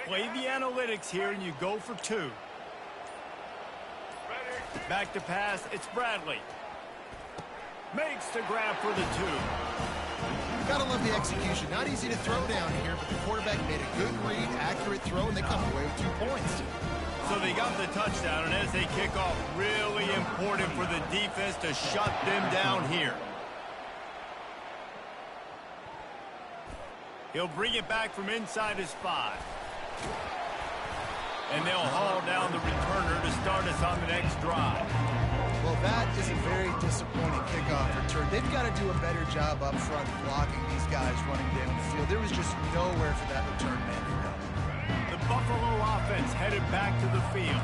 play the analytics here, and you go for 2. Back to pass, it's Bradley. Makes the grab for the 2. Gotta love the execution. Not easy to throw down here, but the quarterback made a good read, accurate throw, and they come away with 2 points. So they got the touchdown, and as they kick off, really important for the defense to shut them down here. He'll bring it back from inside his 5. And they'll haul down the returner to start us on the next drive. Well, that is a very disappointing kickoff return. They've got to do a better job up front blocking these guys running down the field. There was just nowhere for that return man to go. The Buffalo offense headed back to the field.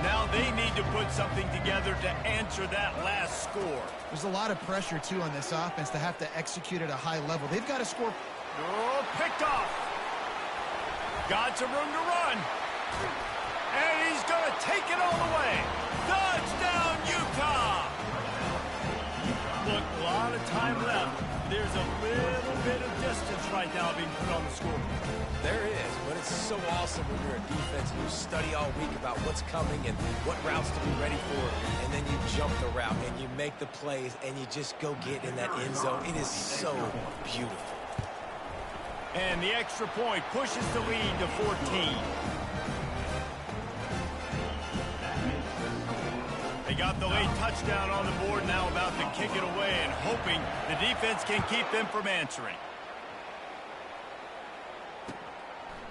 Now they need to put something together to answer that last score. There's a lot of pressure, too, on this offense to have to execute at a high level. They've got to score. Oh, picked off. Got some room to run. And he's going to take it all the way. Touchdown, Utah! Look, a lot of time left. There's a little bit of distance right now being put on the scoreboard. There is, but it's so awesome when you're a defense and you study all week about what's coming and what routes to be ready for, and then you jump the route and you make the plays and you just go get in that end zone. It is so beautiful. And the extra point pushes the lead to 14. They got the late touchdown on the board, now about to kick it away and hoping the defense can keep them from answering.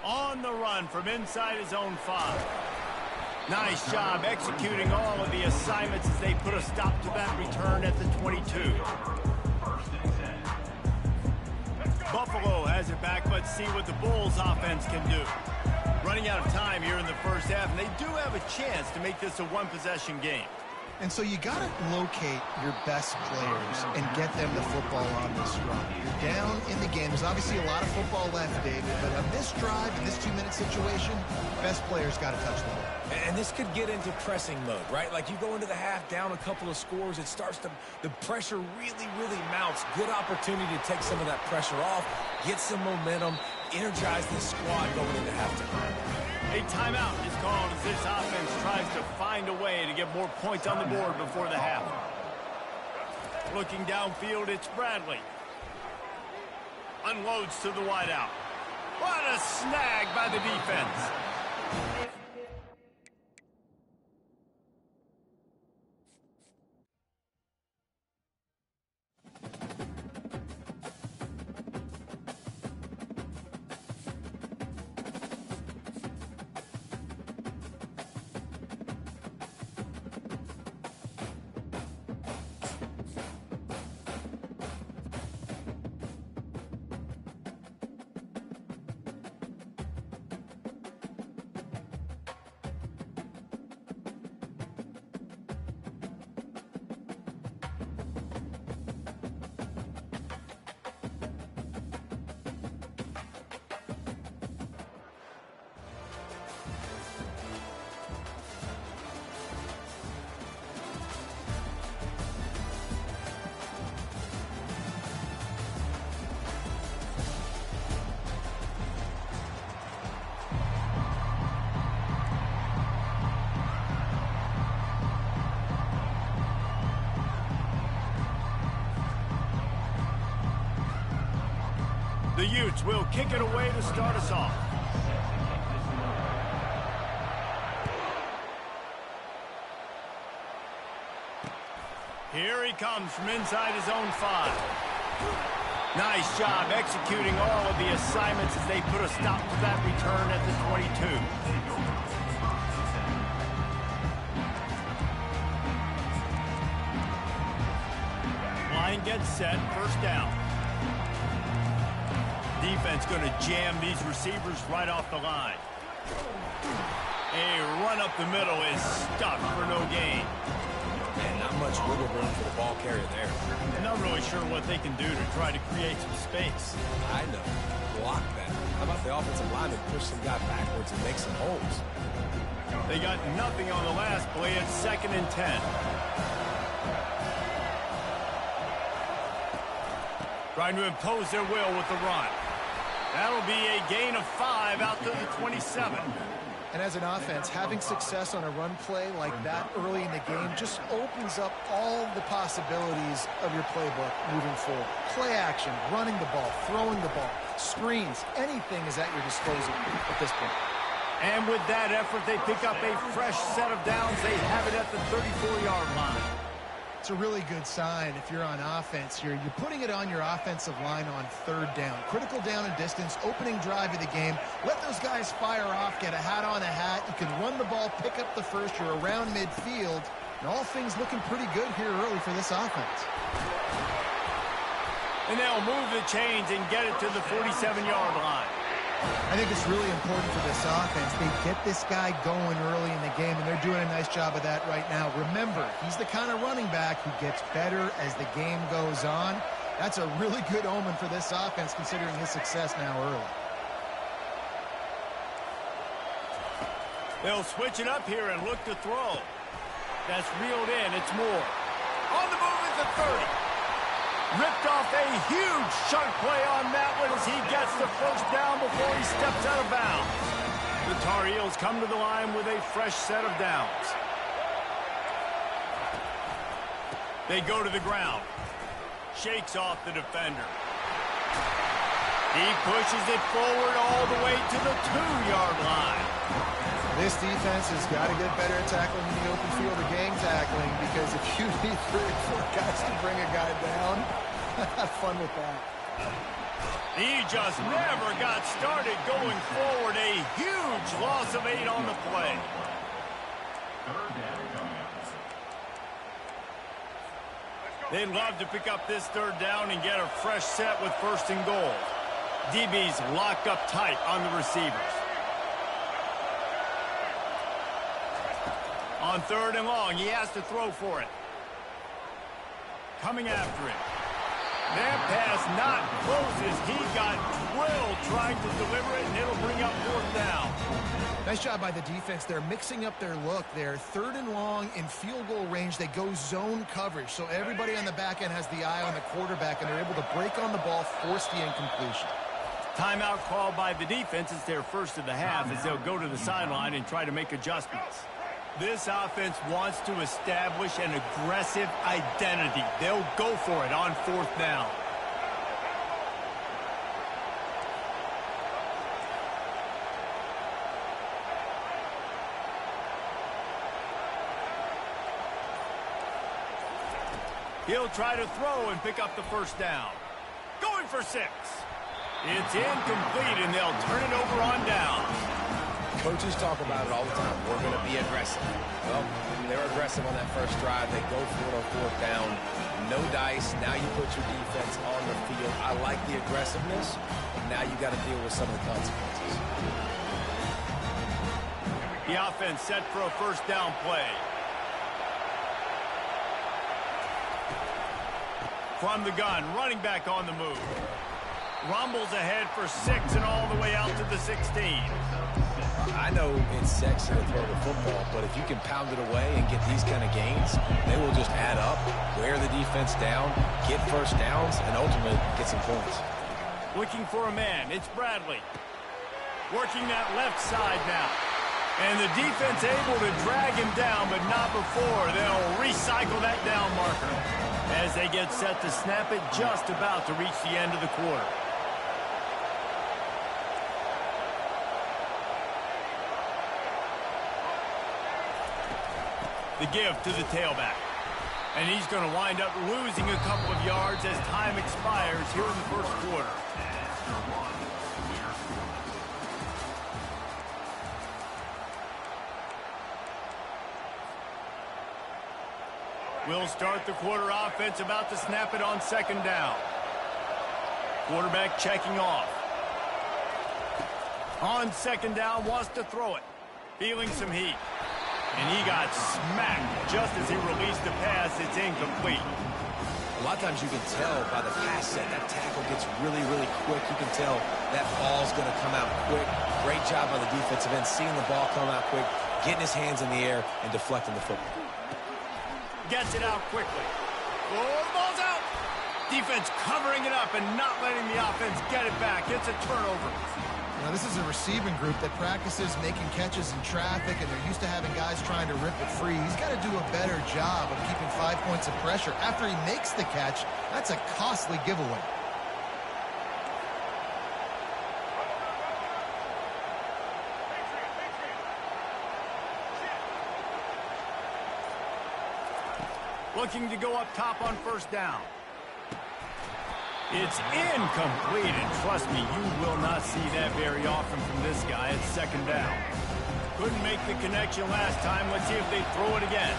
On the run from inside his own 5. Nice job executing all of the assignments as they put a stop to that return at the 22. Buffalo has it back. Let's see what the Bulls offense can do. Running out of time here in the first half, and they do have a chance to make this a one-possession game. And so you got to locate your best players and get them the football on this run. You're down in the game. There's obviously a lot of football left, David, but on this drive, in this 2-minute situation, best players got to touch the ball. And this could get into pressing mode, right? Like you go into the half down a couple of scores, it starts to, the pressure really mounts. Good opportunity to take some of that pressure off, get some momentum, energize this squad going into halftime. A timeout is called as this offense tries to find a way to get more points on the board before the half. Looking downfield, it's Bradley. Unloads to the wideout. What a snag by the defense. The Utes will kick it away to start us off. Here he comes from inside his own 5. Nice job executing all of the assignments as they put a stop to that return at the 22. Line gets set, first down. Defense going to jam these receivers right off the line. A run up the middle is stuck for no gain. And not much wiggle room for the ball carrier there. Not really sure what they can do to try to create some space. I know. Block that. How about the offensive lineman push some guy backwards and make some holes? They got nothing on the last play. It's 2nd and 10. Trying to impose their will with the run. That'll be a gain of 5 out to the 27. And as an offense, having success on a run play like that early in the game just opens up all the possibilities of your playbook moving forward. Play action, running the ball, throwing the ball, screens, anything is at your disposal at this point. And with that effort, they pick up a fresh set of downs. They have it at the 34-yard line. It's a really good sign if you're on offense here. You're putting it on your offensive line on third down. Critical down and distance, opening drive of the game. Let those guys fire off, get a hat on a hat. You can run the ball, pick up the first. You're around midfield. And all things looking pretty good here early for this offense. And they'll move the chains and get it to the 47-yard line. I think it's really important for this offense. They get this guy going early in the game, and they're doing a nice job of that right now. Remember, he's the kind of running back who gets better as the game goes on. That's a really good omen for this offense, considering his success now early. They'll switch it up here and look to throw. That's reeled in. It's Moore. On the move at the 30. Ripped off a huge chunk play on that one as he gets the first down before he steps out of bounds. The Tar Heels come to the line with a fresh set of downs. They go to the ground. Shakes off the defender. He pushes it forward all the way to the 2-yard line. This defense has got to get better at tackling in the open field or gang tackling, because if you need 3 or 4 guys to bring a guy down, have fun with that. He just never got started going forward. A huge loss of 8 on the play. They'd love to pick up this third down and get a fresh set with 1st and goal. DB's locked up tight on the receivers. On 3rd and long, he has to throw for it. Coming after it. That pass not close as he got drilled trying to deliver it, and it'll bring up 4th down. Nice job by the defense. They're mixing up their look there. 3rd and long in field goal range. They go zone coverage, so everybody on the back end has the eye on the quarterback, and they're able to break on the ball, force the incompletion. Timeout called by the defense. It's their first of the half as they'll go to the sideline and try to make adjustments. This offense wants to establish an aggressive identity. They'll go for it on 4th down. He'll try to throw and pick up the 1st down. Going for 6. It's incomplete, and they'll turn it over on down. Coaches talk about it all the time. We're going to be aggressive. Well, they're aggressive on that first drive. They go for it on 4th down. No dice. Now you put your defense on the field. I like the aggressiveness. Now you got to deal with some of the consequences. The offense set for a 1st down play. From the gun, running back on the move. Rumbles ahead for 6 and all the way out to the 16. I know it's sexy to throw the football, but if you can pound it away and get these kind of gains, they will just add up, wear the defense down, get 1st downs, and ultimately get some points. Looking for a man. It's Bradley. Working that left side now. And the defense able to drag him down, but not before. They'll recycle that down marker as they get set to snap it, just about to reach the end of the quarter. The give to the tailback. And he's going to wind up losing a couple of yards as time expires here in the 1st quarter. We'll start the quarter offense, about to snap it on 2nd down. Quarterback checking off. On 2nd down, wants to throw it. Feeling some heat. And he got smacked just as he released the pass. It's incomplete. A lot of times you can tell by the pass set, that tackle gets really, really quick. You can tell that ball's going to come out quick. Great job by the defensive end, seeing the ball come out quick, getting his hands in the air, and deflecting the football. Gets it out quickly. Oh, the ball's out. Defense covering it up and not letting the offense get it back. It's a turnover. Now, this is a receiving group that practices making catches in traffic, and they're used to having guys trying to rip it free. He's got to do a better job of keeping 5 points of pressure. After he makes the catch, that's a costly giveaway. Looking to go up top on first down. It's incomplete, and trust me, you will not see that very often from this guy. It's second down. Couldn't make the connection last time. Let's see if they throw it again.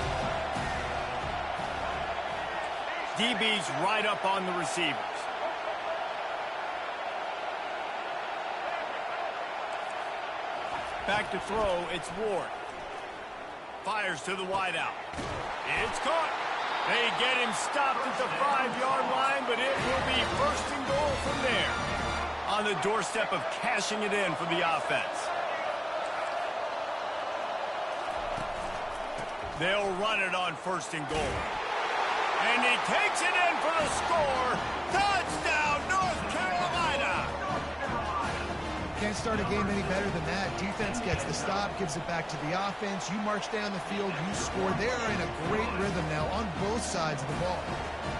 DB's right up on the receivers. Back to throw, it's Ward. Fires to the wideout. It's caught. They get him stopped at the 5-yard line, but it will be first and goal from there. On the doorstep of cashing it in for the offense. They'll run it on first and goal. And he takes it in for the score. Touchdown, North Carolina! Can't start a game any better than that. Defense gets the stop, gives it back to the offense. You march down the field, you score. They're in a great rhythm now on both sides of the ball.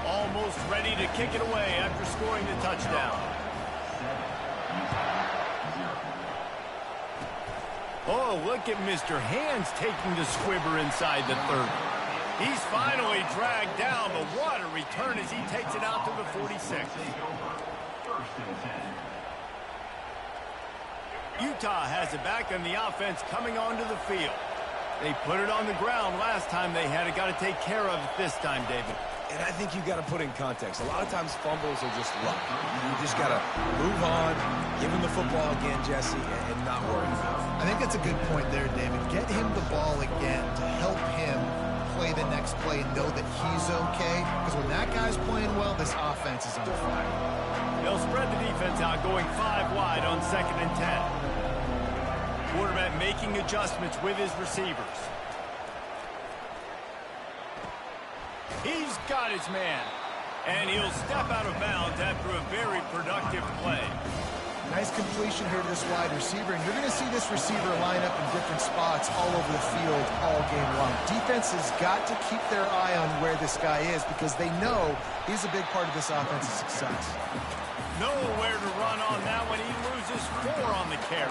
Almost ready to kick it away after scoring the touchdown. Oh, look at Mr. Hands taking the squibber inside the 30. He's finally dragged down, but what a return as he takes it out to the 46. Utah has it back, and the offense coming onto the field. They put it on the ground last time they had it. Got to take care of it this time, David. And I think you got to put in context. A lot of times fumbles are just luck. You just got to move on, give him the football again, Jesse, and not worry about it. I think that's a good point there, David. Get him the ball again to help him play the next play and know that he's okay. Because when that guy's playing well, this offense is on fire. They'll spread the defense out, going 5 wide on 2nd and 10. Quarterback making adjustments with his receivers. He's got his man. And he'll step out of bounds after a very productive play. Nice completion here to this wide receiver. And you're going to see this receiver line up in different spots all over the field all game long. Defense has got to keep their eye on where this guy is because they know he's a big part of this offense's success. Nowhere to run on that one. He loses 4 on the carry.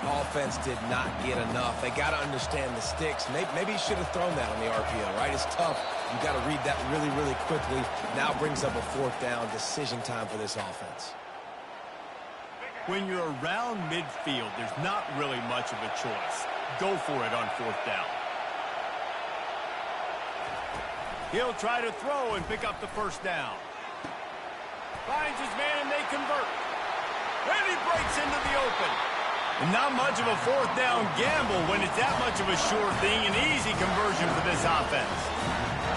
The offense did not get enough. They got to understand the sticks. Maybe he should have thrown that on the RPO, right? It's tough. You got to read that really, really quickly. Now brings up a 4th down decision time for this offense. When you're around midfield, there's not really much of a choice. Go for it on 4th down. He'll try to throw and pick up the first down. Finds his man and they convert. And he breaks into the open. And not much of a 4th down gamble when it's that much of a sure thing. An easy conversion for this offense.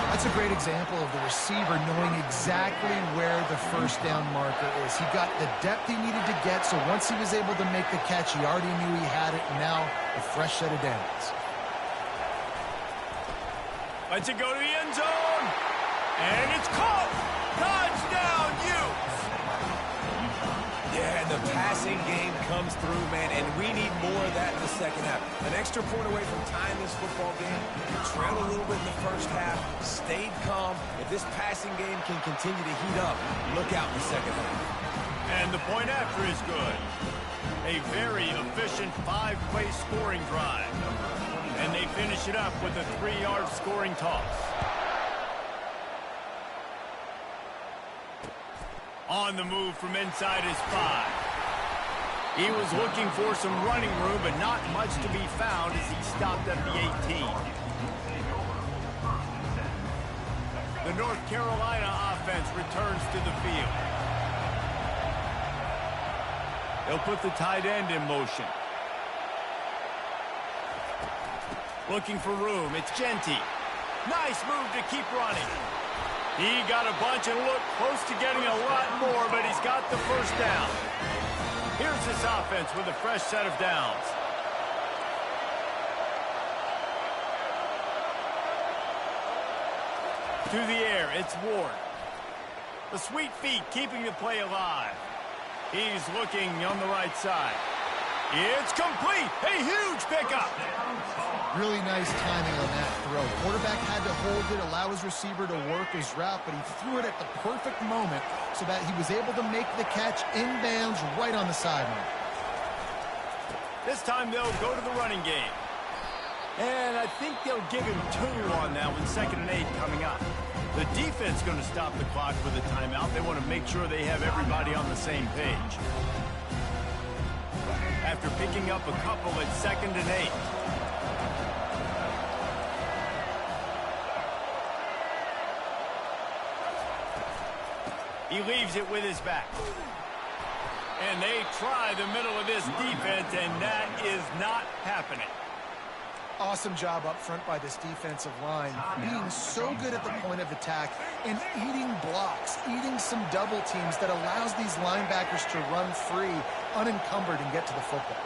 That's a great example of the receiver knowing exactly where the first down marker is. He got the depth he needed to get, so once he was able to make the catch, he already knew he had it, and now a fresh set of downs. Lets it go to the end zone. And it's caught. Touchdown, Utes. Yeah, and the passing game comes through, man, and we need more of that in the second half. An extra point away from tying this football game. Trailed a little bit in the first half, stayed calm. If this passing game can continue to heat up, look out in the second half. And the point after is good. A very efficient 5-play scoring drive. And they finish it up with a 3-yard scoring toss. On the move from inside his 5. He was looking for some running room, but not much to be found as he stopped at the 18. The North Carolina offense returns to the field. They'll put the tight end in motion. Looking for room, it's Genty. Nice move to keep running. He got a bunch and looked close to getting a lot more, but he's got the first down. Here's this offense with a fresh set of downs. To the air, it's Ward. The sweet feet keeping the play alive. He's looking on the right side. It's complete. A huge pickup. Really nice timing on that throw. Quarterback had to hold it, allow his receiver to work his route, but he threw it at the perfect moment so that he was able to make the catch inbounds right on the sideline. This time they'll go to the running game. And I think they'll give him 2 on that one, 2nd and 8 coming up. The defense going to stop the clock with a timeout. They want to make sure they have everybody on the same page. After picking up a couple at 2nd and 8. He leaves it with his back. And they try the middle of this defense, and that is not happening. Awesome job up front by this defensive line, being so good at the point of attack and eating blocks, eating some double teams that allows these linebackers to run free, unencumbered, and get to the football.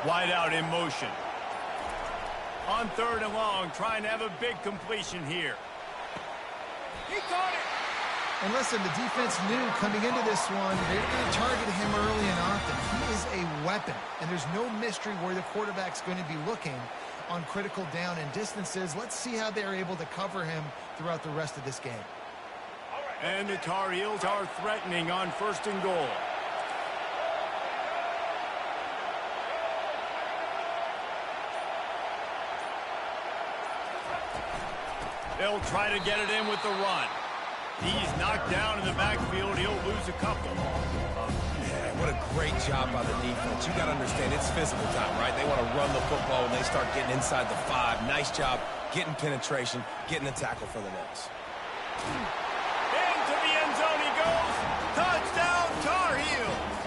Wide out in motion. On 3rd and long, trying to have a big completion here. He caught it. And listen, the defense knew coming into this one, they were going to target him early and often. He is a weapon, and there's no mystery where the quarterback's going to be looking on critical down and distances. Let's see how they're able to cover him throughout the rest of this game. And the Tar Heels are threatening on 1st and goal. They'll try to get it in with the run. He's knocked down in the backfield. He'll lose a couple. Yeah, what a great job by the defense. You got to understand, it's physical time, right? They want to run the football when they start getting inside the 5. Nice job getting penetration, getting the tackle for the loss. Into the end zone he goes. Touchdown, Tar Heels.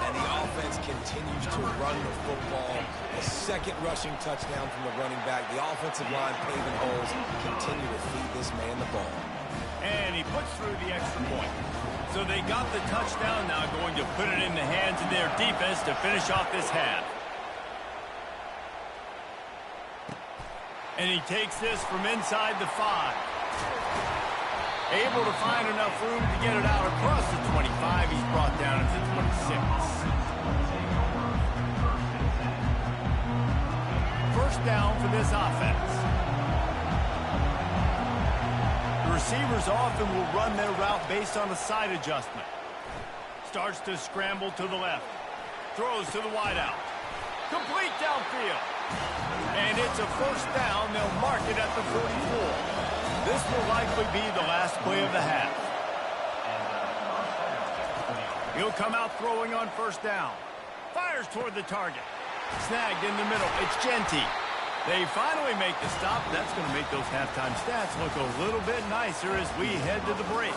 And the offense continues to run the football. A 2nd rushing touchdown from the running back. The offensive line paving holes, continue to feed this man the ball. And he puts through the extra point. So they got the touchdown, now going to put it in the hands of their defense to finish off this half. And he takes this from inside the 5. Able to find enough room to get it out across the 25. He's brought down at the 26. 1st down for this offense. The receivers often will run their route based on a side adjustment. Starts to scramble to the left. Throws to the wideout. Complete downfield. And it's a 1st down. They'll mark it at the 44. This will likely be the last play of the half. He'll come out throwing on 1st down. Fires toward the target. Snagged in the middle. It's Genty. They finally make the stop. That's going to make those halftime stats look a little bit nicer as we head to the break.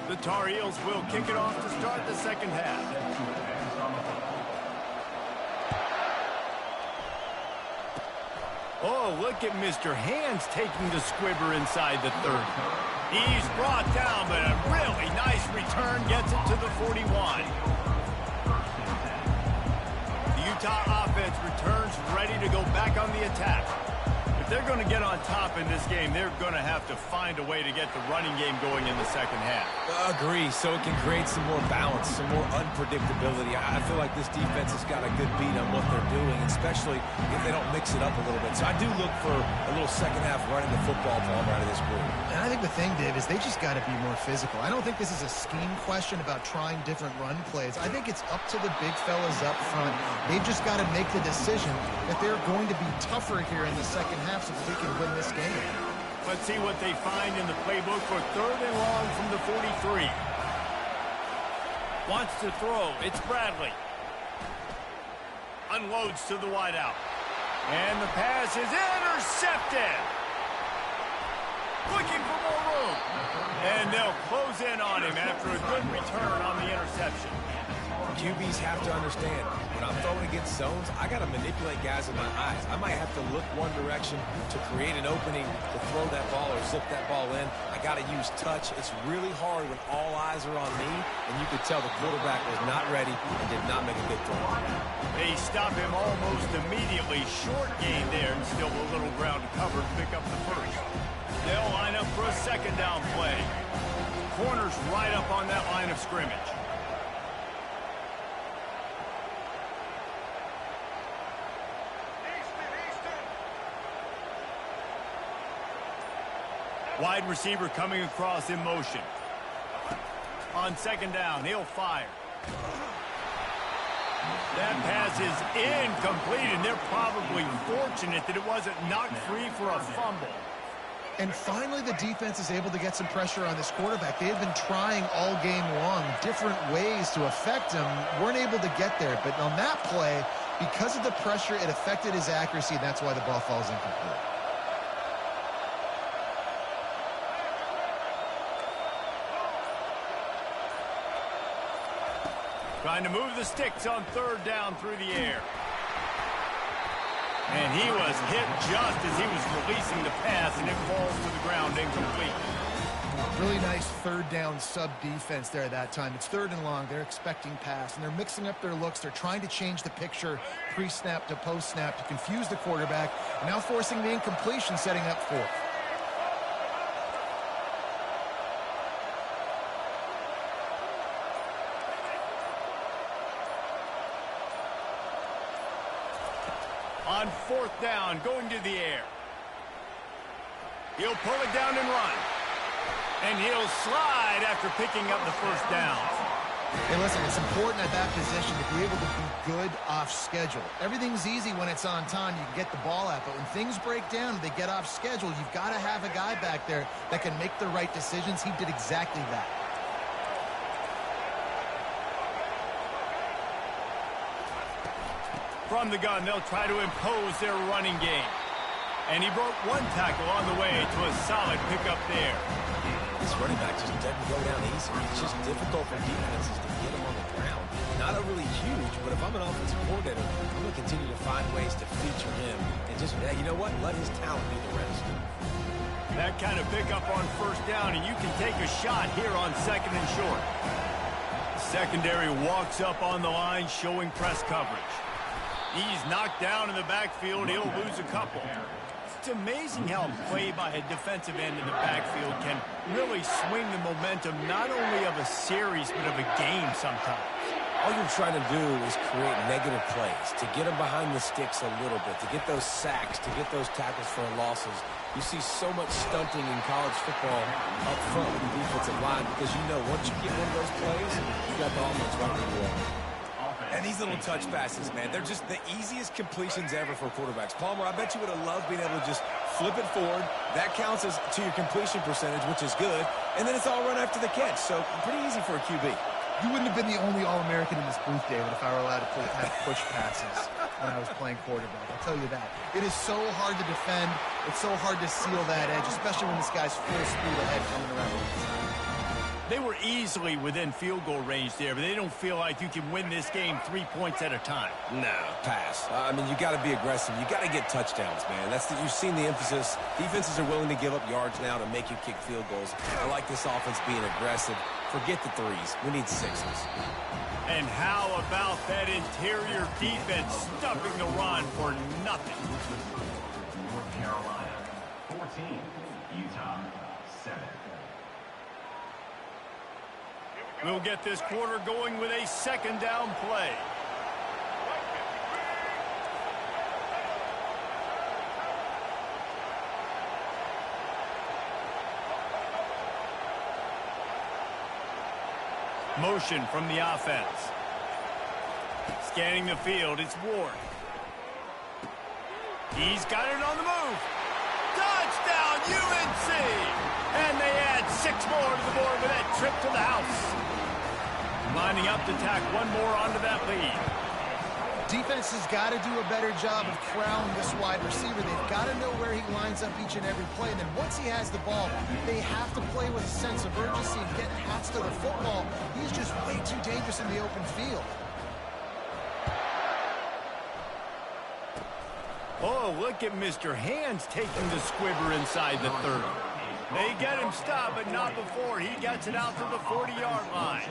The Tar Heels will kick it off to start the 2nd half. Oh, look at Mr. Hands taking the squibber inside the 30. He's brought down, but a really nice return gets it to the 41. The Utah offense returns ready to go back on the attack. If they're going to get on top in this game, they're going to have to find a way to get the running game going in the 2nd half. Agree, so it can create some more balance, some more unpredictability. I feel like this defense has got a good beat on what they're doing, especially if they don't mix it up a little bit. So I do look for a little 2nd half running the football ball out of this group. And I think the thing, Dave, is they just got to be more physical. I don't think this is a scheme question about trying different run plays. I think it's up to the big fellas up front. They've just got to make the decision that they're going to be tougher here in the 2nd half so that they can win this game. Let's see what they find in the playbook for 3rd and long from the 43. Wants to throw. It's Bradley. Unloads to the wideout. And the pass is intercepted. Looking for more room. And they'll close in on him after a good return on the interception. QBs have to understand, when I'm throwing against zones, I got to manipulate guys with my eyes. I might have to look one direction to create an opening to throw that ball or zip that ball in. I got to use touch. It's really hard when all eyes are on me, and you could tell the quarterback was not ready and did not make a good throw. They stop him almost immediately. Short gain there, and still a little ground to cover to pick up the first. They'll line up for a second down play. Corner's right up on that line of scrimmage. Wide receiver coming across in motion. On second down, he'll fire. That pass is incomplete, and they're probably fortunate that it wasn't knocked free for a fumble. And finally, the defense is able to get some pressure on this quarterback. They had been trying all game long different ways to affect him, weren't able to get there. But on that play, because of the pressure, it affected his accuracy, and that's why the ball falls incomplete. Trying to move the sticks on third down through the air. And he was hit just as he was releasing the pass, and it falls to the ground incomplete. Really nice third down sub-defense there at that time. It's third and long. They're expecting pass, and they're mixing up their looks. They're trying to change the picture pre-snap to post-snap to confuse the quarterback, and now forcing the incompletion, setting up fourth. On fourth down, going to the air. He'll pull it down and run. And he'll slide after picking up the first down. Hey, listen, it's important at that position to be able to be good off schedule. Everything's easy when it's on time. You can get the ball out. But when things break down and they get off schedule, you've got to have a guy back there that can make the right decisions. He did exactly that. From the gun, they'll try to impose their running game. And he broke one tackle on the way to a solid pickup there. This running back just doesn't go down easy. It's just difficult for defenses to get him on the ground. Not a really huge, but if I'm an offensive coordinator, I'm going to continue to find ways to feature him. And just, you know what? Let his talent do the rest. That kind of pickup on first down, and you can take a shot here on second and short. Secondary walks up on the line, showing press coverage. He's knocked down in the backfield. He'll lose a couple. It's amazing how play by a defensive end in the backfield can really swing the momentum not only of a series but of a game sometimes. All you're trying to do is create negative plays, to get them behind the sticks a little bit, to get those sacks, to get those tackles for losses. You see so much stunting in college football up front with the defensive line because you know once you get one of those plays, you got the offense right where you are. And these little touch passes, man, they're just the easiest completions ever for quarterbacks. Palmer, I bet you would have loved being able to just flip it forward. That counts as to your completion percentage, which is good. And then it's all run after the catch. So pretty easy for a QB. You wouldn't have been the only All-American in this booth, David, if I were allowed to have push passes when I was playing quarterback. I'll tell you that. It is so hard to defend. It's so hard to seal that edge, especially when this guy's full speed ahead coming around the inside. They were easily within field goal range there, but they don't feel like you can win this game 3 points at a time. No, pass. I mean, you got to be aggressive. You got to get touchdowns, man. You've seen the emphasis. Defenses are willing to give up yards now to make you kick field goals. I like this offense being aggressive. Forget the threes. We need sixes. And how about that interior defense stuffing the run for nothing? North Carolina, 14. Utah, 7. We'll get this quarter going with a second down play. Motion from the offense. Scanning the field, it's Ward. He's got it on the move. Touchdown, UNC! And they add 6 more to the board with that trip to the house. Lining up to tack one more onto that lead. Defense has got to do a better job of corralling this wide receiver. They've got to know where he lines up each and every play. And then once he has the ball, they have to play with a sense of urgency and get hats to the football. He's just way too dangerous in the open field. Oh, look at Mr. Hands taking the squibber inside the 30. They get him stopped, but not before he gets it out to the 40-yard line.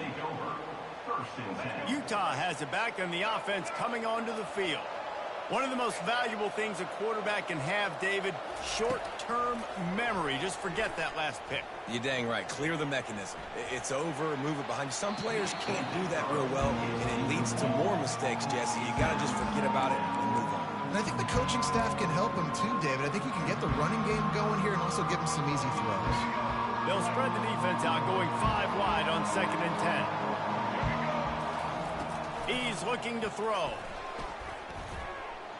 Utah has it back on the offense coming onto the field. One of the most valuable things a quarterback can have, David, short-term memory. Just forget that last pick. You're dang right. Clear the mechanism. It's over, move it behind you. Some players can't do that real well, and it leads to more mistakes, Jesse. You got to just forget about it and move on. And I think the coaching staff can help him too, David. I think you can get the running game going here and also give him some easy throws. They'll spread the defense out, going 5 wide on 2nd and 10. He's looking to throw.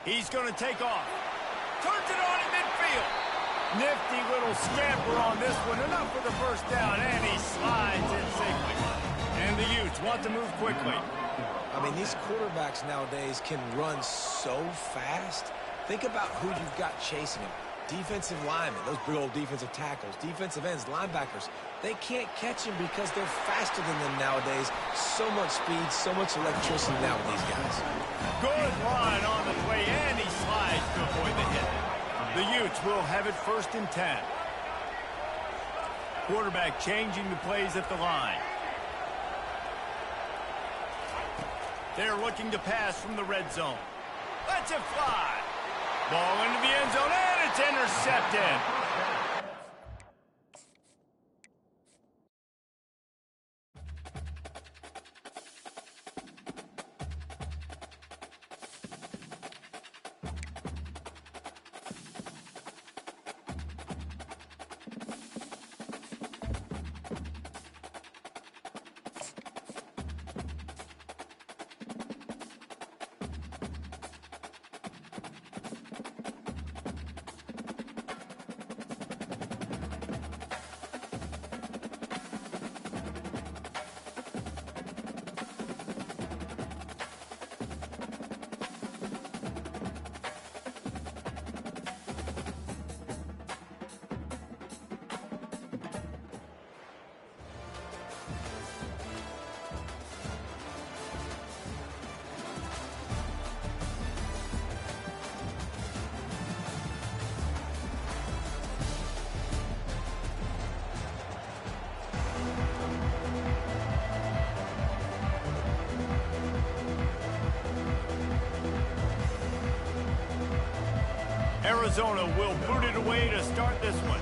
He's going to take off. Turns it on in midfield. Nifty little scamper on this one. Enough for the first down, and he slides in safely. And the Utes want to move quickly. I mean, these quarterbacks nowadays can run so fast. Think about who you've got chasing them. Defensive linemen, those big old defensive tackles, defensive ends, linebackers. They can't catch him because they're faster than them nowadays. So much speed, so much electricity now with these guys. Good run on the play, and he slides to avoid the hit. The Utes will have it 1st and 10. Quarterback changing the plays at the line. They're looking to pass from the red zone. Let's it fly. Ball into the end zone, and it's intercepted. Arizona will boot it away to start this one.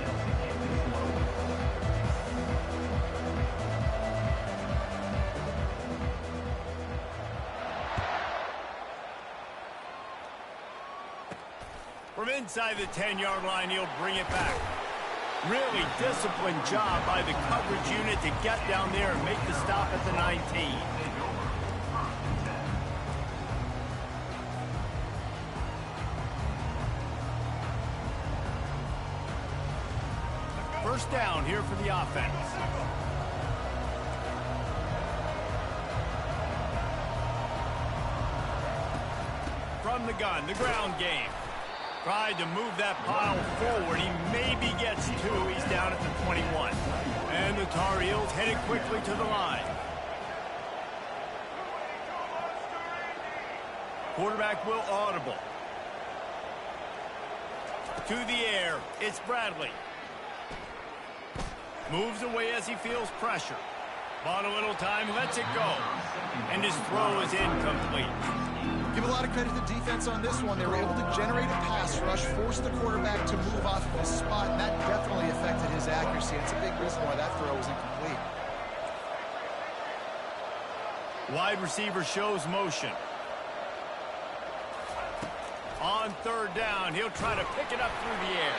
From inside the 10-yard line, he'll bring it back. Really disciplined job by the coverage unit to get down there and make the stop at the 19. First down here for the offense. From the gun, the ground game. Tried to move that pile forward. He maybe gets 2. He's down at the 21. And the Tar Heels headed quickly to the line. Quarterback will audible. To the air, it's Bradley. Moves away as he feels pressure. Bought a little time, lets it go. And his throw is incomplete. Give a lot of credit to the defense on this one. They were able to generate a pass rush, force the quarterback to move off of his spot, and that definitely affected his accuracy. It's a big reason why that throw was incomplete. Wide receiver shows motion. On 3rd down, he'll try to pick it up through the air.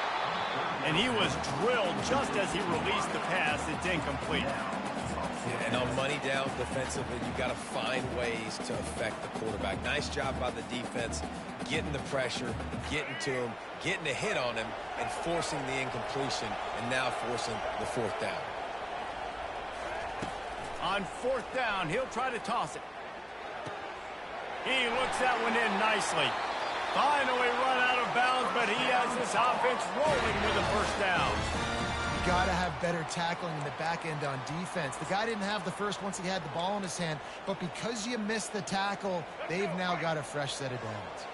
And he was drilled just as he released the pass. It's incomplete. And on money down defensively, you got to find ways to affect the quarterback. Nice job by the defense, getting the pressure, getting to him, getting a hit on him, and forcing the incompletion, and now forcing the 4th down. On 4th down, he'll try to toss it. He looks that one in nicely. Finally run out of of bounds, but he has this offense rolling with a first down. You got to have better tackling in the back end on defense. The guy didn't have the first once he had the ball in his hand, but because you missed the tackle, they've now got a fresh set of downs.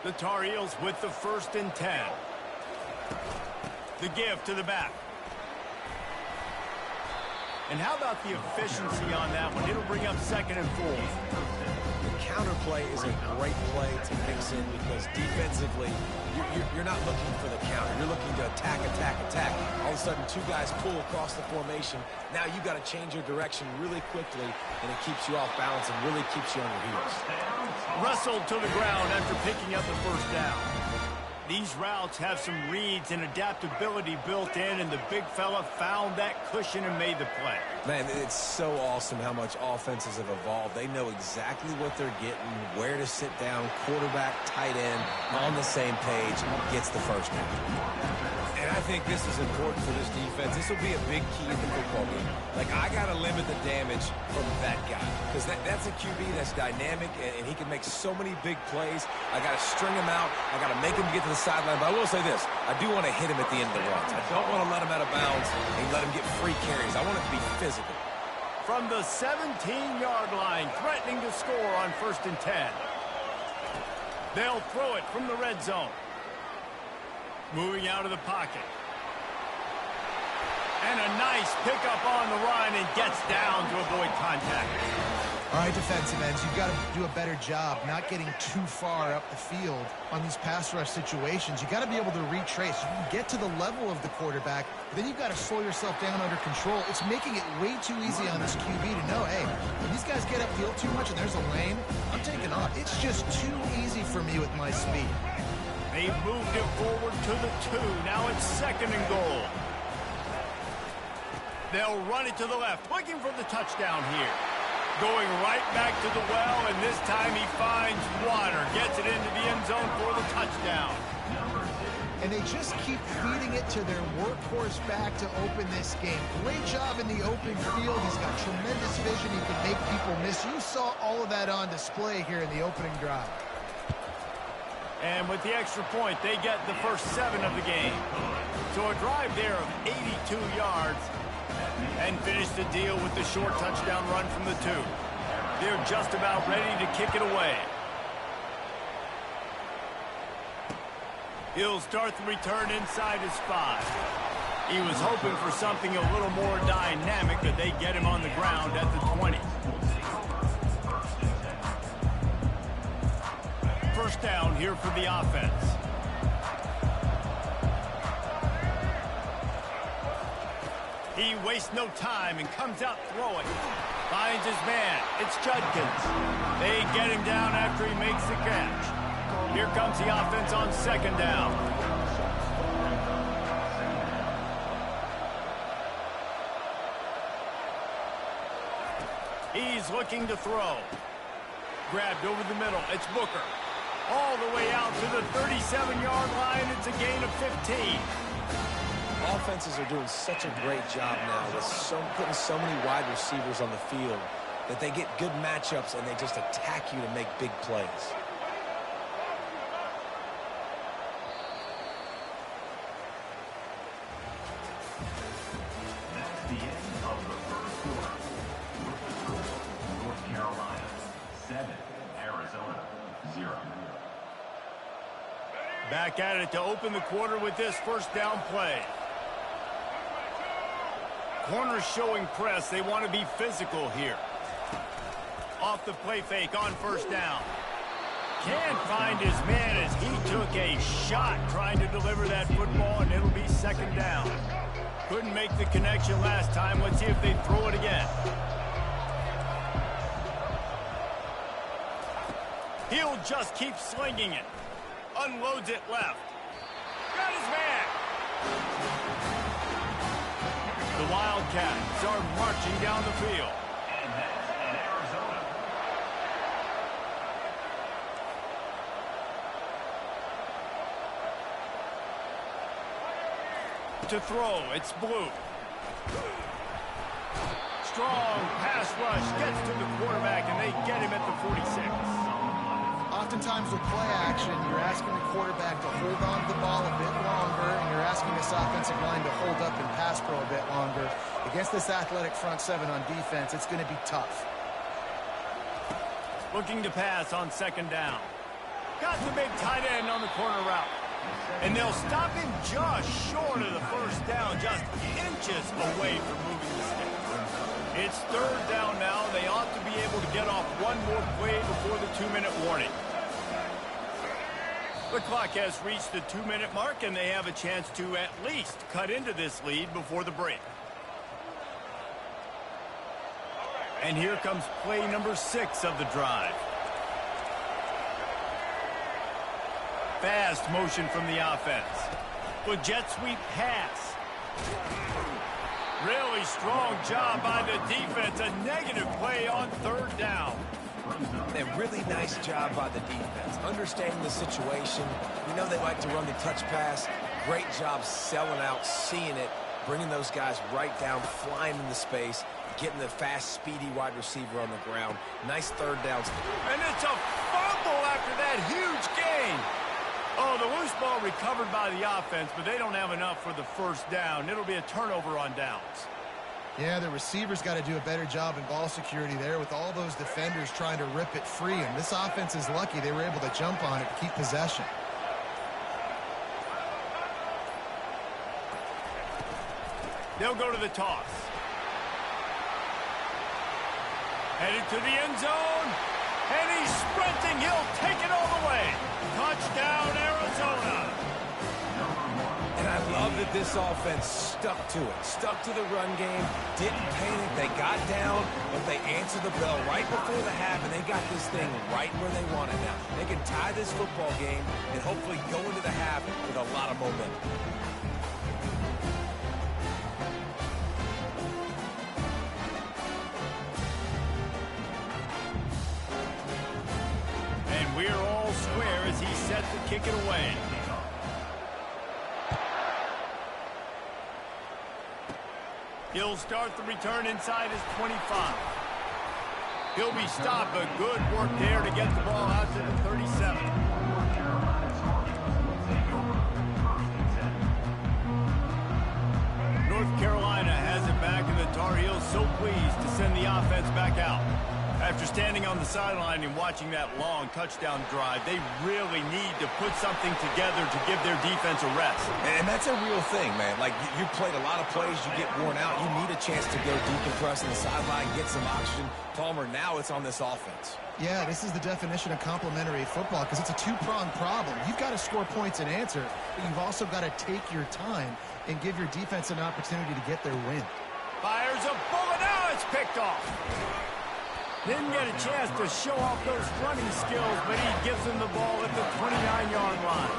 The Tar Heels with the 1st and 10. The give to the back. And how about the efficiency on that one? It'll bring up 2nd and 4. The counter play is a great play to mix in because defensively, you're not looking for the counter. You're looking to attack, attack, attack. All of a sudden, 2 guys pull across the formation. Now you've got to change your direction really quickly, and it keeps you off balance and really keeps you on your heels. Wrestled to the ground after picking up the first down. These routes have some reads and adaptability built in, and the big fella found that cushion and made the play. Man, it's so awesome how much offenses have evolved. They know exactly what they're getting, where to sit down, quarterback, tight end, on the same page, gets the first down. And I think this is important for this defense. This will be a big key in the football game. Like, I got to limit the damage from that guy because that's a QB that's dynamic, and he can make so many big plays. I got to string him out. I got to make him get to the sideline. But I will say this. I do want to hit him at the end of the runs. I don't want to let him out of bounds and let him get free carries. I want it to be physical. From the 17-yard line, threatening to score on 1st and 10. They'll throw it from the red zone. Moving out of the pocket. And a nice pickup on the run and gets down to avoid contact. All right, defensive ends, you've got to do a better job not getting too far up the field on these pass rush situations. You've got to be able to retrace. You can get to the level of the quarterback, but then you've got to slow yourself down under control. It's making it way too easy on this QB to know, hey, when these guys get upfield too much and there's a lane, I'm taking off. It's just too easy for me with my speed. They moved it forward to the 2. Now it's 2nd and goal. They'll run it to the left, looking for the touchdown here. Going right back to the well, and this time he finds water. Gets it into the end zone for the touchdown. And they just keep feeding it to their workhorse back to open this game. Great job in the open field. He's got tremendous vision. He can make people miss. You saw all of that on display here in the opening drive. And with the extra point, they get the first 7 of the game. So a drive there of 82 yards and finish the deal with the short touchdown run from the 2. They're just about ready to kick it away. He'll start the return inside his 5. He was hoping for something a little more dynamic, but they get him on the ground at the 20. First down here for the offense. He wastes no time and comes out throwing. Finds his man. It's Judkins. They get him down after he makes the catch. Here comes the offense on 2nd down. He's looking to throw. Grabbed over the middle. It's Booker. All the way out to the 37-yard line. It's a gain of 15. Offenses are doing such a great job now with putting so many wide receivers on the field that they get good matchups and they just attack you to make big plays. That's the end of the first quarter. With the score, North Carolina 7, Arizona 0. Back at it to open the quarter with this first down play. Corners showing press. They want to be physical here. Off the play fake on first down. Can't find his man as he took a shot trying to deliver that football, and it'll be 2nd down. Couldn't make the connection last time. Let's see if they throw it again. He'll just keep slinging it. Unloads it left. Got his man. The Wildcats are marching down the field. And that's in Arizona. To throw, it's Blue. Strong pass rush gets to the quarterback, and they get him at the 46. oftentimes with play action, you're asking the quarterback to hold on to the ball a bit longer, and you're asking this offensive line to hold up and pass pro a bit longer. Against this athletic front seven on defense, it's going to be tough. Looking to pass on second down. Got the big tight end on the corner route. And they'll stop him just short of the first down, just inches away from moving the sticks. It's third down now. They ought to be able to get off one more play before the 2-minute warning. The clock has reached the 2-minute mark, and they have a chance to at least cut into this lead before the break. And here comes play number 6 of the drive. Fast motion from the offense. Good jet sweep pass. Really strong job by the defense. A negative play on third down. A really nice job by the defense. Understanding the situation. We know they like to run the touch pass. Great job selling out, seeing it, bringing those guys right down, flying into space, getting the fast, speedy wide receiver on the ground. Nice third down. And it's a fumble after that huge gain. Oh, the loose ball recovered by the offense, but they don't have enough for the first down. It'll be a turnover on downs. Yeah, the receivers got to do a better job in ball security there with all those defenders trying to rip it free. And this offense is lucky they were able to jump on it to keep possession. They'll go to the toss. Headed to the end zone. And he's sprinting. He'll take it all the way. Touchdown, Arizona. And I love that this offense stuck to it. Stuck to the run game. Didn't panic. They got down, but they answered the bell right before the half, and they got this thing right where they want it now. They can tie this football game and hopefully go into the half with a lot of momentum. We're all square as he's set to kick it away. He'll start the return inside his 25. He'll be stopped, but good work there to get the ball out to the 37. North Carolina has it back, and the Tar Heels so pleased to send the offense back out. After standing on the sideline and watching that long touchdown drive, they really need to put something together to give their defense a rest. And that's a real thing, man. Like, you played a lot of plays, you get worn out. You need a chance to go decompress on the sideline, get some oxygen. Palmer, now it's on this offense. Yeah, this is the definition of complementary football because it's a two-pronged problem. You've got to score points and answer, but you've also got to take your time and give your defense an opportunity to get their win. Fires a bullet. Now it's picked off. Didn't get a chance to show off those running skills, but he gives them the ball at the 29-yard line.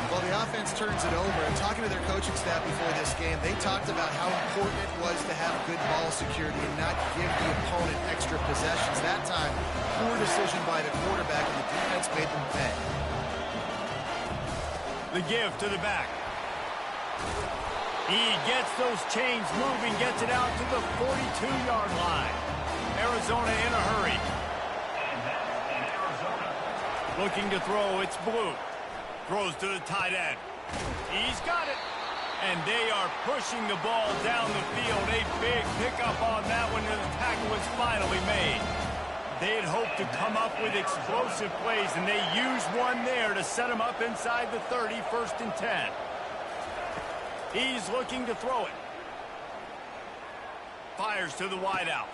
Well, the offense turns it over. And talking to their coaching staff before this game, they talked about how important it was to have good ball security and not give the opponent extra possessions. That time, poor decision by the quarterback, and the defense made them pay. The give to the back. He gets those chains moving, gets it out to the 42-yard line. Arizona in a hurry. Looking to throw, it's Blue. Throws to the tight end. He's got it. And they are pushing the ball down the field. A big pickup on that one, and the tackle was finally made. They had hoped to come up with explosive plays, and they used one there to set them up inside the 30, 1st and 10. He's looking to throw it. Fires to the wideout.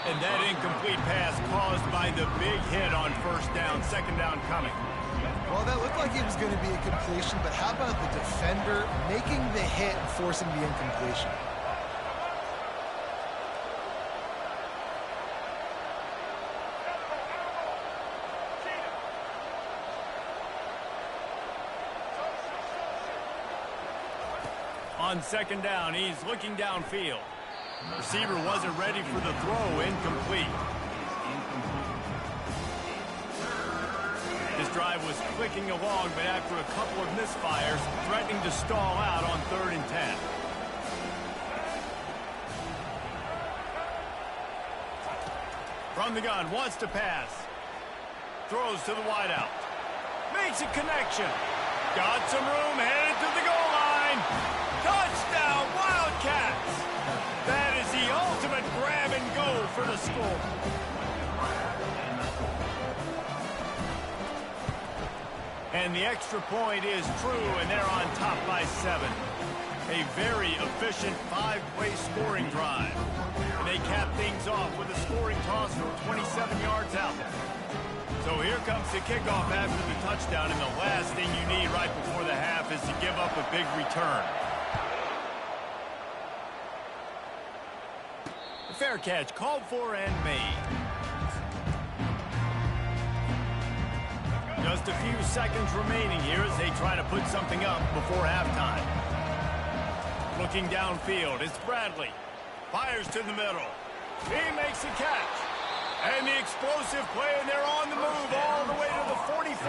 And that incomplete pass caused by the big hit on first down. Second down coming. Well, that looked like it was going to be a completion, but how about the defender making the hit and forcing the incompletion? On second down, he's looking downfield. Receiver wasn't ready for the throw, incomplete. This drive was clicking along, but after a couple of misfires, threatening to stall out on 3rd and 10. From the gun, wants to pass. Throws to the wideout. Makes a connection. Got some room, headed to the goal line. Touchdown, Wildcats! That is the ultimate grab and go for the score. And the extra point is true, and they're on top by 7. A very efficient 5-play scoring drive. And they cap things off with a scoring toss from 27 yards out. So here comes the kickoff after the touchdown, and the last thing you need right before the half is to give up a big return. The fair catch called for and made. Just a few seconds remaining here as they try to put something up before halftime. Looking downfield, it's Bradley. Fires to the middle. He makes a catch. And the explosive play, and they're on the move all the way to the 44.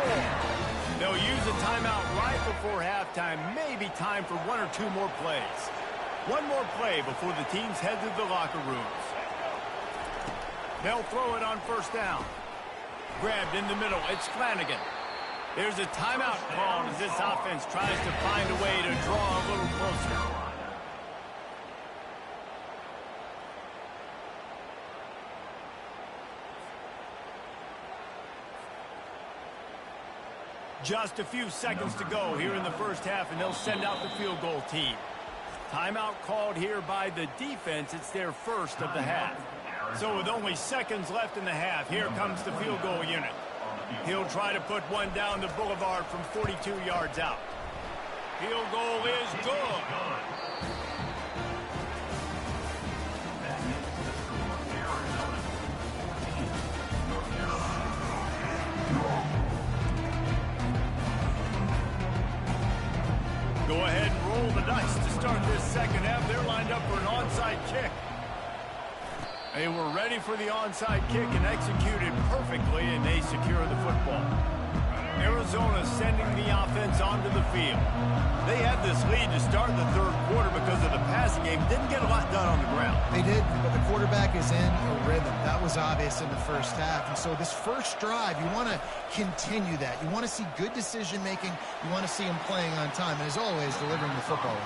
They'll use a timeout right before halftime. Maybe time for 1 or 2 more plays. One more play before the teams head to the locker rooms. They'll throw it on first down. Grabbed in the middle, it's Flanagan. There's a timeout called as this offense tries to find a way to draw a little closer. Just a few seconds to go here in the first half, and they'll send out the field goal team. Timeout called here by the defense. It's their first of the half. So with only seconds left in the half, here comes the field goal unit. He'll try to put one down the boulevard from 42 yards out. Field goal is good. Go ahead and roll the dice to start this second half. They're lined up for an onside kick. They were ready for the onside kick and executed perfectly, and they secure the football. Arizona sending the offense onto the field. They had this lead to start the third quarter because of the passing game. Didn't get a lot done on the ground. They did, but the quarterback is in a rhythm. That was obvious in the first half. And so this first drive, you want to continue that. You want to see good decision-making. You want to see him playing on time. And as always, delivering the football.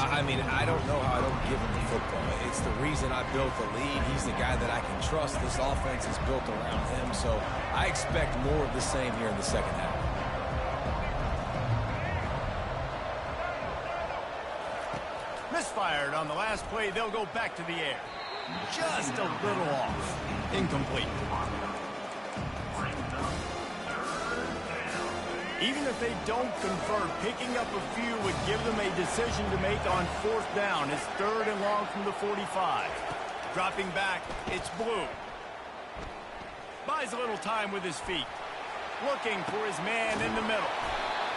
I mean, I don't know how I don't give him the football. It's the reason I built the lead. He's the guy that I can trust. This offense is built around him. So I expect more of the same here in the second half. Misfired on the last play. They'll go back to the air. Just a little off. Incomplete. Even if they don't convert, picking up a few would give them a decision to make on fourth down. It's 3rd and long from the 45. Dropping back, it's Blue. Buys a little time with his feet. Looking for his man in the middle.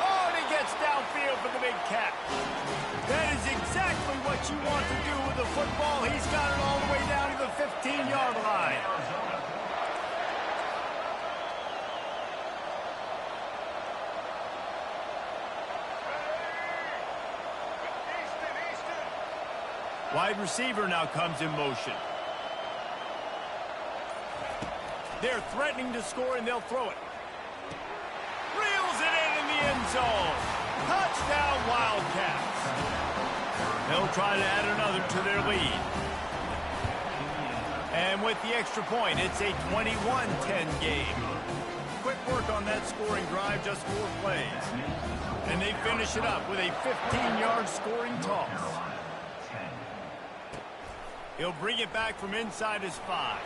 Oh, and he gets downfield for the big catch. That is exactly what you want to do with the football. He's got it all the way down to the 15-yard line. Wide receiver now comes in motion. They're threatening to score, and they'll throw it. Reels it in the end zone. Touchdown, Wildcats. They'll try to add another to their lead. And with the extra point, it's a 21-10 game. Quick work on that scoring drive, just 4 plays. And they finish it up with a 15-yard scoring toss. He'll bring it back from inside his 5.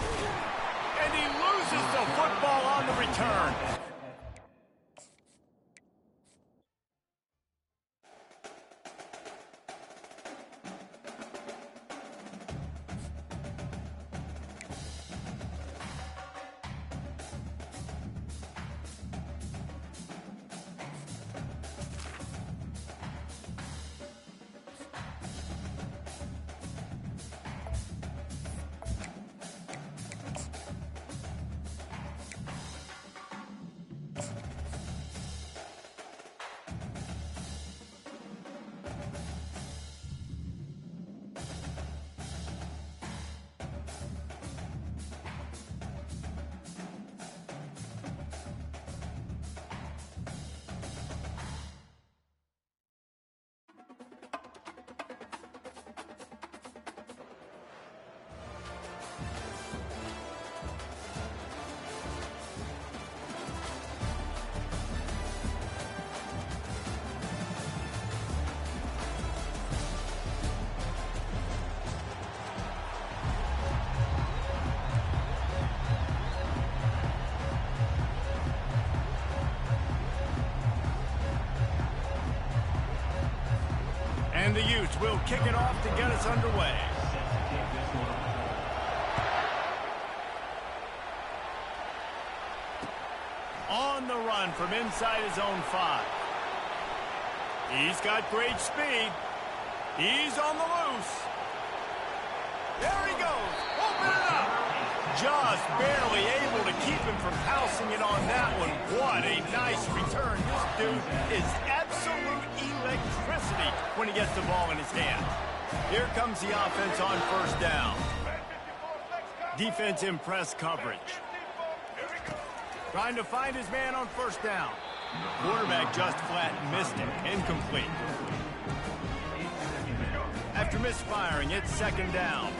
And he loses the football on the return. And the Utes will kick it off to get us underway. On the run from inside his own 5. He's got great speed. He's on the loose. There he goes. Open it up. Just barely able to keep him from housing it on that one. What a nice return. This dude is absolute electricity when he gets the ball in his hand. Here comes the offense on first down. Defense in press coverage. Trying to find his man on first down. Quarterback just flat missed it. Incomplete. After misfiring, it's second down.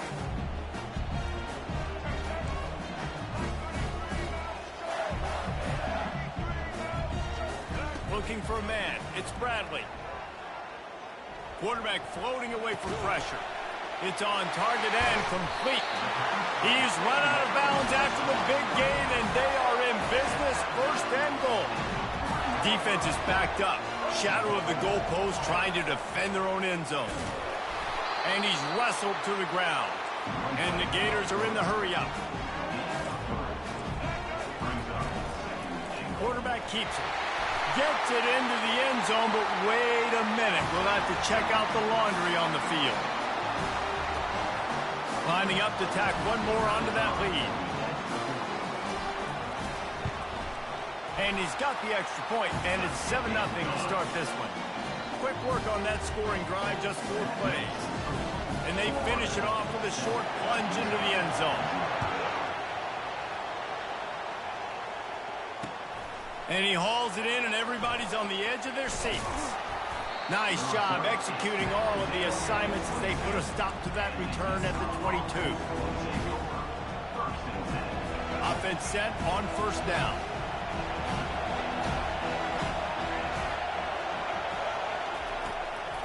Looking for a man. It's Bradley. Quarterback floating away from pressure. It's on target and complete. He's run out of bounds after the big gain, and they are in business. First and goal. Defense is backed up. Shadow of the goalpost trying to defend their own end zone. And he's wrestled to the ground. And the Gators are in the hurry-up. Quarterback keeps it. Gets it into the end zone, but wait a minute. We'll have to check out the laundry on the field. Lining up to tack one more onto that lead. And he's got the extra point, and it's 7-0 to start this one. Quick work on that scoring drive, just 4 plays. And they finish it off with a short plunge into the end zone. And he hauls it in, and everybody's on the edge of their seats. Nice job executing all of the assignments as they put a stop to that return at the 22. Offense set on first down.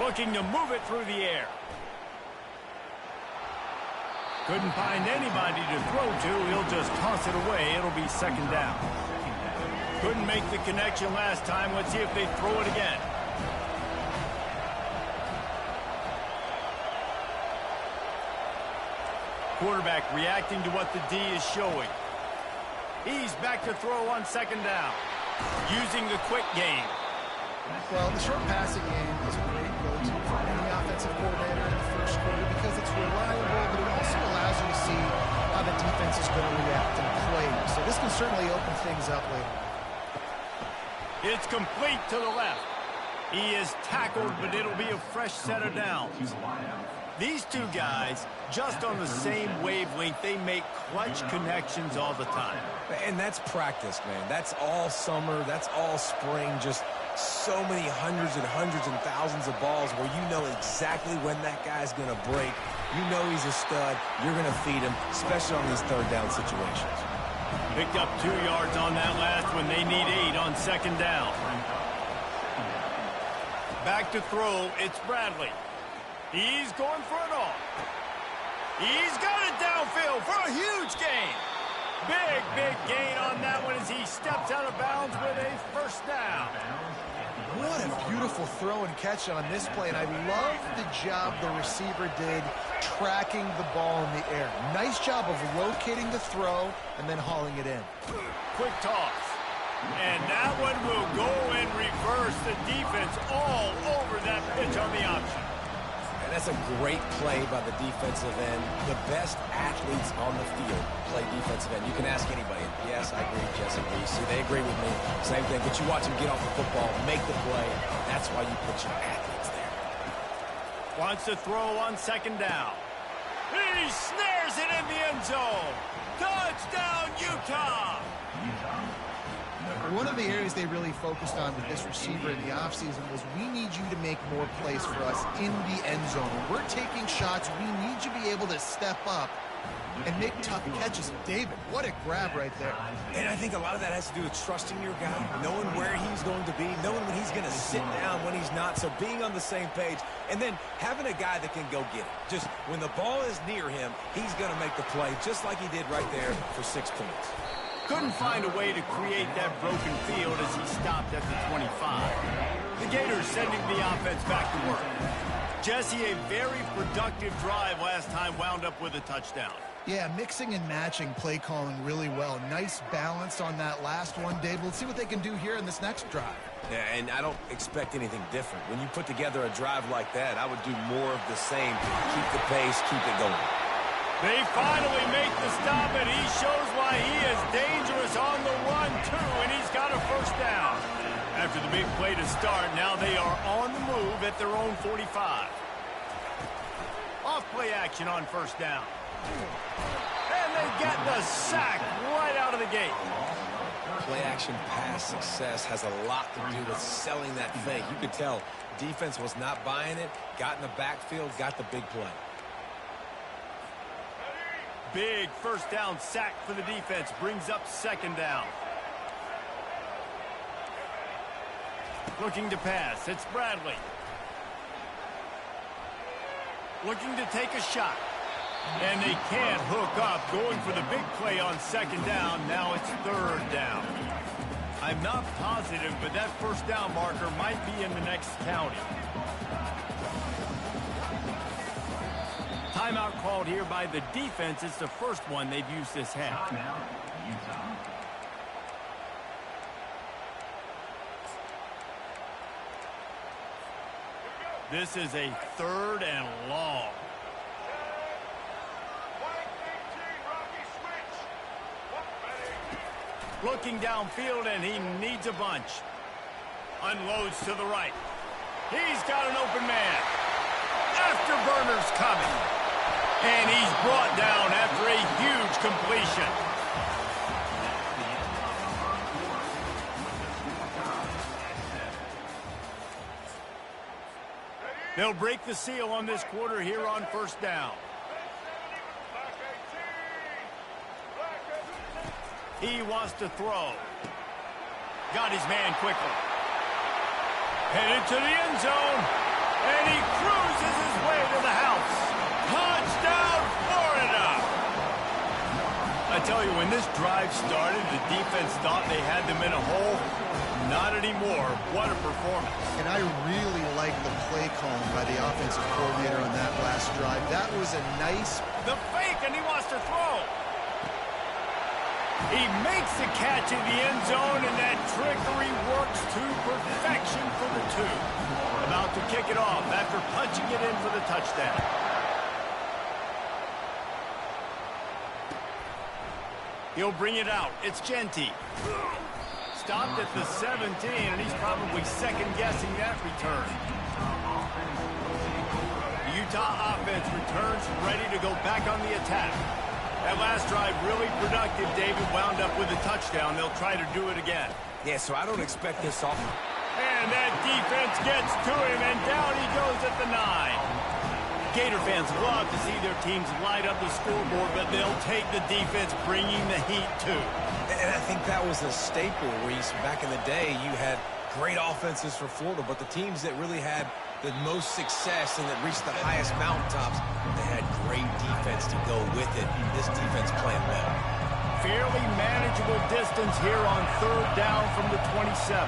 Looking to move it through the air. Couldn't find anybody to throw to. He'll just toss it away. It'll be second down. Couldn't make the connection last time. Let's see if they throw it again. Quarterback reacting to what the D is showing. He's back to throw on second down. Using the quick game. Well, the short passing game is a great go-to for any offensive coordinator in the first quarter because it's reliable, but it also allows you to see how the defense is going to react and play. So this can certainly open things up later. It's complete to the left. He is tackled, but it'll be a fresh set of downs. These two guys, just on the same wavelength, they make clutch connections all the time. And that's practice, man. That's all summer. That's all spring. Just so many hundreds and thousands of balls where you know exactly when that guy's going to break. You know he's a stud. You're going to feed him, especially on these third down situations. Picked up 2 yards on that last one. They need 8 on second down. Back to throw. It's Bradley. He's going for it all. He's got it downfield for a huge gain. Big gain on that one as he steps out of bounds with a first down. What a beautiful throw and catch on this play, and I love the job the receiver did tracking the ball in the air. Nice job of locating the throw and then hauling it in. Quick toss. And that one will go in reverse. The defense all over that pitch on the option. And that's a great play by the defensive end. The best athletes on the field play defensive end. You can ask anybody. Yes, I agree, Jesse Reese. See, they agree with me. Same thing. But you watch them get off the football, make the play. That's why you put your athletes there. Wants to throw on second down. He snares it in the end zone. Touchdown, Utah! One of the areas they really focused on with this receiver in the offseason was we need you to make more plays for us in the end zone. When we're taking shots, we need you to be able to step up and make tough catches. David, what a grab right there. And I think a lot of that has to do with trusting your guy, knowing where he's going to be, knowing when he's going to sit down, when he's not, so being on the same page, and then having a guy that can go get it. Just when the ball is near him, he's going to make the play, just like he did right there for 6 points. Couldn't find a way to create that broken field as he stopped at the 25. The Gators sending the offense back to work. Jesse, a very productive drive last time wound up with a touchdown. Yeah, mixing and matching play calling really well. Nice balance on that last one, Dave. Let's see what they can do here in this next drive. Yeah, and I don't expect anything different. When you put together a drive like that, I would do more of the same. Keep the pace, keep it going. They finally make the stop, and he shows why he is dangerous on the run, too, and he's got a first down. After the big play to start, now they are on the move at their own 45. Off play action on first down. And they get the sack right out of the gate. Play-action pass success has a lot to do with selling that fake. You could tell defense was not buying it, got in the backfield, got the big play. Big first down sack for the defense, brings up second down. Looking to pass, it's Bradley. Looking to take a shot. And they can't hook up, going for the big play on second down. Now it's third down. I'm not positive, but that first down marker might be in the next county. Timeout called here by the defense. It's the first one they've used this half. This is a third and long. Looking downfield, and he needs a bunch. Unloads to the right. He's got an open man. Afterburner's coming. And he's brought down after a huge completion. They'll break the seal on this quarter here on first down. He wants to throw. Got his man quickly. Headed to the end zone. And he cruises his way to the house. Touchdown, Florida! I tell you, when this drive started, the defense thought they had them in a hole. Not anymore. What a performance. And I really like the play calling by the offensive coordinator on that last drive. That was a nice... The fake, and he wants to throw. He makes the catch in the end zone, and that trickery works to perfection for the two. About to kick it off after punching it in for the touchdown. He'll bring it out. It's Genty. Stopped at the 17, and he's probably second-guessing that return. The Utah offense returns ready to go back on the attack. That last drive really productive. David wound up with a touchdown. They'll try to do it again. Yeah, so I don't expect this off. And that defense gets to him, and down he goes at the 9. Gator fans love to see their teams light up the scoreboard, but they'll take the defense bringing the heat too. And I think that was a staple where back in the day you had great offenses for Florida, but the teams that really had the most success and that reached the highest mountaintops, they had great defense to go with it. This defense playing well. Fairly manageable distance here on third down from the 27.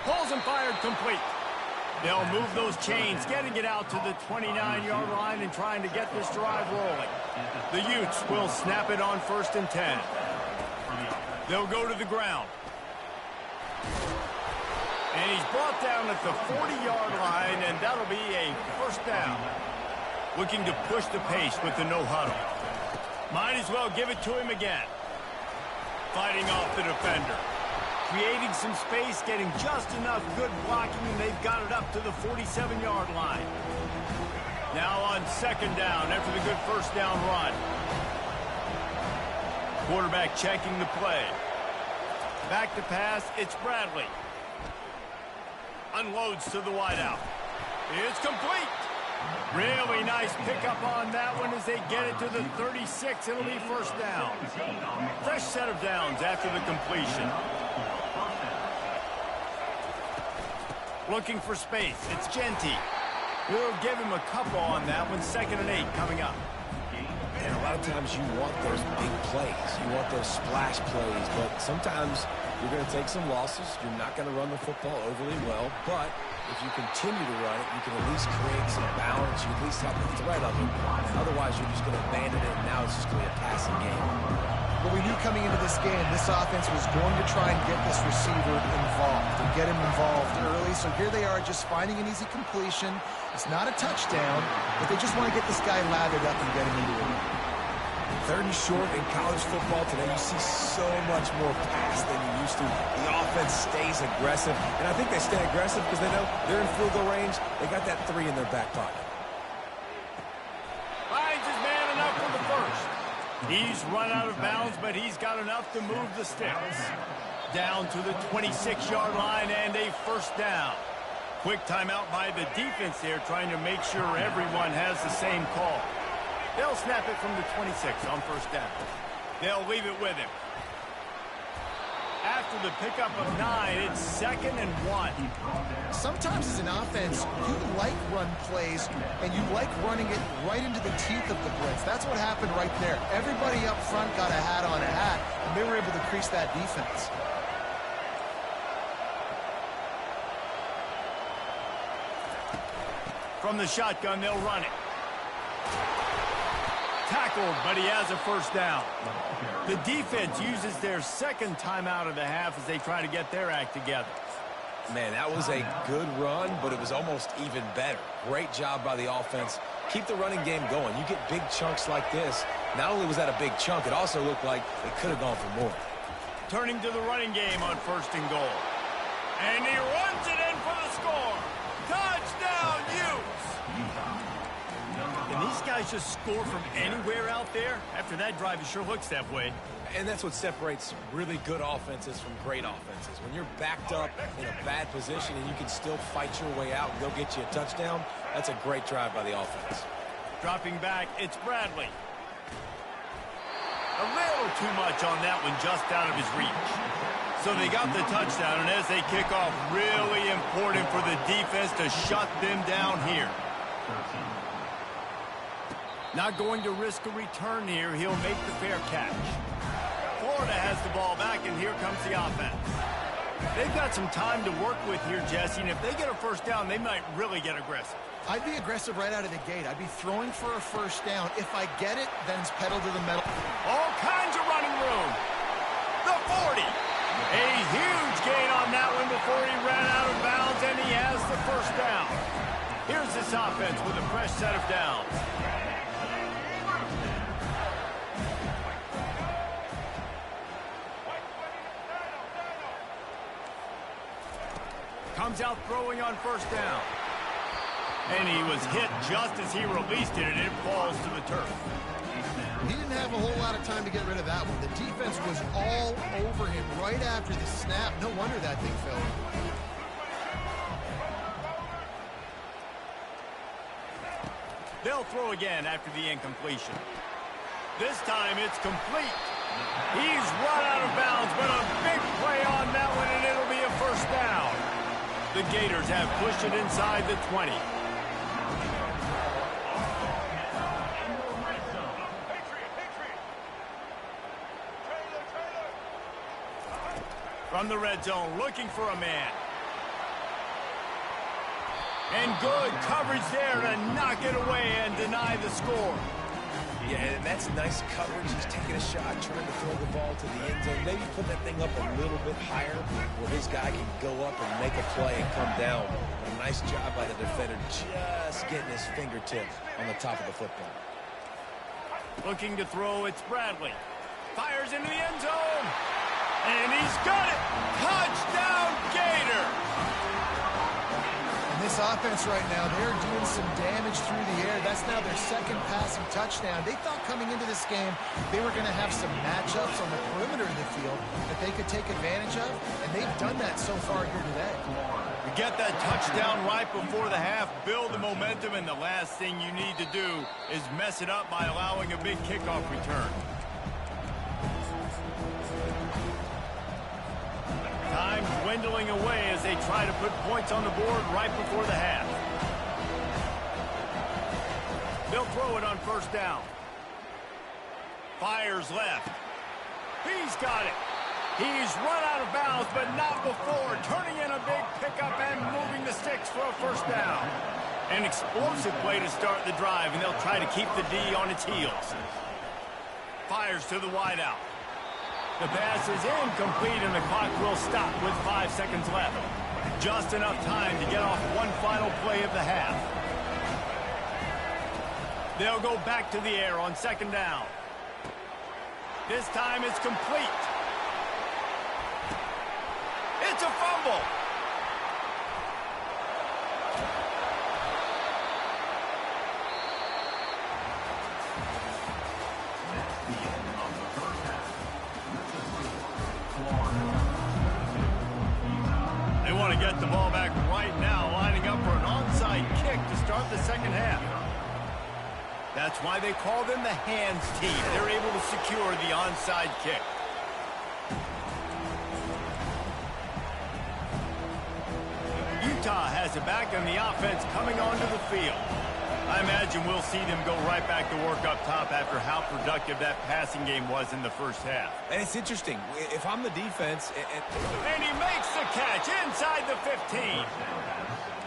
Pulls and fired complete. They'll move those chains, getting it out to the 29-yard line and trying to get this drive rolling. The Utes will snap it on 1st and 10. They'll go to the ground. And he's brought down at the 40-yard line, and that'll be a first down. Looking to push the pace with the no huddle. Might as well give it to him again. Fighting off the defender. Creating some space, getting just enough good blocking, and they've got it up to the 47-yard line. Now on second down after the good first down run. Quarterback checking the play. Back to pass, it's Bradley. Unloads to the wideout. It's complete. Really nice pickup on that one as they get it to the 36. It'll be first down. Fresh set of downs after the completion. Looking for space. It's Genty. We'll give him a couple on that one. 2nd and 8 coming up. And a lot of times you want those big plays. You want those splash plays, but sometimes you're going to take some losses. You're not going to run the football overly well, but if you continue to run it, you can at least create some balance. You at least have the threat of it. Otherwise, you're just going to abandon it, and now it's just going to be a passing game. Well, we knew coming into this game, this offense was going to try and get this receiver involved and get him involved early. So here they are just finding an easy completion. It's not a touchdown, but they just want to get this guy lathered up and get him into it. Third and short in college football today, you see so much more pass than you used to. The offense stays aggressive, and I think they stay aggressive because they know they're in field goal range. They got that 3 in their back pocket. Finds his man enough for the first. He's run out of bounds, but he's got enough to move the sticks. Down to the 26-yard line and a first down. Quick timeout by the defense there, trying to make sure everyone has the same call. They'll snap it from the 26 on first down. They'll leave it with him. After the pickup of 9, it's 2nd and 1. Sometimes as an offense, you like run plays, and you like running it right into the teeth of the blitz. That's what happened right there. Everybody up front got a hat on a hat, and they were able to crease that defense. From the shotgun, they'll run it. Tackled, but he has a first down. The defense uses their second timeout of the half as they try to get their act together. Man, that was a good run, but it was almost even better. Great job by the offense. Keep the running game going. You get big chunks like this. Not only was that a big chunk, it also looked like it could have gone for more. Turning to the running game on 1st and goal. And he runs it in for the score. Touchdown, Utes! And these guys just score from anywhere out there? After that drive, it sure looks that way. And that's what separates really good offenses from great offenses. When you're backed up in a bad position and you can still fight your way out and go get you a touchdown, that's a great drive by the offense. Dropping back, it's Bradley. A little too much on that one, just out of his reach. So they got the touchdown, and as they kick off, really important for the defense to shut them down here. Not going to risk a return here. He'll make the fair catch. Florida has the ball back, and here comes the offense. They've got some time to work with here, Jesse, and if they get a first down, they might really get aggressive. I'd be aggressive right out of the gate. I'd be throwing for a first down. If I get it, then it's pedal to the metal. All kinds of running room. The 40. A huge gain on that one before he ran out of bounds, and he has the first down. Here's this offense with a fresh set of downs. Comes out throwing on first down. And he was hit just as he released it, and it falls to the turf. He didn't have a whole lot of time to get rid of that one. The defense was all over him right after the snap. No wonder that thing fell. They'll throw again after the incompletion. This time it's complete. He's run out of bounds, but a big play on that one, and it'll be a first down. The Gators have pushed it inside the 20. From the red zone, looking for a man. And good coverage there to knock it away and deny the score. Yeah, and that's nice coverage. He's taking a shot, trying to throw the ball to the end zone. Maybe put that thing up a little bit higher where his guy can go up and make a play and come down. A nice job by the defender just getting his fingertip on the top of the football. Looking to throw, it's Bradley. Fires into the end zone. And he's got it. Touchdown, Gator. This offense right now, they're doing some damage through the air. That's now their second passing touchdown. They thought coming into this game they were going to have some matchups on the perimeter of the field that they could take advantage of, and they've done that so far here today. You get that touchdown right before the half, build the momentum, and the last thing you need to do is mess it up by allowing a big kickoff return. Time dwindling away as they try to put points on the board right before the half. They'll throw it on first down. Fires left. He's got it. He's run out of bounds, but not before turning in a big pickup and moving the sticks for a first down. An explosive play to start the drive, and they'll try to keep the D on its heels. Fires to the wideout. The pass is incomplete, and the clock will stop with 5 seconds left. Just enough time to get off one final play of the half. They'll go back to the air on second down. This time it's complete. It's a fumble. They want to get the ball back right now, lining up for an onside kick to start the second half. That's why they call them the hands team. They're able to secure the onside kick. Utah has it back, and the offense coming onto the field. I imagine we'll see them go right back to work up top after how productive that passing game was in the first half. And it's interesting. If I'm the defense... And he makes the catch inside the 15.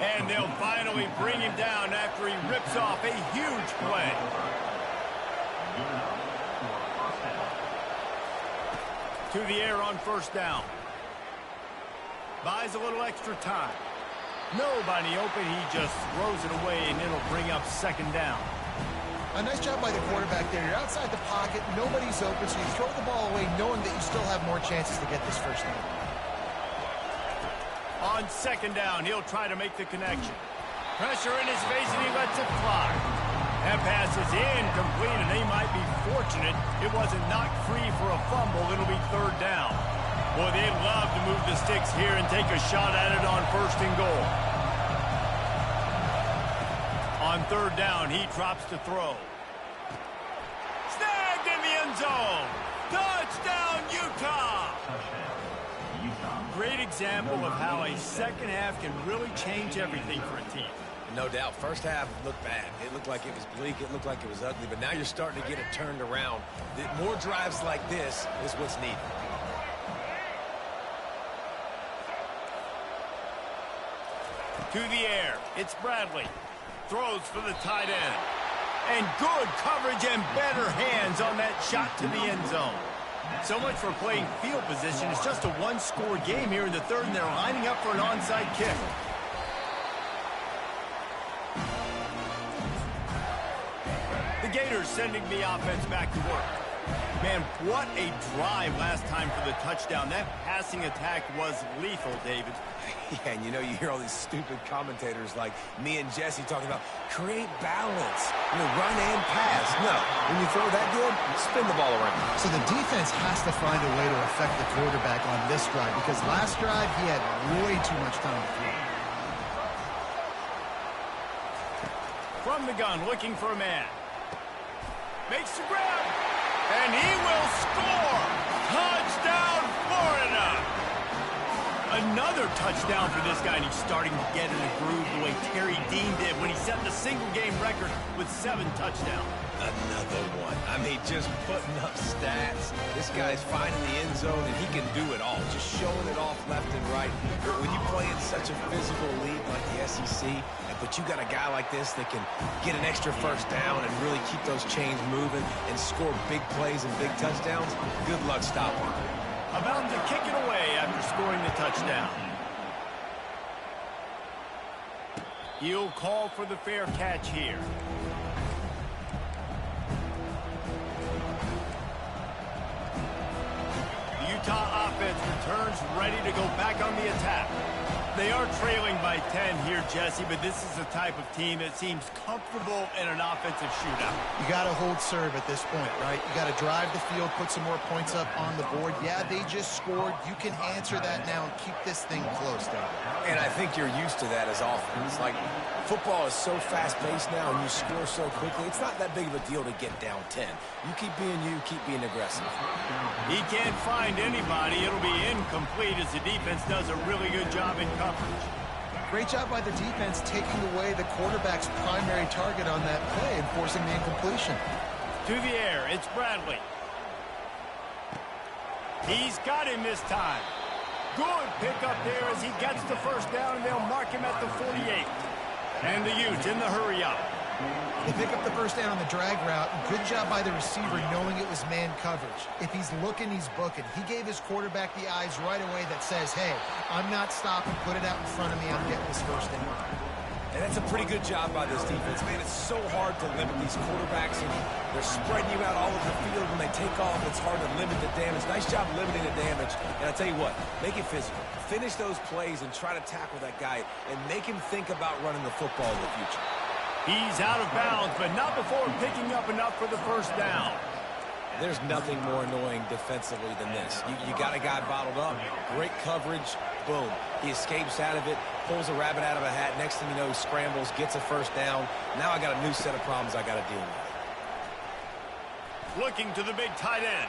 And they'll finally bring him down after he rips off a huge play. To the air on first down. Buys a little extra time. Nobody open, he just throws it away, and it'll bring up second down. A nice job by the quarterback there. You're outside the pocket, nobody's open, so you throw the ball away knowing that you still have more chances to get this first down. On second down, he'll try to make the connection. Pressure in his face, and he lets it fly. That pass is incomplete, and they might be fortunate it wasn't knocked free for a fumble. It'll be third down. Boy, they'd love to move the sticks here and take a shot at it on first and goal. On third down, he drops to throw. Snagged in the end zone. Touchdown, Utah! Great example of how a second half can really change everything for a team. No doubt. First half looked bad. It looked like it was bleak. It looked like it was ugly. But now you're starting to get it turned around. More drives like this is what's needed. To the air, it's Bradley. Throws for the tight end. And good coverage and better hands on that shot to the end zone. So much for playing field position. It's just a one-score game here in the third, and they're lining up for an onside kick. The Gators sending the offense back to work. Man, what a drive last time for the touchdown. That passing attack was lethal, David. Yeah, and you know, you hear all these stupid commentators like me and Jesse talking about create balance, run and pass. No, when you throw that good, spin the ball around. So the defense has to find a way to affect the quarterback on this drive, because last drive he had way too much time to throw. From the gun, looking for a man. Makes the grab, and he will score! Touchdown, Florida! Another touchdown for this guy, and he's starting to get in a groove the way Terry Dean did when he set the single-game record with 7 touchdowns. Another one. I mean, just putting up stats. This guy's finding the end zone, and he can do it all. Just showing it off left and right. When you play in such a physical league like the SEC, but you got a guy like this that can get an extra first down and really keep those chains moving and score big plays and big touchdowns, good luck stopping him. About to kick it away after scoring the touchdown. He'll call for the fair catch here. The Utah offense returns ready to go back on the attack. They are trailing by 10 here, Jesse, but this is the type of team that seems comfortable in an offensive shootout. You got to hold serve at this point, right? You got to drive the field, put some more points up on the board. Yeah, they just scored. You can answer that now and keep this thing close, David. And I think you're used to that as offense. Like, football is so fast-paced now, and you score so quickly. It's not that big of a deal to get down 10. You keep being you, keep being aggressive. He can't find anybody. It'll be incomplete as the defense does a really good job in coverage. Great job by the defense taking away the quarterback's primary target on that play and forcing the incompletion. To the air, it's Bradley. He's got him this time. Good pickup there as he gets the first down, and they'll mark him at the 48. And the Utes in the hurry up. They pick up the first down on the drag route. Good job by the receiver knowing it was man coverage. If he's looking, he's booking. He gave his quarterback the eyes right away that says, hey, I'm not stopping. Put it out in front of me. I'm getting this first down. And that's a pretty good job by this defense, man. It's so hard to limit these quarterbacks, and they're spreading you out all over the field. When they take off, it's hard to limit the damage. Nice job limiting the damage. And I tell you what, make it physical. Finish those plays and try to tackle that guy and make him think about running the football in the future. He's out of bounds, but not before picking up enough for the first down. There's nothing more annoying defensively than this. You got a guy bottled up, great coverage, boom. He escapes out of it, pulls a rabbit out of a hat. Next thing you know, he scrambles, gets a first down. Now I got a new set of problems I got to deal with. Looking to the big tight end.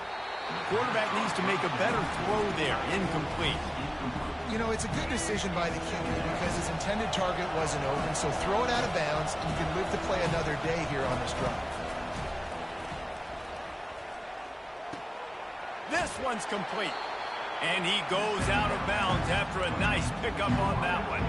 Quarterback needs to make a better throw there. Incomplete. You know, it's a good decision by the QB because his intended target wasn't open, so throw it out of bounds, and you can live to play another day here on this drive. This one's complete. And he goes out of bounds after a nice pickup on that one.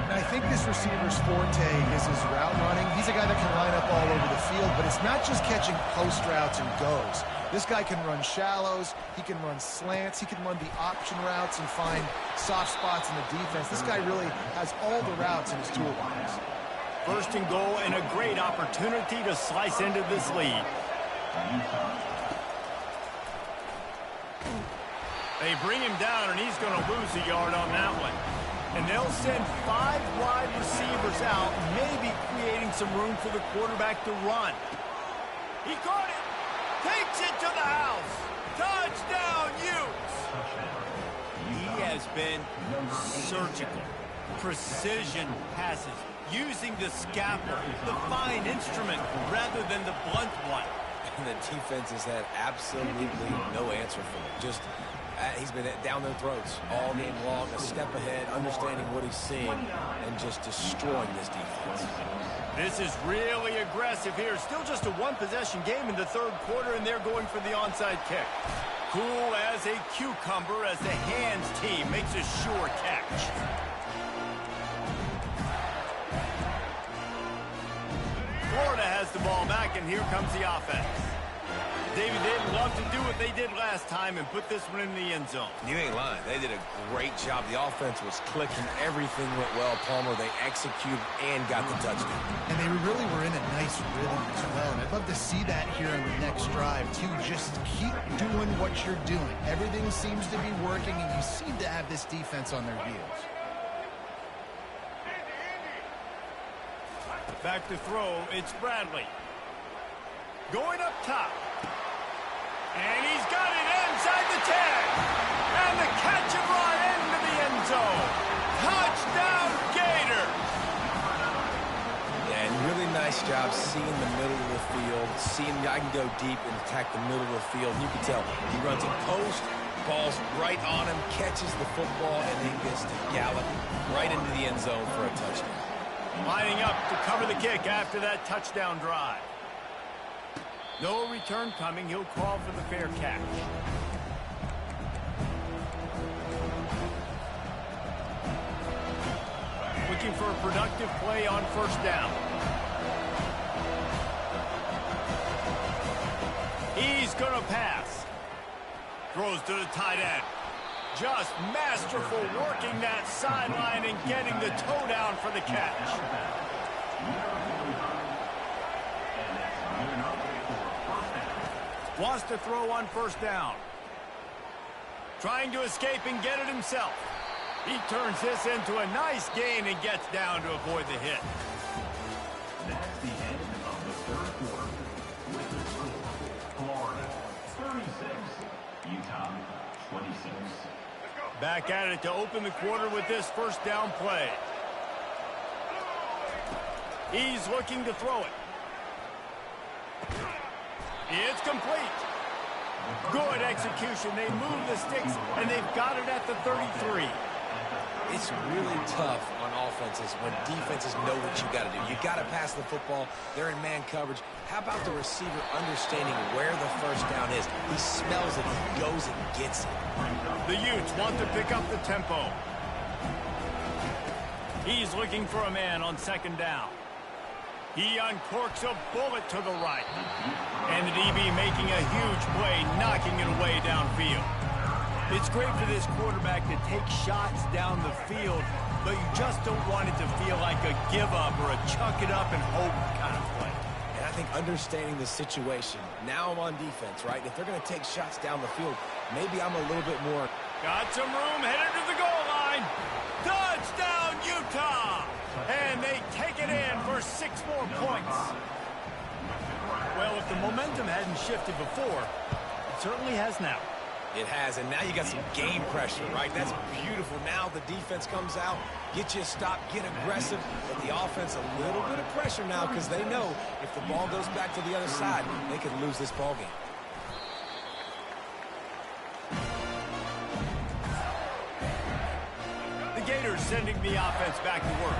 And I think this receiver's forte is his route running. He's a guy that can line up all over the field, but it's not just catching post routes and goes. This guy can run shallows, he can run slants, he can run the option routes and find soft spots in the defense. This guy really has all the routes in his toolbox. First and goal, and a great opportunity to slice into this lead. They bring him down, and he's going to lose a yard on that one. And they'll send 5 wide receivers out, maybe creating some room for the quarterback to run. He caught it. Takes it to the house. Touchdown, Utes. He has been surgical. Precision passes. Using the scalpel, the fine instrument, rather than the blunt one. And the defense has had absolutely no answer for him. Just, he's been down their throats all game long, a step ahead, understanding what he's seeing, and just destroying this defense. This is really aggressive here. Still just a one-possession game in the third quarter, and they're going for the onside kick. Cool as a cucumber as the hands team makes a sure catch. Florida has the ball back, and here comes the offense. David, they'd love to do what they did last time and put this one in the end zone. You ain't lying. They did a great job. The offense was clicking. Everything went well. Palmer, they executed and got the touchdown. And they really were in a nice rhythm as well. And I'd love to see that here in the next drive, too. Just keep doing what you're doing. Everything seems to be working, and you seem to have this defense on their heels. Back to throw, it's Bradley. Going up top. And he's got it inside the 10. And the catch and run into the end zone. Touchdown, Gator. Yeah, and really nice job seeing the middle of the field, seeing the guy can go deep and attack the middle of the field. You can tell he runs a post, ball's right on him, catches the football, and then gets to gallop right into the end zone for a touchdown. Lining up to cover the kick after that touchdown drive. No return coming. He'll call for the fair catch. Looking for a productive play on first down. He's going to pass. Throws to the tight end. Just masterful working that sideline and getting the toe down for the catch. Wants to throw on first down. Trying to escape and get it himself. He turns this into a nice gain and gets down to avoid the hit. That's the end of the third quarter. With the score, Florida 36, Utah 26. Back at it to open the quarter with this first down play. He's looking to throw it. It's complete. Good execution. They move the sticks, and they've got it at the 33. It's really tough on offenses when defenses know what you got to do. You got to pass the football. They're in man coverage. How about the receiver understanding where the first down is? He smells it. He goes and gets it. The Utes want to pick up the tempo. He's looking for a man on second down. He uncorks a bullet to the right. And the DB making a huge play, knocking it away downfield. It's great for this quarterback to take shots down the field, but you just don't want it to feel like a give-up or a chuck it up and hope kind of play. And I think understanding the situation, now I'm on defense, right? If they're going to take shots down the field, maybe I'm a little bit more. Got some room, headed to the goal line. Touchdown, Utah! And they take it in for 6 more points. Well, if the momentum hadn't shifted before, it certainly has now. It has, and now you got some game pressure, right? That's beautiful. Now the defense comes out, get you a stop, get aggressive, but the offense a little bit of pressure now because they know if the ball goes back to the other side, they could lose this ball game. The Gators sending the offense back to work.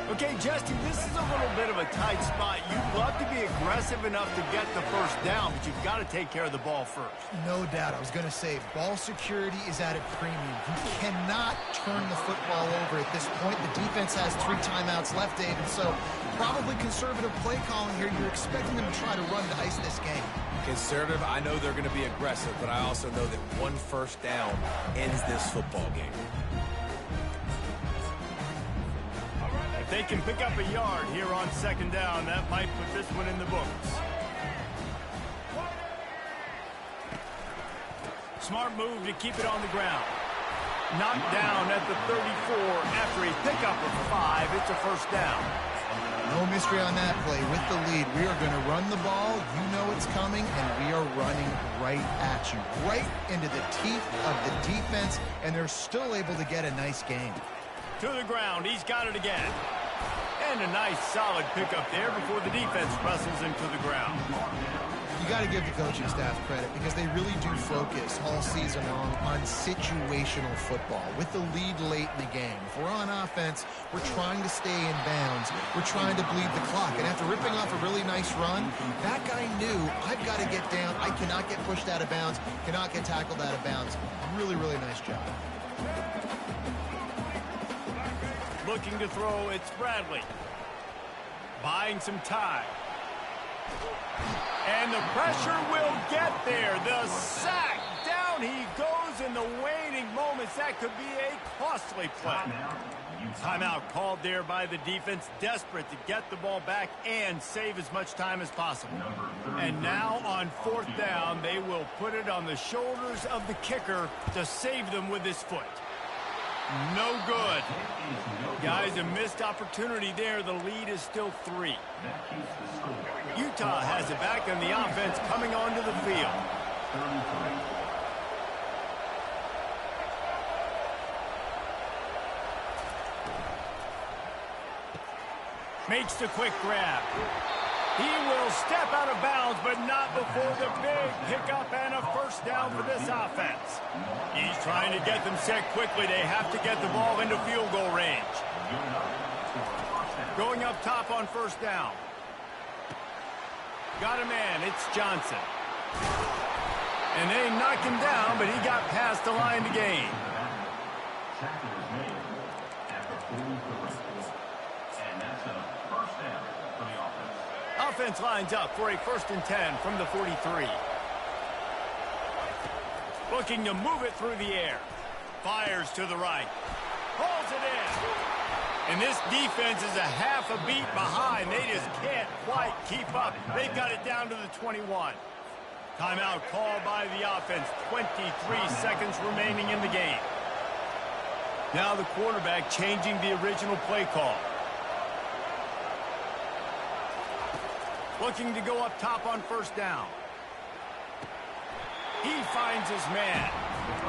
Okay, Justy, this is a little bit of a tight spot. You'd love to be aggressive enough to get the first down, but you've got to take care of the ball first. No doubt. I was going to say, ball security is at a premium. You cannot turn the football over at this point. The defense has 3 timeouts left, David, so probably conservative play calling here. You're expecting them to try to run to ice this game. Conservative, I know they're going to be aggressive, but I also know that 1 first down ends this football game. If they can pick up a yard here on second down, that might put this one in the books. Smart move to keep it on the ground. Knocked down at the 34 after a pickup of 5. It's a first down. No mystery on that play. With the lead, we are going to run the ball. You know it's coming, and we are running right at you. Right into the teeth of the defense, and they're still able to get a nice game. To the ground. He's got it again. And a nice solid pickup there before the defense wrestles him to the ground. You got to give the coaching staff credit because they really do focus all season long on situational football. With the lead late in the game, if we're on offense, we're trying to stay in bounds. We're trying to bleed the clock. And after ripping off a really nice run, that guy knew, I've got to get down. I cannot get pushed out of bounds, cannot get tackled out of bounds. Really, really nice job. Looking to throw, it's Bradley. Buying some time. And the pressure will get there. The sack. Down he goes in the waning moments. That could be a costly play. Timeout called there by the defense, desperate to get the ball back and save as much time as possible. And now on 4th down, they will put it on the shoulders of the kicker to save them with his foot. No good. Guys, a missed opportunity there. The lead is still 3. Utah has it back, and the offense coming onto the field. Makes the quick grab. He will step out of bounds, but not before the big pickup and a first down for this offense. He's trying to get them set quickly. They have to get the ball into field goal range. Going up top on first down. Got a man. It's Johnson. And they knocked him down, but he got past the line to gain. Offense lines up for a 1st and 10 from the 43. Looking to move it through the air. Fires to the right. Pulls it in. And this defense is a half a beat behind. They just can't quite keep up. They've got it down to the 21. Timeout called by the offense. 23 seconds remaining in the game. Now the quarterback changing the original play call. Looking to go up top on first down. He finds his man,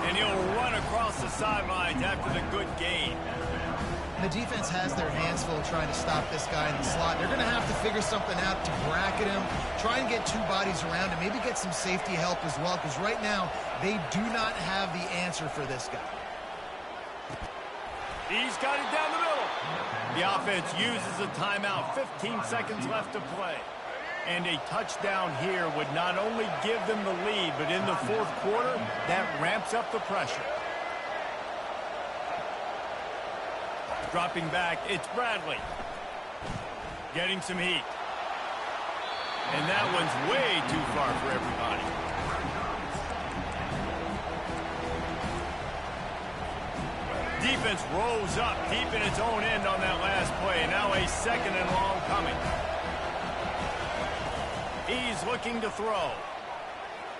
and he'll run across the sidelines after the good gain. The defense has their hands full trying to stop this guy in the slot. They're going to have to figure something out to bracket him, try and get 2 bodies around him, maybe get some safety help as well, because right now they do not have the answer for this guy. He's got it down the middle. The offense uses a timeout. 15 seconds left to play. And a touchdown here would not only give them the lead, but in the fourth quarter, that ramps up the pressure. Dropping back, it's Bradley. Getting some heat. And that one's way too far for everybody. Defense rolls up deep in its own end on that last play. Now a second and long coming. He's looking to throw.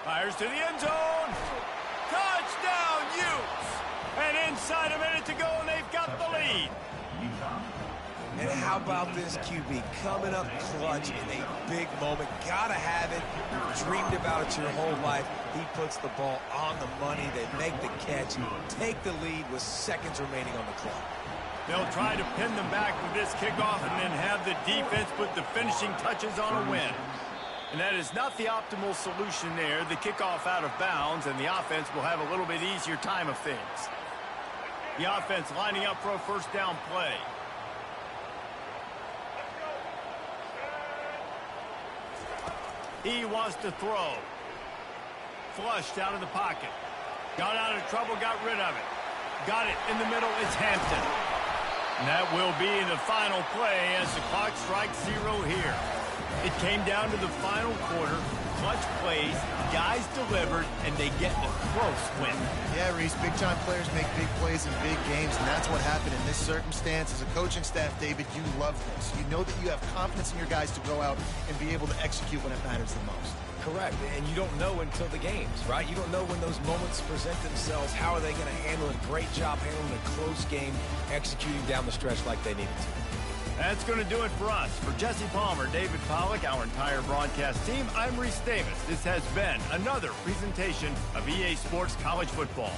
Fires to the end zone. Touchdown, Utes! And inside a minute to go, and they've got the lead. And how about this QB coming up clutch in a big moment? Gotta have it. Dreamed about it your whole life. He puts the ball on the money. They make the catch, take the lead with seconds remaining on the clock. They'll try to pin them back with this kickoff and then have the defense put the finishing touches on a win. And that is not the optimal solution there. The kickoff out of bounds, and the offense will have a little bit easier time of things. The offense lining up for a first down play. He wants to throw. Flushed out of the pocket. Got out of trouble, got rid of it. Got it in the middle, it's Hampton. And that will be the final play as the clock strikes 0 here. It came down to the final quarter. Clutch plays, guys delivered, and they get a close win. Yeah, Reese, big-time players make big plays in big games, and that's what happened in this circumstance. As a coaching staff, David, you love this. You know that you have confidence in your guys to go out and be able to execute when it matters the most. Correct, and you don't know until the games, right? You don't know when those moments present themselves. How are they going to handle it? Great job handling a close game, executing down the stretch like they needed to. That's going to do it for us. For Jesse Palmer, David Pollack, our entire broadcast team, I'm Reese Davis. This has been another presentation of EA Sports College Football.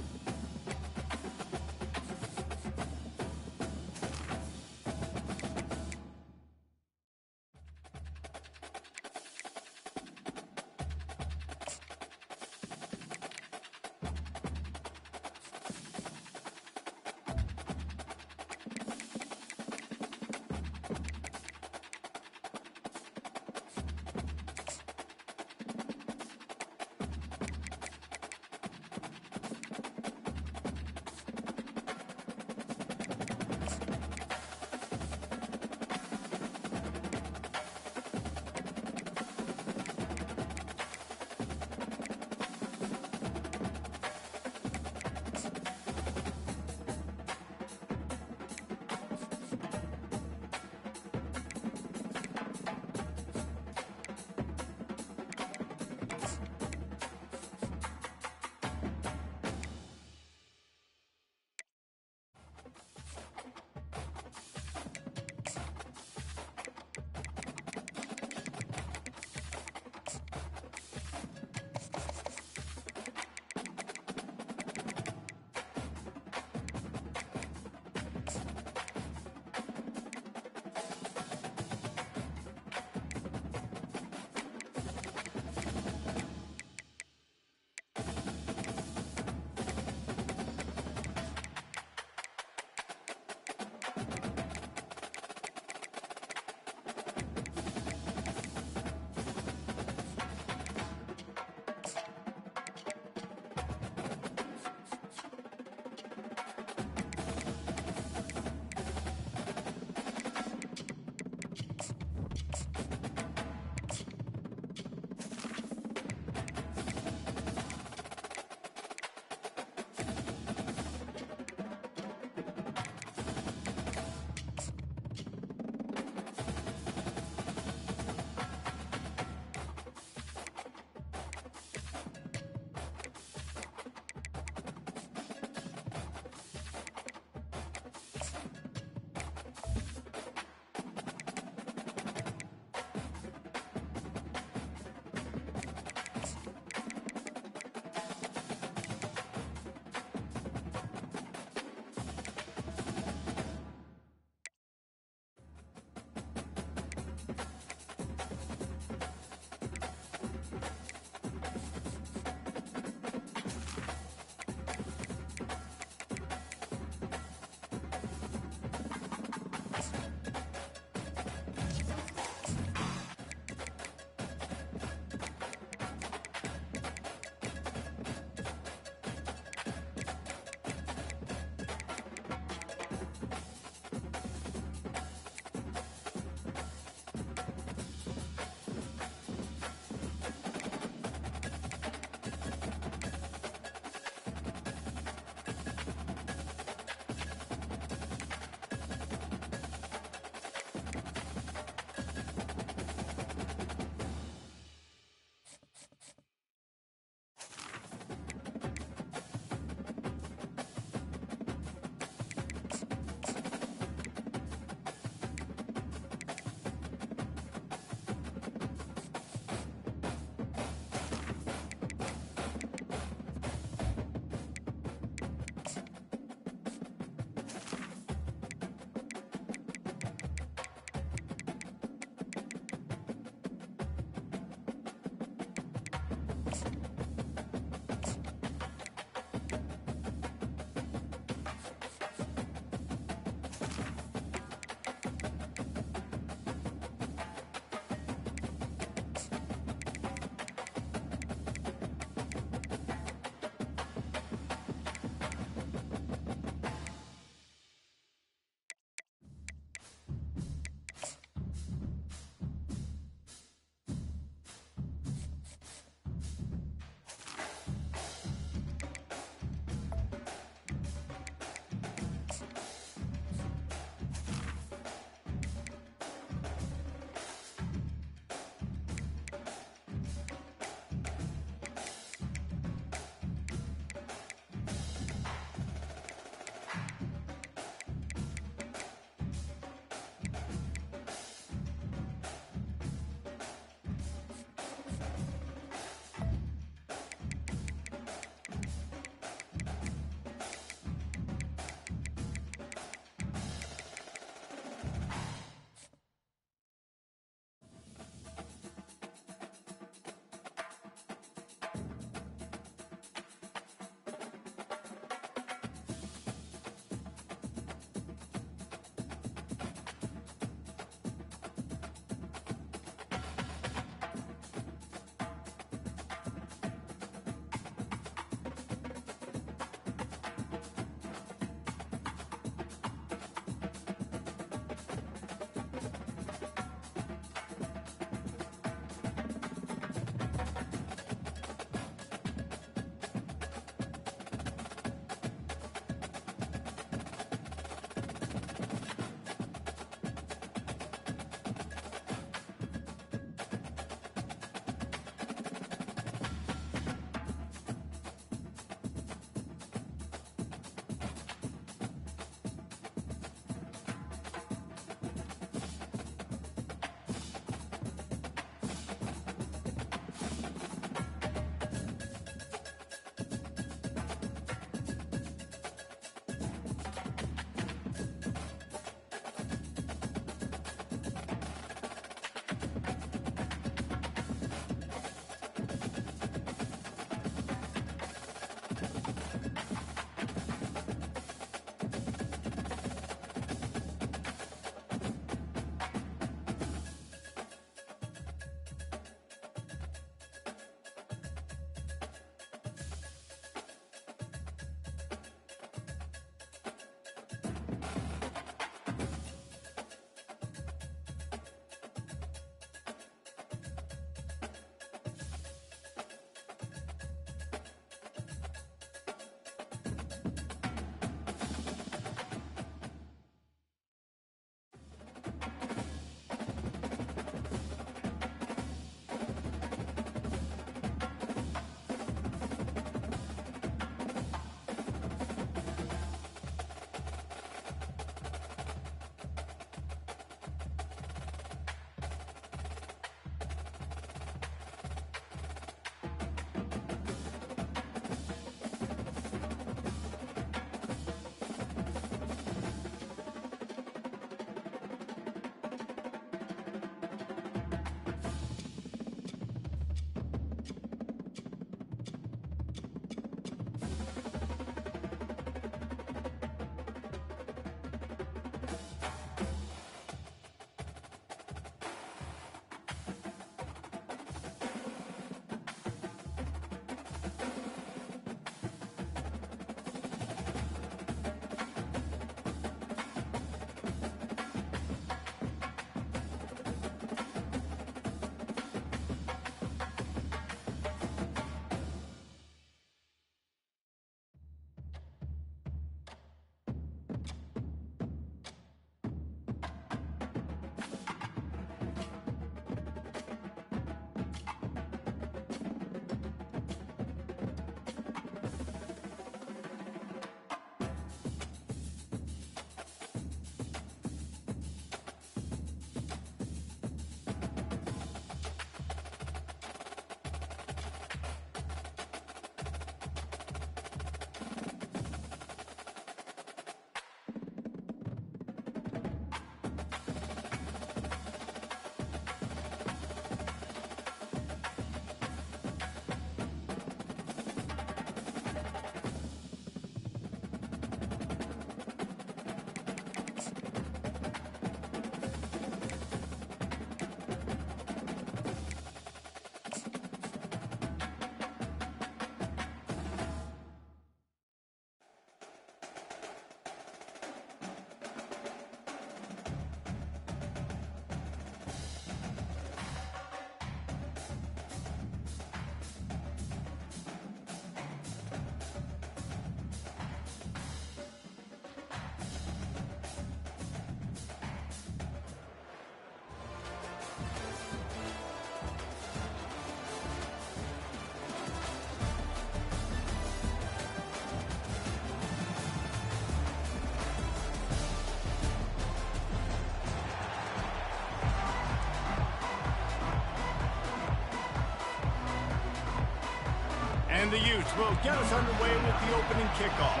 And the Utes will get us underway with the opening kickoff.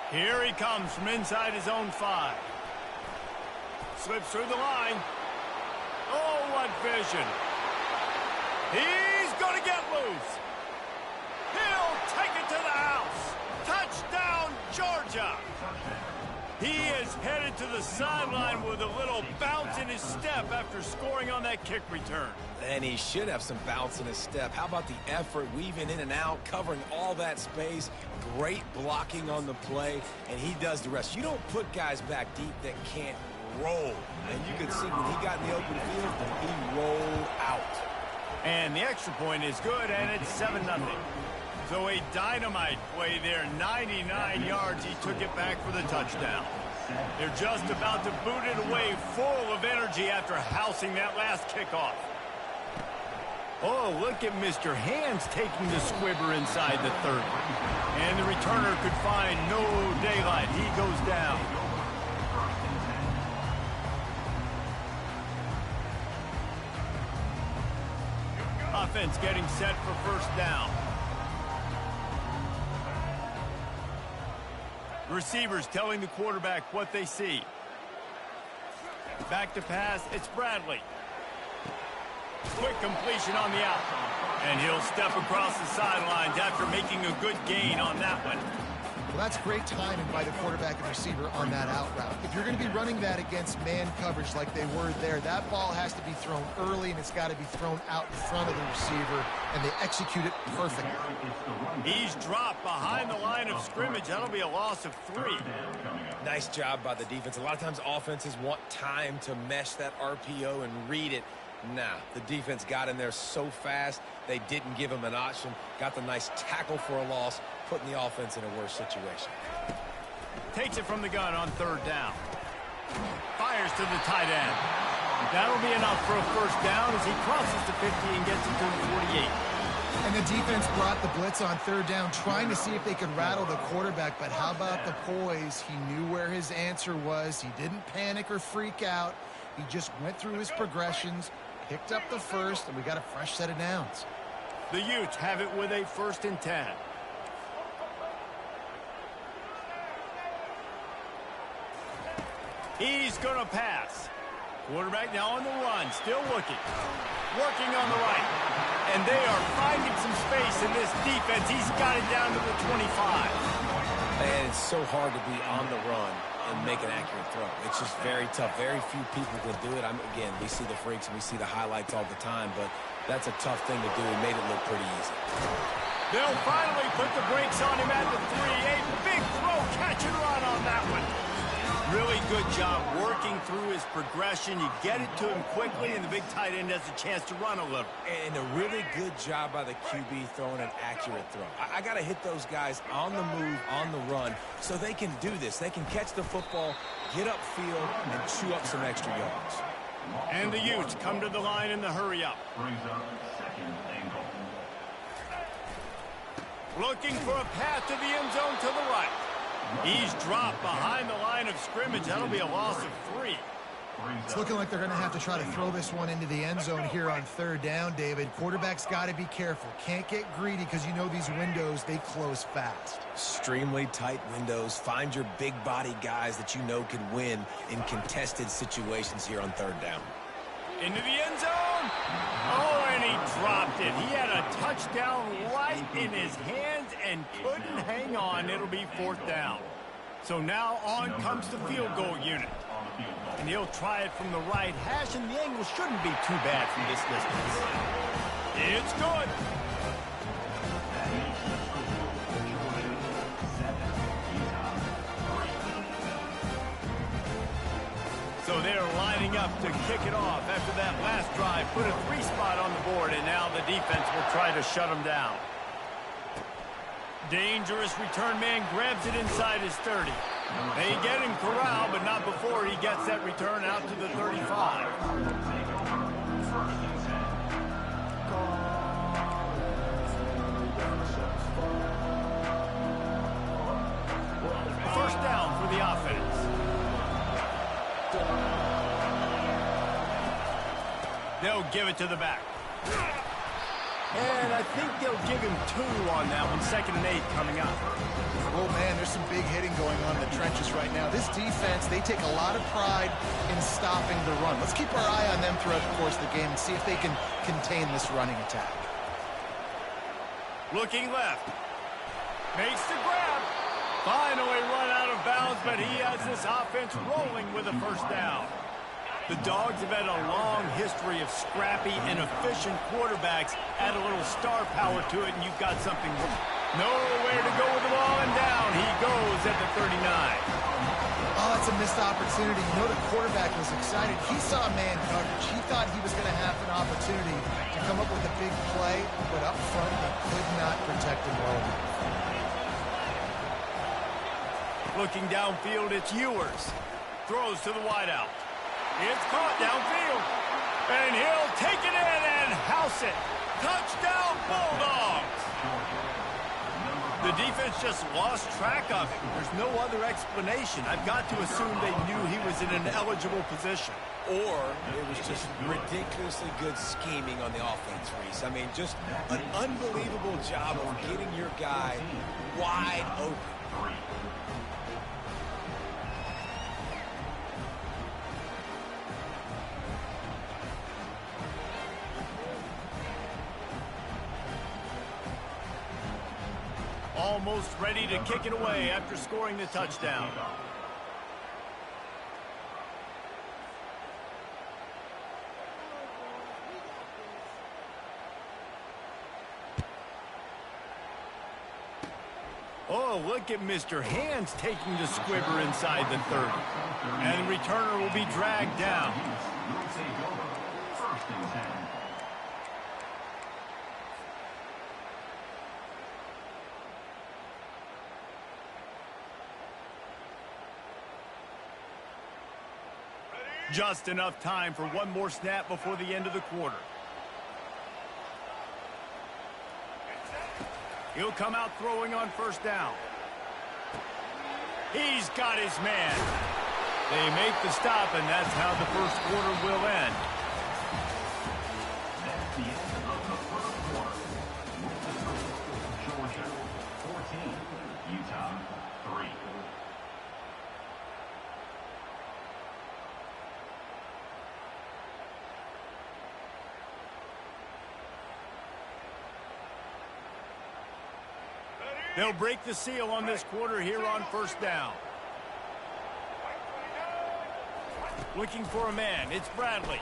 Here he comes from inside his own 5. Slips through the line. Oh, what vision. He's going to get loose. He'll take it to the house. Touchdown, Georgia. He is headed to the sideline with a little bounce in his step after scoring on that kick return. And he should have some bounce in his step. How about the effort, weaving in and out, covering all that space, great blocking on the play, and he does the rest. You don't put guys back deep that can't roll. And you can see when he got in the open field, he rolled out. And the extra point is good, and it's 7-0. So a dynamite play there, 99 yards. He took it back for the touchdown. They're just about to boot it away, full of energy after housing that last kickoff. Oh, look at Mr. Hands taking the squibber inside the 30. And the returner could find no daylight. He goes down. Offense getting set for first down. Receivers telling the quarterback what they see. Back to pass, it's Bradley. Quick completion on the out. And he'll step across the sidelines after making a good gain on that one. Well, that's great timing by the quarterback and receiver on that out route. If you're going to be running that against man coverage like they were there, that ball has to be thrown early, and it's got to be thrown out in front of the receiver, and they execute it perfectly. He's dropped behind the line of scrimmage. That'll be a loss of 3. Nice job by the defense. A lot of times offenses want time to mesh that RPO and read it. Nah, the defense got in there so fast, they didn't give him an option. Got the nice tackle for a loss, putting the offense in a worse situation. Takes it from the gun on 3rd down. Fires to the tight end. That'll be enough for a first down as he crosses the 50 and gets it to the 48. And the defense brought the blitz on 3rd down, trying to see if they could rattle the quarterback. But how about the poise? He knew where his answer was. He didn't panic or freak out. He just went through his progressions, picked up the first, and we got a fresh set of downs. The Utes have it with a 1st and 10. He's going to pass. Quarterback now on the run, still looking. Working on the right. And they are finding some space in this defense. He's got it down to the 25. And it's so hard to be on the run and make an accurate throw. It's just very tough. Very few people can do it. Again, we see the freaks and we see the highlights all the time, but that's a tough thing to do. He made it look pretty easy. They'll finally put the brakes on him at the 3. A big throw, catch and run on that one. Really good job working through his progression. You get it to him quickly, and the big tight end has a chance to run a little. And a really good job by the QB throwing an accurate throw. I got to hit those guys on the move, on the run, so they can do this. They can catch the football, get upfield, and chew up some extra yards. And the Utes come to the line in the hurry-up. Brings up 2nd and goal. Looking for a path to the end zone to the right. He's dropped behind the line of scrimmage. That'll be a loss of 3. It's looking like they're going to have to try to throw this one into the end zone here on 3rd down, David. Quarterback's got to be careful. Can't get greedy because you know these windows, they close fast. Extremely tight windows. Find your big body guys that you know can win in contested situations here on 3rd down. Into the end zone. Oh, and he dropped it. He had a touchdown right in his hands and couldn't hang on. It'll be 4th down. So now on comes the field goal unit. And he'll try it from the right hash, and the angle shouldn't be too bad from this distance. It's good. So they're lining up to kick it off after that last drive. Put a 3 spot on the board, and now the defense will try to shut them down. Dangerous return man grabs it inside his 30. They get him corralled, but not before he gets that return out to the 35. First down for the offense. They'll give it to the back. And I think they'll give him 2 on that one. 2nd and 8 coming up. Oh, man, there's some big hitting going on in the trenches right now. This defense, they take a lot of pride in stopping the run. Let's keep our eye on them throughout the course of the game and see if they can contain this running attack. Looking left. Makes the grab. Finally run out of bounds, but he has this offense rolling with a first down. The Dogs have had a long history of scrappy and efficient quarterbacks. Add a little star power to it, and you've got something. Nowhere to go with the ball, and down he goes at the 39. Oh, that's a missed opportunity. You know, the quarterback was excited. He saw man coverage. He thought he was going to have an opportunity to come up with a big play, but up front, they could not protect him well enough. Looking downfield, it's Ewers. Throws to the wideout. It's caught downfield. And he'll take it in and house it. Touchdown, Bulldogs. The defense just lost track of him. There's no other explanation. I've got to assume they knew he was in an eligible position. Or it was just ridiculously good scheming on the offense, Reese. I mean, just an unbelievable job of getting your guy wide open. Almost ready to kick it away after scoring the touchdown. Oh, look at Mr. Hands taking the squibber inside the 30. And the returner will be dragged down. First and 10. Just enough time for one more snap before the end of the quarter. He'll come out throwing on first down. He's got his man. They make the stop, and that's how the first quarter will end. That's the end of the first quarter. Georgia 14, Utah 3. They'll break the seal on this quarter here on first down. Looking for a man. It's Bradley.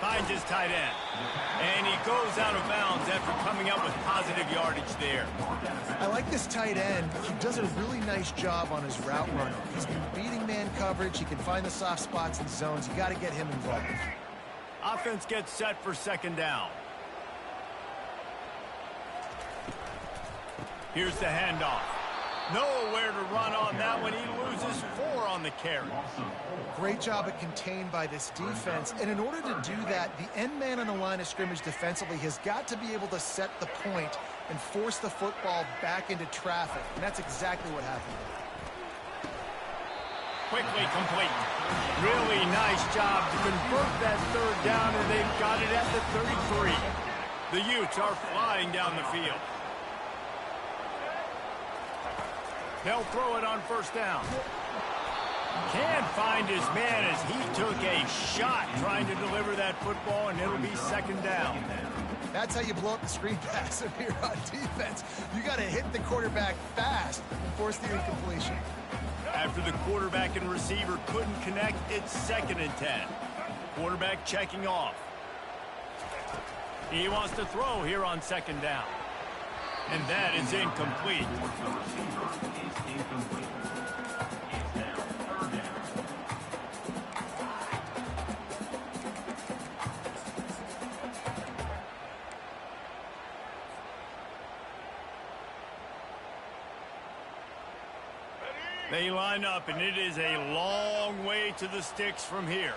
Finds his tight end. And he goes out of bounds after coming up with positive yardage there. I like this tight end. He does a really nice job on his route running. He's been beating man coverage. He can find the soft spots and zones. You got to get him involved. Offense gets set for second down. Here's the handoff. Nowhere to run on that one. He loses 4 on the carry. Great job at contained by this defense. And in order to do that, the end man on the line of scrimmage defensively has got to be able to set the point and force the football back into traffic. And that's exactly what happened. Quickly complete. Really nice job to convert that third down, and they've got it at the 33. The Utes are flying down the field. They'll throw it on first down. Can't find his man as he took a shot trying to deliver that football, and it'll be second down. That's how you blow up the screen pass if you're on defense. You got to hit the quarterback fast and force the incompletion. After the quarterback and receiver couldn't connect, it's 2nd and 10. Quarterback checking off. He wants to throw here on second down. And that is incomplete. The receiver is incomplete. It's now third down. They line up, and it is a long way to the sticks from here.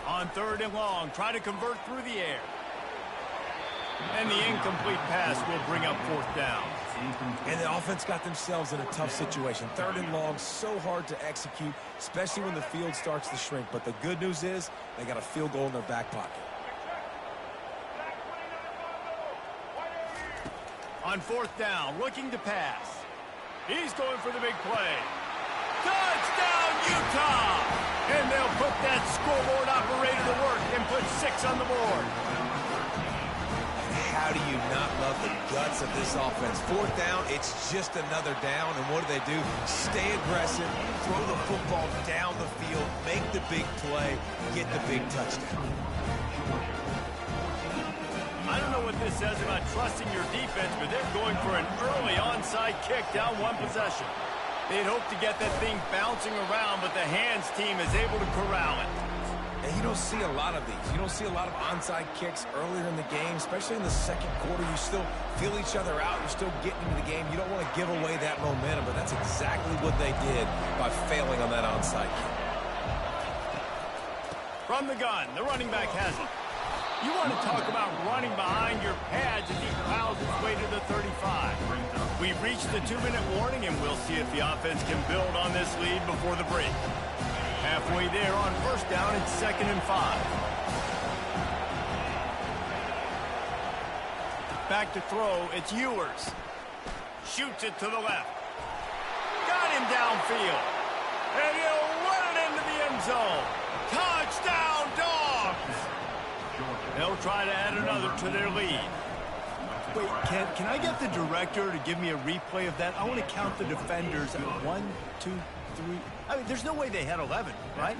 On 3rd and long, try to convert through the air. And the incomplete pass will bring up 4th down. And the offense got themselves in a tough situation. 3rd and long, so hard to execute, especially when the field starts to shrink. But the good news is they got a field goal in their back pocket. On 4th down, looking to pass. He's going for the big play. Touchdown, Utah! And they'll put that scoreboard operator to work and put 6 on the board. How do you not love the guts of this offense? 4th down, it's just another down, and what do? Stay aggressive, throw the football down the field, make the big play, get the big touchdown. I don't know what this says about trusting your defense, but they're going for an early onside kick down 1 possession. They'd hope to get that thing bouncing around, but the hands team is able to corral it. And you don't see a lot of these. You don't see a lot of onside kicks earlier in the game, especially in the 2nd quarter. You still feel each other out. You're still getting into the game. You don't want to give away that momentum, but that's exactly what they did by failing on that onside kick. From the gun, the running back has it. You want to talk about running behind your pads as he plows his way to the 35. We've reached the 2-minute warning, and we'll see if the offense can build on this lead before the break. Halfway there on 1st down, it's 2nd and 5. Back to throw, it's Ewers. Shoots it to the left. Got him downfield. And he'll run it into the end zone. Touchdown, Dogs! They'll try to add another to their lead. Wait, can I get the director to give me a replay of that? I want to count the defenders. 1, 2, 3. I mean, there's no way they had 11, right?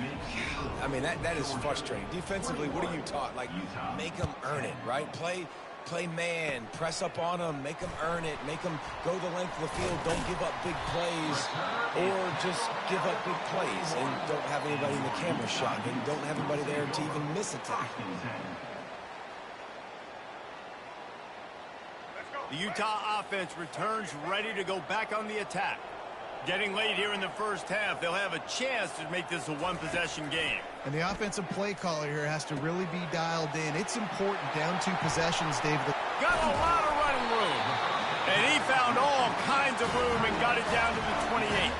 I mean, that is frustrating. Defensively, what are you taught? Like, make them earn it, right? Play man, press up on them, make them earn it, make them go the length of the field, don't give up big plays, or just give up big plays and don't have anybody in the camera shot and don't have anybody there to even miss a tackle. The Utah offense returns ready to go back on the attack. Getting late here in the 1st half, they'll have a chance to make this a 1-possession game. And the offensive play caller here has to really be dialed in. It's important down 2 possessions, David. Got a lot of running room. And he found all kinds of room and got it down to the 28.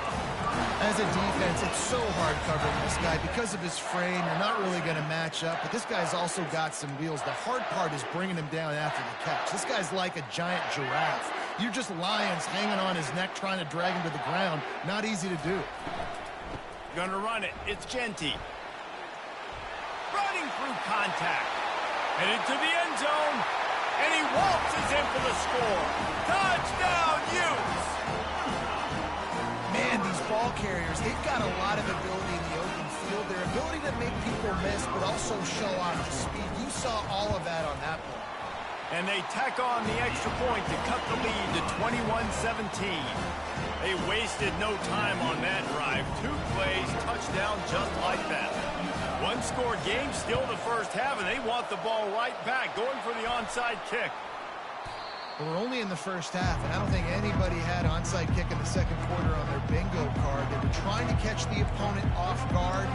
As a defense, it's so hard covering this guy. Because of his frame, you're not really going to match up. But this guy's also got some wheels. The hard part is bringing him down after the catch. This guy's like a giant giraffe. You're just lions hanging on his neck trying to drag him to the ground. Not easy to do. Gonna run it. It's Genty. Running through contact. Headed to the end zone. And he waltzes in for the score. Touchdown, Utes! Man, these ball carriers, they've got a lot of ability in the open field. Their ability to make people miss, but also show off the speed. You saw all of that on that play. And they tack on the extra point to cut the lead to 21-17. They wasted no time on that drive. 2 plays, touchdown just like that. 1-score game, still the 1st half, and they want the ball right back, going for the onside kick. But we're only in the 1st half, and I don't think anybody had onside kick in the 2nd quarter on their bingo card. They were trying to catch the opponent off guard,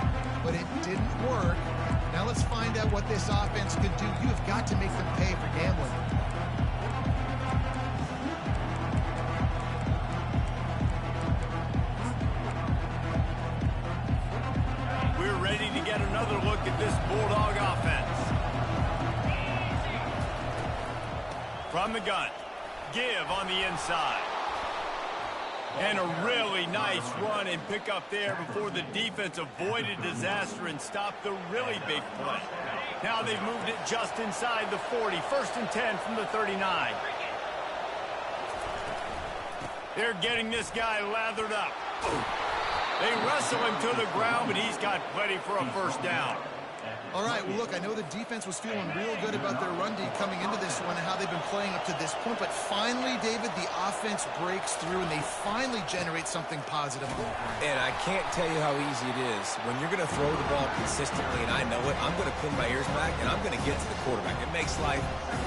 but it didn't work. Now let's find out what this offense could do. You have got to make them pay for gambling. We're ready to get another look at this Bulldog offense. From the gun, give on the inside. And a really nice run and pick up there before the defense avoided disaster and stopped the really big play. Now they've moved it just inside the 40. 1st and 10 from the 39. They're getting this guy lathered up. They wrestle him to the ground, but he's got plenty for a 1st down. All right, well, look, I know the defense was feeling real good about their run D coming into this one and how they've been playing up to this point, but finally, David, the offense breaks through and they finally generate something positive. And I can't tell you how easy it is. When you're going to throw the ball consistently, and I know it, I'm going to pin my ears back and I'm going to get to the quarterback. It makes life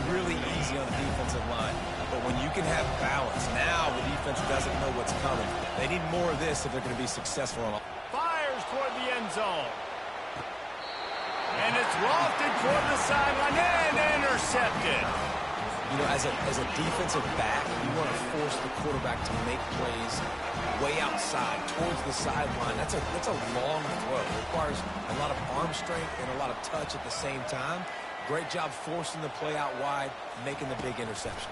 really easy on the defensive line. But when you can have balance, now the defense doesn't know what's coming. They need more of this if they're going to be successful. Fires toward the end zone. And it's lofted toward the sideline and intercepted. You know, as a defensive back, you want to force the quarterback to make plays way outside, towards the sideline. That's a long throw. It requires a lot of arm strength and a lot of touch at the same time. Great job forcing the play out wide, making the big interception.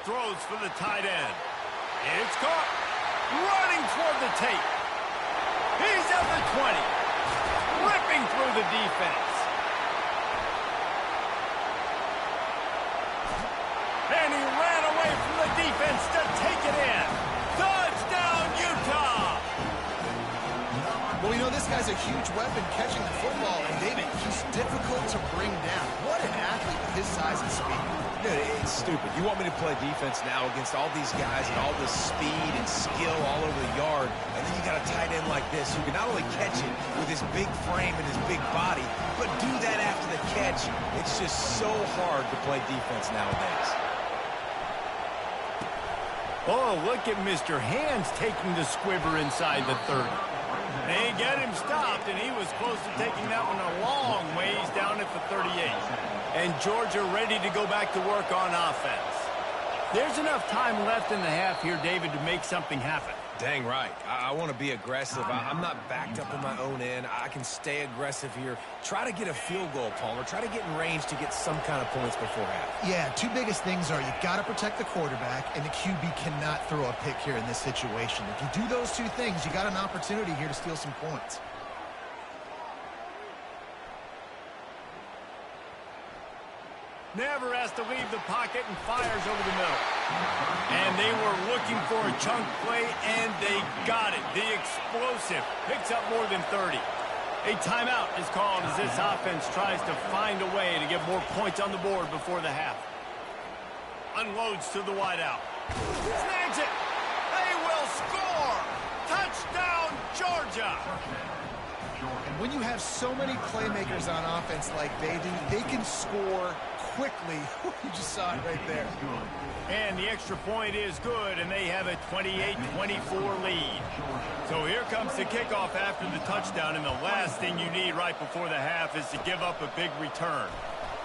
Throws for the tight end. It's caught. Running toward the tape. He's at the 20. Ripping through the defense. And he ran away from the defense to take it in. Touchdown, Utah! Well, you know, this guy's a huge weapon catching the football, and David, he's difficult to bring down. What an athlete with his size and speed. Dude, it's stupid. You want me to play defense now against all these guys and all this speed and skill all over the yard, and then you got a tight end like this who can not only catch it with his big frame and his big body, but do that after the catch. It's just so hard to play defense nowadays. Oh, look at Mr. Hands taking the squibber inside the 30. They get him stopped, and he was close to taking that one a long ways down at the 38. And Georgia ready to go back to work on offense. There's enough time left in the half here, David, to make something happen. Dang right. I want to be aggressive. I'm not backed up in my own end. I can stay aggressive here. Try to get a field goal, Palmer. Try to get in range to get some kind of points before half. Yeah, two biggest things are you got to protect the quarterback, and the QB cannot throw a pick here in this situation. If you do those two things, you got an opportunity here to steal some points. Never has to leave the pocket and fires over the middle. And they were looking for a chunk play, and they got it. The explosive picks up more than 30. A timeout is called as this offense tries to find a way to get more points on the board before the half. Unloads to the wideout. Snags it. They will score. Touchdown, Georgia. When you have so many playmakers on offense like they do, they can score quickly. You just saw it right there. And the extra point is good, and they have a 28-24 lead. So here comes the kickoff after the touchdown, and the last thing you need right before the half is to give up a big return.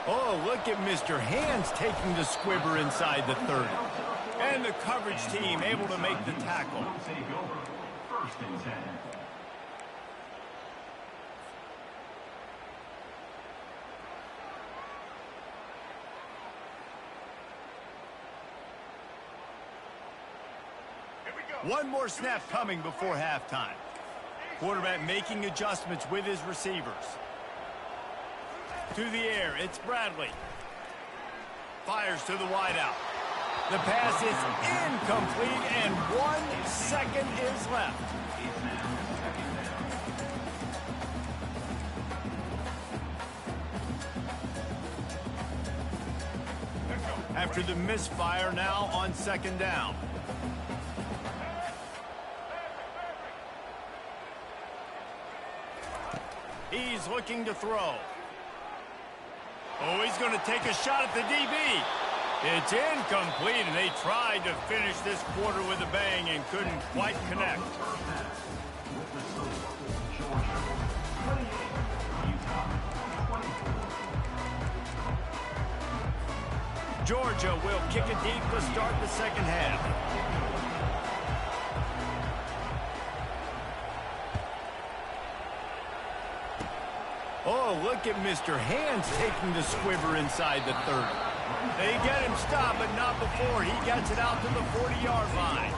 Oh, look at Mr. Hands taking the squibber inside the 30. And the coverage team able to make the tackle. First and 10. One more snap coming before halftime. Quarterback making adjustments with his receivers. To the air, it's Bradley. Fires to the wideout. The pass is incomplete, and 1 second is left. After the misfire, now on second down. He's looking to throw. Oh, he's going to take a shot at the DB. It's incomplete, and they tried to finish this quarter with a bang and couldn't quite connect. Georgia will kick it deep to start the second half. Oh, look at Mr. Hands taking the squibber inside the 30. They get him stopped, but not before he gets it out to the 40-yard line.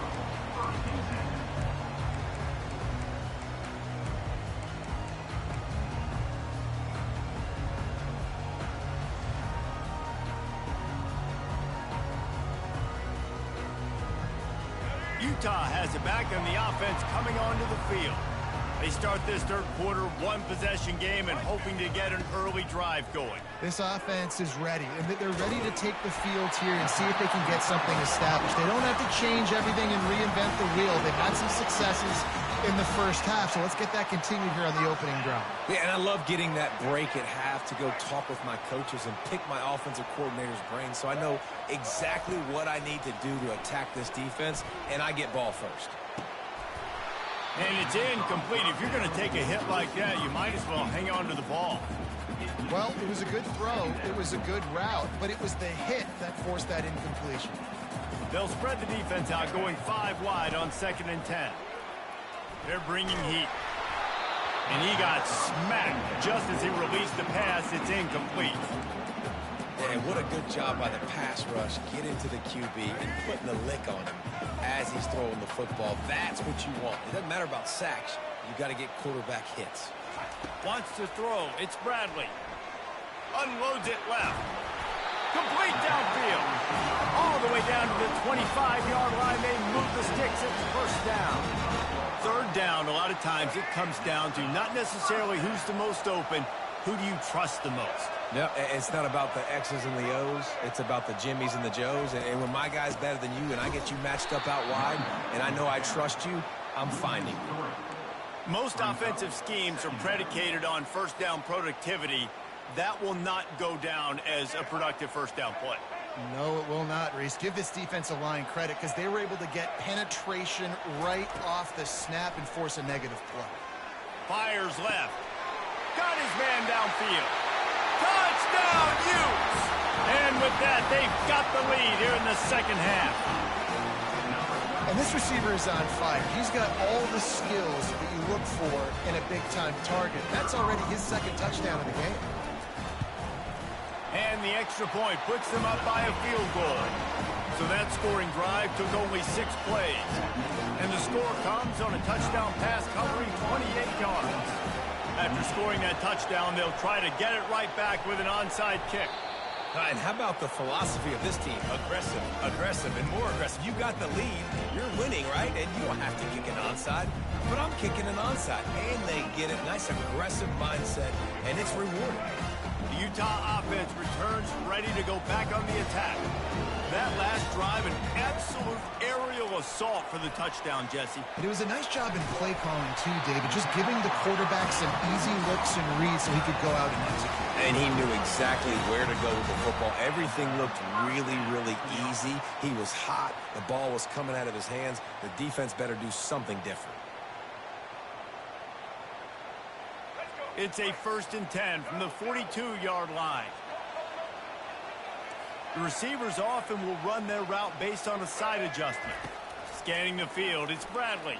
Utah has it back, and the offense coming onto the field. They start this third quarter, one-possession game, and hoping to get an early drive going. This offense is ready, and they're ready to take the field here and see if they can get something established. They don't have to change everything and reinvent the wheel. They've had some successes in the first half, so let's get that continued here on the opening drive. Yeah, and I love getting that break at half to go talk with my coaches and pick my offensive coordinator's brain so I know exactly what I need to do to attack this defense, and I get ball first. And it's incomplete. If you're going to take a hit like that, you might as well hang on to the ball. Well, it was a good throw. It was a good route, but it was the hit that forced that incompletion. They'll spread the defense out, going 5 wide on 2nd and 10. They're bringing heat. And he got smacked just as he released the pass. It's incomplete. And what a good job by the pass rush, getting to the QB and putting a lick on him as he's throwing the football. That's what you want. It doesn't matter about sacks. You got to get quarterback hits. Wants to throw. It's Bradley. Unloads it left. Complete downfield. All the way down to the 25-yard line. They move the sticks. It's first down. 3rd down, a lot of times it comes down to not necessarily who's the most open, who do you trust the most? Yeah, it's not about the X's and the O's. It's about the Jimmies and the Joes. And when my guy's better than you and I get you matched up out wide and I know I trust you, I'm finding you. Most offensive schemes are predicated on first down productivity. That will not go down as a productive first down play. No, it will not, Reese. Give this defensive line credit because they were able to get penetration right off the snap and force a negative play. Fires left. Got his man downfield. Touchdown, Utes! And with that, they've got the lead here in the 2nd half. And this receiver is on fire. He's got all the skills that you look for in a big-time target. That's already his 2nd touchdown of the game. And the extra point puts them up by a field goal. So that scoring drive took only 6 plays. And the score comes on a touchdown pass covering 28 yards. After scoring that touchdown, they'll try to get it right back with an onside kick. And how about the philosophy of this team? Aggressive, aggressive, and more aggressive. You got the lead. You're winning, right? And you don't have to kick an onside. But I'm kicking an onside. And they get it. Nice aggressive mindset. And it's rewarding. The Utah offense returns ready to go back on the attack. That last drive, an absolute aerial assault for the touchdown, Jesse. And it was a nice job in play calling, too, David, just giving the quarterback some easy looks and reads so he could go out and execute. And he knew exactly where to go with the football. Everything looked really, really easy. He was hot. The ball was coming out of his hands. The defense better do something different. It's a 1st and 10 from the 42-yard line. The receivers often will run their route based on a side adjustment. Scanning the field, it's Bradley.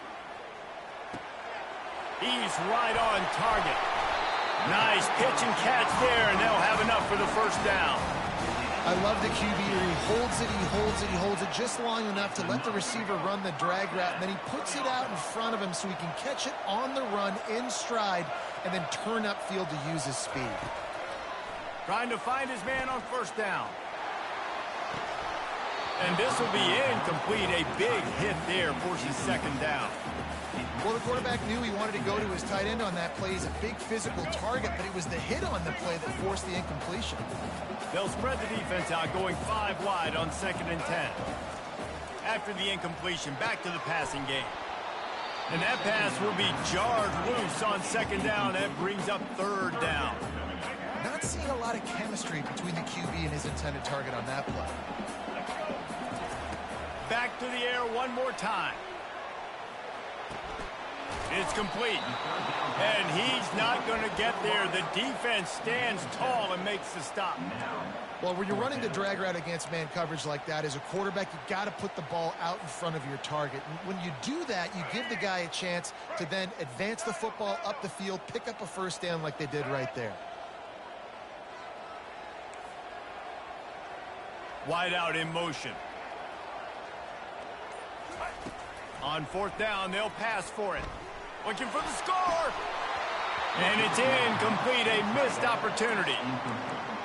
He's right on target. Nice pitch and catch there, and they'll have enough for the first down. I love the QB. He holds it, he holds it, he holds it just long enough to let the receiver run the drag route, and then he puts it out in front of him so he can catch it on the run in stride and then turn upfield to use his speed. Trying to find his man on first down. And this will be incomplete. A big hit there forces 2nd down. Well, the quarterback knew he wanted to go to his tight end on that play. He's a big physical target, but it was the hit on the play that forced the incompletion. They'll spread the defense out, going 5 wide on 2nd and 10. After the incompletion, back to the passing game. And that pass will be jarred loose on 2nd down. That brings up 3rd down. Not seeing a lot of chemistry between the QB and his intended target on that play. Back to the air one more time. It's complete. And he's not going to get there. The defense stands tall and makes the stop. Well, when you're running the drag route against man coverage like that, as a quarterback, you got to put the ball out in front of your target. And when you do that, you give the guy a chance to then advance the football up the field, pick up a first down like they did right there. Wide out in motion. On 4th down, they'll pass for it. Looking for the score. And it's incomplete, a missed opportunity.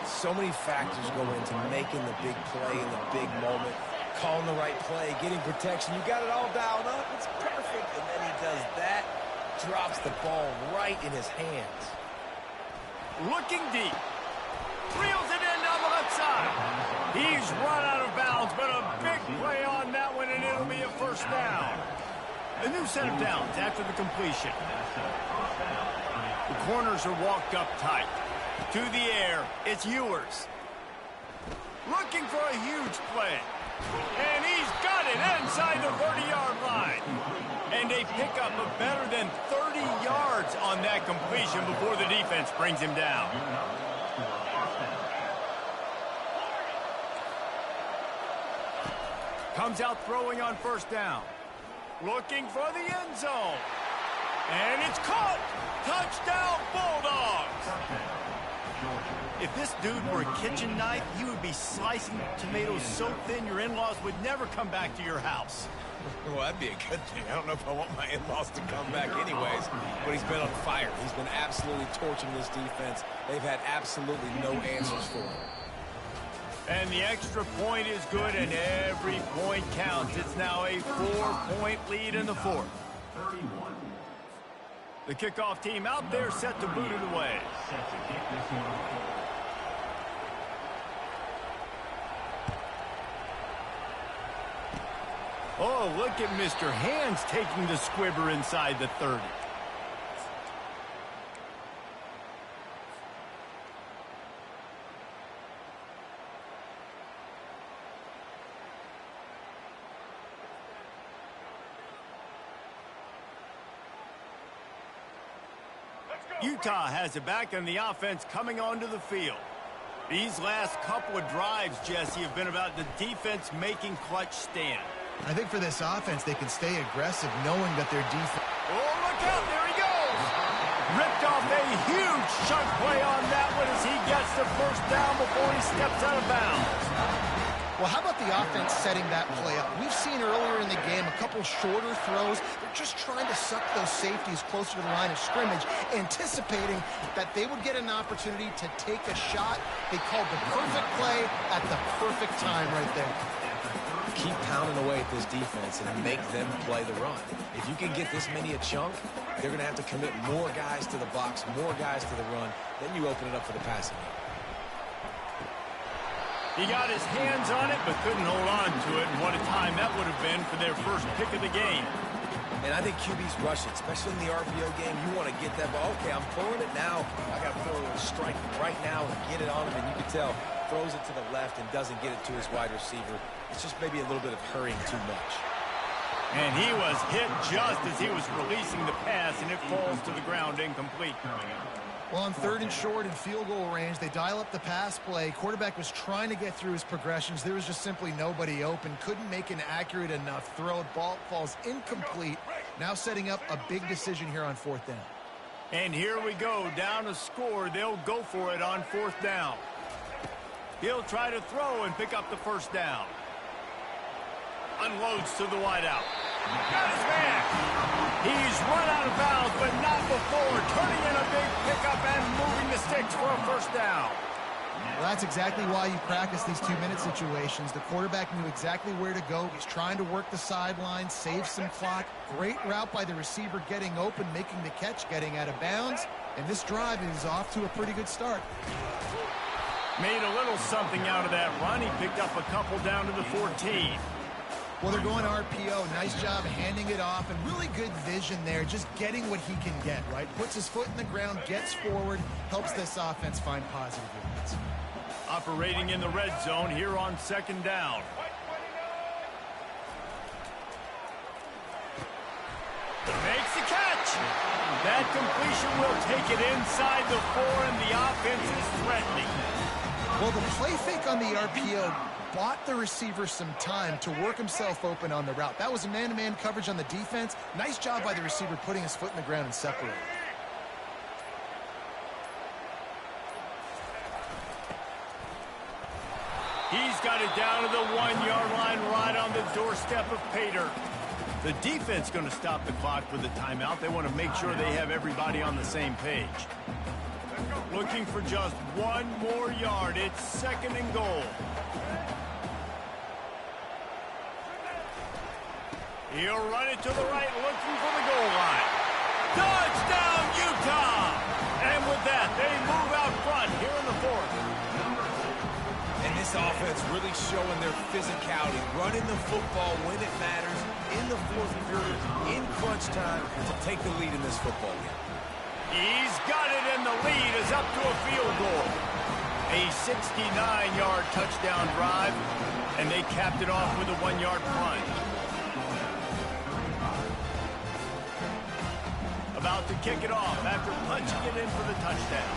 So many factors go into making the big play in the big moment, calling the right play, getting protection. You got it all dialed up. It's perfect. And then he does that, drops the ball right in his hands. Looking deep. Reels it in down the left side. He's run out of bounds, but a big play on that one, and it'll be a first down. A new set of downs after the completion. The corners are walked up tight. To the air, it's Ewers. Looking for a huge play. And he's got it inside the 30-yard line. And a pickup of better than 30 yards on that completion before the defense brings him down. Comes out throwing on first down. Looking for the end zone. And it's caught. Touchdown, Bulldogs. If this dude were a kitchen knife, he would be slicing tomatoes so thin your in-laws would never come back to your house. Well, that'd be a good thing. I don't know if I want my in-laws to come back anyways, but he's been on fire. He's been absolutely torching this defense. They've had absolutely no answers for him. And the extra point is good, and every point counts. It's now a 4-point lead in the fourth. 31. The kickoff team out there set to boot it away. Set to kick this one off. Oh, look at Mr. Hands taking the squibber inside the 30. Utah has it back, and the offense coming onto the field. These last couple of drives, Jesse, have been about the defense making clutch stand. I think for this offense, they can stay aggressive knowing that their defense... Oh, look out. There he goes. Ripped off a huge chunk play on that one as he gets the first down before he steps out of bounds. Well, how about the offense setting that play up? We've seen earlier in the game a couple shorter throws. They're just trying to suck those safeties closer to the line of scrimmage, anticipating that they would get an opportunity to take a shot. They called the perfect play at the perfect time right there. Keep pounding away at this defense and make them play the run. If you can get this many a chunk, they're going to have to commit more guys to the box, more guys to the run. Then you open it up for the passing game. He got his hands on it, but couldn't hold on to it. And what a time that would have been for their first pick of the game. And I think QB's rushing, especially in the RPO game. You want to get that ball. Okay, I'm pulling it now. I got to throw a strike right now and get it on him. And you can tell, throws it to the left and doesn't get it to his wide receiver. It's just maybe a little bit of hurrying too much. And he was hit just as he was releasing the pass, and it falls to the ground incomplete. Well, on 3rd and short and field goal range, they dial up the pass play. Quarterback was trying to get through his progressions. There was just simply nobody open. Couldn't make an accurate enough throw. Ball falls incomplete. Now setting up a big decision here on 4th down. And here we go. Down to score. They'll go for it on 4th down. He'll try to throw and pick up the first down. Unloads to the wideout. Got his man. He's run out of bounds, but not before turning in a big pickup and moving the sticks for a first down. Well, that's exactly why you practice these 2-minute situations. The quarterback knew exactly where to go. He's trying to work the sideline, save some clock. Great route by the receiver getting open, making the catch, getting out of bounds. And this drive is off to a pretty good start. Made a little something out of that run. He picked up a couple down to the 14. Well, they're going RPO. Nice job handing it off, and really good vision there, just getting what he can get, right? Puts his foot in the ground, gets forward, helps this offense find positive units. Operating in the red zone here on 2nd down. Makes the catch. That completion will take it inside the 4, and the offense is threatening. Well, the play fake on the RPO bought the receiver some time to work himself open on the route. That was a man-to-man coverage on the defense. Nice job by the receiver putting his foot in the ground and separating. He's got it down to the 1-yard line right on the doorstep of Pater. The defense going to stop the clock with a timeout. They want to make sure they have everybody on the same page. Looking for just 1 more yard. It's 2nd and goal. He'll run it to the right, looking for the goal line. Touchdown, Utah! And with that, they move out front here in the 4th. And this offense really showing their physicality, running the football when it matters, in the 4th period, in crunch time, to take the lead in this football game. He's got it, and the lead is up to a field goal. A 69-yard touchdown drive, and they capped it off with a 1-yard plunge. About to kick it off after punching it in for the touchdown.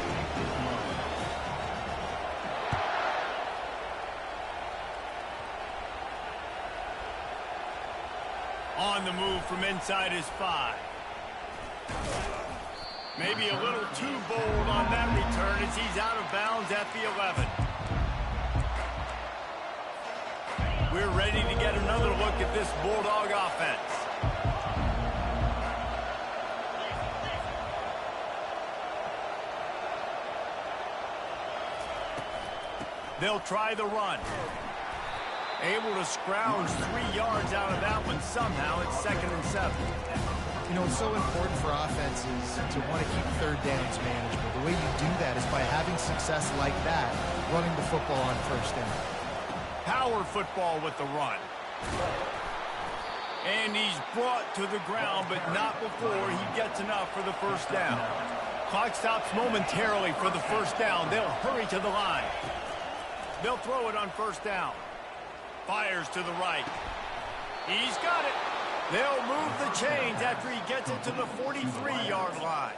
On the move from inside his 5. Maybe a little too bold on that return as he's out of bounds at the 11. We're ready to get another look at this Bulldog offense. They'll try the run. Able to scrounge 3 yards out of that one somehow. It's 2nd and 7. You know, it's so important for offenses to want to keep third downs manageable. The way you do that is by having success like that, running the football on first down. Power football with the run. And he's brought to the ground, but not before he gets enough for the first down. Clock stops momentarily for the first down. They'll hurry to the line. They'll throw it on first down. Fires to the right. He's got it. They'll move the chains after he gets it to the 43-yard line.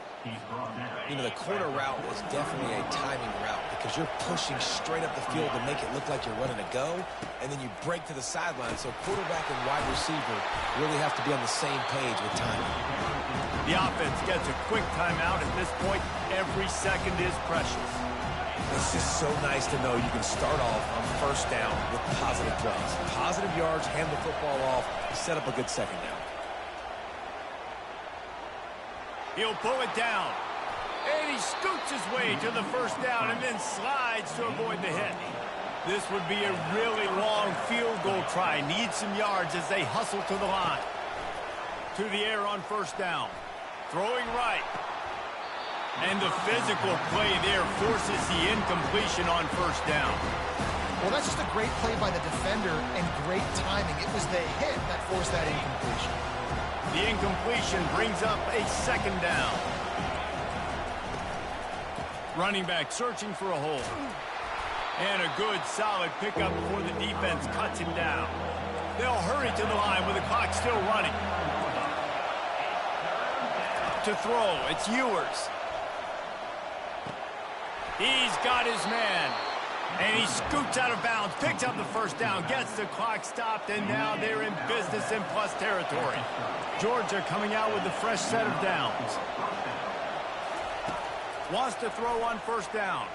You know, the corner route is definitely a timing route because you're pushing straight up the field to make it look like you're running a go, and then you break to the sideline. So quarterback and wide receiver really have to be on the same page with timing. The offense gets a quick timeout. At this point, every second is precious. It's just so nice to know you can start off on first down with positive plays. Positive yards, hand the football off, set up a good second down. He'll pull it down. And he scoots his way to the first down and then slides to avoid the hit. This would be a really long field goal try. Needs some yards as they hustle to the line. To the air on first down. Throwing right. And the physical play there forces the incompletion on first down. Well, that's just a great play by the defender and great timing. It was the hit that forced that incompletion. The incompletion brings up a second down. Running back searching for a hole. And a good, solid pickup before the defense cuts him down. They'll hurry to the line with the clock still running. To throw, it's Ewers. He's got his man. And he scoots out of bounds, picks up the first down, gets the clock stopped, and now they're in business in plus territory. Georgia coming out with a fresh set of downs. Wants to throw on first down.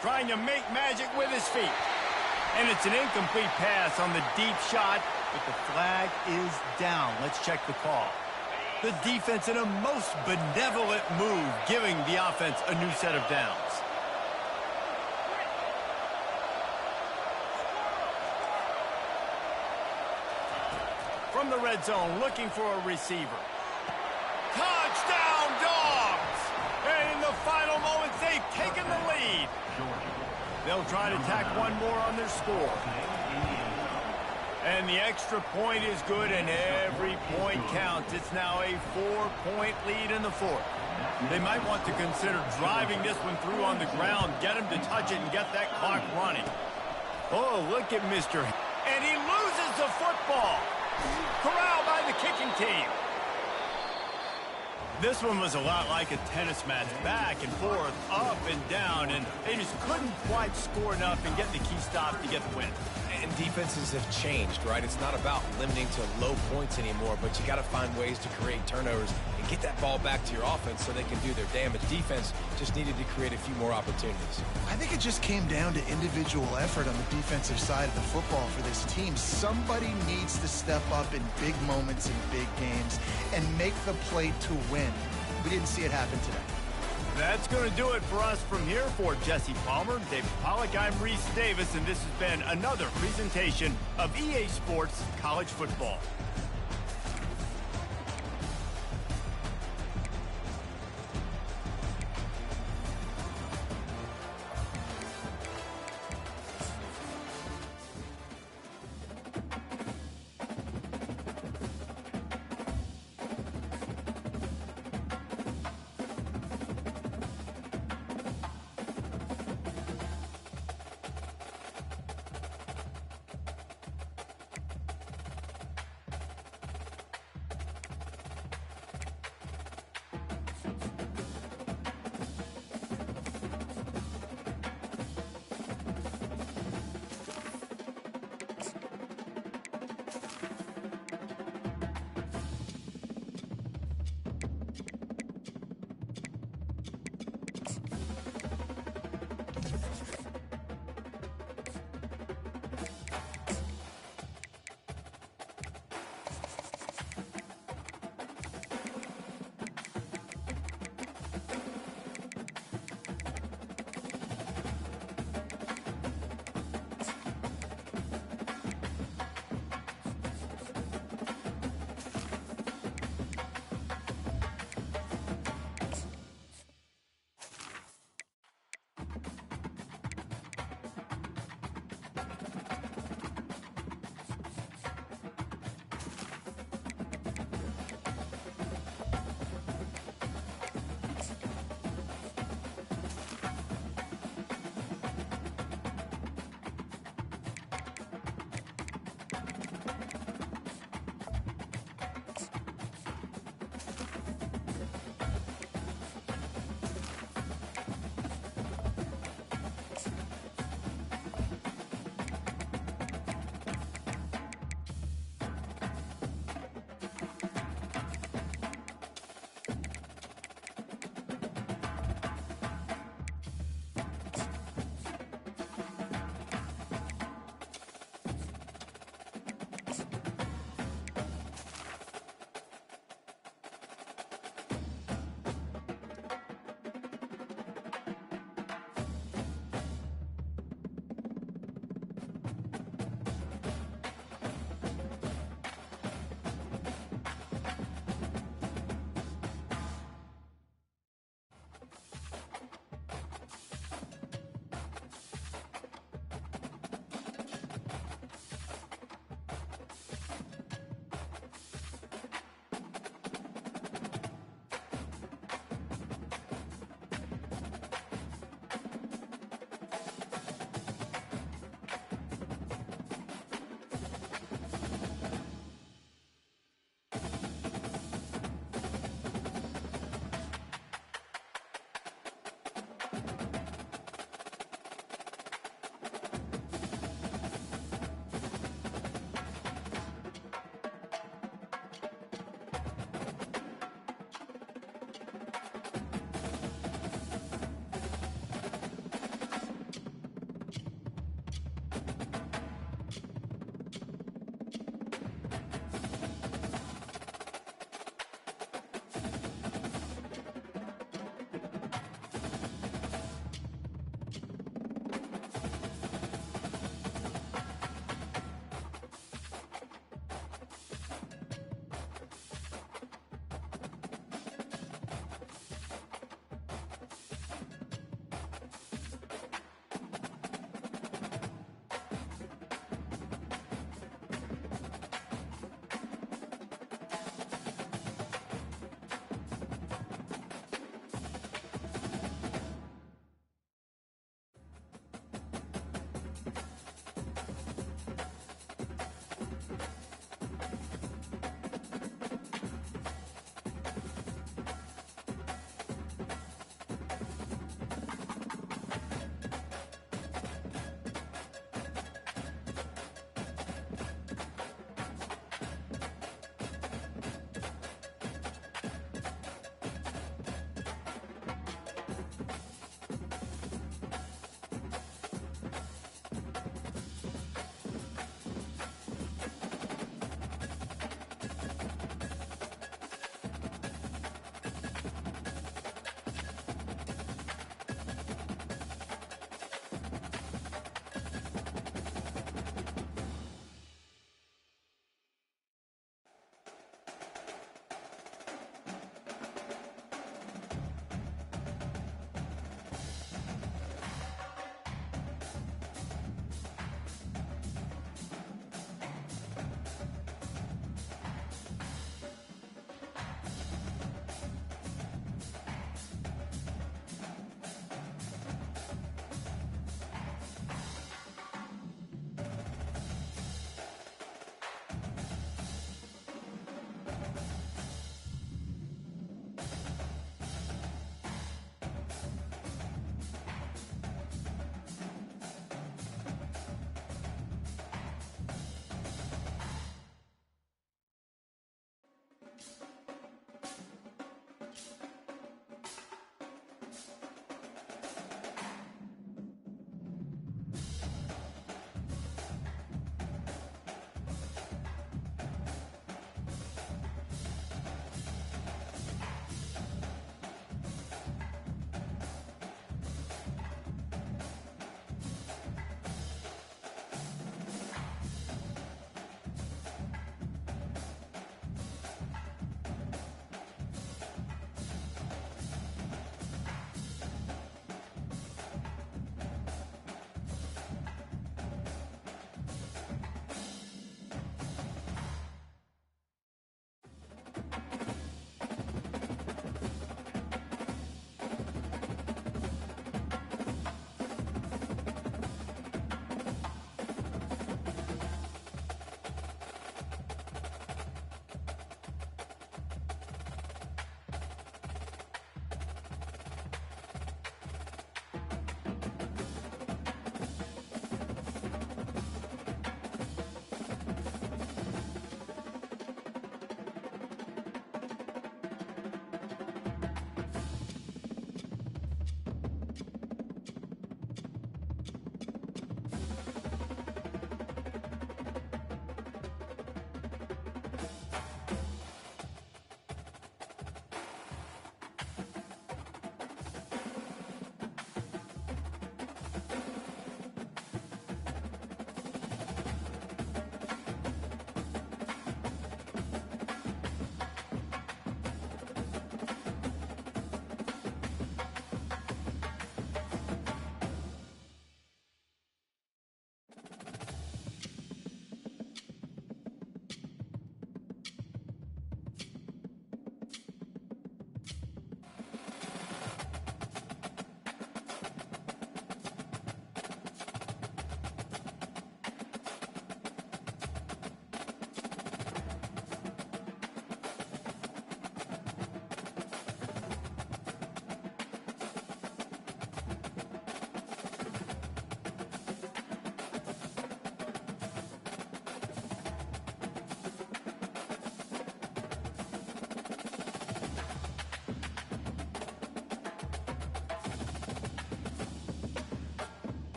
Trying to make magic with his feet. And it's an incomplete pass on the deep shot, but the flag is down. Let's check the call. The defense in a most benevolent move, giving the offense a new set of downs. From the red zone, looking for a receiver. Touchdown, Dogs! And in the final moments, they've taken the lead. They'll try to tack one more on their score. And the extra point is good, and every point counts. It's now a 4-point lead in the fourth. They might want to consider driving this one through on the ground, get him to touch it, and get that clock running. Oh, look at Mr. And he loses the football. Corralled by the kicking team. This one was a lot like a tennis match, back and forth, up and down, and they just couldn't quite score enough and get the key stop to get the win. And defenses have changed, right? It's not about limiting to low points anymore, but you got to find ways to create turnovers and get that ball back to your offense so they can do their damage. Defense just needed to create a few more opportunities. I think it just came down to individual effort on the defensive side of the football for this team. Somebody needs to step up in big moments in big games and make the play to win. We didn't see it happen today. That's going to do it for us from here. For Jesse Palmer, David Pollack, I'm Reese Davis, and this has been another presentation of EA Sports College Football.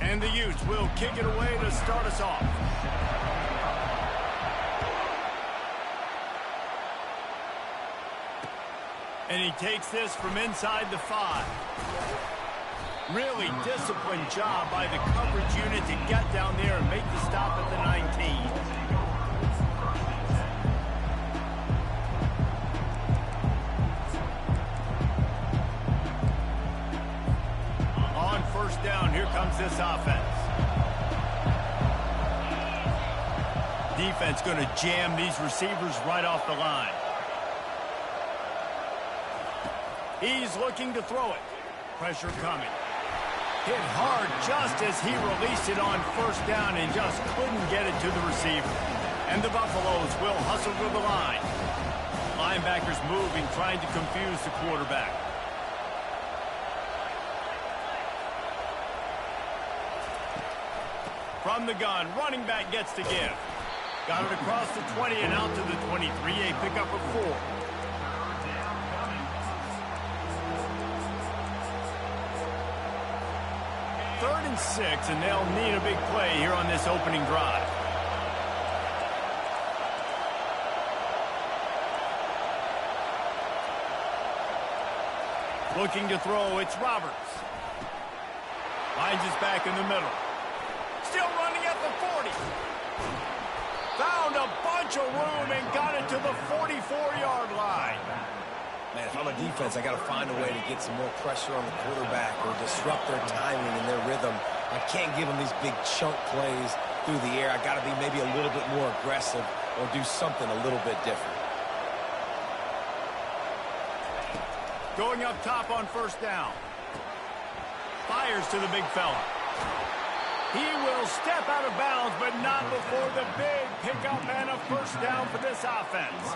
And the Utes will kick it away to start us off. And he takes this from inside the 5. Really disciplined job by the coverage unit to get down there and make the stop at the 19. On first down, here comes this offense. Defense going to jam these receivers right off the line. He's looking to throw it. Pressure coming. Hit hard just as he released it on first down and just couldn't get it to the receiver. And the Buffaloes will hustle to the line. Linebackers moving, trying to confuse the quarterback. From the gun, running back gets to give. Got it across the 20 and out to the 23, a pickup of 4. Third and 6, and they'll need a big play here on this opening drive. Looking to throw, it's Roberts. Finds his back in the middle. Still running at the 40. Found a bunch of room and got it to the 44-yard line. Man, if I'm a defense, I got to find a way to get some more pressure on the quarterback or disrupt their timing and their rhythm. I can't give them these big chunk plays through the air. I got to be maybe a little bit more aggressive or do something a little bit different. Going up top on first down. Fires to the big fella. He will step out of bounds, but not before the big pickup and a first down for this offense.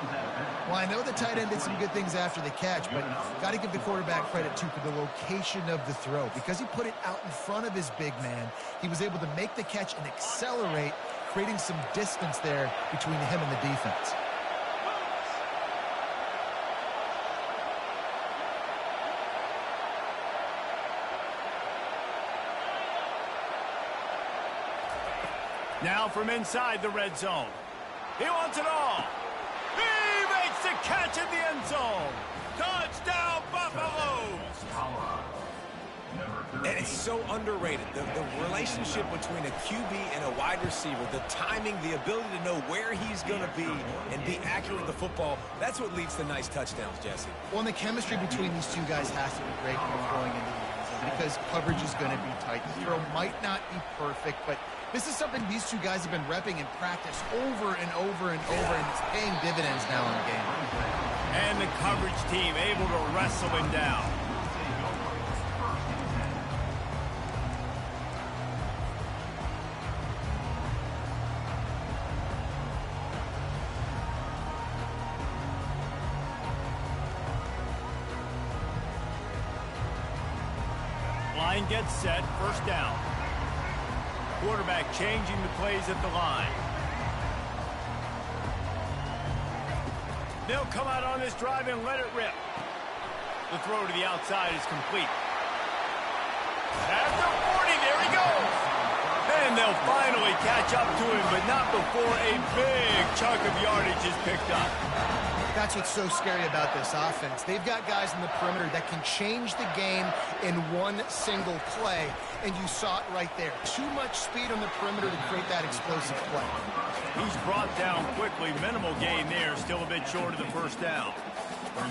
Well, I know the tight end did some good things after the catch, but got to give the quarterback credit, too, for the location of the throw. Because he put it out in front of his big man, he was able to make the catch and accelerate, creating some distance there between him and the defense. Now from inside the red zone. He wants it all. He makes the catch in the end zone. Touchdown, Buffaloes! And it's so underrated. The relationship between a QB and a wide receiver, the timing, the ability to know where he's going to be and be accurate with the football, that's what leads to nice touchdowns, Jesse. Well, and the chemistry between these two guys has to be great when you're throwing into the end zone because coverage is going to be tight. The throw might not be perfect, but this is something these two guys have been repping in practice over and over and over, and it's paying dividends now in the game. And the coverage team able to wrestle him down. Line gets set, first down. Quarterback changing the plays at the line. They'll come out on this drive and let it rip. The throw to the outside is complete. At the 40, there he goes. Then they'll finally catch up to him, but not before a big chunk of yardage is picked up. That's what's so scary about this offense. They've got guys in the perimeter that can change the game in one single play, and you saw it right there. Too much speed on the perimeter to create that explosive play. He's brought down quickly. Minimal gain there, still a bit short of the first down.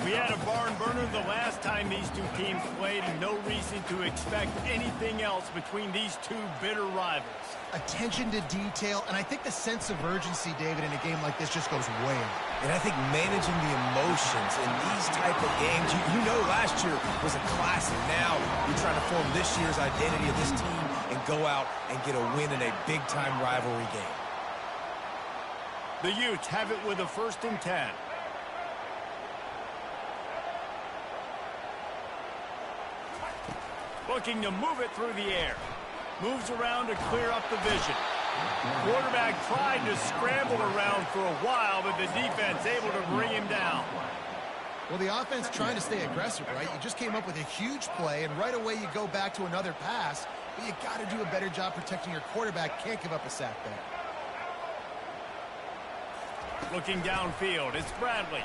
We had a barn burner the last time these two teams played, and no reason to expect anything else between these two bitter rivals. Attention to detail, and I think the sense of urgency, David, in a game like this just goes way up. And I think managing the emotions in these type of games, you know last year was a classic. Now you're trying to form this year's identity of this team and go out and get a win in a big-time rivalry game. The Utes have it with a 1st and 10. Looking to move it through the air. Moves around to clear up the vision. Quarterback tried to scramble around for a while, but the defense able to bring him down. Well, the offense trying to stay aggressive, right? You just came up with a huge play, and right away you go back to another pass. but you got to do a better job protecting your quarterback. Can't give up a sack there. Looking downfield, it's Bradley.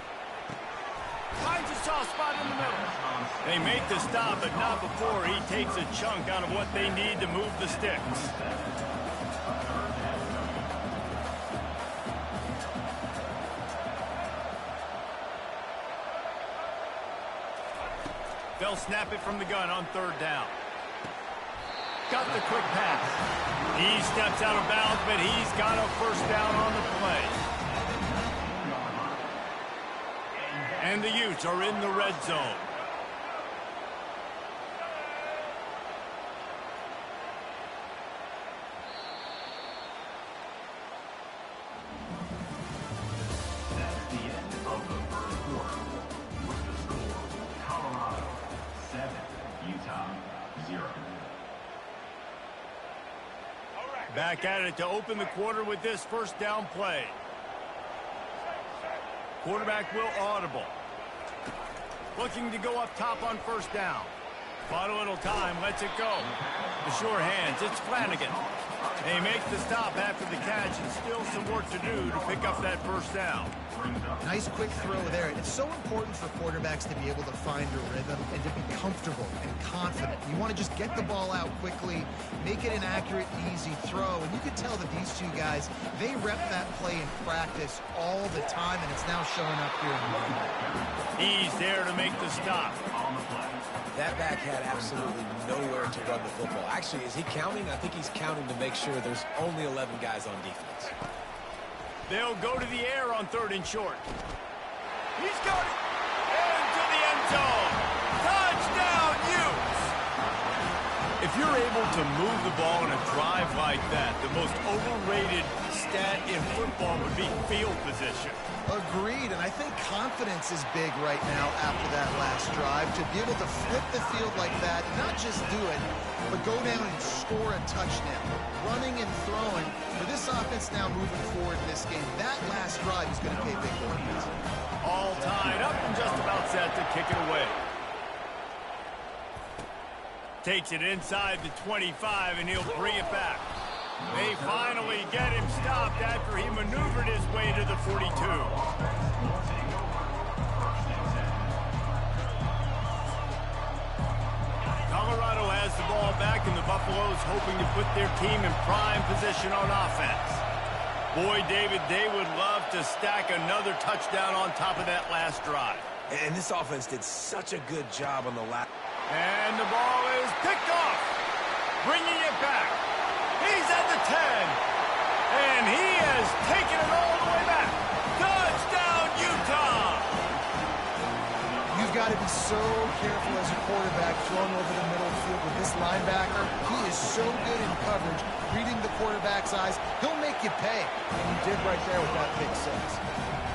Finds a soft spot in the middle. They make the stop, but not before he takes a chunk out of what they need to move the sticks. They'll snap it from the gun on third down. Got the quick pass. He steps out of bounds, but he's got a first down on the play. And the Utes are in the red zone. That's the end of the first quarter. With the score, Colorado 7, Utah 0. Back at it to open the quarter with this first down play. Quarterback will audible. Looking to go up top on first down. Bought a little time, lets it go. The sure hands, it's Flanagan. They make the stop after the catch, and still some work to do to pick up that first down. Nice quick throw there. It's so important for quarterbacks to be able to find a rhythm and to be comfortable and confident. You want to just get the ball out quickly, make it an accurate, easy throw. And you can tell that these two guys, they rep that play in practice all the time, and it's now showing up here in the field. He's there to make the stop. That back had absolutely nowhere to run the football. Actually, is he counting? I think he's counting to make sure there's only 11 guys on defense. They'll go to the air on third and short. He's got it. Into the end zone. Touchdown, Utes. If you're able to move the ball in a drive like that, the most overrated stat in football would be field position. Agreed, and I think confidence is big right now after that last drive. To be able to flip the field like that, not just do it, but go down and score a touchdown. Running and throwing, for this offense now moving forward in this game, that last drive is going to pay big dividends. All tied up and just about set to kick it away. Takes it inside the 25, and he'll bring it back. They finally get him stopped after he maneuvered his way to the 42. Colorado has the ball back, and the Buffaloes hoping to put their team in prime position on offense. Boy, David, they would love to stack another touchdown on top of that last drive. And this offense did such a good job on the last. And the ball is picked off, bringing it back. He's at the 10, and he has taken it all the way back. Touchdown, Utah! You've got to be so careful as a quarterback throwing over the middle field with this linebacker. He is so good in coverage, reading the quarterback's eyes. He'll make you pay, and he did right there with that pick six.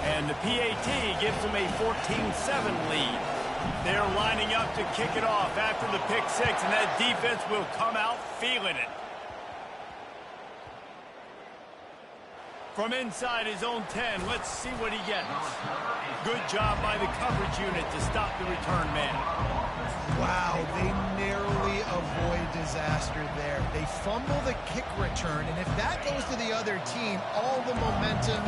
And the PAT gives him a 14-7 lead. They're lining up to kick it off after the pick six, and that defense will come out feeling it. From inside his own 10, let's see what he gets. Good job by the coverage unit to stop the return man. Wow, they narrowly avoid disaster there. They fumble the kick return, and if that goes to the other team, all the momentum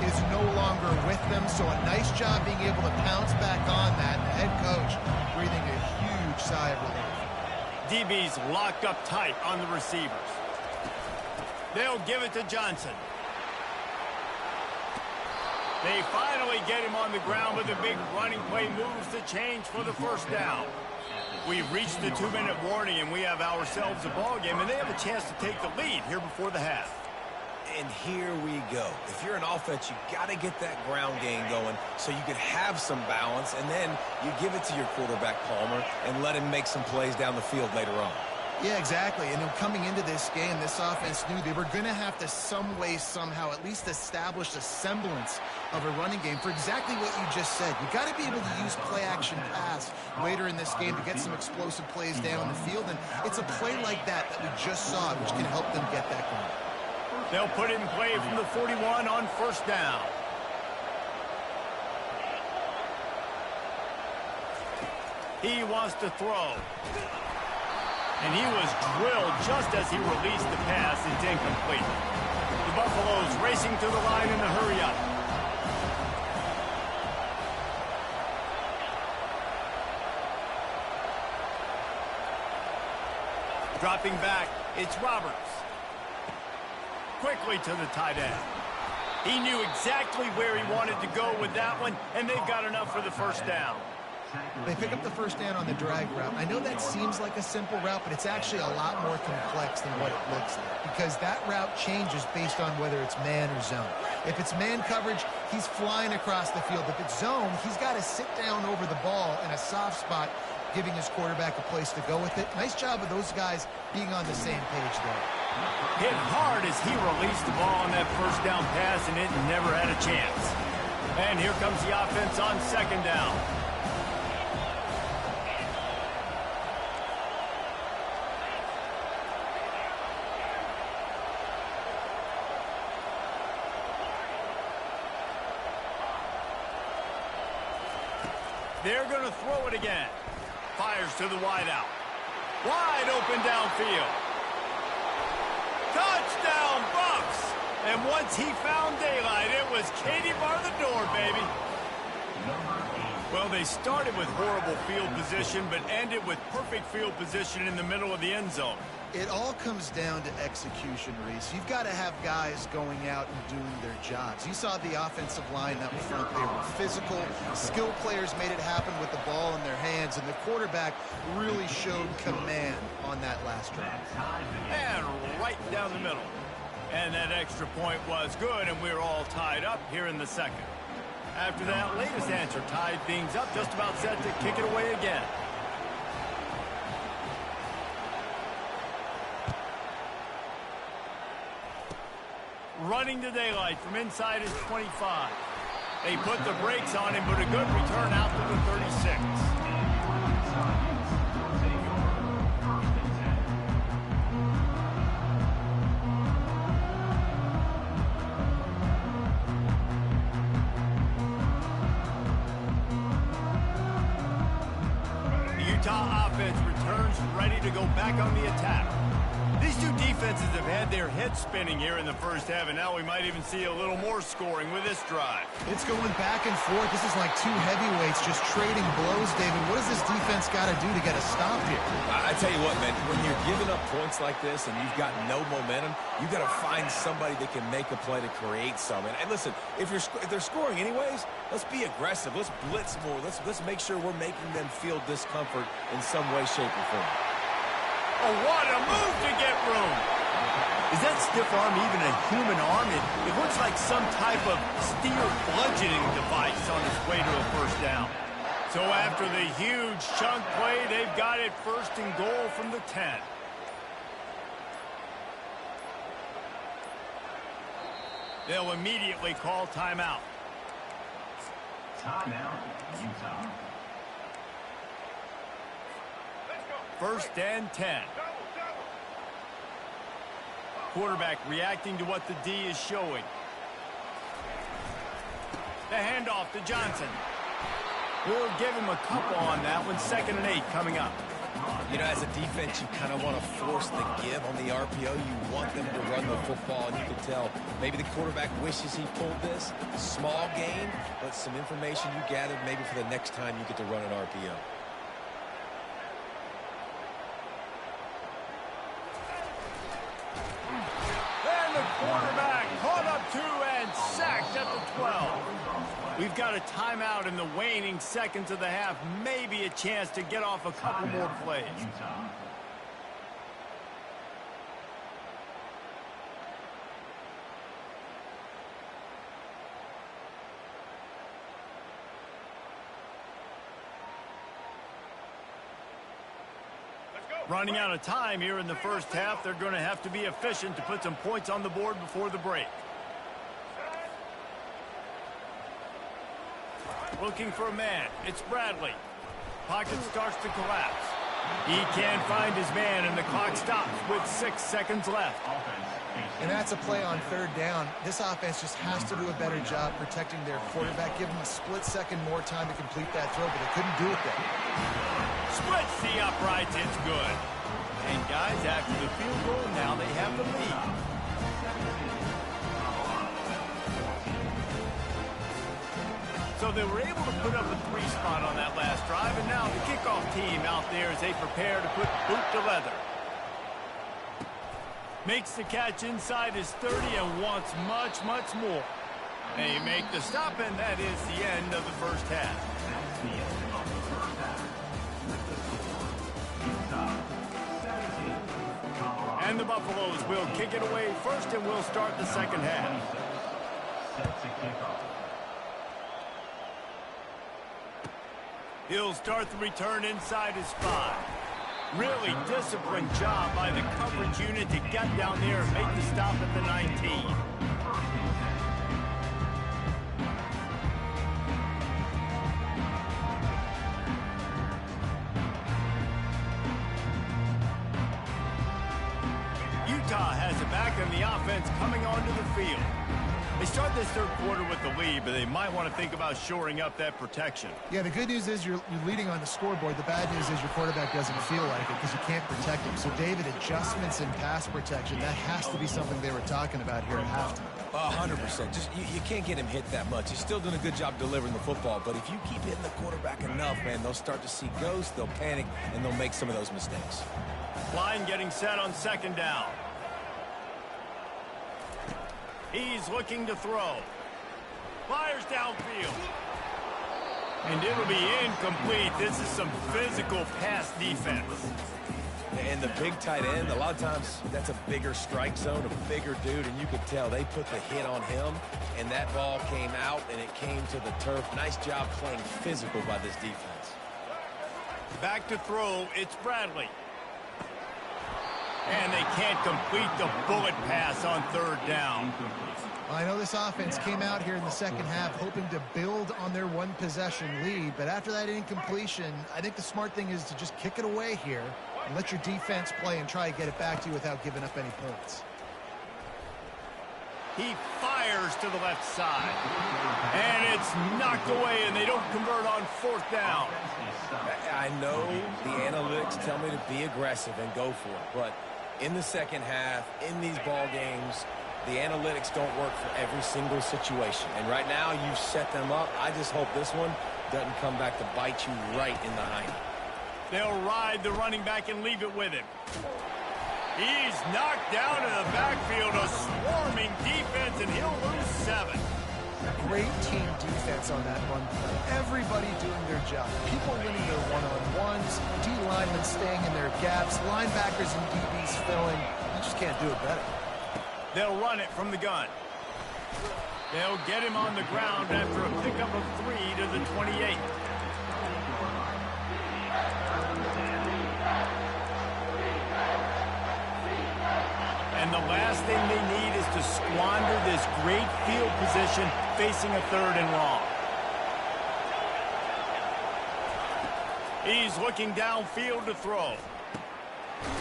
is no longer with them. So a nice job being able to pounce back on that. The head coach breathing a huge sigh of relief. DB's locked up tight on the receivers. They'll give it to Johnson. They finally get him on the ground with a big running play, moves the change for the first down. We've reached the 2-minute warning, and we have ourselves a ball game, and they have a chance to take the lead here before the half. And here we go. If you're an offense, you got to get that ground game going so you can have some balance, and then you give it to your quarterback, Palmer, and let him make some plays down the field later on. Yeah, exactly. And coming into this game, this offense knew they were going to have to some way, somehow, at least establish a semblance of a running game for exactly what you just said. You got to be able to use play-action pass later in this game to get some explosive plays down the field. And it's a play like that that we just saw, which can help them get that going. They'll put it in play from the 41 on first down. He wants to throw. And he was drilled just as he released the pass. It's incomplete. The Buffaloes racing to the line in the hurry-up. Dropping back, it's Roberts. Quickly to the tight end. He knew exactly where he wanted to go with that one, and they've got enough for the first down. They pick up the first down on the drag route. I know that seems like a simple route, but it's actually a lot more complex than what it looks like, because that route changes based on whether it's man or zone. If it's man coverage, he's flying across the field. If it's zone, he's got to sit down over the ball in a soft spot, giving his quarterback a place to go with it. Nice job of those guys being on the same page there. Hit hard as he released the ball on that first down pass, and it never had a chance. And here comes the offense on second down. They're going to throw it again. Fires to the wideout. Wide open downfield. Touchdown, Bucks! And once he found daylight, it was Katie bar the door, baby. Well, they started with horrible field position, but ended with perfect field position in the middle of the end zone. It all comes down to execution, Reese. You've got to have guys going out and doing their jobs. You saw the offensive line up front. They were physical. Skilled players made it happen with the ball in their hands, and the quarterback really showed command on that last drive. And right down the middle. And that extra point was good, and we're all tied up here in the second. After that latest answer tied things up, just about set to kick it away again. Running to daylight from inside his 25. They put the brakes on him, but a good return out to the 36. The Utah offense returns ready to go back on the attack. These two defenses have had their heads spinning here in the first half, and now we might even see a little more scoring with this drive. It's going back and forth. This is like two heavyweights just trading blows, David. What does this defense got to do to get a stop here? I tell you what, man, when you're giving up points like this and you've got no momentum, you've got to find somebody that can make a play to create some. And listen, if they're scoring anyways, let's be aggressive. Let's blitz more. Let's make sure we're making them feel discomfort in some way, shape, or form. Oh, what a move to get room. Is that stiff arm even a human arm? It looks like some type of steel bludgeoning device on its way to a first down. So after the huge chunk play, they've got it first and goal from the 10. They'll immediately call timeout. Timeout, Utah. First and 10. Quarterback reacting to what the D is showing. The handoff to Johnson. We'll give him a couple on that one. 2nd and 8 coming up. You know, as a defense, you kind of want to force the give on the RPO. You want them to run the football, and you can tell maybe the quarterback wishes he pulled this. Small gain, but some information you gathered maybe for the next time you get to run an RPO. Quarterback caught up 2 and sacked at the 12. We've got a timeout in the waning seconds of the half. Maybe a chance to get off a couple more plays. Running out of time here in the first half. They're going to have to be efficient to put some points on the board before the break. Looking for a man. It's Bradley. Pocket starts to collapse. He can't find his man, and the clock stops with 6 seconds left. And that's a play on third down. This offense just has to do a better job protecting their quarterback. Give them a split second more time to complete that throw, but they couldn't do it there. Splits the uprights. It's good. And guys, after the field goal, now they have the lead. So they were able to put up a 3 spot on that last drive, and now the kickoff team out there as they prepare to put boot to leather. Makes the catch inside his 30 and wants much, much more. They make the stop, and that is the end of the first half. That's the end of the first half. With the score, Utah 17, Colorado. And the Buffaloes will kick it away first, and we'll start the second half. Sets a kickoff. He'll start the return inside his 5. Really disciplined job by the coverage unit to get down there and make the stop at the 19. Utah has it back and the offense coming onto the field. They start this third quarter with the lead, but they might want to think about shoring up that protection. Yeah, the good news is you're leading on the scoreboard. The bad news is your quarterback doesn't feel like it because you can't protect him. So, David, adjustments in pass protection, that has to be something they were talking about here at halftime. 100%. Just you can't get him hit that much. He's still doing a good job delivering the football, but if you keep hitting the quarterback enough, man, they'll start to see ghosts, they'll panic, and they'll make some of those mistakes. Line getting set on second down. He's looking to throw. Fires downfield. And it'll be incomplete. This is some physical pass defense. And the big tight end, a lot of times that's a bigger strike zone, a bigger dude, and you could tell they put the hit on him, and that ball came out, and it came to the turf. Nice job playing physical by this defense. Back to throw, it's Bradley. And they can't complete the bullet pass on third down. I know this offense came out here in the second half hoping to build on their one-possession lead, but after that incompletion, I think the smart thing is to just kick it away here and let your defense play and try to get it back to you without giving up any points. He fires to the left side. And it's knocked away, and they don't convert on fourth down. I know the analytics tell me to be aggressive and go for it, but in the second half, in these ball games, the analytics don't work for every single situation. And right now, you've set them up. I just hope this one doesn't come back to bite you right in the hind. They'll ride the running back and leave it with him. He's knocked down in the backfield, a swarming defense, and he'll lose 7. Great team defense on that one play. Everybody doing their job. People winning their one-on-ones, D-linemen staying in their gaps, linebackers and DBs filling. You just can't do it better. They'll run it from the gun. They'll get him on the ground after a pickup of 3 to the 28. And the last thing they need is to squander this great field position facing a 3rd and long. He's looking downfield to throw.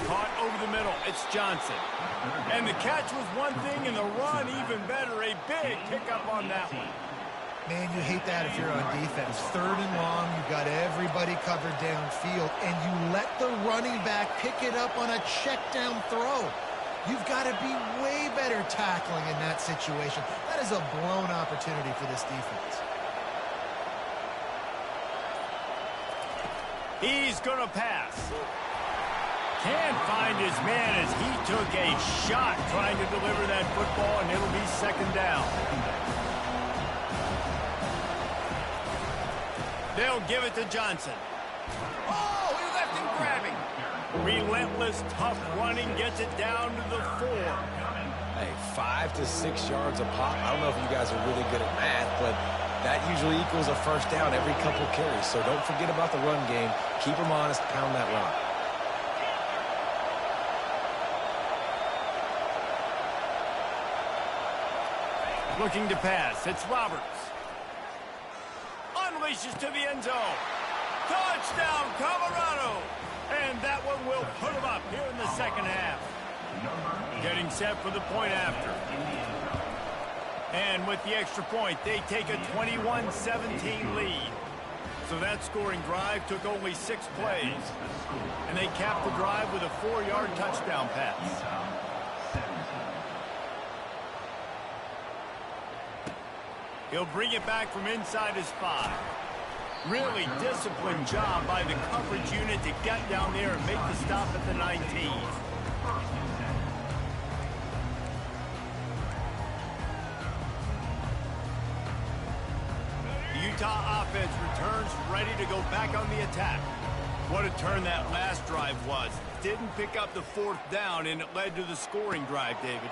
Caught over the middle. It's Johnson. And the catch was one thing, and the run even better. A big pickup on that one. Man, you hate that if you're on defense. 3rd and long, you've got everybody covered downfield, and you let the running back pick it up on a check down throw. You've got to be way better tackling in that situation. That is a blown opportunity for this defense. He's going to pass. Can't find his man as he took a shot trying to deliver that football, and it'll be 2nd down. They'll give it to Johnson. Oh, he left him grabbing. Relentless, tough running gets it down to the 4. Hey, 5 to 6 yards a pop. I don't know if you guys are really good at math, but that usually equals a first down every couple carries. So don't forget about the run game. Keep them honest, pound that rock. Looking to pass. It's Roberts. Unleashes to the end zone. Touchdown, Colorado! And that one will put them up here in the second half. Getting set for the point after. And with the extra point, they take a 21-17 lead. So that scoring drive took only 6 plays. And they capped the drive with a 4-yard touchdown pass. He'll bring it back from inside his 5. Really disciplined job by the coverage unit to get down there and make the stop at the 19. The Utah offense returns ready to go back on the attack. What a turn that last drive was. Didn't pick up the 4th down, and it led to the scoring drive, David.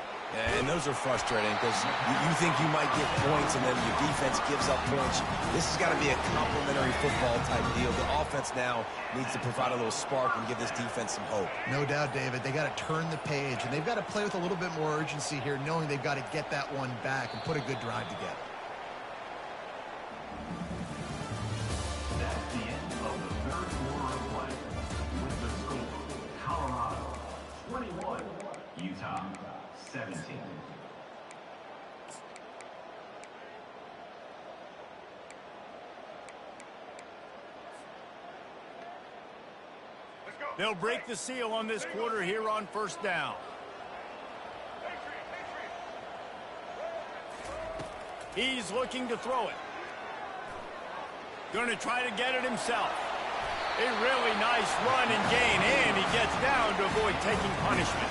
And those are frustrating because you think you might get points and then your defense gives up points. This has got to be a complementary football type deal. The offense now needs to provide a little spark and give this defense some hope. No doubt, David. They got to turn the page, and they've got to play with a little bit more urgency here, knowing they've got to get that one back and put a good drive together. That's the end of the third quarter of play. With the score, Colorado 21, Utah 17. They'll break the seal on this quarter here on 1st down. He's looking to throw it. Going to try to get it himself. A really nice run and gain, and he gets down to avoid taking punishment.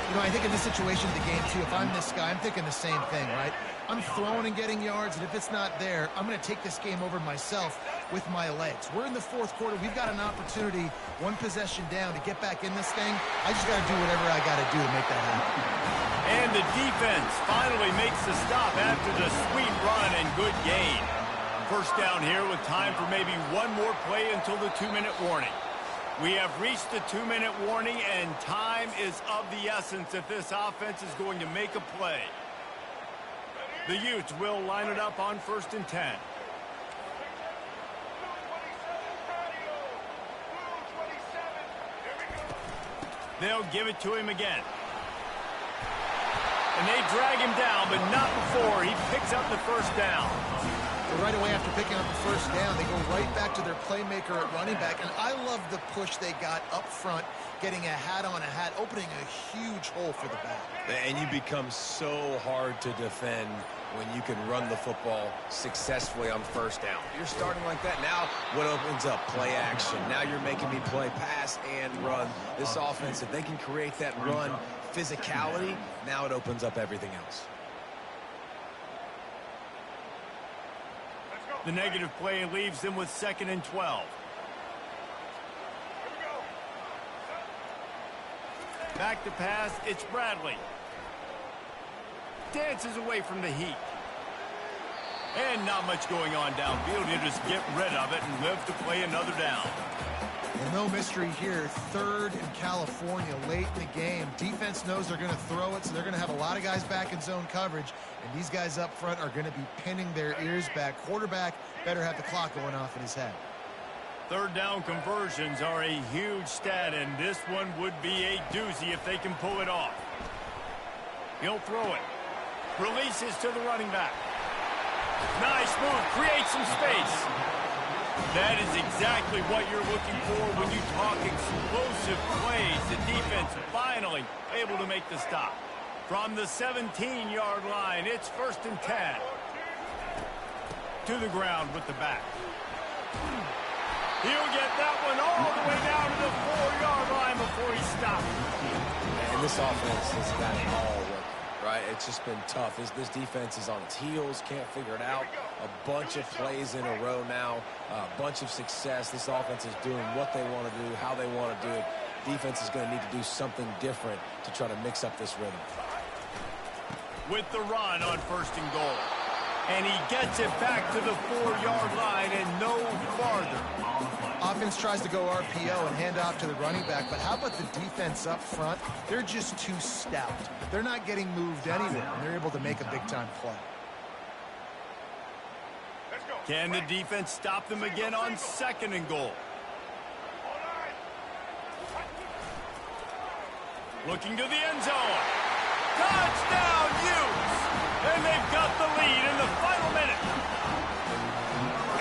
You know, I think in this situation of the game, too, if I'm this guy, I'm thinking the same thing, right? I'm throwing and getting yards, and if it's not there, I'm going to take this game over myself with my legs. We're in the 4th quarter. We've got an opportunity, 1 possession down, to get back in this thing. I just got to do whatever I got to do to make that happen. And the defense finally makes the stop after the sweet run and good gain. 1st down here with time for maybe 1 more play until the 2-minute warning. We have reached the 2-minute warning, and time is of the essence if this offense is going to make a play. The Utes will line it up on 1st and 10. They'll give it to him again. And they drag him down, but not before he picks up the 1st down. Right away after picking up the 1st down, they go right back to their playmaker at running back. And I love the push they got up front, getting a hat on a hat, opening a huge hole for the back. And you become so hard to defend when you can run the football successfully on 1st down. You're starting like that. Now what opens up? Play action. Now you're making me play pass and run. This offense, if they can create that run physicality, now it opens up everything else. The negative play leaves them with 2nd and 12. Back to pass, it's Bradley. Dances away from the heat. And not much going on downfield. He'll just get rid of it and live to play another down. Well, no mystery here. 3rd in California late in the game. Defense knows they're going to throw it, so they're going to have a lot of guys back in zone coverage. And these guys up front are going to be pinning their ears back. Quarterback better have the clock going off in his head. 3rd down conversions are a huge stat, and this one would be a doozy if they can pull it off. He'll throw it. Releases to the running back. Nice move. Creates some space. That is exactly what you're looking for when you talk explosive plays. The defense finally able to make the stop. From the 17-yard line, it's 1st and 10. To the ground with the back. He'll get that one all the way down to the 4-yard line before he stops. And this offense has got it all working, right? It's just been tough. This defense is on its heels, can't figure it out. A bunch of plays in a row now, a bunch of success. This offense is doing what they want to do, how they want to do it. Defense is going to need to do something different to try to mix up this rhythm. With the run on 1st and goal. And he gets it back to the 4-yard line and no farther. Offense tries to go RPO and hand off to the running back, but how about the defense up front? They're just too stout. They're not getting moved anywhere, and they're able to make a big-time play. Can the defense stop them again on 2nd and goal? Looking to the end zone. Touchdown, Utes! And they've got the lead in the final minute.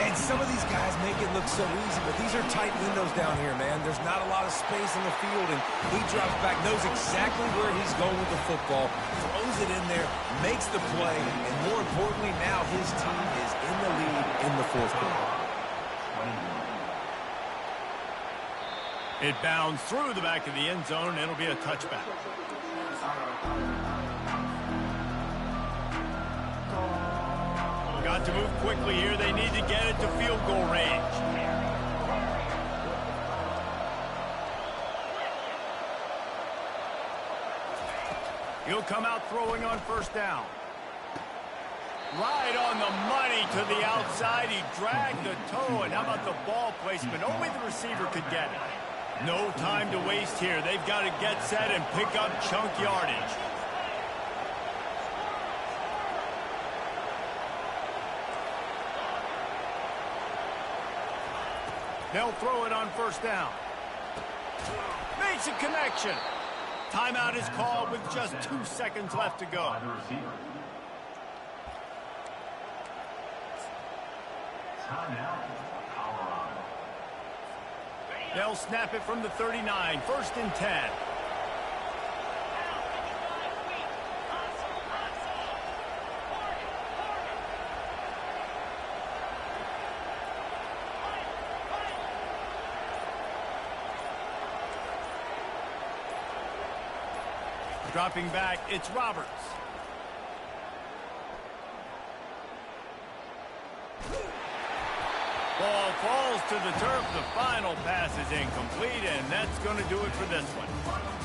And some of these guys make it look so easy, but these are tight windows down here, man. There's not a lot of space in the field, and he drops back, knows exactly where he's going with the football, throws it in there, makes the play, and more importantly, now his team is in the lead in the fourth quarter. It bounds through the back of the end zone, and it'll be a touchback. Got to move quickly here. They need to get it to field goal range. He'll come out throwing on first down. Right on the money to the outside. He dragged the toe, and how about the ball placement? Only the receiver could get it. No time to waste here. They've got to get set and pick up chunk yardage. They'll throw it on first down. Makes a connection. Timeout is called with just 2 seconds left to go. They'll snap it from the 39. First and 10. Dropping back, it's Roberts. Ball falls to the turf. The final pass is incomplete, and that's going to do it for this one.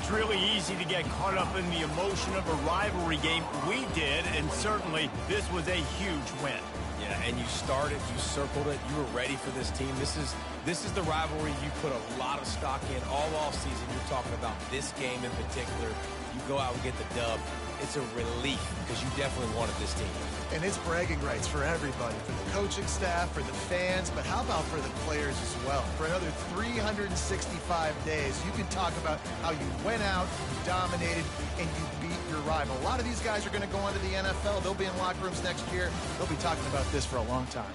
It's really easy to get caught up in the emotion of a rivalry game. We did, and certainly this was a huge win. Yeah, and you started, you circled it, you were ready for this team. This is the rivalry you put a lot of stock in all offseason. You're talking about this game in particular. You go out and get the dub. It's a relief because you definitely wanted this team. And it's bragging rights for everybody, for the coaching staff, for the fans, but how about for the players as well? For another 365 days, you can talk about how you went out, you dominated, and you beat your rival. A lot of these guys are going to go on to the NFL. They'll be in locker rooms next year. They'll be talking about this for a long time.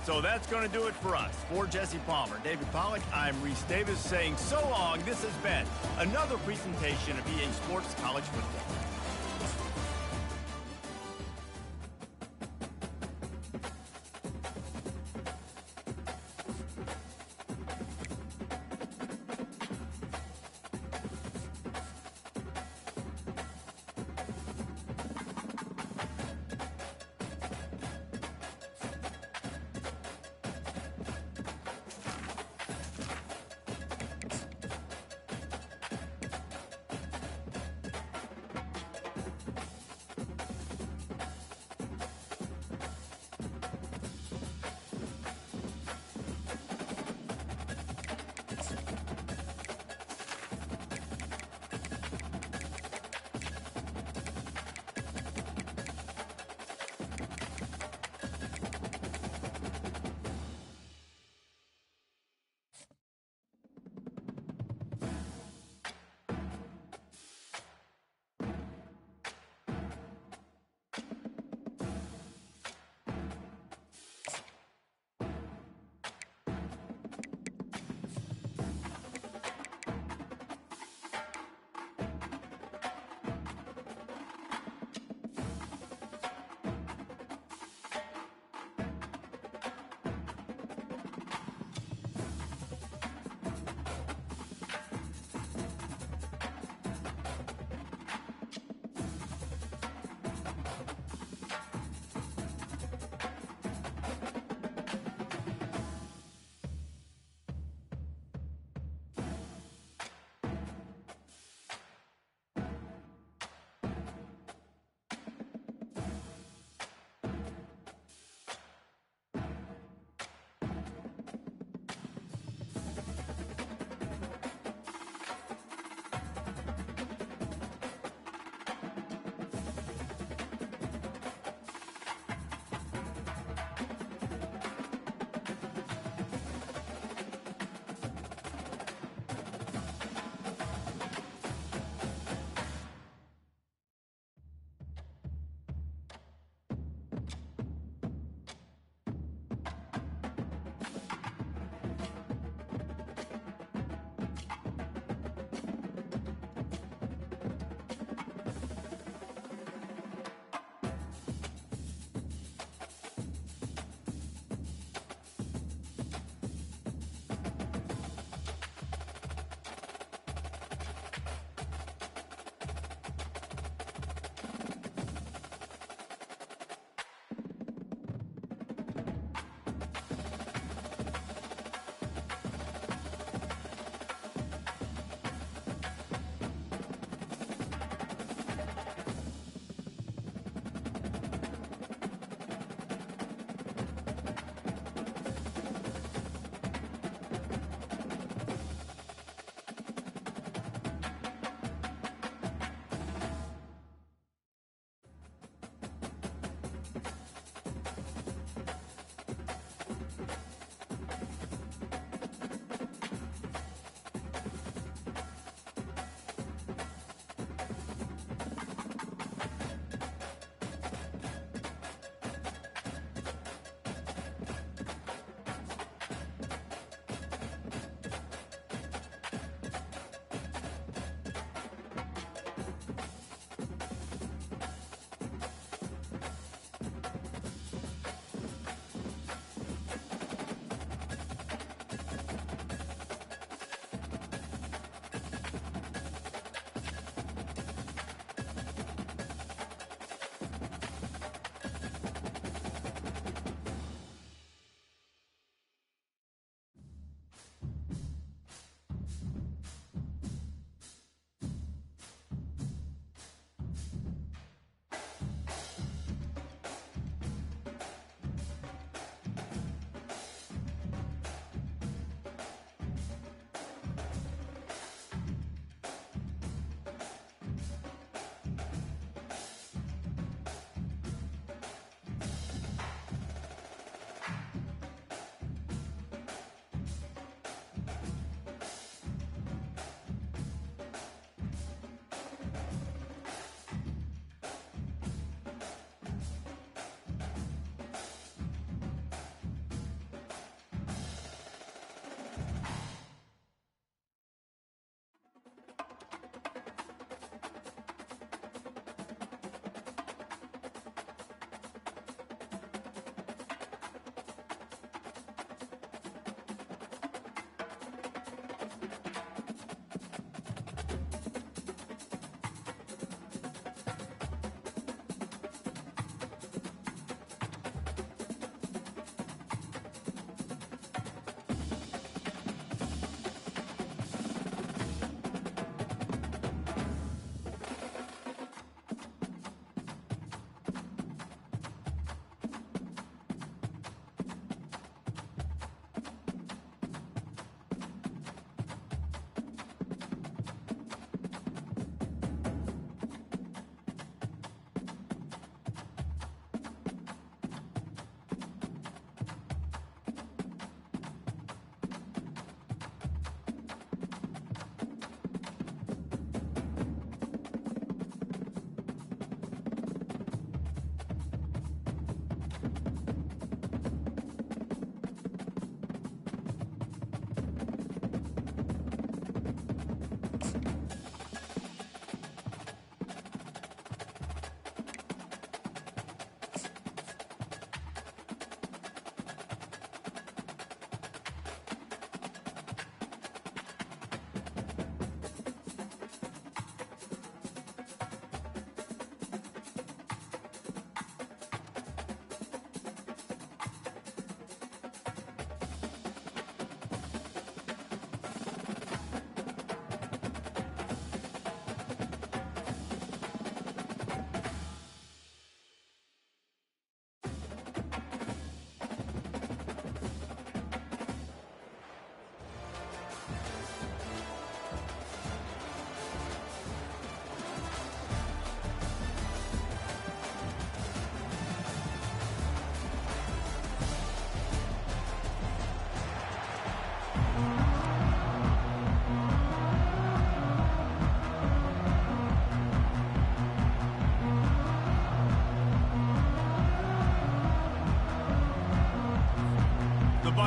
So that's going to do it for us. For Jesse Palmer, David Pollack, I'm Reese Davis saying so long. This has been another presentation of EA Sports College Football.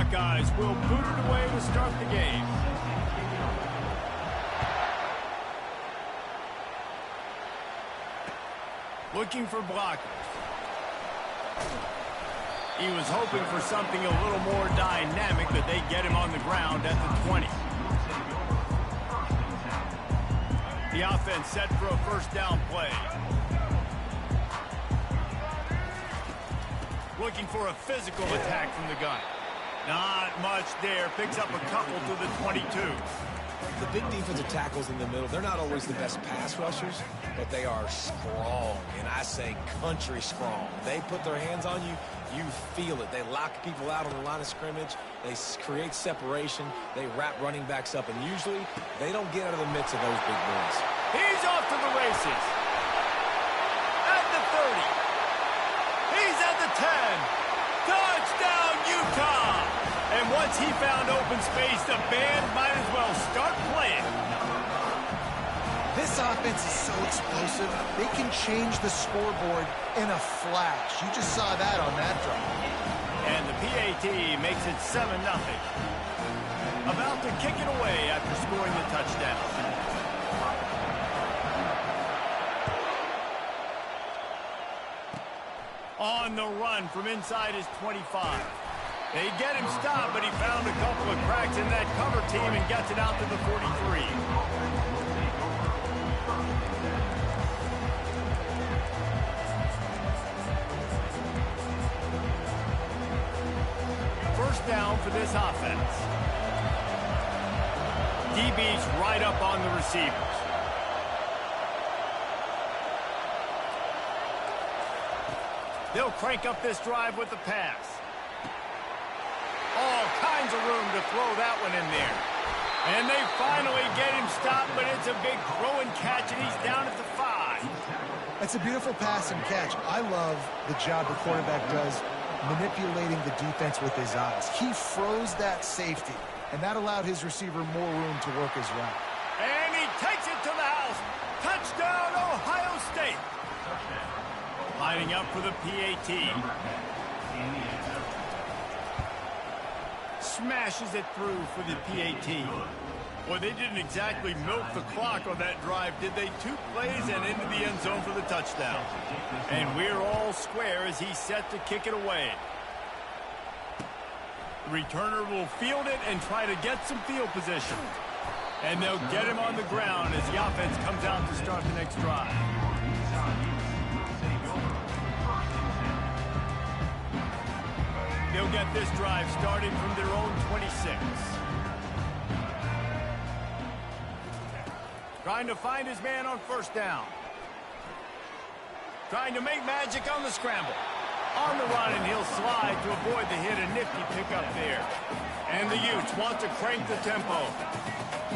Buckeyes will boot it away to start the game. Looking for blockers. He was hoping for something a little more dynamic, but they get him on the ground at the 20. The offense set for a first down play. Looking for a physical attack from the gun. Not much there. Picks up a couple to the 22. The big defensive tackles in the middle, they're not always the best pass rushers, but they are strong, and I say country strong. They put their hands on you, you feel it. They lock people out on the line of scrimmage. They create separation. They wrap running backs up, and usually they don't get out of the midst of those big boys. He's off to the races. At the 30. He's at the 10. Touchdown, Utah! And once he found open space, the band might as well start playing. This offense is so explosive, they can change the scoreboard in a flash. You just saw that on that drive. And the PAT makes it 7-0. About to kick it away after scoring the touchdown. On the run from inside his 25. They get him stopped, but he found a couple of cracks in that cover team and gets it out to the 43. First down for this offense. DB's right up on the receivers. They'll crank up this drive with the pass. All kinds of room to throw that one in there. And they finally get him stopped, but it's a big throw and catch, and he's down at the 5. It's a beautiful pass and catch. I love the job the quarterback does manipulating the defense with his eyes. He froze that safety, and that allowed his receiver more room to work his route. And he takes it to the house. Touchdown, Ohio State. Lining up for the PAT. Smashes it through for the PAT. Well, they didn't exactly milk the clock on that drive, did they? 2 plays and into the end zone for the touchdown. And we're all square as he's set to kick it away. The returner will field it and try to get some field position. And they'll get him on the ground as the offense comes out to start the next drive. They'll get this drive started from their own 26. Trying to find his man on first down. Trying to make magic on the scramble. On the run, and he'll slide to avoid the hit. A nifty pickup there. And the Utes want to crank the tempo.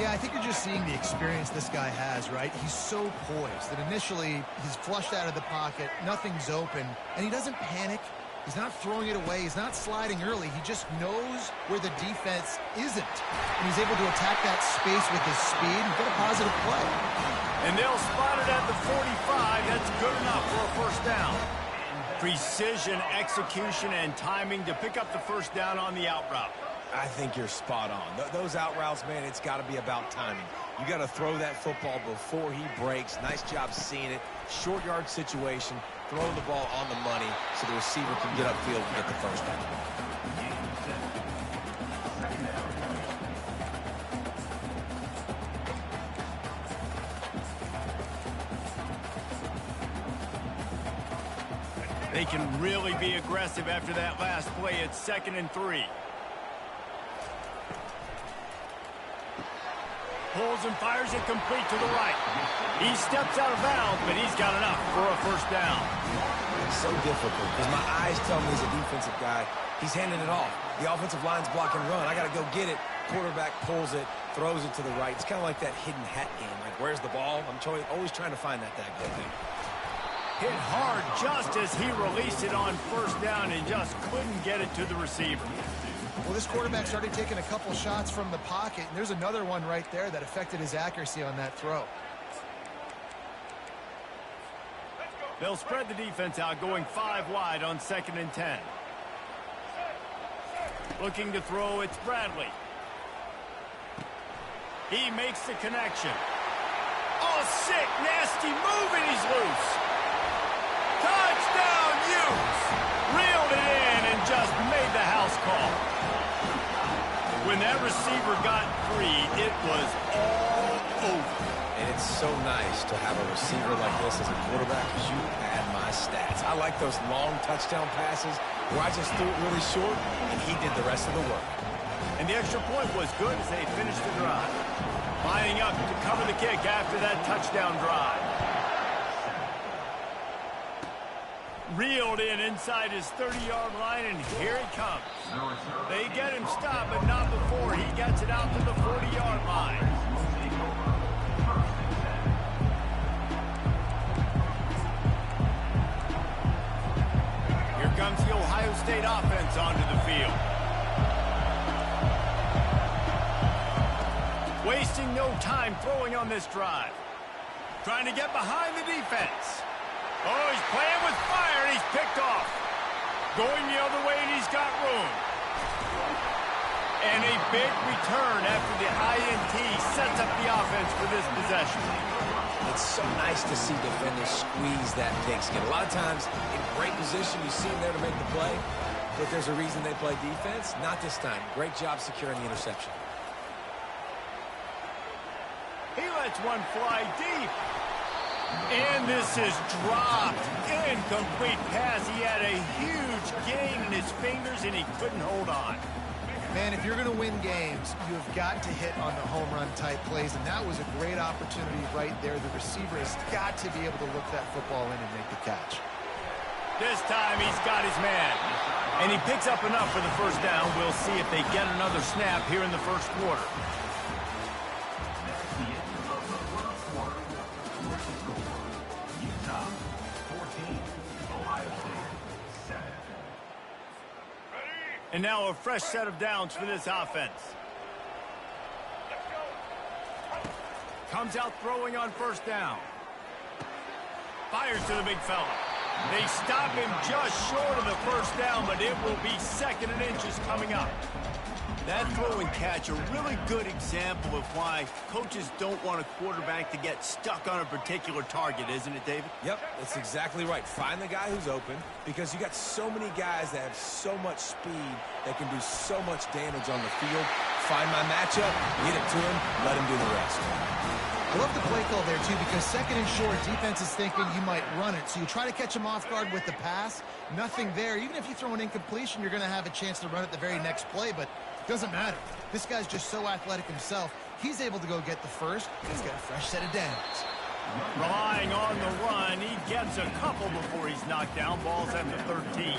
Yeah, I think you're just seeing the experience this guy has, right? He's so poised that initially he's flushed out of the pocket, nothing's open, and he doesn't panic. He's not throwing it away. He's not sliding early. He just knows where the defense isn't. And he's able to attack that space with his speed and get a positive play. And they'll spot it at the 45. That's good enough for a first down. Precision, execution, and timing to pick up the first down on the out route. I think you're spot on. Those out routes, man, it's got to be about timing. You got to throw that football before he breaks. Nice job seeing it. Short yard situation. Throw the ball on the money so the receiver can get upfield and get the first down. They can really be aggressive after that last play. It's 2nd and 3. Pulls and fires it complete to the right. He steps out of bounds, but he's got enough for a first down. It's so difficult because my eyes tell me he's a defensive guy. He's handing it off. The offensive line's block and run. I got to go get it. Quarterback pulls it, throws it to the right. It's kind of like that hidden hat game. Like, where's the ball? I'm always trying to find that good thing. Hit hard just as he released it on first down and just couldn't get it to the receiver. Well, this quarterback started taking a couple shots from the pocket, and there's another one right there that affected his accuracy on that throw. They'll spread the defense out, going 5 wide on 2nd and 10. Looking to throw, it's Bradley. He makes the connection. Oh, sick, nasty move, and he's loose. Touchdown, Utes! Reeled it in and just made the house call. When that receiver got free, it was all over. And it's so nice to have a receiver like this as a quarterback because you add my stats. I like those long touchdown passes where I just threw it really short, and he did the rest of the work. And the extra point was good as they finished the drive. Lining up to cover the kick after that touchdown drive. Reeled in inside his 30-yard line, and here he comes. They get him stopped, but not before he gets it out to the 40-yard line. Here comes the Ohio State offense onto the field. Wasting no time throwing on this drive. Trying to get behind the defense. Oh, he's playing with fire, and he's picked off. Going the other way, and he's got room. And a big return after the INT sets up the offense for this possession. It's so nice to see defenders squeeze that pigskin. A lot of times, in great position, you see them there to make the play. But there's a reason they play defense. Not this time. Great job securing the interception. He lets one fly deep. And this is dropped. Incomplete pass. He had a huge gain in his fingers, and he couldn't hold on. Man, if you're going to win games, you have got to hit on the home run type plays, and that was a great opportunity right there. The receiver has got to be able to look that football in and make the catch. This time he's got his man. And he picks up enough for the first down. We'll see if they get another snap here in the first quarter. And now a fresh set of downs for this offense. Comes out throwing on first down. Fires to the big fella. They stop him just short of the first down, but it will be 2nd and inches coming up. That throw and catch, a really good example of why coaches don't want a quarterback to get stuck on a particular target, isn't it, David? Yep, that's exactly right. Find the guy who's open because you got so many guys that have so much speed that can do so much damage on the field. Find my matchup, get it to him, let him do the rest. I love the play call there, too, because 2nd and short, defense is thinking you might run it. So you try to catch him off guard with the pass. Nothing there. Even if you throw an incompletion, you're going to have a chance to run it the very next play, but doesn't matter. This guy's just so athletic himself. He's able to go get the first. He's got a fresh set of downs. Relying on the run, he gets a couple before he's knocked down. Ball's at the 13.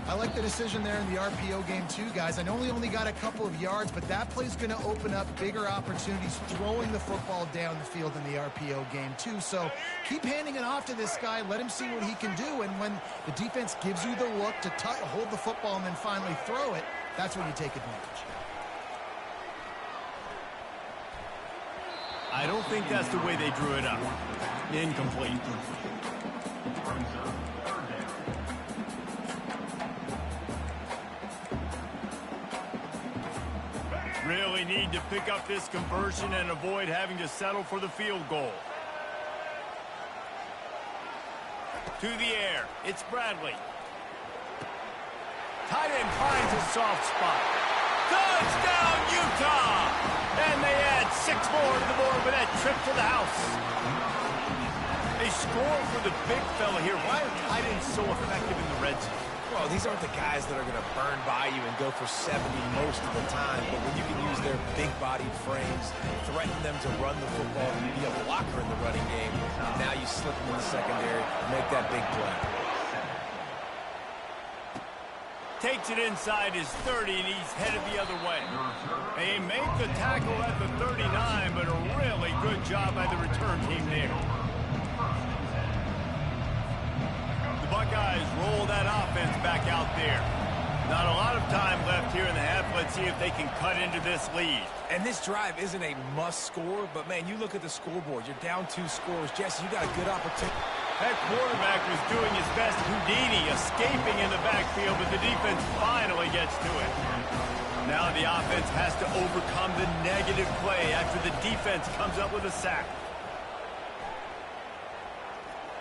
I like the decision there in the RPO game too, guys. I know he only got a couple of yards, but that play's going to open up bigger opportunities throwing the football down the field in the RPO game too. So keep handing it off to this guy. Let him see what he can do. And when the defense gives you the look to hold the football and then finally throw it, that's when you take advantage. I don't think that's the way they drew it up. Incomplete. Really need to pick up this conversion and avoid having to settle for the field goal. To the air, it's Bradley. Tight end finds a soft spot. Touchdown, Utah! And they add 6 more to the board with that trip to the house. They score for the big fella here. Why are tight ends so effective in the red zone? Well, these aren't the guys that are going to burn by you and go for 70 most of the time, but when you can use their big-bodied frames, threaten them to run the football and be a blocker in the running game, now you slip them in the secondary, make that big play. Takes it inside his 30, and he's headed the other way. They make the tackle at the 39, but a really good job by the return team there. The Buckeyes roll that offense back out there. Not a lot of time left here in the half. Let's see if they can cut into this lead. And this drive isn't a must score, but, man, you look at the scoreboard. You're down 2 scores. Jesse, you got a good opportunity. That quarterback was doing his best Houdini, escaping in the backfield, but the defense finally gets to it. Now the offense has to overcome the negative play after the defense comes up with a sack.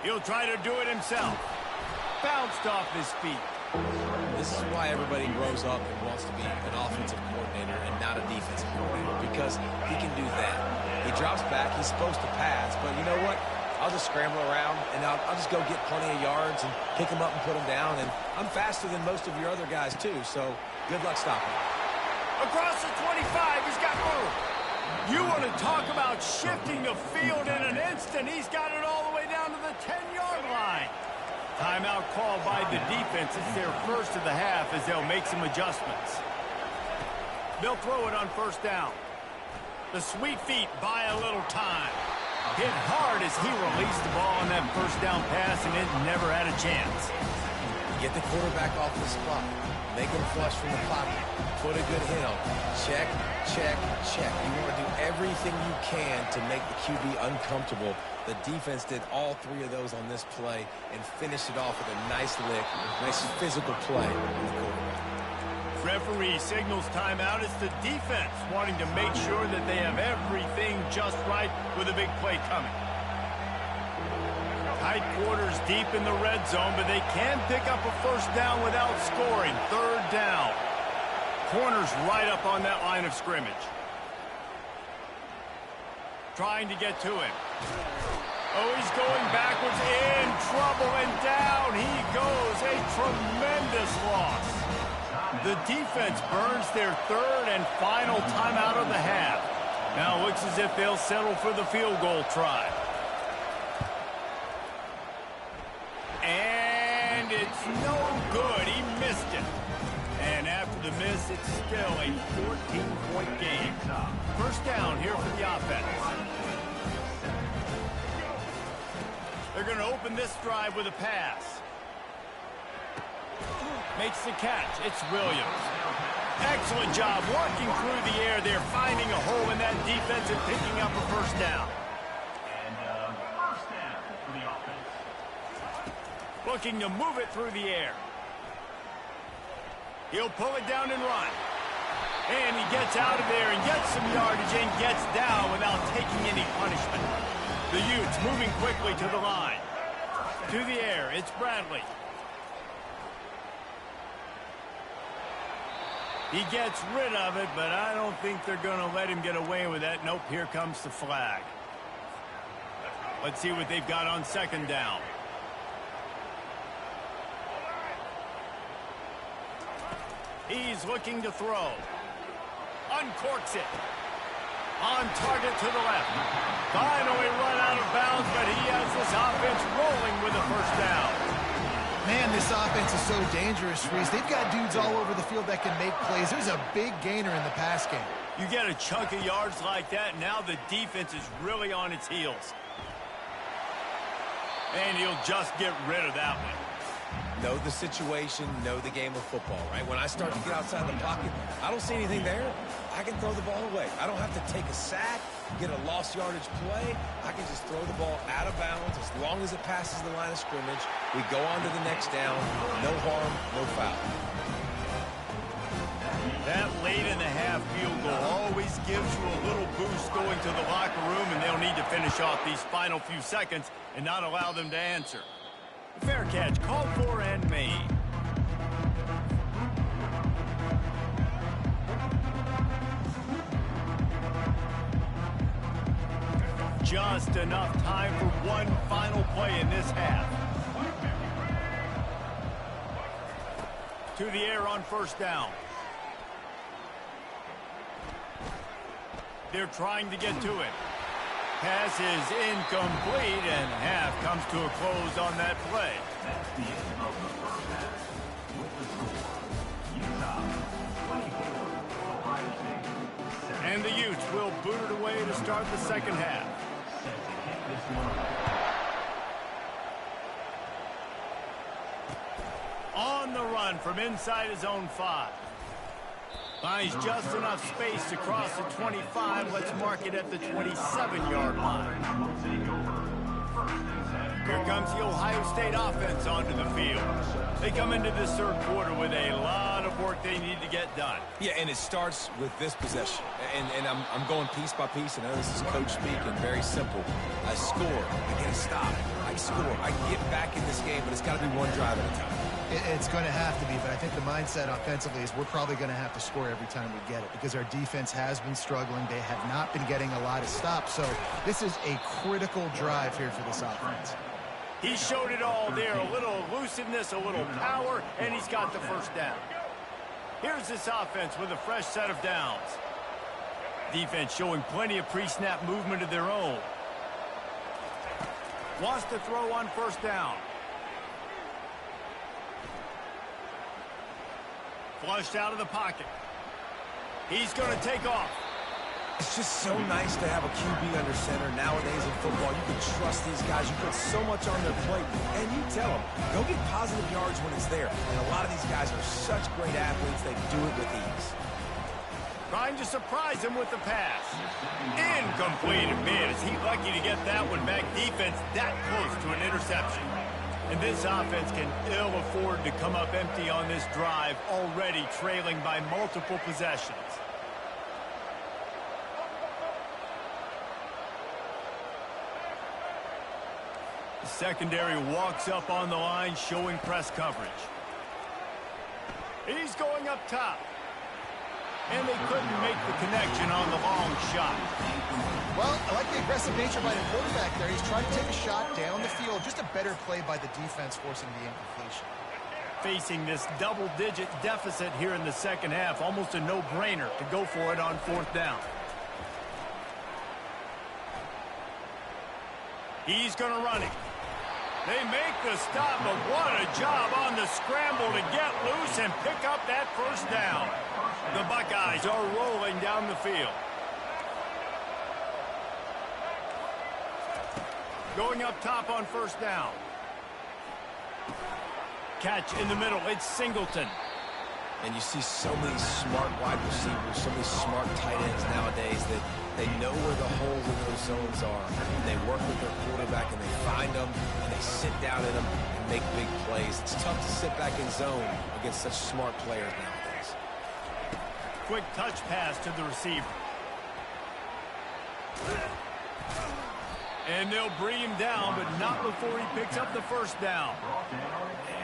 He'll try to do it himself. Bounced off his feet. This is why everybody grows up and wants to be an offensive coordinator and not a defensive coordinator, because he can do that. He drops back, he's supposed to pass, but you know what? I'll just scramble around, and I'll just go get plenty of yards and pick them up and put them down, and I'm faster than most of your other guys, too, so good luck stopping. Across the 25, he's got room. You want to talk about shifting the field in an instant. He's got it all the way down to the 10-yard line. Timeout called by the defense. It's their first of the half as they'll make some adjustments. They'll throw it on first down. The sweet feet buy a little time. Hit hard as he released the ball on that first down pass, and it never had a chance. Get the quarterback off the spot. Make him flush from the pocket. Put a good hit on him. Check, check, check. You want to do everything you can to make the QB uncomfortable. The defense did all three of those on this play and finished it off with a nice lick, nice physical play on the quarterback. Referee signals timeout. It's the defense wanting to make sure that they have everything just right with a big play coming. Tight quarters deep in the red zone, but they can pick up a first down without scoring. Third down. Corners right up on that line of scrimmage. Trying to get to him. Oh, he's going backwards, in trouble, and down he goes. A tremendous loss. The defense burns their third and final timeout of the half. Now it looks as if they'll settle for the field goal try. And it's no good. He missed it. And after the miss, it's still a 14-point game. First down here for the offense. They're going to open this drive with a pass. Makes the catch. It's Williams. Excellent job working through the air there, finding a hole in that defense and picking up a first down. And first down for the offense. Looking to move it through the air. He'll pull it down and run. And he gets out of there and gets some yardage and gets down without taking any punishment. The Utes moving quickly to the line. To the air, it's Bradley. He gets rid of it, but I don't think they're going to let him get away with that. Nope, here comes the flag. Let's see what they've got on second down. He's looking to throw. Uncorks it. On target to the left. Finally run out of bounds, but he has this offense rolling with a first down. Man, this offense is so dangerous, Reese. They've got dudes all over the field that can make plays. There's a big gainer in the pass game. You get a chunk of yards like that, now the defense is really on its heels. And he'll just get rid of that one. Know the situation, know the game of football, right? When I start to get outside the pocket, I don't see anything there. I can throw the ball away. I don't have to take a sack, get a lost yardage play. I can just throw the ball out of bounds as long as it passes the line of scrimmage. We go on to the next down. No harm, no foul. That late in the half field goal always gives you a little boost going to the locker room, and they'll need to finish off these final few seconds and not allow them to answer. Fair catch called for and made. Just enough time for one final play in this half. To the air on first down. They're trying to get to it. Pass is incomplete, and half comes to a close on that play. That's the end of the first half. With the score, Utah 24, Ohio State 7. And the Utes will boot it away to start the second half. Set to kick this one off. On the run from inside his own 5. Finds just enough space to cross the 25. Let's mark it at the 27-yard line. Will take over Here comes the Ohio State offense onto the field. They come into this third quarter with a lot of work they need to get done. Yeah, and it starts with this possession. And I'm going piece by piece, and I know this is coach speaking, very simple. I score, I get a stop, I score, I get back in this game, but it's got to be one drive at a time. It's going to have to be, but I think the mindset offensively is we're probably going to have to score every time we get it because our defense has been struggling. They have not been getting a lot of stops, so this is a critical drive here for this offense. He showed it all there, a little elusiveness, a little power, and he's got the first down. Here's this offense with a fresh set of downs. Defense showing plenty of pre-snap movement of their own. Wants to throw on first down. Flushed out of the pocket. He's going to take off. It's just so nice to have a QB under center nowadays in football. You can trust these guys. You put so much on their plate, and you tell them, go get positive yards when it's there. And a lot of these guys are such great athletes, they do it with ease. Trying to surprise him with the pass. Incomplete. Man, is he lucky to get that one back. Defense that close to an interception. And this offense can ill afford to come up empty on this drive, already trailing by multiple possessions. The secondary walks up on the line, showing press coverage. He's going up top. And they couldn't make the connection on the long shot. Well, I like the aggressive nature by the quarterback there. He's trying to take a shot down the field. Just a better play by the defense forcing the incompletion. Facing this double-digit deficit here in the second half, almost a no-brainer to go for it on fourth down. He's going to run it. They make the stop, but what a job on the scramble to get loose and pick up that first down. The Buckeyes are rolling down the field. Going up top on first down. Catch in the middle. It's Singleton. And you see so many smart wide receivers, so many smart tight ends nowadays that they know where the holes in those zones are. And they work with their quarterback, and they find them, and they sit down in them and make big plays. It's tough to sit back in zone against such smart players nowadays. Quick touch pass to the receiver. And they'll bring him down, but not before he picks up the first down.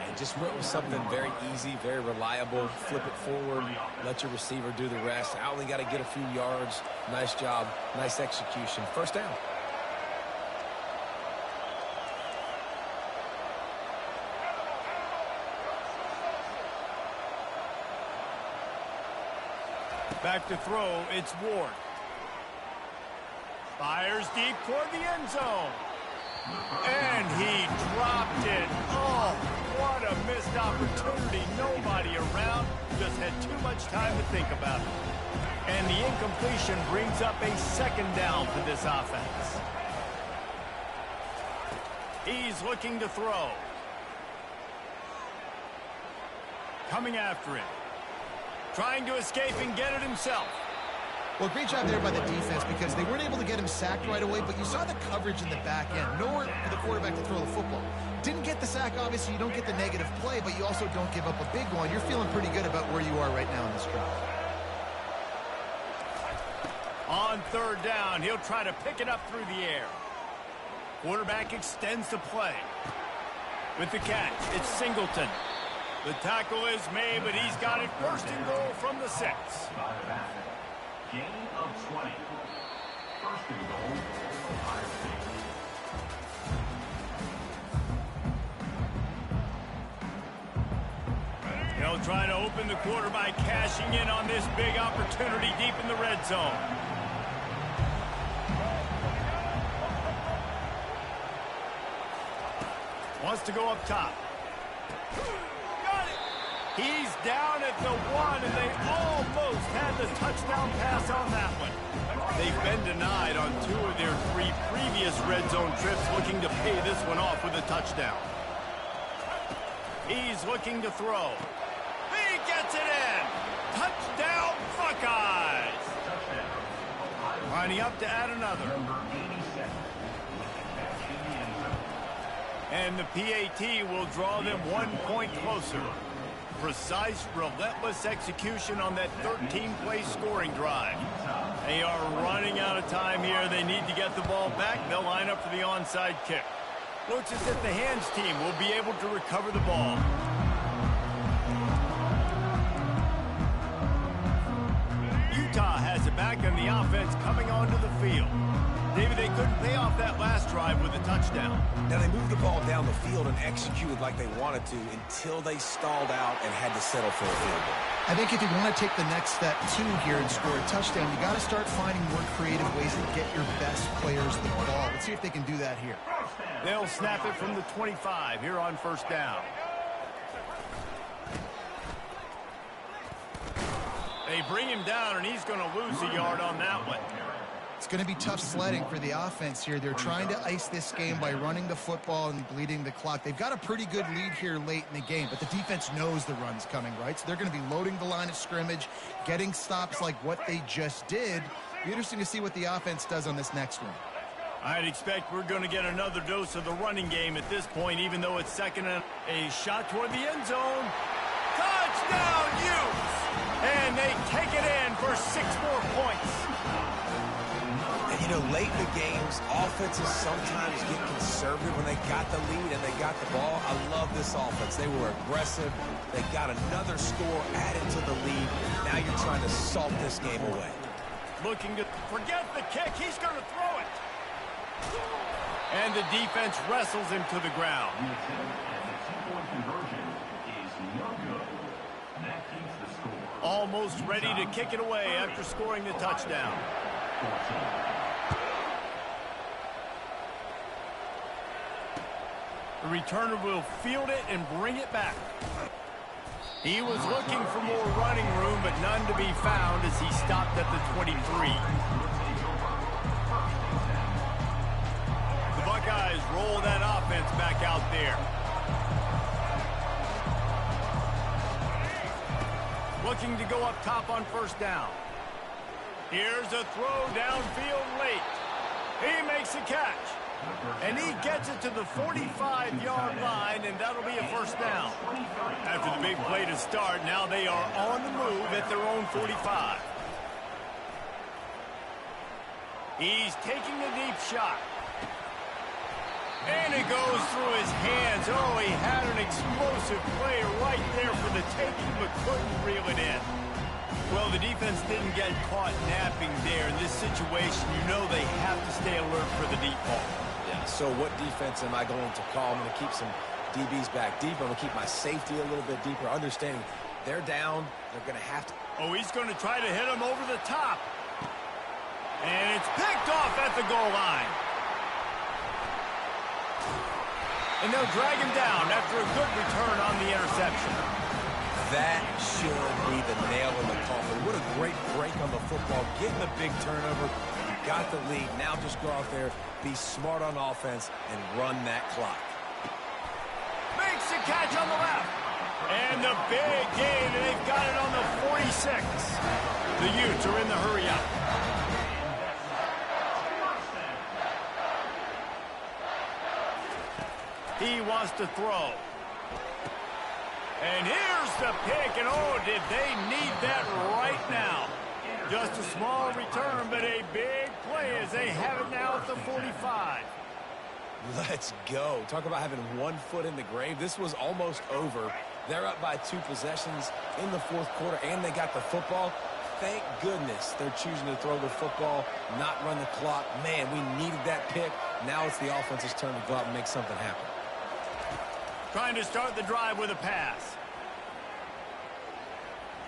And just went with something very easy, very reliable. Flip it forward, let your receiver do the rest. I only got to get a few yards. Nice job, nice execution. First down. Back to throw, it's Ward. Fires deep toward the end zone. And he dropped it. Oh, what a missed opportunity. Nobody around. Just had too much time to think about it. And the incompletion brings up a second down for this offense. He's looking to throw. Coming after him. Trying to escape and get it himself. Well, great job there by the defense because they weren't able to get him sacked right away, but you saw the coverage in the back end. Nowhere for the quarterback to throw the football. Didn't get the sack, obviously. You don't get the negative play, but you also don't give up a big one. You're feeling pretty good about where you are right now in this drive. On third down, he'll try to pick it up through the air. Quarterback extends the play. With the catch, it's Singleton. The tackle is made, but he's got it first and goal from the 6. Gain of 20. First and goal, Ohio State. They'll try to open the quarter by cashing in on this big opportunity deep in the red zone. Wants to go up top. He's down at the 1, and they almost had the touchdown pass on that one. They've been denied on 2 of their 3 previous red zone trips, looking to pay this one off with a touchdown. He's looking to throw. He gets it in. Touchdown, Buckeyes. Lining up to add another. Number 87. Catch in the end zone. And the PAT will draw them 1 point closer. Precise, relentless execution on that 13-play scoring drive. They are running out of time here. They need to get the ball back. They'll line up for the onside kick. Looks as if the hands team will be able to recover the ball. Utah has it back on the offense coming onto the field. David, they couldn't pay off that last drive with a touchdown. Now, they moved the ball down the field and executed like they wanted to until they stalled out and had to settle for a field goal. I think if you want to take the next step, too, here and score a touchdown, you got to start finding more creative ways to get your best players the ball. Let's see if they can do that here. They'll snap it from the 25 here on first down. They bring him down, and he's going to lose a yard on that one. It's going to be tough sledding for the offense here. They're trying to ice this game by running the football and bleeding the clock. They've got a pretty good lead here late in the game, but the defense knows the run's coming, right? So they're going to be loading the line of scrimmage, getting stops like what they just did. Be interesting to see what the offense does on this next one. I'd expect we're going to get another dose of the running game at this point, even though it's second and a shot toward the end zone. Touchdown, Utes! And they take it in for 6 more points. And, you know, late in the games, offenses sometimes get conservative when they got the lead and they got the ball. I love this offense. They were aggressive. They got another score added to the lead. Now you're trying to salt this game away. Looking to forget the kick. He's going to throw it. And the defense wrestles him to the ground. And the two-point conversion is no good. That keeps the score. Almost ready to kick it away after scoring the touchdown. 14. The returner will field it and bring it back. He was looking for more running room, but none to be found as he stopped at the 23. The Buckeyes roll that offense back out there. Looking to go up top on first down. Here's a throw downfield late. He makes a catch. And he gets it to the 45-yard line, and that'll be a first down. After the big play to start, now they are on the move at their own 45. He's taking a deep shot. And it goes through his hands. Oh, he had an explosive play right there for the taking, but couldn't reel it in. Well, the defense didn't get caught napping there. In this situation, you know they have to stay alert for the deep ball. Yeah, so what defense am I going to call? I'm going to keep some DBs back deep. I'm going to keep my safety a little bit deeper, understanding they're down. They're going to have to. Oh, he's going to try to hit him over the top. And it's picked off at the goal line. And they'll drag him down after a good return on the interception. That should be the nail in the coffin. What a great break on the football. Getting a big turnover. You got the lead. Now just go out there, be smart on offense, and run that clock. Makes the catch on the left. And the big gain, and they've got it on the 46. The Utes are in the hurry up. He wants to throw. And here's the pick, and oh, did they need that right now. Just a small return, but a big play as they have it now at the 45. Let's go. Talk about having 1 foot in the grave. This was almost over. They're up by 2 possessions in the fourth quarter, and they got the football. Thank goodness they're choosing to throw the football, not run the clock. Man, we needed that pick. Now it's the offense's turn to go out and make something happen. Trying to start the drive with a pass.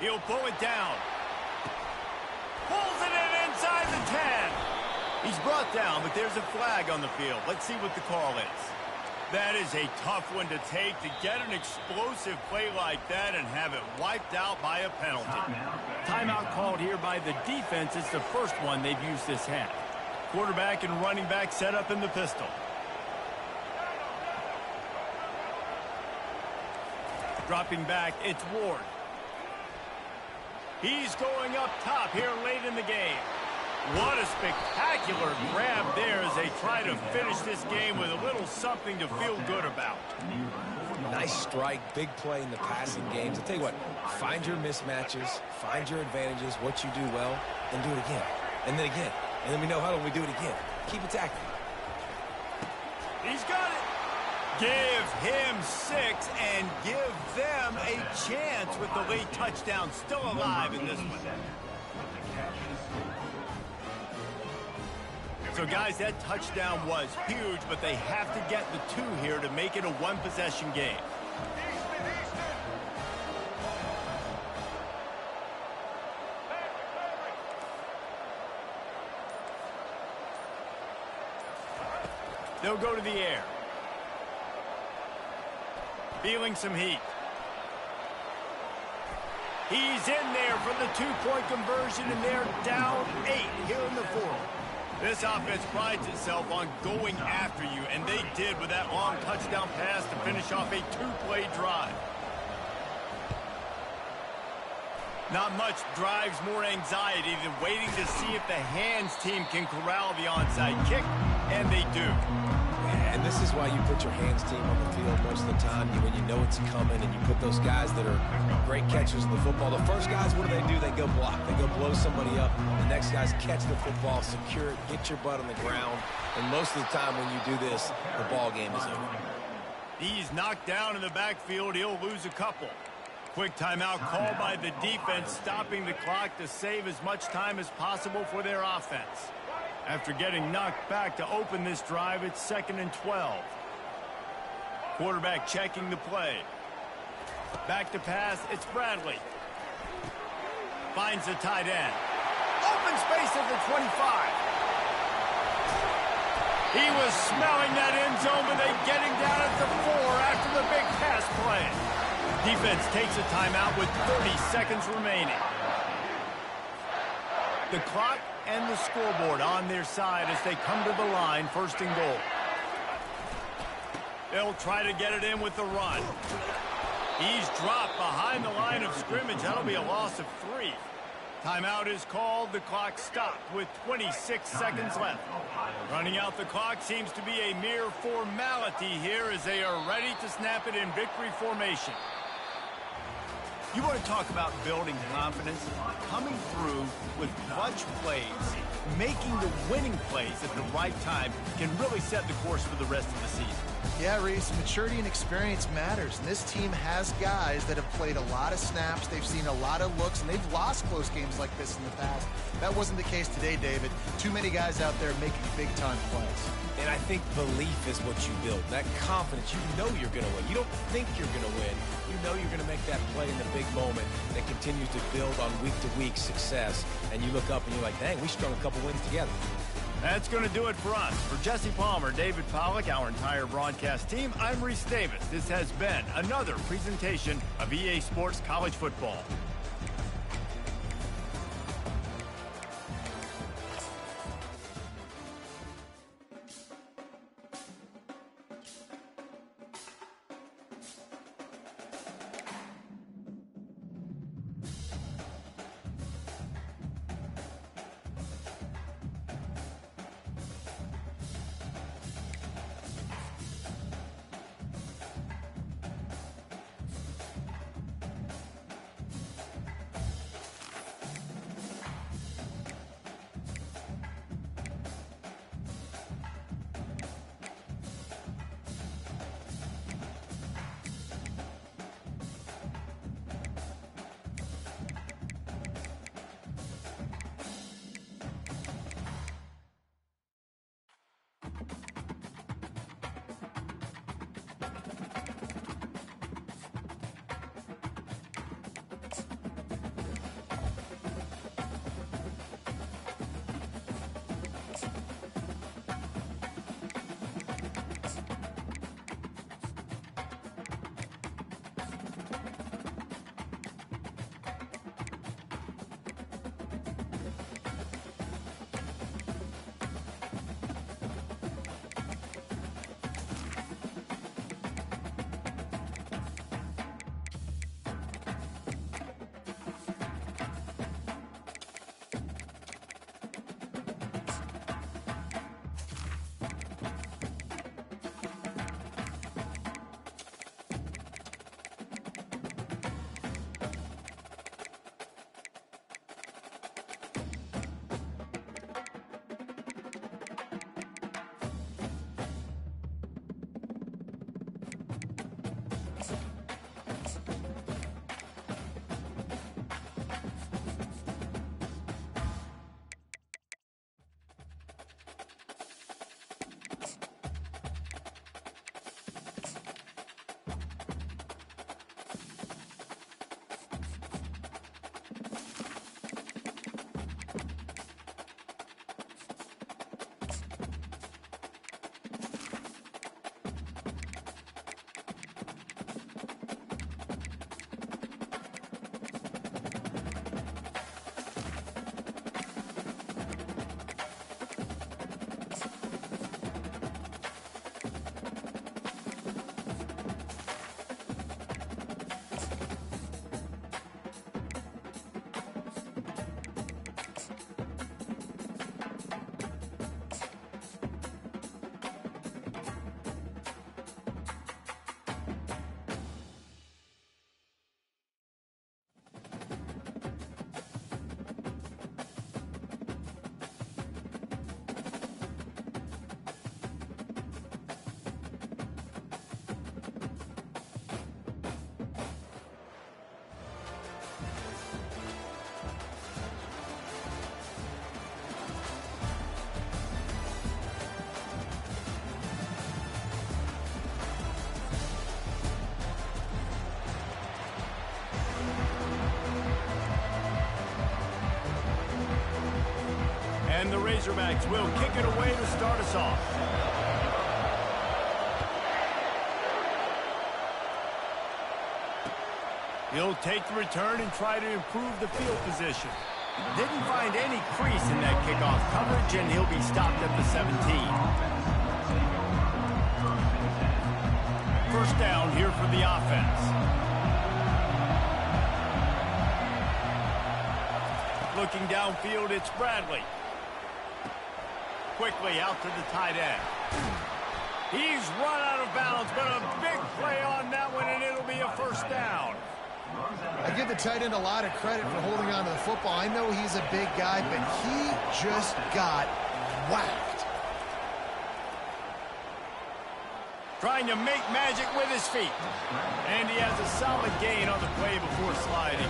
He'll pull it down. Pulls it in inside the 10. He's brought down, but there's a flag on the field. Let's see what the call is. That is a tough one to take, to get an explosive play like that and have it wiped out by a penalty. Timeout called here by the defense. It's the first one they've used this half. Quarterback and running back set up in the pistol. Dropping back, it's Ward. He's going up top here late in the game. What a spectacular grab there as they try to finish this game with a little something to feel good about. Nice strike, big play in the passing games. I'll tell you what, find your mismatches, find your advantages, what you do well, and do it again. And then again. And then we know how do we do it again. Keep attacking. He's got it. Give him 6 and give them a chance with the late touchdown still alive in this one. So, guys, that touchdown was huge, but they have to get the 2 here to make it a one-possession game. They'll go to the air. Feeling some heat. He's in there for the 2-point conversion, and they're down 8 here in the 4th. This offense prides itself on going after you, and they did with that long touchdown pass to finish off a 2-play drive. Not much drives more anxiety than waiting to see if the hands team can corral the onside kick, and they do. And this is why you put your hands team on the field most of the time when you know it's coming, and you put those guys that are great catchers of the football. The first guys, what do? They go block. They go blow somebody up. The next guys catch the football, secure it, get your butt on the ground. And most of the time when you do this, the ball game is over. He's knocked down in the backfield. He'll lose a couple. Quick timeout called by the defense, stopping the clock to save as much time as possible for their offense. After getting knocked back to open this drive, it's 2nd and 12. Quarterback checking the play. Back to pass, it's Bradley. Finds the tight end. Open space at the 25. He was smelling that end zone, but they get him down at the 4 after the big pass play. Defense takes a timeout with 30 seconds remaining. The clock and the scoreboard on their side as they come to the line, 1st and goal. They'll try to get it in with the run. He's dropped behind the line of scrimmage. That'll be a loss of 3. Timeout is called. The clock stopped with 26 seconds left. Running out the clock seems to be a mere formality here as they are ready to snap it in victory formation. You want to talk about building confidence? Coming through with clutch plays, making the winning plays at the right time can really set the course for the rest of the season. Yeah, Reese, maturity and experience matters. And this team has guys that have played a lot of snaps. They've seen a lot of looks, and they've lost close games like this in the past. That wasn't the case today, David. Too many guys out there making big-time plays. And I think belief is what you build. That confidence, you know you're going to win. You don't think you're going to win. You know you're going to make that play in the big moment that continues to build on week-to-week success. And you look up and you're like, dang, we strung a couple wins together. That's going to do it for us. For Jesse Palmer, David Pollack, our entire broadcast team, I'm Reese Davis. This has been another presentation of EA Sports College Football. And the Razorbacks will kick it away to start us off. He'll take the return and try to improve the field position. Didn't find any crease in that kickoff coverage, and he'll be stopped at the 17. First down here for the offense. Looking downfield, it's Bradley. Quickly out to the tight end. He's run out of bounds, but a big play on that one, and it'll be a first down. I give the tight end a lot of credit for holding on to the football. I know he's a big guy, but he just got whacked. Trying to make magic with his feet. And he has a solid gain on the play before sliding.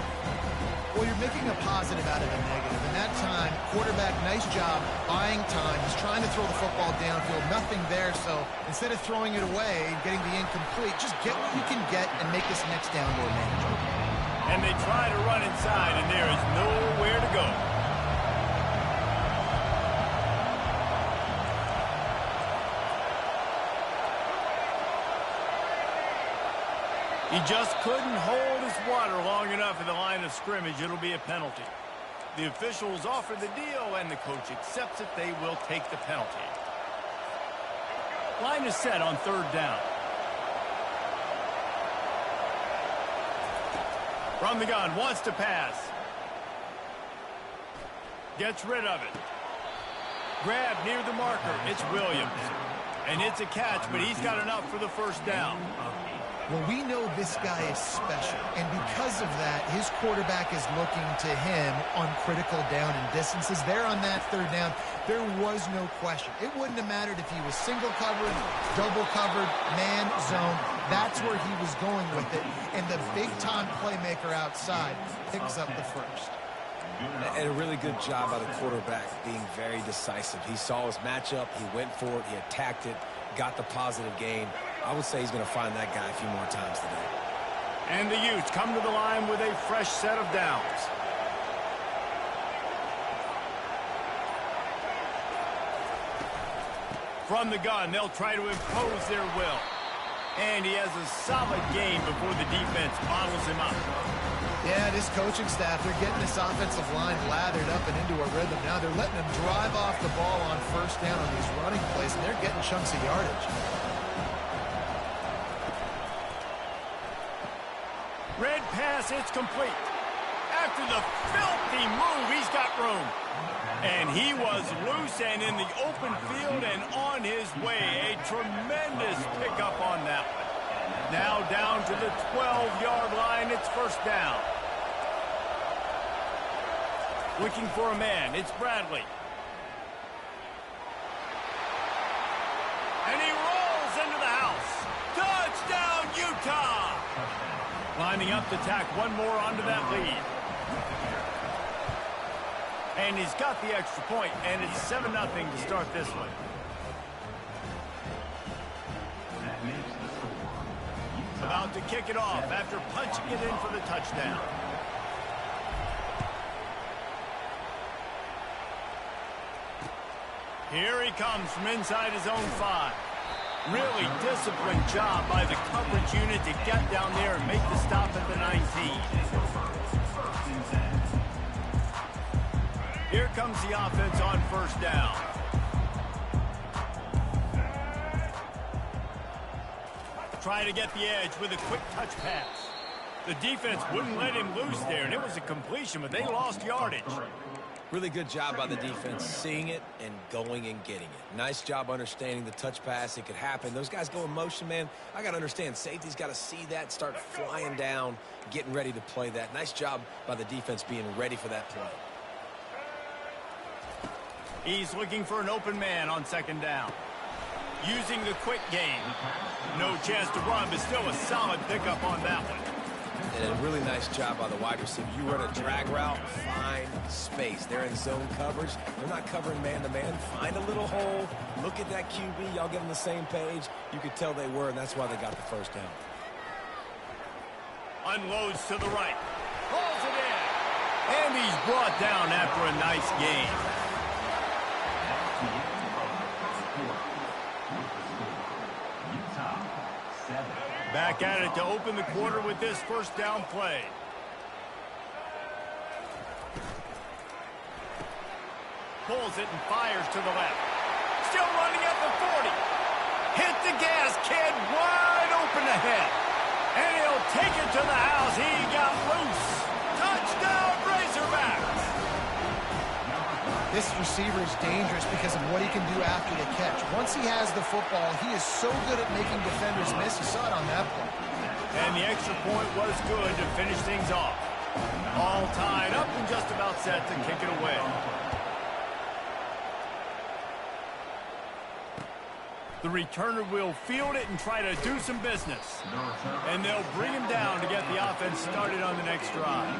Well, you're making a positive out of a negative. And that time, quarterback, nice job buying time. He's trying to throw the football downfield. Nothing there, so instead of throwing it away and getting the incomplete, just get what you can get and make this next down more manageable. And they try to run inside, and there is nowhere to go. He just couldn't hold his water long enough at the line of scrimmage. It'll be a penalty. The officials offer the deal, and the coach accepts it. They will take the penalty. Line is set on third down. From the gun, wants to pass. Gets rid of it. Grab near the marker. It's Williams. And it's a catch, but he's got enough for the first down. Well, we know this guy is special, and because of that, his quarterback is looking to him on critical down and distances. There on that third down, there was no question. It wouldn't have mattered if he was single covered, double covered, man, zone. That's where he was going with it, and the big-time playmaker outside picks up the first. And a really good job by the quarterback being very decisive. He saw his matchup, he went for it, he attacked it, got the positive gain. I would say he's going to find that guy a few more times today. And the Utes come to the line with a fresh set of downs. From the gun, they'll try to impose their will. And he has a solid gain before the defense bottles him up. Yeah, this coaching staff, they're getting this offensive line lathered up and into a rhythm. Now they're letting them drive off the ball on first down on these running plays, and they're getting chunks of yardage. Red pass, it's complete. After the filthy move, he's got room. And he was loose and in the open field and on his way. A tremendous pickup on that one. Now down to the 12-yard line, it's first down. Looking for a man, it's Bradley. And he rolls into the house. Touchdown, Utah! Lining up to tack one more onto that lead. And he's got the extra point, and it's 7-0 to start this one. About to kick it off after punching it in for the touchdown. Here he comes from inside his own 5. Really disciplined job by the coverage unit to get down there and make the stop at the 19. Here comes the offense on first down. Trying to get the edge with a quick touch pass. The defense wouldn't let him loose there, and it was a completion, but they lost yardage. Really good job by the defense, seeing it and going and getting it. Nice job understanding the touch pass. It could happen. Those guys go in motion, man. I got to understand, safety's got to see that, start flying down, getting ready to play that. Nice job by the defense being ready for that play. He's looking for an open man on second down. Using the quick game. No chance to run, but still a solid pickup on that one. And a really nice job by the wide receiver. You run a drag route, find space. They're in zone coverage. They're not covering man-to-man. Find a little hole. Look at that QB. Y'all get on the same page. You could tell they were, and that's why they got the first down. Unloads to the right. Pulls it in. And he's brought down after a nice gain. back at it to open the quarter with this first down play. Pulls it and fires to the left. Still running at the 40. Hit the gas, kid. Wide open ahead. And he'll take it to the house. He got loose. Touchdown, Razorbacks. This receiver is dangerous because of what he can do after the catch. Once he has the football, he is so good at making defenders miss. You saw it on that play. And the extra point was good to finish things off. All tied up and just about set to kick it away. The returner will field it and try to do some business. And they'll bring him down to get the offense started on the next drive.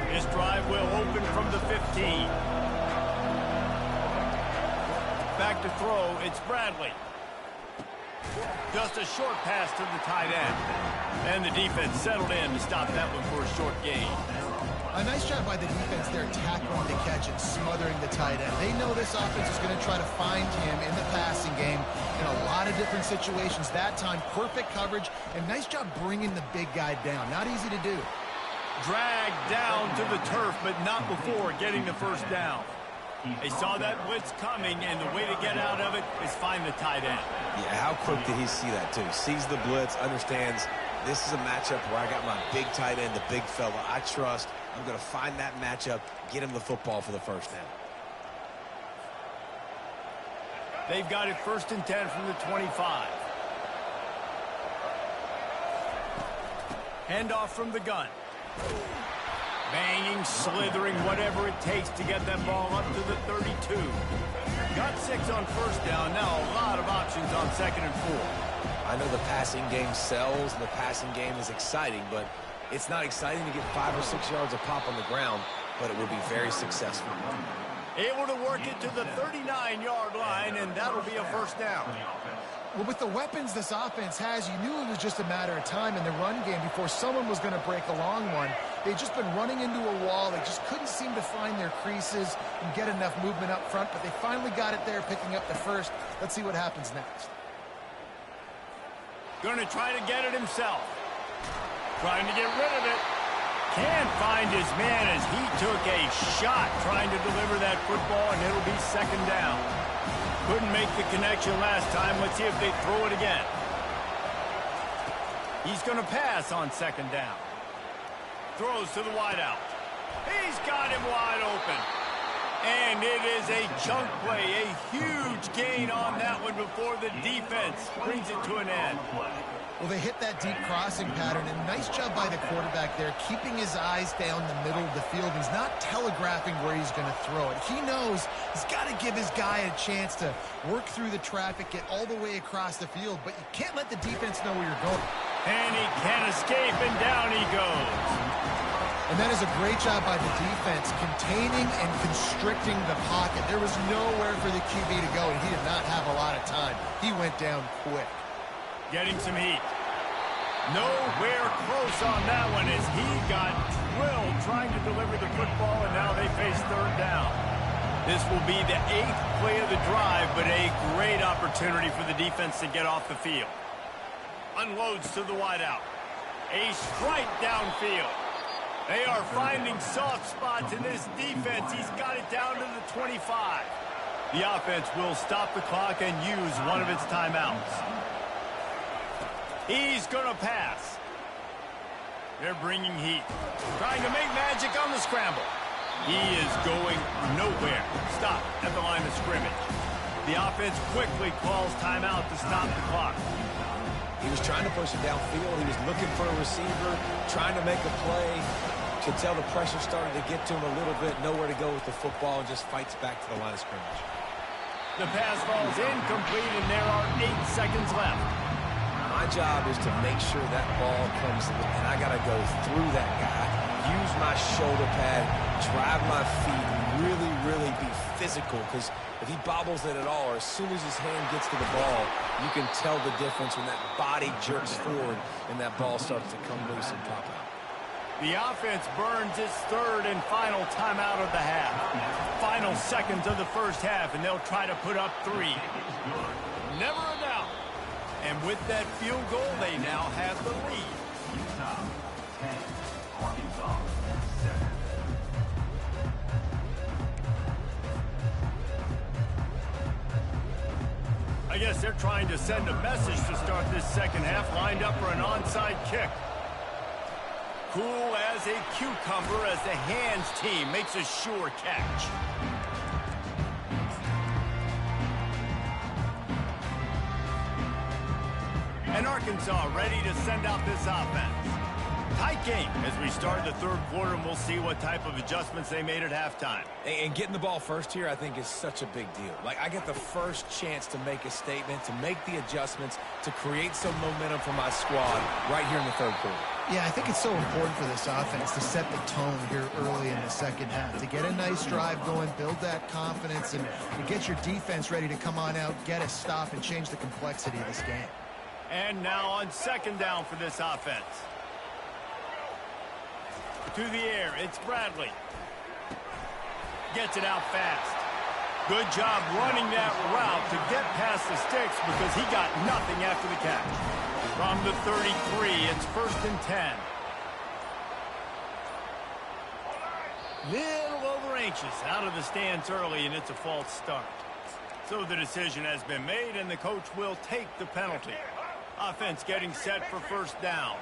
This drive will open from the 15. Back to throw, it's Bradley. Just a short pass to the tight end. And the defense settled in to stop that one for a short gain. A nice job by the defense there, tackling the catch and smothering the tight end. They know this offense is going to try to find him in the passing game in a lot of different situations. That time, perfect coverage, and nice job bringing the big guy down. Not easy to do. Dragged down to the turf, but not before getting the first down. They saw that blitz coming, and the way to get out of it is find the tight end. Yeah, how quick did he see that, too? Sees the blitz, understands this is a matchup where I got my big tight end, the big fella I trust. I'm going to find that matchup, get him the football for the first down. They've got it 1st and 10 from the 25. Handoff from the gun. Banging, slithering, whatever it takes to get that ball up to the 32. Got 6 on first down. Now a lot of options on 2nd and 4. I know the passing game sells and the passing game is exciting, but it's not exciting to get 5 or 6 yards of pop on the ground, but it will be very successful. Able to work it to the 39-yard line, and that'll be a first down. Well, with the weapons this offense has, you knew it was just a matter of time in the run game before someone was going to break a long one. They'd just been running into a wall. They just couldn't seem to find their creases and get enough movement up front, but they finally got it there, picking up the first. Let's see what happens next. Going to try to get it himself. Trying to get rid of it. Can't find his man as he took a shot trying to deliver that football, and it'll be 2nd down. Couldn't make the connection last time. Let's see if they throw it again. He's going to pass on 2nd down. Throws to the wideout. He's got him wide open. And it is a chunk play, a huge gain on that one before the defense brings it to an end. Well, they hit that deep crossing pattern, and nice job by the quarterback there, keeping his eyes down the middle of the field. He's not telegraphing where he's going to throw it. He knows he's got to give his guy a chance to work through the traffic, get all the way across the field, but you can't let the defense know where you're going. And he can't escape, and down he goes. And that is a great job by the defense, containing and constricting the pocket. There was nowhere for the QB to go, and he did not have a lot of time. He went down quick. Getting some heat. Nowhere close on that one as he got drilled trying to deliver the football, and now they face 3rd down. This will be the 8th play of the drive, but a great opportunity for the defense to get off the field. Unloads to the wideout. A strike downfield. They are finding soft spots in this defense. He's got it down to the 25. The offense will stop the clock and use one of its timeouts. He's going to pass. They're bringing heat. Trying to make magic on the scramble. He is going nowhere. Stop at the line of scrimmage. The offense quickly calls timeout to stop the clock. He was trying to push it downfield. He was looking for a receiver, trying to make a play. Could tell the pressure started to get to him a little bit. Nowhere to go with the football, and just fights back to the line of scrimmage. The pass falls incomplete, and there are 8 seconds left. My job is to make sure that ball comes, and I got to go through that guy, use my shoulder pad, drive my feet, really, really be physical, because if he bobbles it at all, or as soon as his hand gets to the ball, you can tell the difference when that body jerks forward and that ball starts to come loose and pop out. The offense burns its third and final timeout of the half. Final seconds of the first half, and they'll try to put up 3. Never a doubt. And with that field goal, they now have the lead. Utah 10, Arkansas 7. I guess they're trying to send a message to start this second half, lined up for an onside kick. Cool as a cucumber as the hands team makes a sure catch. And Arkansas ready to send out this offense. Tight game as we start the third quarter, and we'll see what type of adjustments they made at halftime. And getting the ball first here, I think, is such a big deal. Like, I get the first chance to make a statement, to make the adjustments, to create some momentum for my squad right here in the third quarter. Yeah, I think it's so important for this offense to set the tone here early in the second half, to get a nice drive going, build that confidence, and to get your defense ready to come on out, get a stop, and change the complexity of this game. And now on second down for this offense. To the air, it's Bradley. Gets it out fast. Good job running that route to get past the sticks because he got nothing after the catch. From the 33, it's 1st and 10. Little over anxious out of the stands early, and it's a false start. So the decision has been made, and the coach will take the penalty. Offense getting set for first down.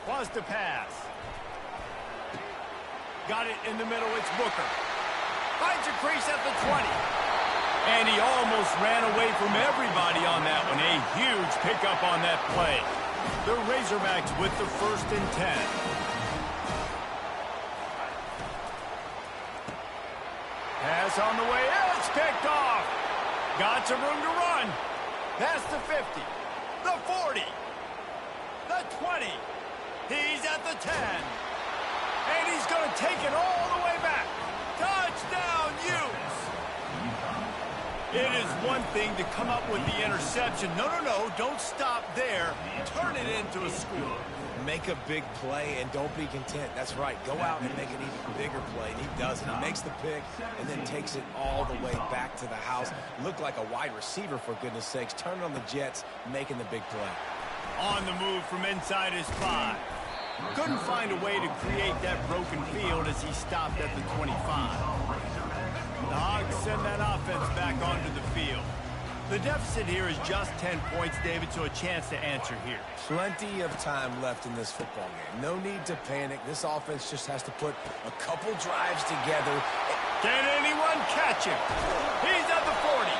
Was to pass. Got it in the middle, it's Booker. Finds a crease at the 20. And he almost ran away from everybody on that one. A huge pickup on that play. The Razorbacks with the 1st and 10. Pass on the way, it's picked off. Got some room to run. Past the 50. The 40. The 20. He's at the 10. And he's going to take it all the way back. Touchdown, Utes. It is one thing to come up with the interception. No, don't stop there. Turn it into a score. Make a big play and don't be content. That's right. Go out and make an even bigger play. And he does it. He makes the pick and then takes it all the way back to the house. Looked like a wide receiver, for goodness sakes. Turning on the Jets, making the big play. On the move from inside his 5. Couldn't find a way to create that broken field as he stopped at the 25. The Hogs send that offense back onto the field. The deficit here is just 10 points, David, so a chance to answer here. Plenty of time left in this football game. No need to panic. This offense just has to put a couple drives together. Can anyone catch him? He's at the 40.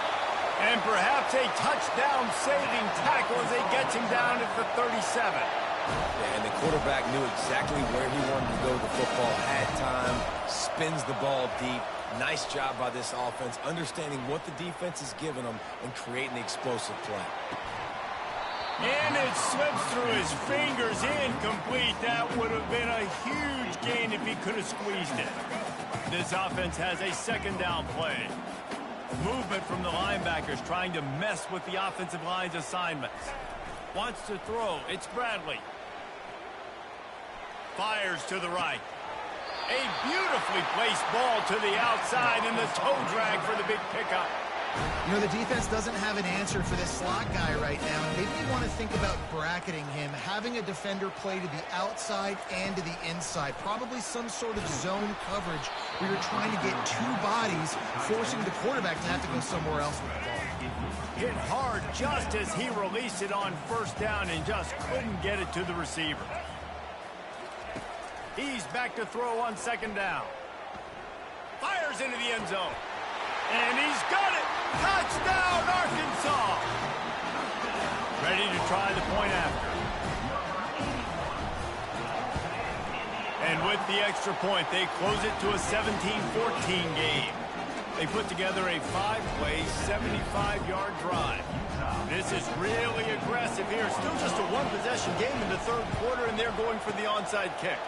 And perhaps a touchdown-saving tackle as they get him down at the 37. Yeah, and the quarterback knew exactly where he wanted to go with the football, had time, spins the ball deep. Nice job by this offense, understanding what the defense is giving them and creating the explosive play. And it slips through his fingers, incomplete. That would have been a huge gain if he could have squeezed it. This offense has a second down play. Movement from the linebackers trying to mess with the offensive line's assignments. Wants to throw. It's Bradley. Fires to the right. A beautifully placed ball to the outside and the toe drag for the big pickup. You know, the defense doesn't have an answer for this slot guy right now. Maybe you want to think about bracketing him, having a defender play to the outside and to the inside. Probably some sort of zone coverage where you're trying to get two bodies, forcing the quarterback to have to go somewhere else with the ball. Hit hard just as he released it on first down and just couldn't get it to the receiver. He's back to throw on second down. Fires into the end zone. And he's got it. Touchdown, Arkansas. Ready to try the point after. And with the extra point, they close it to a 17-14 game. They put together a 5-play, 75-yard drive. This is really aggressive here. Still just a one-possession game in the third quarter, and they're going for the onside kick.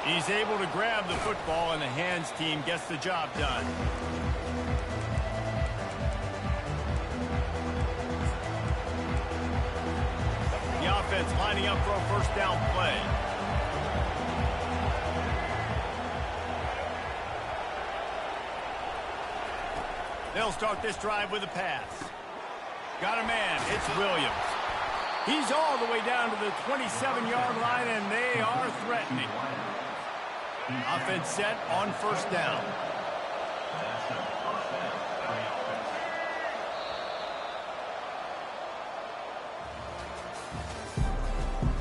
He's able to grab the football, and the hands team gets the job done. offense lining up for a first down play. They'll start this drive with a pass. Got a man. It's Williams. He's all the way down to the 27-yard line, and they are threatening. Offense set on first down.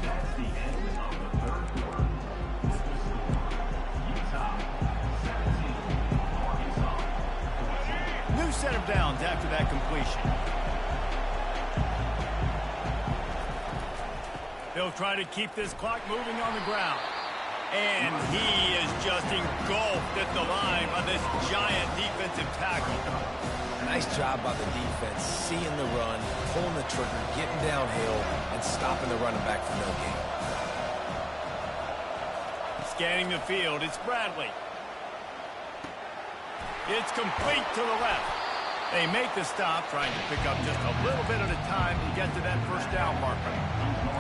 That's the end of the third quarter. With the score, Utah 17, Arkansas 14. New set of downs after that completion. They'll try to keep this clock moving on the ground. And he is just engulfed at the line by this giant defensive tackle. Nice job by the defense, seeing the run, pulling the trigger, getting downhill, and stopping the running back for no gain. Scanning the field, it's Bradley. It's complete to the left. They make the stop, trying to pick up just a little bit at a time to get to that first down marker.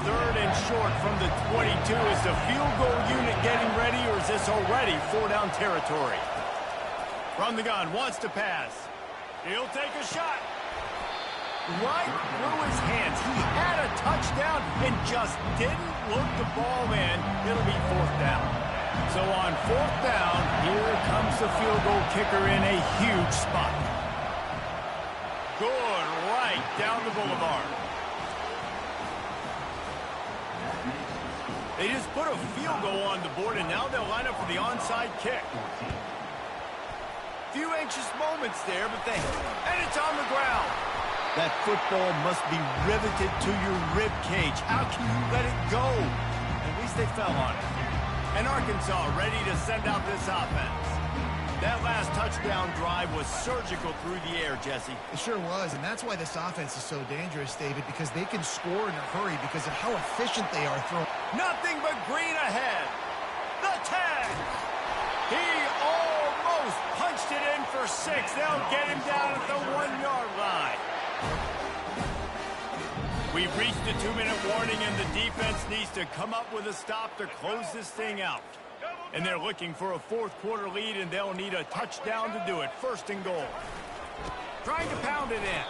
Third and short from the 22. Is the field goal unit getting ready, or is this already 4-down territory? From the gun, wants to pass. He'll take a shot. Right through his hands. He had a touchdown and just didn't look the ball in. It'll be fourth down. So on fourth down, here comes the field goal kicker in a huge spot. Good, right down the boulevard. They just put a field goal on the board, and now they'll line up for the onside kick. Few anxious moments there, and it's on the ground. That football must be riveted to your rib cage. How can you let it go? At least they fell on it. And Arkansas ready to send out this offense. That last touchdown drive was surgical through the air, Jesse. It sure was, and that's why this offense is so dangerous, David, because they can score in a hurry because of how efficient they are throwing. Nothing but green ahead. The tag. He almost punched it in for 6. They'll get him down at the 1-yard line. We've reached the 2-minute warning, and the defense needs to come up with a stop to close this thing out. And they're looking for a fourth-quarter lead, and they'll need a touchdown to do it. First and goal. Trying to pound it in.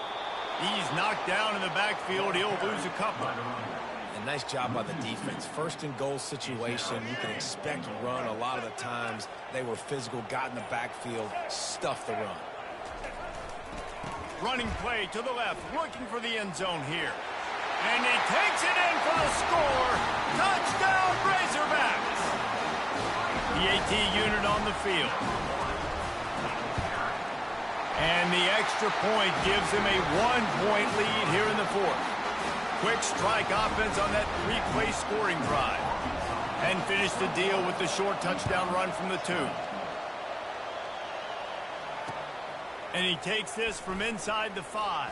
He's knocked down in the backfield. He'll lose a couple. And nice job by the defense. First and goal situation, you can expect run a lot of the times. They were physical, got in the backfield, stuffed the run. Running play to the left, looking for the end zone here. And he takes it in for the score. Touchdown, Razorbacks. The AT unit on the field. And the extra point gives him a 1-point lead here in the fourth. Quick strike offense on that 3-play scoring drive. And finish the deal with the short touchdown run from the 2. And he takes this from inside the 5.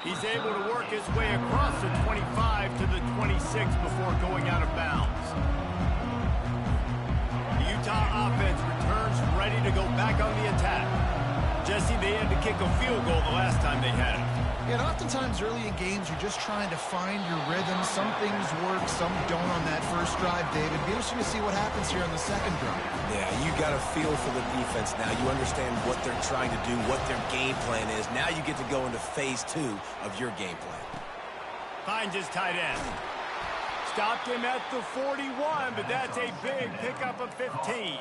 He's able to work his way across the 25 to the 26 before going out of bounds. The Utah offense returns ready to go back on the attack. Jesse, they had to kick a field goal the last time they had it. Yeah, and oftentimes early in games, you're just trying to find your rhythm. Some things work, some don't on that first drive, David. Be interesting to see what happens here on the second drive. Yeah, you got a feel for the defense now. You understand what they're trying to do, what their game plan is. Now you get to go into phase 2 of your game plan. Finds his tight end. Stopped him at the 41, but that's a big pickup of 15.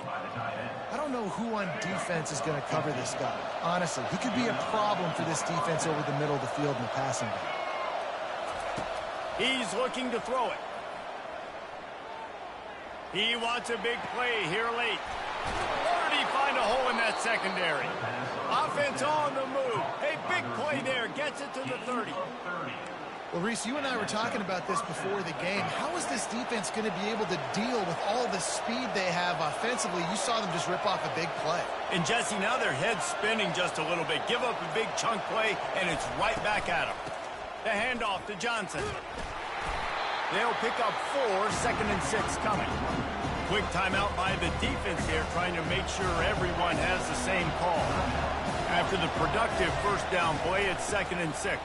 I don't know who on defense is going to cover this guy. Honestly, he could be a problem for this defense over the middle of the field in the passing game. He's looking to throw it. He wants a big play here late. Or did he find a hole in that secondary? Offense on the move. A big play there. Gets it to the 30. Well, Reese, you and I were talking about this before the game. How is this defense going to be able to deal with all the speed they have offensively? You saw them just rip off a big play. And, Jesse, now their head's spinning just a little bit. Give up a big chunk play, and it's right back at them. The handoff to Johnson. They'll pick up 4, 2nd and 6 coming. Quick timeout by the defense here, trying to make sure everyone has the same call. After the productive first down play, it's 2nd and 6.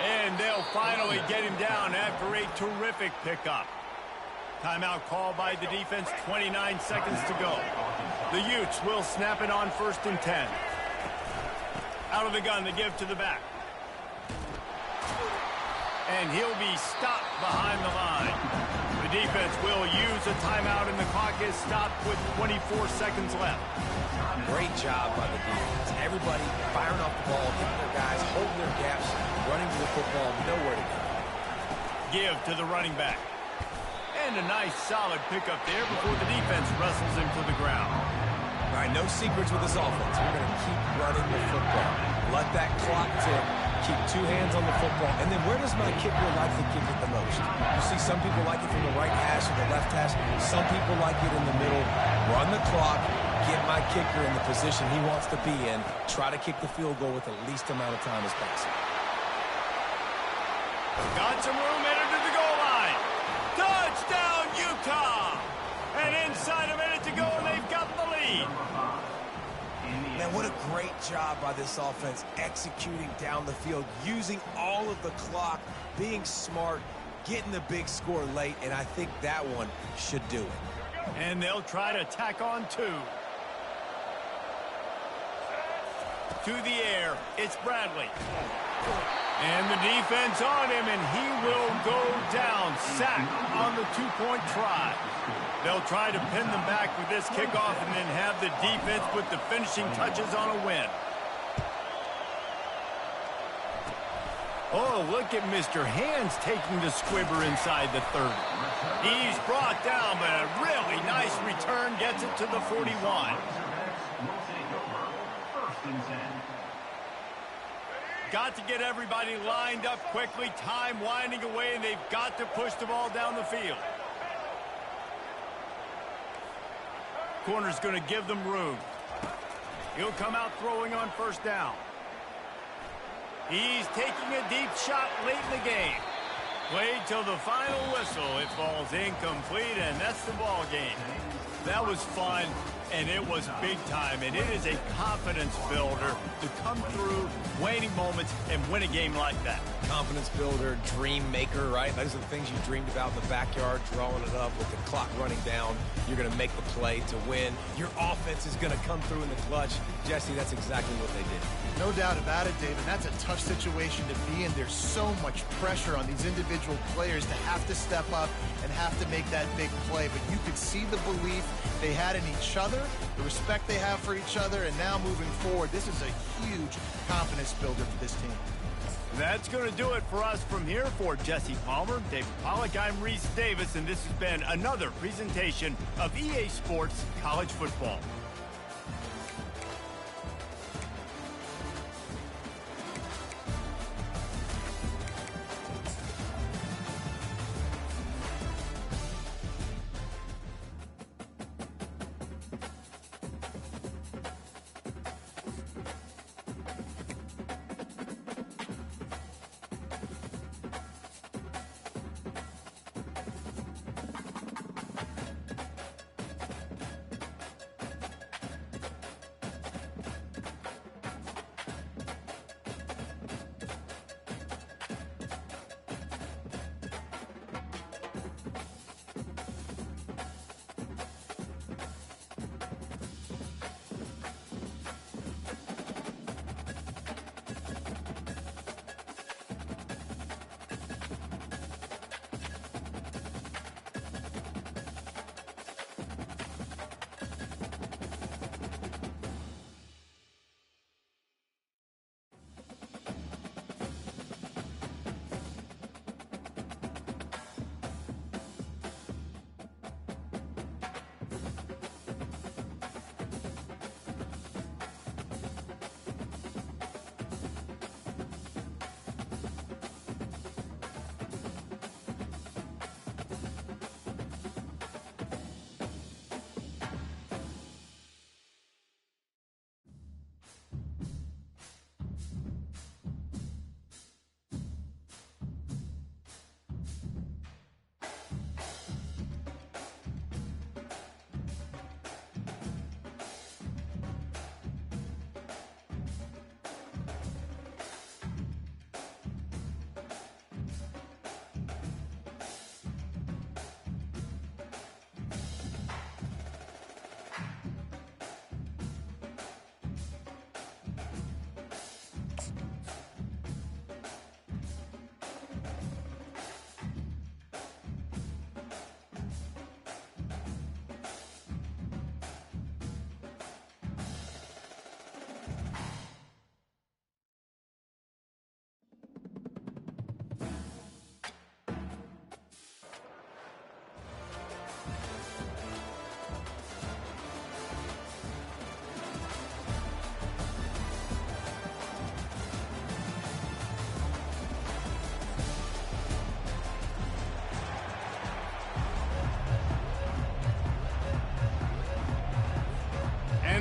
And they'll finally get him down after a terrific pickup. Timeout called by the defense, 29 seconds to go. The Utes will snap it on 1st and 10. Out of the gun to give to the back. And he'll be stopped behind the line. The defense will use a timeout, and the clock is stopped with 24 seconds left. Great job by the defense. Everybody firing off the ball, hitting their guys, holding their gaps, running to the football, nowhere to go. Give to the running back. And a nice solid pickup there before the defense wrestles him to the ground. All right, no secrets with this offense. We're going to keep running the football. Let that clock tick. Keep 2 hands on the football. And then where does my kicker like to kick it the most? You see some people like it from the right hash or the left hash. Some people like it in the middle. Run the clock. Get my kicker in the position he wants to be in. Try to kick the field goal with the least amount of time as possible. Got some room headed to the goal line. Touchdown, Utah! And inside a minute to go, and they've got the lead. Man, what a great job by this offense executing down the field, using all of the clock, being smart, getting the big score late, and I think that one should do it. And they'll try to tack on 2. To the air, it's Bradley. And the defense on him, and he will go down. Sack on the 2-point try. They'll try to pin them back with this kickoff and then have the defense put the finishing touches on a win. Oh, look at Mr. Hands taking the squibber inside the 30. He's brought down, but a really nice return gets it to the 41. Got to get everybody lined up quickly. Time winding away, and they've got to push the ball down the field. Corner's going to give them room. He'll come out throwing on 1st down. He's taking a deep shot late in the game. Played till the final whistle. It falls incomplete, and that's the ball game. That was fun, and it was big time, and it is a confidence builder to come through waning moments and win a game like that. Confidence builder, dream maker, right? Those are the things you dreamed about in the backyard, drawing it up with the clock running down. You're going to make the play to win. Your offense is going to come through in the clutch. Jesse, that's exactly what they did. No doubt about it, David. That's a tough situation to be in. There's so much pressure on these individual players to have to step up and have to make that big play. But you could see the belief they had in each other, the respect they have for each other, and now moving forward, this is a huge confidence builder for this team. That's going to do it for us from here. For Jesse Palmer, David Pollack, I'm Reese Davis, and this has been another presentation of EA Sports College Football.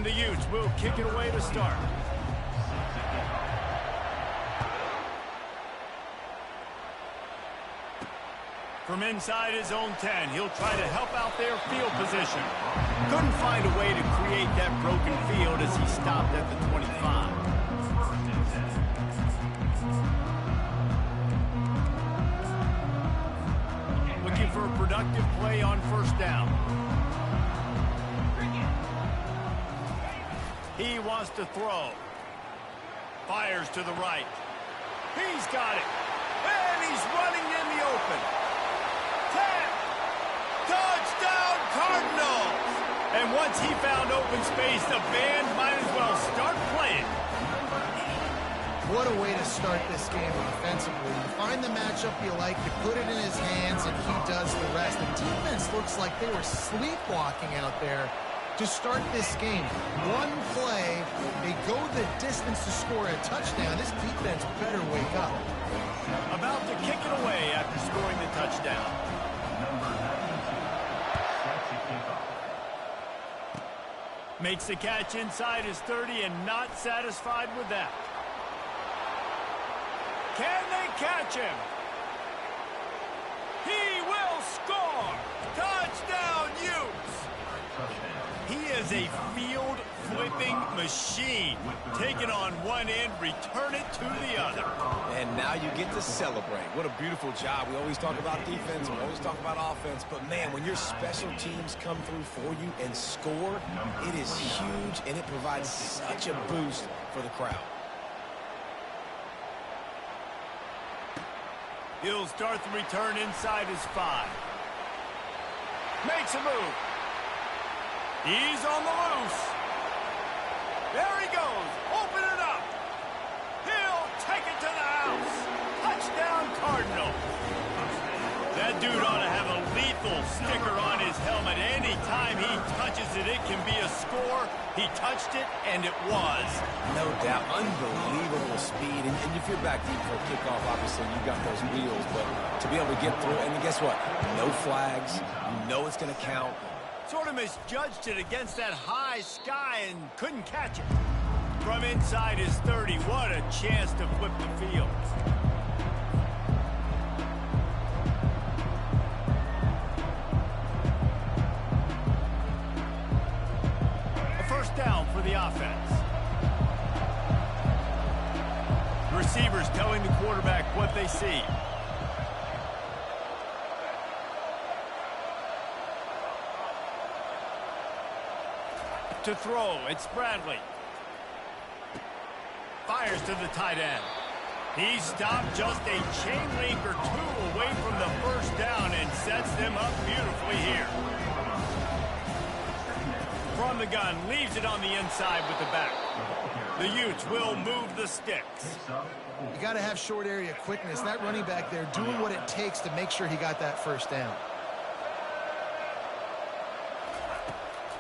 And the Utes will kick it away to start. From inside his own 10, he'll try to help out their field position. Couldn't find a way to create that broken field as he stopped at the 25. Looking for a productive play on first down. He wants to throw. Fires to the right. He's got it. And he's running in the open. 10. Touchdown Cardinals! And once he found open space, the band might as well start playing. What a way to start this game offensively. You find the matchup you like, you put it in his hands, and he does the rest. The defense looks like they were sleepwalking out there to start this game. One play, they go the distance to score a touchdown. This defense better wake up. About to kick it away after scoring the touchdown. Makes the catch inside his 30 and not satisfied with that. Can they catch him? He will score! Touchdown, Utes! He is a field-flipping machine. Take it on one end, return it to the other. And now you get to celebrate. What a beautiful job. We always talk about defense, we always talk about offense, but man, when your special teams come through for you and score, it is huge, and it provides such a boost for the crowd. He'll start the return inside his 5. Makes a move. He's on the loose. There he goes. Open it up. He'll take it to the house. Touchdown, Cardinal. That dude ought to have a lethal sticker on his helmet. Anytime he touches it, it can be a score. He touched it, and it was. No doubt. Unbelievable speed. And if you're back deep for a kickoff, obviously you got those wheels. But to be able to get through it, and guess what? No flags. You know it's going to count. Sort of misjudged it against that high sky and couldn't catch it. From inside his 30, what a chance to flip the field. A first down for the offense. Receivers telling the quarterback what they see. To throw, it's Bradley. Fires to the tight end. He stopped just a chain link or two away from the first down and sets them up beautifully here. From the gun, leaves it on the inside with the back. The Utes will move the sticks. You got to have short area quickness. That running back there doing what it takes to make sure he got that first down.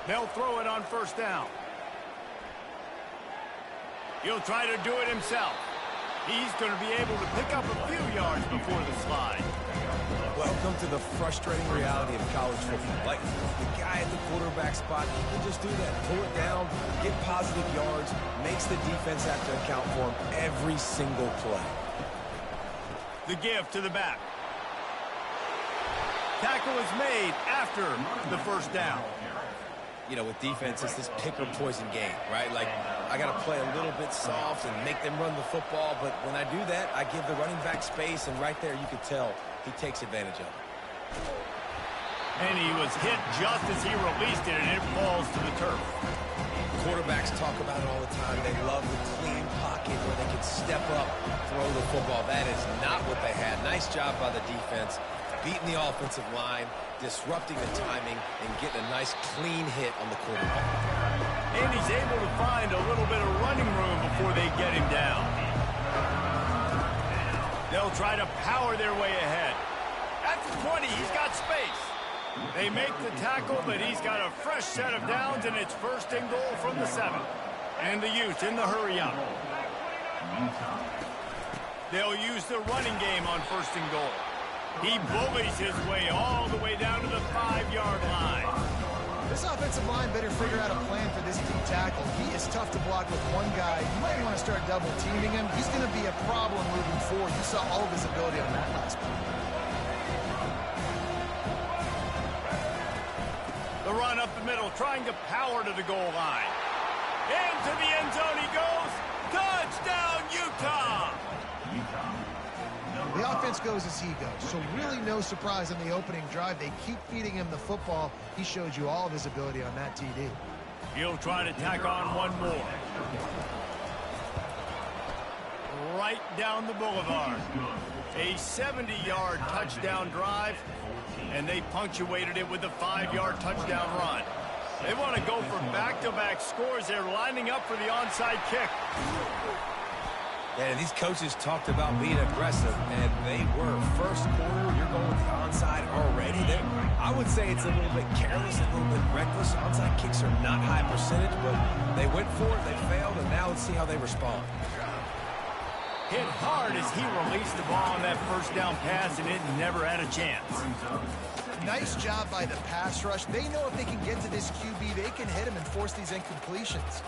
They'll throw it on first down. He'll try to do it himself. He's going to be able to pick up a few yards before the slide. Welcome to the frustrating reality of college football. Like, the guy at the quarterback spot, he can just do that. Pull it down, get positive yards, makes the defense have to account for him every single play. The give to the back. Tackle is made after the first down. You know, with defense, it's this pick or poison game, right? Like, I got to play a little bit soft and make them run the football, but when I do that, I give the running back space, and right there you could tell he takes advantage of it. And he was hit just as he released it, and it falls to the turf. Quarterbacks talk about it all the time. They love the clean pocket where they can step up, throw the football. That is not what they had. Nice job by the defense, beating the offensive line, disrupting the timing, and getting a nice clean hit on the quarterback. And he's able to find a little bit of running room before they get him down. They'll try to power their way ahead. At the 20, he's got space. They make the tackle, but he's got a fresh set of downs, and it's first and goal from the 7. And the Utes in the hurry up. They'll use the running game on first and goal. He bullies his way all the way down to the 5-yard line. This offensive line better figure out a plan for this D tackle. He is tough to block with one guy. You might want to start double teaming him. He's going to be a problem moving forward. You saw all of his ability on that last play. The run up the middle, trying to power to the goal line. Into the end zone he goes. Touchdown, Utah! The offense goes as he goes, so really no surprise on the opening drive. They keep feeding him the football. He showed you all of his ability on that TD. He'll try to tack on one more. Right down the boulevard. A 70-yard touchdown drive, and they punctuated it with a 5-yard touchdown run. They want to go for back-to-back scores. They're lining up for the onside kick. Yeah, these coaches talked about being aggressive, and they were. First quarter, you're going with the onside already. I would say it's a little bit careless, a little bit reckless. Onside kicks are not high percentage, but they went for it, they failed, and now let's see how they respond. Hit hard as he released the ball on that first down pass, and it never had a chance. Nice job by the pass rush. They know if they can get to this QB, they can hit him and force these incompletions.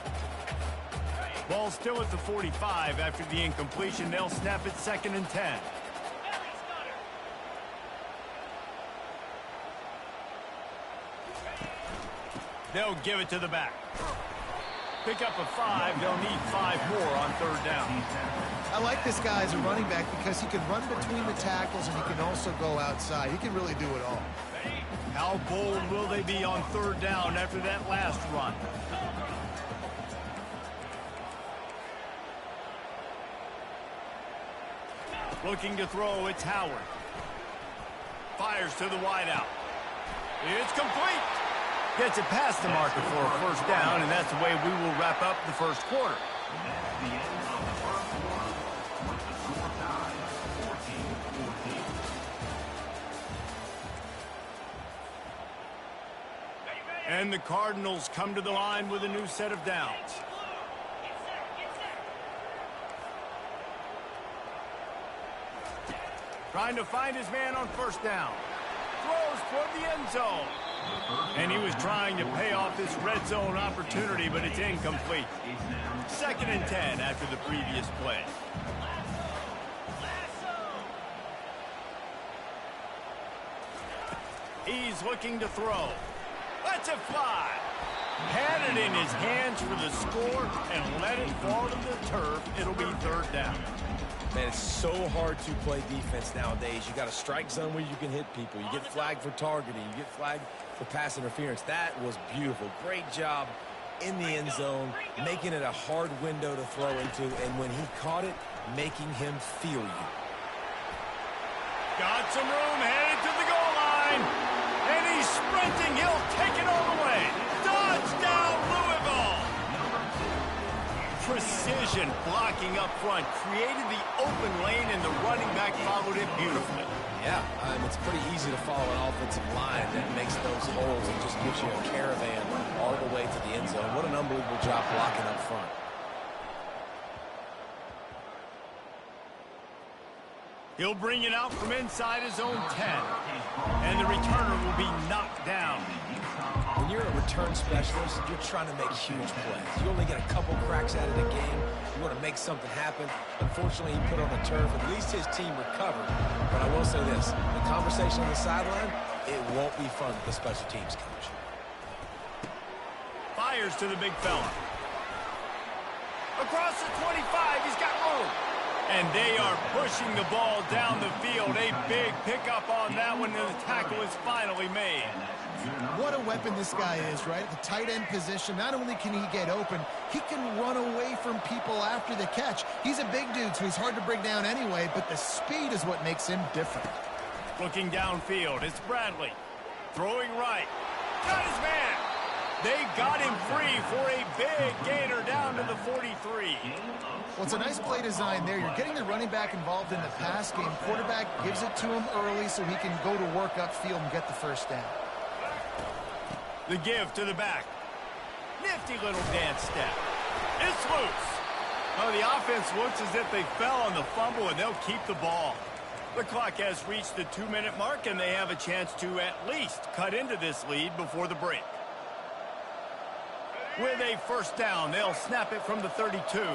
Ball still at the 45 after the incompletion. They'll snap it 2nd and 10. They'll give it to the back. Pick up a 5. They'll need 5 more on 3rd down. I like this guy as a running back because he can run between the tackles and he can also go outside. He can really do it all. How bold will they be on 3rd down after that last run? Looking to throw, it's Howard. Fires to the wideout. It's complete. Gets it past the marker for a 1st down, and that's the way we will wrap up the 1st quarter. And the Cardinals come to the line with a new set of downs. Trying to find his man on 1st down. Throws toward the end zone. And he was trying to pay off this red zone opportunity, but it's incomplete. 2nd and 10 after the previous play. He's looking to throw. Lets it fly. Had it in his hands for the score and let it fall to the turf. It'll be 3rd down. Man, it's so hard to play defense nowadays. You got a strike zone where you can hit people. You get flagged for targeting. You get flagged for pass interference. That was beautiful. Great job in the end zone, making it a hard window to throw into, and when he caught it, making him feel you. Got some room, headed to the goal line. And he's sprinting. He'll take it all the way. Touchdown, Louisville. Precision blocking up front. Created the open lane, and the running back followed it beautifully. Yeah, it's pretty easy to follow an offensive line that makes those holes and just gives you a caravan all the way to the end zone. What an unbelievable job blocking up front. He'll bring it out from inside his own 10. And the returner will be knocked down. When you're a return specialist, you're trying to make huge plays. You only get a couple cracks at it a game. You want to make something happen. Unfortunately, he put on the turf. At least his team recovered. But I will say this, the conversation on the sideline, it won't be fun with the special teams coach. Fires to the big fella. Across the 25, he's got room. And they are pushing the ball down the field. A big pickup on that one, and the tackle is finally made. What a weapon this guy is, right? The tight end position, not only can he get open, he can run away from people after the catch. He's a big dude, so he's hard to bring down anyway, but the speed is what makes him different. Looking downfield, it's Bradley. Throwing right. Got his man. They got him free for a big gainer down to the 43. Well, it's a nice play design there. You're getting the running back involved in the pass game. Quarterback gives it to him early so he can go to work upfield and get the 1st down. The give to the back. Nifty little dance step. It's loose. Oh, the offense looks as if they fell on the fumble, and they'll keep the ball. The clock has reached the 2-minute mark, and they have a chance to at least cut into this lead before the break. with a first down. They'll snap it from the 32.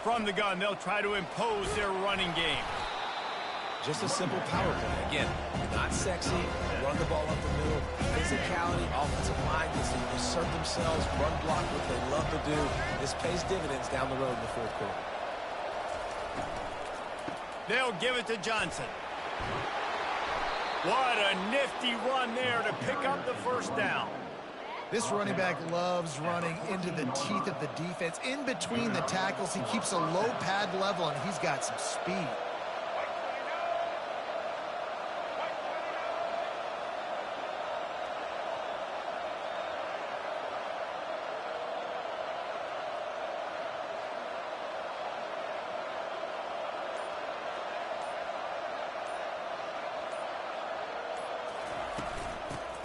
From the gun, they'll try to impose their running game. Just a simple power play. Again, not sexy, run the ball up the middle. Physicality, offensive line gets to assert themselves, run block, what they love to do. This pays dividends down the road in the fourth quarter. They'll give it to Johnson. What a nifty run there to pick up the first down. This running back loves running into the teeth of the defense. In between the tackles, he keeps a low pad level, and he's got some speed.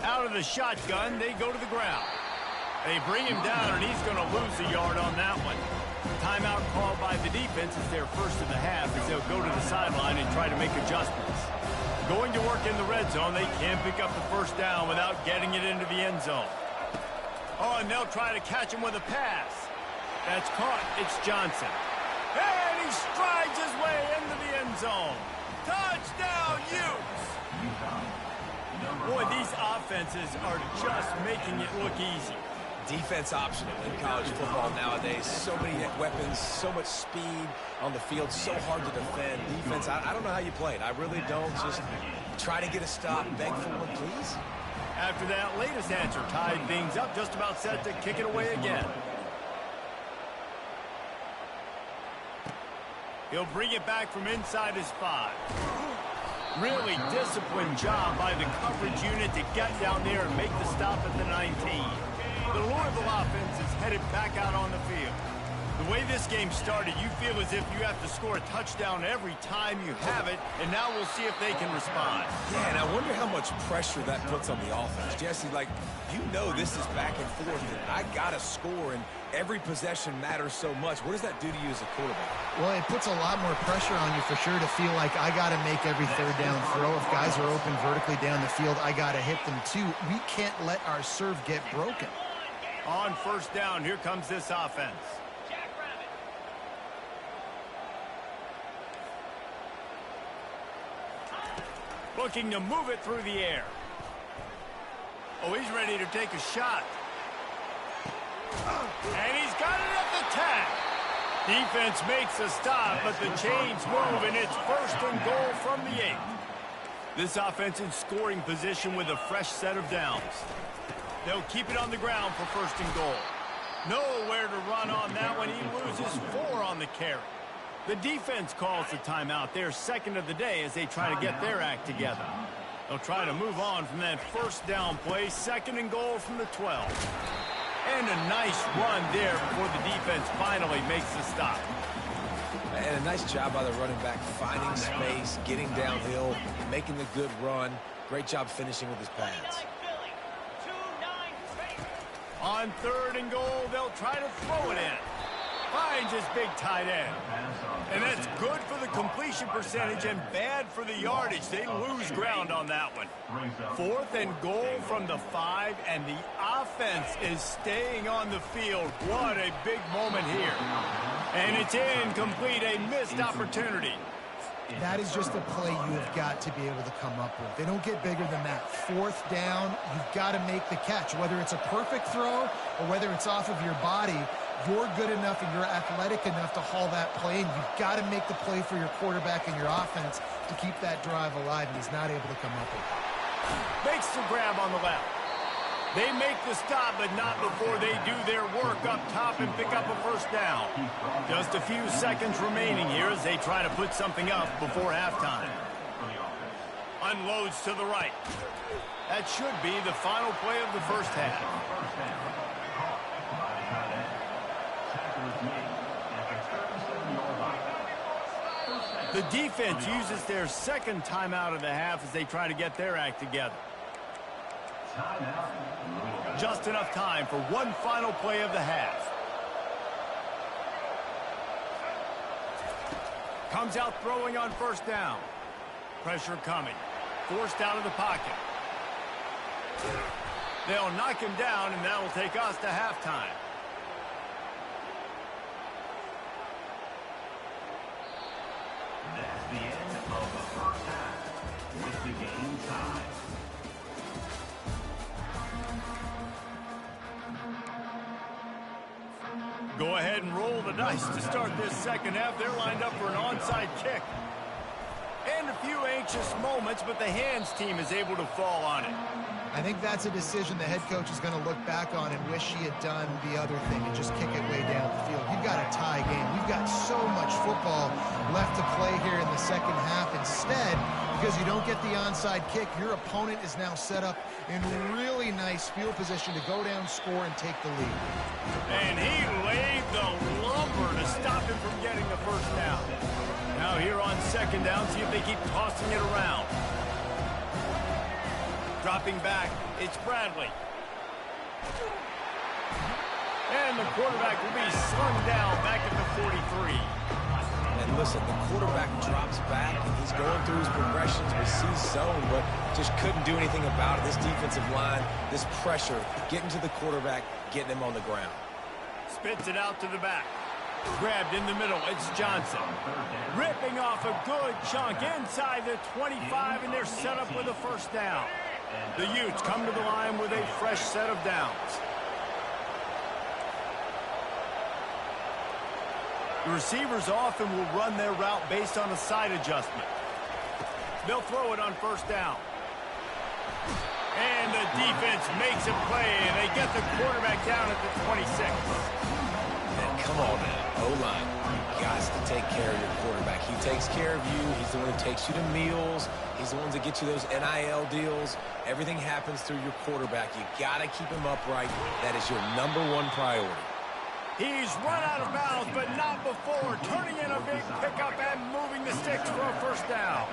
Out of the shotgun, they go to the ground. They bring him down, and he's going to lose a yard on that one. Timeout called by the defense is their first of the half as they'll go to the sideline and try to make adjustments. Going to work in the red zone, they can't pick up the first down without getting it into the end zone. Oh, and they'll try to catch him with a pass. That's caught. It's Johnson. And he strides his way into the end zone. Touchdown, Utes! Boy, these offenses are just making it look easy. Defense optional in college football nowadays. So many weapons, so much speed on the field, so hard to defend. Defense, I don't know how you play it. I really don't. Just try to get a stop, beg for one, please. After that latest answer tied things up, just about set to kick it away again. He'll bring it back from inside his 5. Really disciplined job by the coverage unit to get down there and make the stop at the 19. The Louisville offense is headed back out on the field. The way this game started, you feel as if you have to score a touchdown every time you have it, and now we'll see if they can respond. Yeah, and I wonder how much pressure that puts on the offense. Jesse, like, you know this is back and forth, and I got to score, and every possession matters so much. What does that do to you as a quarterback? Well, it puts a lot more pressure on you for sure to feel like I got to make every third down throw. If guys are open vertically down the field, I got to hit them too. We can't let our serve get broken. On first down, here comes this offense. Looking to move it through the air. Oh, he's ready to take a shot. And he's got it at the 10. Defense makes a stop, but the chains move, and it's first and goal from the 8. This offense in scoring position with a fresh set of downs. They'll keep it on the ground for first and goal. Nowhere to run on that one. He loses 4 on the carry. The defense calls the timeout. They're second of the day as they try to get their act together. They'll try to move on from that first down play. Second and goal from the 12. And a nice run there before the defense finally makes the stop. And a nice job by the running back, finding space, getting downhill, making the good run. Great job finishing with his pads. On third and goal, they'll try to throw it in. Finds his big tight end. And that's good for the completion percentage and bad for the yardage. They lose ground on that one. Fourth and goal from the 5, and the offense is staying on the field. What a big moment here. And it's incomplete, a missed opportunity. That is just a play you have got to be able to come up with. They don't get bigger than that. Fourth down, you've got to make the catch. Whether it's a perfect throw or whether it's off of your body, you're good enough and you're athletic enough to haul that play, and you've got to make the play for your quarterback and your offense to keep that drive alive, and he's not able to come up with it. Makes the grab on the left. They make the stop, but not before they do their work up top and pick up a first down. Just a few seconds remaining here as they try to put something up before halftime. Unloads to the right. That should be the final play of the first half. The defense uses their second timeout of the half as they try to get their act together. Just enough time for one final play of the half. Comes out throwing on first down. Pressure coming. Forced out of the pocket. They'll knock him down, and that will take us to halftime. That's the end of the first half with the game tied. Go ahead and roll the dice to start this second half. They're lined up for an onside kick. And a few anxious moments, but the hands team is able to fall on it. I think that's a decision the head coach is going to look back on and wish he had done the other thing and just kick it way down the field. You've got a tie game. We've got so much football left to play here in the second half. Instead, because you don't get the onside kick, your opponent is now set up in really nice field position to go down, score, and take the lead. And he laid the lumber to stop him from getting the first down. Now here on second down, see if they keep tossing it around. Dropping back, it's Bradley. And the quarterback will be slung down back at the 43. And listen, the quarterback drops back, and he's going through his progressions with C zone, but just couldn't do anything about it. This defensive line, this pressure, getting to the quarterback, getting him on the ground. Spits it out to the back. Grabbed in the middle, it's Johnson. Ripping off a good chunk inside the 25, and they're set up with a first down. The Utes come to the line with a fresh set of downs. The receivers often will run their route based on a side adjustment. They'll throw it on first down. And the defense makes a play, and they get the quarterback down at the 26. Man, come on now, O-line. You got to take care of your quarterback. He takes care of you. He's the one who takes you to meals. He's the one that gets you those NIL deals. Everything happens through your quarterback. You got to keep him upright. That is your #1 priority. He's run out of bounds, but not before. Turning in a big pickup and moving the sticks for a first down.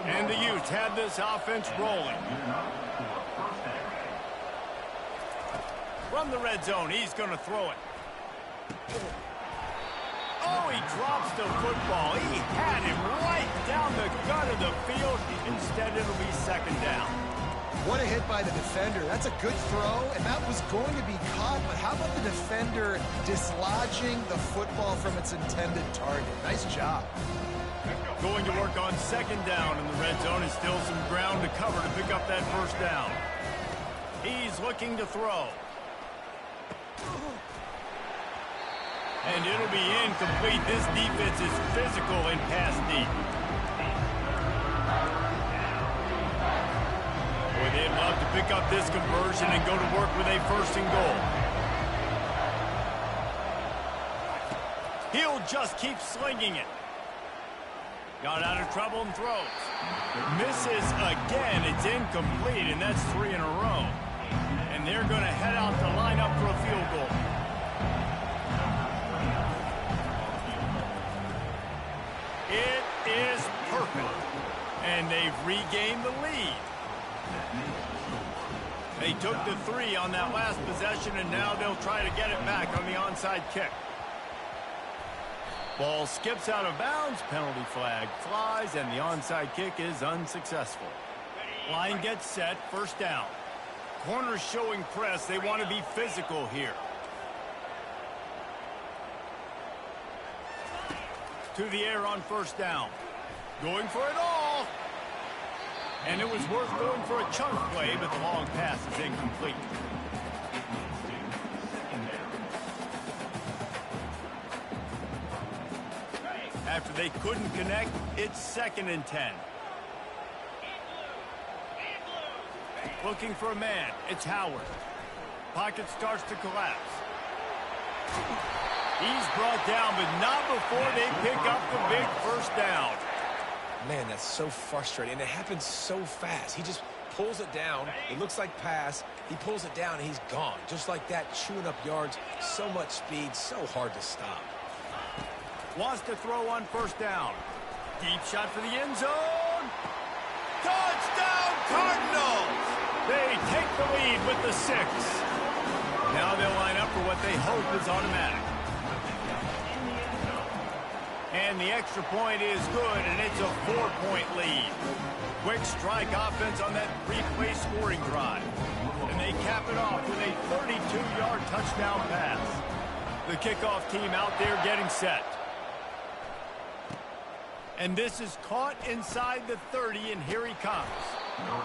And the Utes have this offense rolling. From the red zone, he's going to throw it. Oh, he drops the football. He had him right down the gut of the field. Instead, it'll be second down. What a hit by the defender. That's a good throw, and that was going to be caught, but how about the defender dislodging the football from its intended target? Nice job. Going to work on second down in the red zone, and still some ground to cover to pick up that first down. He's looking to throw. And it'll be incomplete. This defense is physical and pass deep. Boy, they'd love to pick up this conversion and go to work with a first and goal. He'll just keep slinging it. Got out of trouble and throws. Misses again. It's incomplete, and that's 3 in a row. And they're going to head out to line up for a field goal. It is perfect. And they've regained the lead. They took the 3 on that last possession, and now they'll try to get it back on the onside kick. Ball skips out of bounds, penalty flag flies, and the onside kick is unsuccessful. Line gets set, first down. Corners showing press. They want to be physical here. To the air on first down. Going for it all. And it was worth going for a chunk play, but the long pass is incomplete. After they couldn't connect, it's 2nd and 10. Looking for a man. It's Howard. Pocket starts to collapse. He's brought down, but not before they pick up the big first down. Man, that's so frustrating, and it happens so fast. He just pulls it down. It looks like pass. He pulls it down, and he's gone. Just like that, chewing up yards. So much speed, so hard to stop. Wants to throw on first down. Deep shot for the end zone. Touchdown, Cardinals! They take the lead with the 6. Now they'll line up for what they hope is automatic. And the extra point is good, and it's a 4-point lead. Quick strike offense on that 3-play scoring drive. And they cap it off with a 32-yard touchdown pass. The kickoff team out there getting set. And this is caught inside the 30, and here he comes.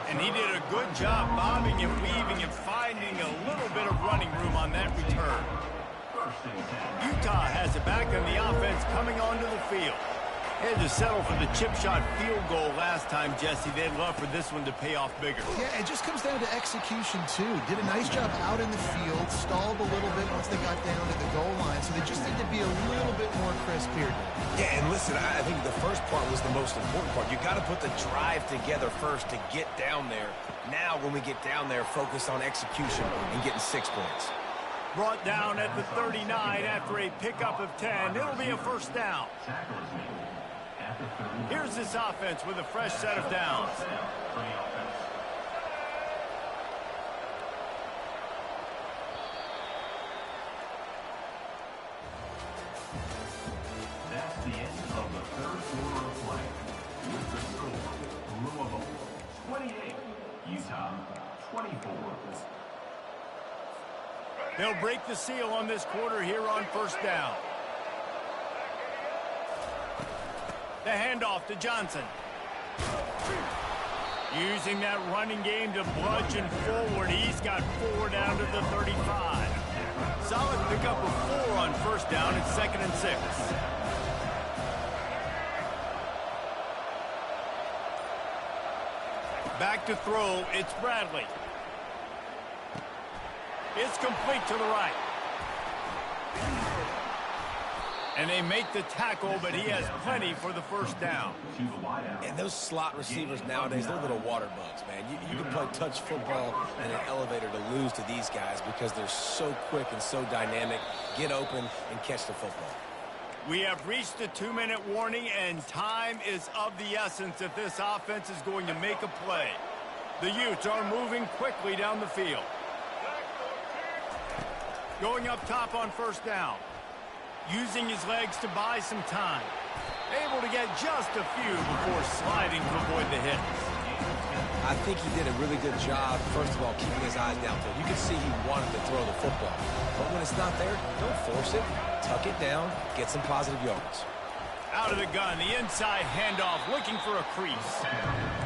And he did a good job bobbing and weaving and finding a little bit of running room on that return. Utah has it back, and the offense coming onto the field. They had to settle for the chip shot field goal last time, Jesse. They'd love for this one to pay off bigger. Yeah, it just comes down to execution, too. Did a nice job out in the field, stalled a little bit once they got down to the goal line, so they just need to be a little bit more crisp here. Yeah, and listen, I think the first part was the most important part. You got to put the drive together first to get down there. Now, when we get down there, focus on execution and getting 6 points. Brought down at the 39 after a pickup of 10. It'll be a first down. Here's this offense with a fresh set of downs. That's the end of the third quarter of play. With the score, Louisville 28, Utah 24. They'll break the seal on this quarter here on first down. The handoff to Johnson. Using that running game to bludgeon forward. He's got 4 down to the 35. Solid pickup of 4 on first down. It's 2nd and 6. Back to throw. It's Bradley. It's complete to the right. And they make the tackle, but he has plenty for the first down. And those slot receivers nowadays, they're little water bugs, man. You can play touch football in an elevator to lose to these guys because they're so quick and so dynamic. Get open and catch the football. We have reached the 2-minute warning, and time is of the essence if this offense is going to make a play. The Utes are moving quickly down the field. Going up top on first down. Using his legs to buy some time. Able to get just a few before sliding to avoid the hits. I think he did a really good job, first of all, keeping his eyes downfield. You can see he wanted to throw the football. But when it's not there, don't force it. Tuck it down. Get some positive yards. Out of the gun, the inside handoff, looking for a crease.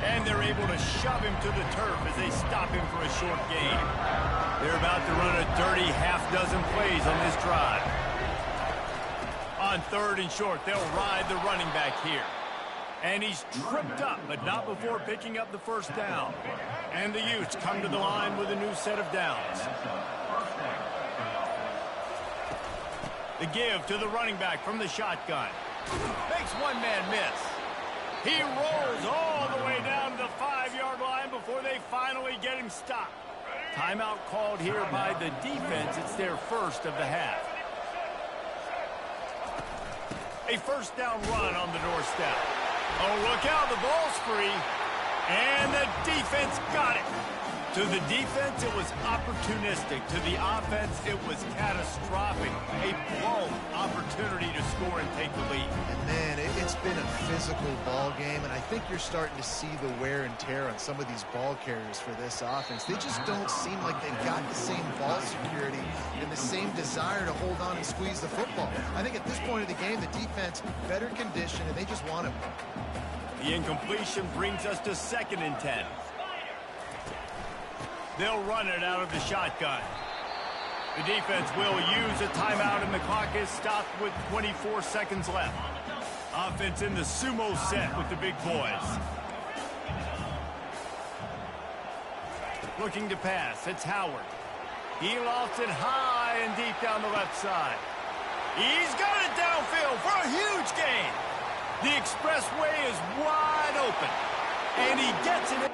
And they're able to shove him to the turf as they stop him for a short gain. They're about to run a dirty half-dozen plays on this drive. On 3rd and short, they'll ride the running back here. And he's tripped up, but not before picking up the first down. And the Utes come to the line with a new set of downs. The give to the running back from the shotgun. Makes one man miss. He rolls all the way down to the 5-yard line before they finally get him stopped. Timeout called here by the defense. It's their first of the half. A first down run on the doorstep. Oh, look out, the ball's free. And the defense got it. To the defense, it was opportunistic. To the offense, it was catastrophic. A blown opportunity to score and take the lead. And man, it's been a physical ball game, and I think you're starting to see the wear and tear on some of these ball carriers for this offense. They just don't seem like they've got the same ball security and the same desire to hold on and squeeze the football. I think at this point of the game, the defense better conditioned, and they just want it. The incompletion brings us to 2nd and 10. They'll run it out of the shotgun. The defense will use a timeout, and the clock is stopped with 24 seconds left. Offense in the sumo set with the big boys. Looking to pass. It's Howard. He lofts it high and deep down the left side. He's got it downfield for a huge gain. The expressway is wide open, and he gets it.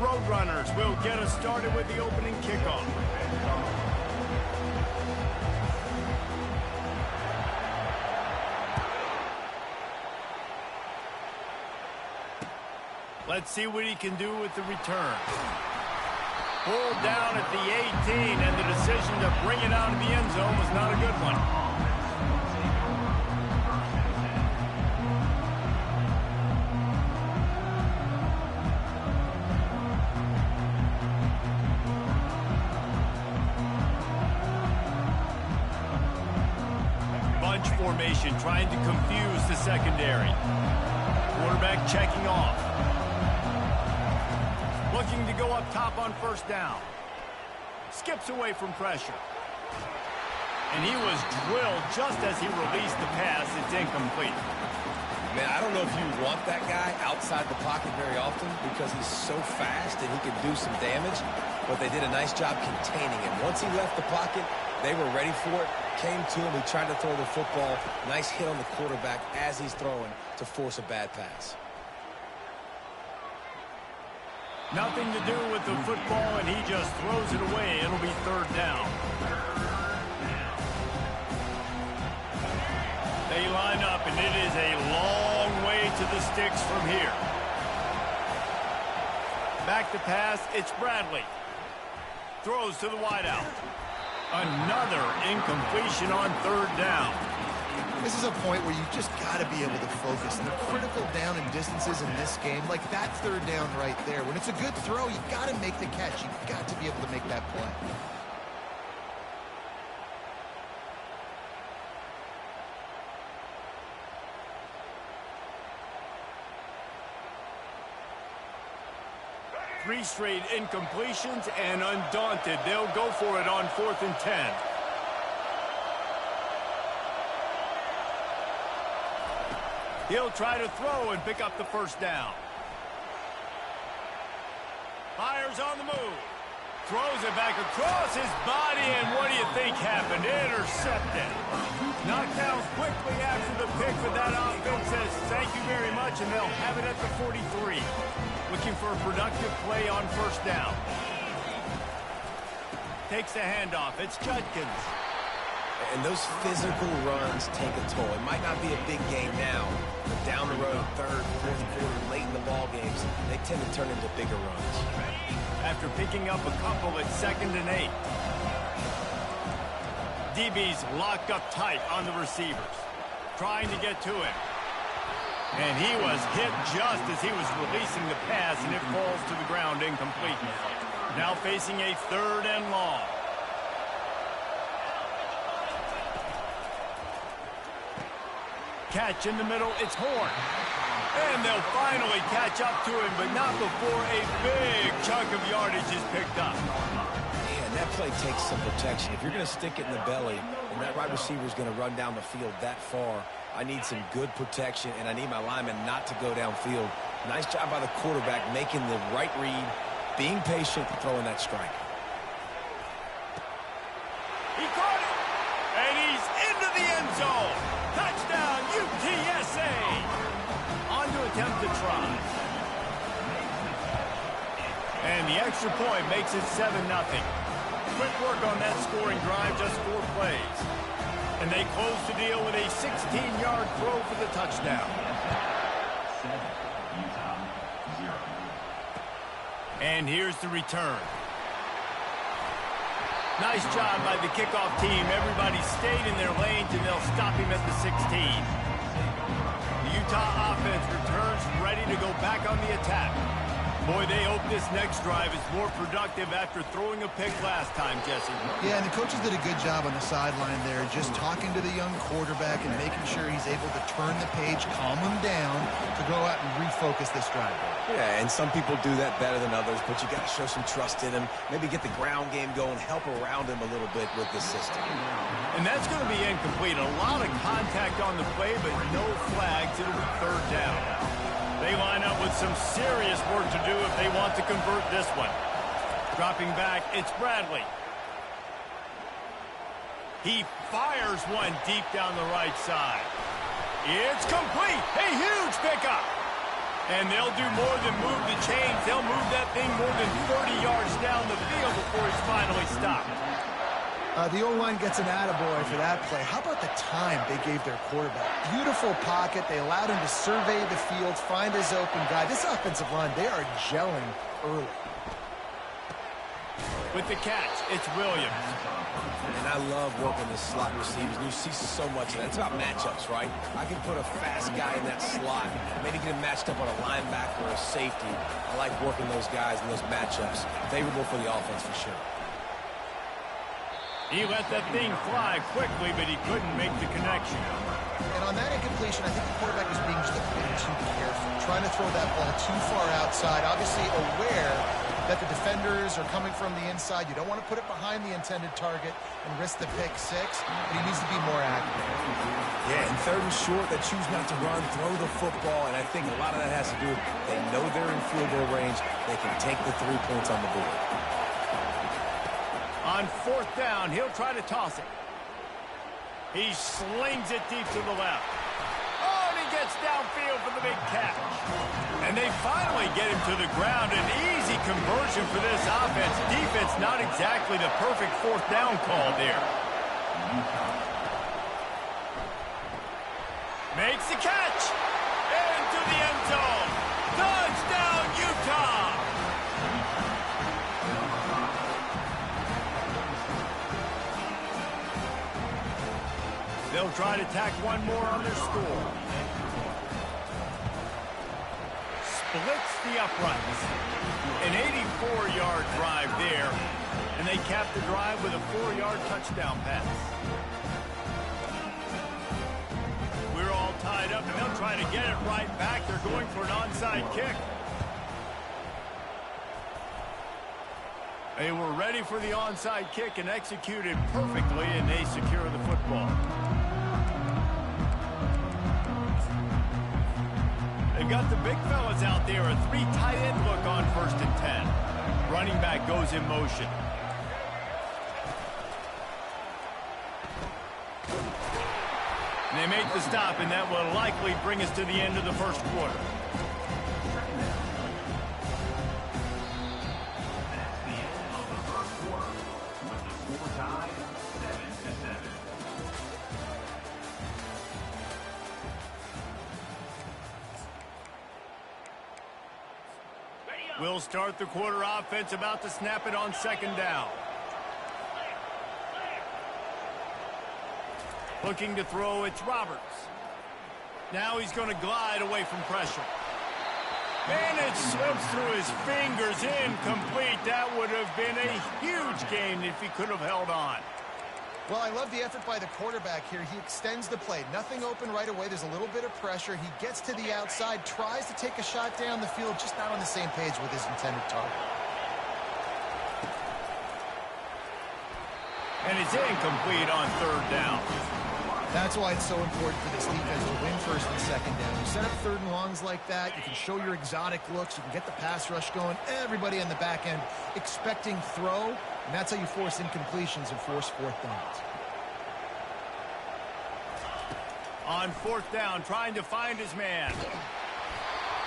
Roadrunners will get us started with the opening kickoff. Let's see what he can do with the return. Pulled down at the 18, and the decision to bring it out of the end zone was not a good one. Bunch formation trying to confuse the secondary. Quarterback checking off. Looking to go up top on first down. Skips away from pressure. And he was drilled just as he released the pass. It's incomplete. Man, I don't know if you want that guy outside the pocket very often because he's so fast and he can do some damage, but they did a nice job containing him. Once he left the pocket, they were ready for it, came to him, he tried to throw the football. Nice hit on the quarterback as he's throwing to force a bad pass. Nothing to do with the football, and he just throws it away. It'll be third down. They line up, and it is a long way to the sticks from here. Back to pass, it's Bradley. Throws to the wideout. Another incompletion on third down. This is a point where you just got to be able to focus. And the critical down and distances in this game, like that third down right there, when it's a good throw, you got to make the catch. You've got to be able to make that play. Three straight incompletions, and undaunted, they'll go for it on 4th and 10. He'll try to throw and pick up the first down. Fires on the move. Throws it back across his body, and what do you think happened? Intercepted. Knocked down quickly after the pick, but that offense says thank you very much, and they'll have it at the 43. Looking for a productive play on first down. Takes the handoff. It's Judkins. And those physical runs take a toll. It might not be a big game now, but down the road, third, fourth quarter, late in the ball games, they tend to turn into bigger runs. After picking up a couple at 2nd and 8. DB's locked up tight on the receivers. Trying to get to him. And he was hit just as he was releasing the pass, and it falls to the ground incomplete. Now facing a 3rd and long. Catch in the middle, it's Horn. And they'll finally catch up to him, but not before a big chunk of yardage is picked up. Man, that play takes some protection. If you're going to stick it in the belly and that wide receiver is going to run down the field that far, I need some good protection, and I need my lineman not to go downfield. Nice job by the quarterback making the right read, being patient, throwing that strike. He caught it, and he's into the end zone. Touchdown, UTSA. On to attempt to try. And the extra point makes it 7-0. Quick work on that scoring drive, just 4 plays. And they close the deal with a 16-yard throw for the touchdown. And here's the return. Nice job by the kickoff team. Everybody stayed in their lanes, and they'll stop him at the 16. The Utah offense returns ready to go back on the attack. Boy, they hope this next drive is more productive after throwing a pick last time, Jesse. Yeah, and the coaches did a good job on the sideline there, just talking to the young quarterback and making sure he's able to turn the page, calm him down, to go out and refocus this drive. Yeah, and some people do that better than others, but you got to show some trust in him, maybe get the ground game going, help around him a little bit with this system. And that's going to be incomplete. A lot of contact on the play, but no flags. It'll be 3rd down. They line up with some serious work to do if they want to convert this one. Dropping back, it's Bradley. He fires one deep down the right side. It's complete. A huge pickup. And they'll do more than move the chains. They'll move that thing more than 30 yards down the field before he's finally stopped. The O-line gets an attaboy for that play. How about the time they gave their quarterback? Beautiful pocket. They allowed him to survey the field, find his open guy. This offensive line, they are gelling early. With the catch, it's Williams. And I love working the slot receivers. You see so much of that. It's about matchups, right? I can put a fast guy in that slot, maybe get him matched up on a linebacker or a safety. I like working those guys in those matchups. Favorable for the offense for sure. He let that thing fly quickly, but he couldn't make the connection. And on that incompletion, I think the quarterback was being just a bit too careful, trying to throw that ball too far outside, obviously aware that the defenders are coming from the inside. You don't want to put it behind the intended target and risk the pick six, but he needs to be more accurate. Yeah, and third and short, they choose not to run, throw the football, and I think a lot of that has to do with they know they're in field goal range. They can take the 3 points on the board. On fourth down, he'll try to toss it. He slings it deep to the left. Oh, and he gets downfield for the big catch. And they finally get him to the ground. An easy conversion for this offense. Defense not exactly the perfect fourth down call there. Makes the catch. Into the end zone. Touchdown, Utah. They'll try to tack one more on their score. Splits the uprights. An 84-yard drive there. And they cap the drive with a 4-yard touchdown pass. We're all tied up, and they'll try to get it right back. They're going for an onside kick. They were ready for the onside kick and executed perfectly, and they secure the football. They've got the big fellas out there, a 3 tight end look on 1st and 10. Running back goes in motion. And they make the stop, and that will likely bring us to the end of the first quarter. That's the end of the first quarter, with the score tied 7-7. We'll start the quarter offense, about to snap it on 2nd down. Looking to throw, it's Roberts. Now he's going to glide away from pressure. And it slips through his fingers, incomplete. That would have been a huge gain if he could have held on. Well, I love the effort by the quarterback here. He extends the play. Nothing open right away. There's a little bit of pressure. He gets to the outside, tries to take a shot down the field, just not on the same page with his intended target. And it's incomplete on 3rd down. That's why it's so important for this defense to win 1st and 2nd down. You set up 3rd and longs like that, you can show your exotic looks, you can get the pass rush going, everybody on the back end expecting throw, and that's how you force incompletions and force 4th downs. On 4th down, trying to find his man.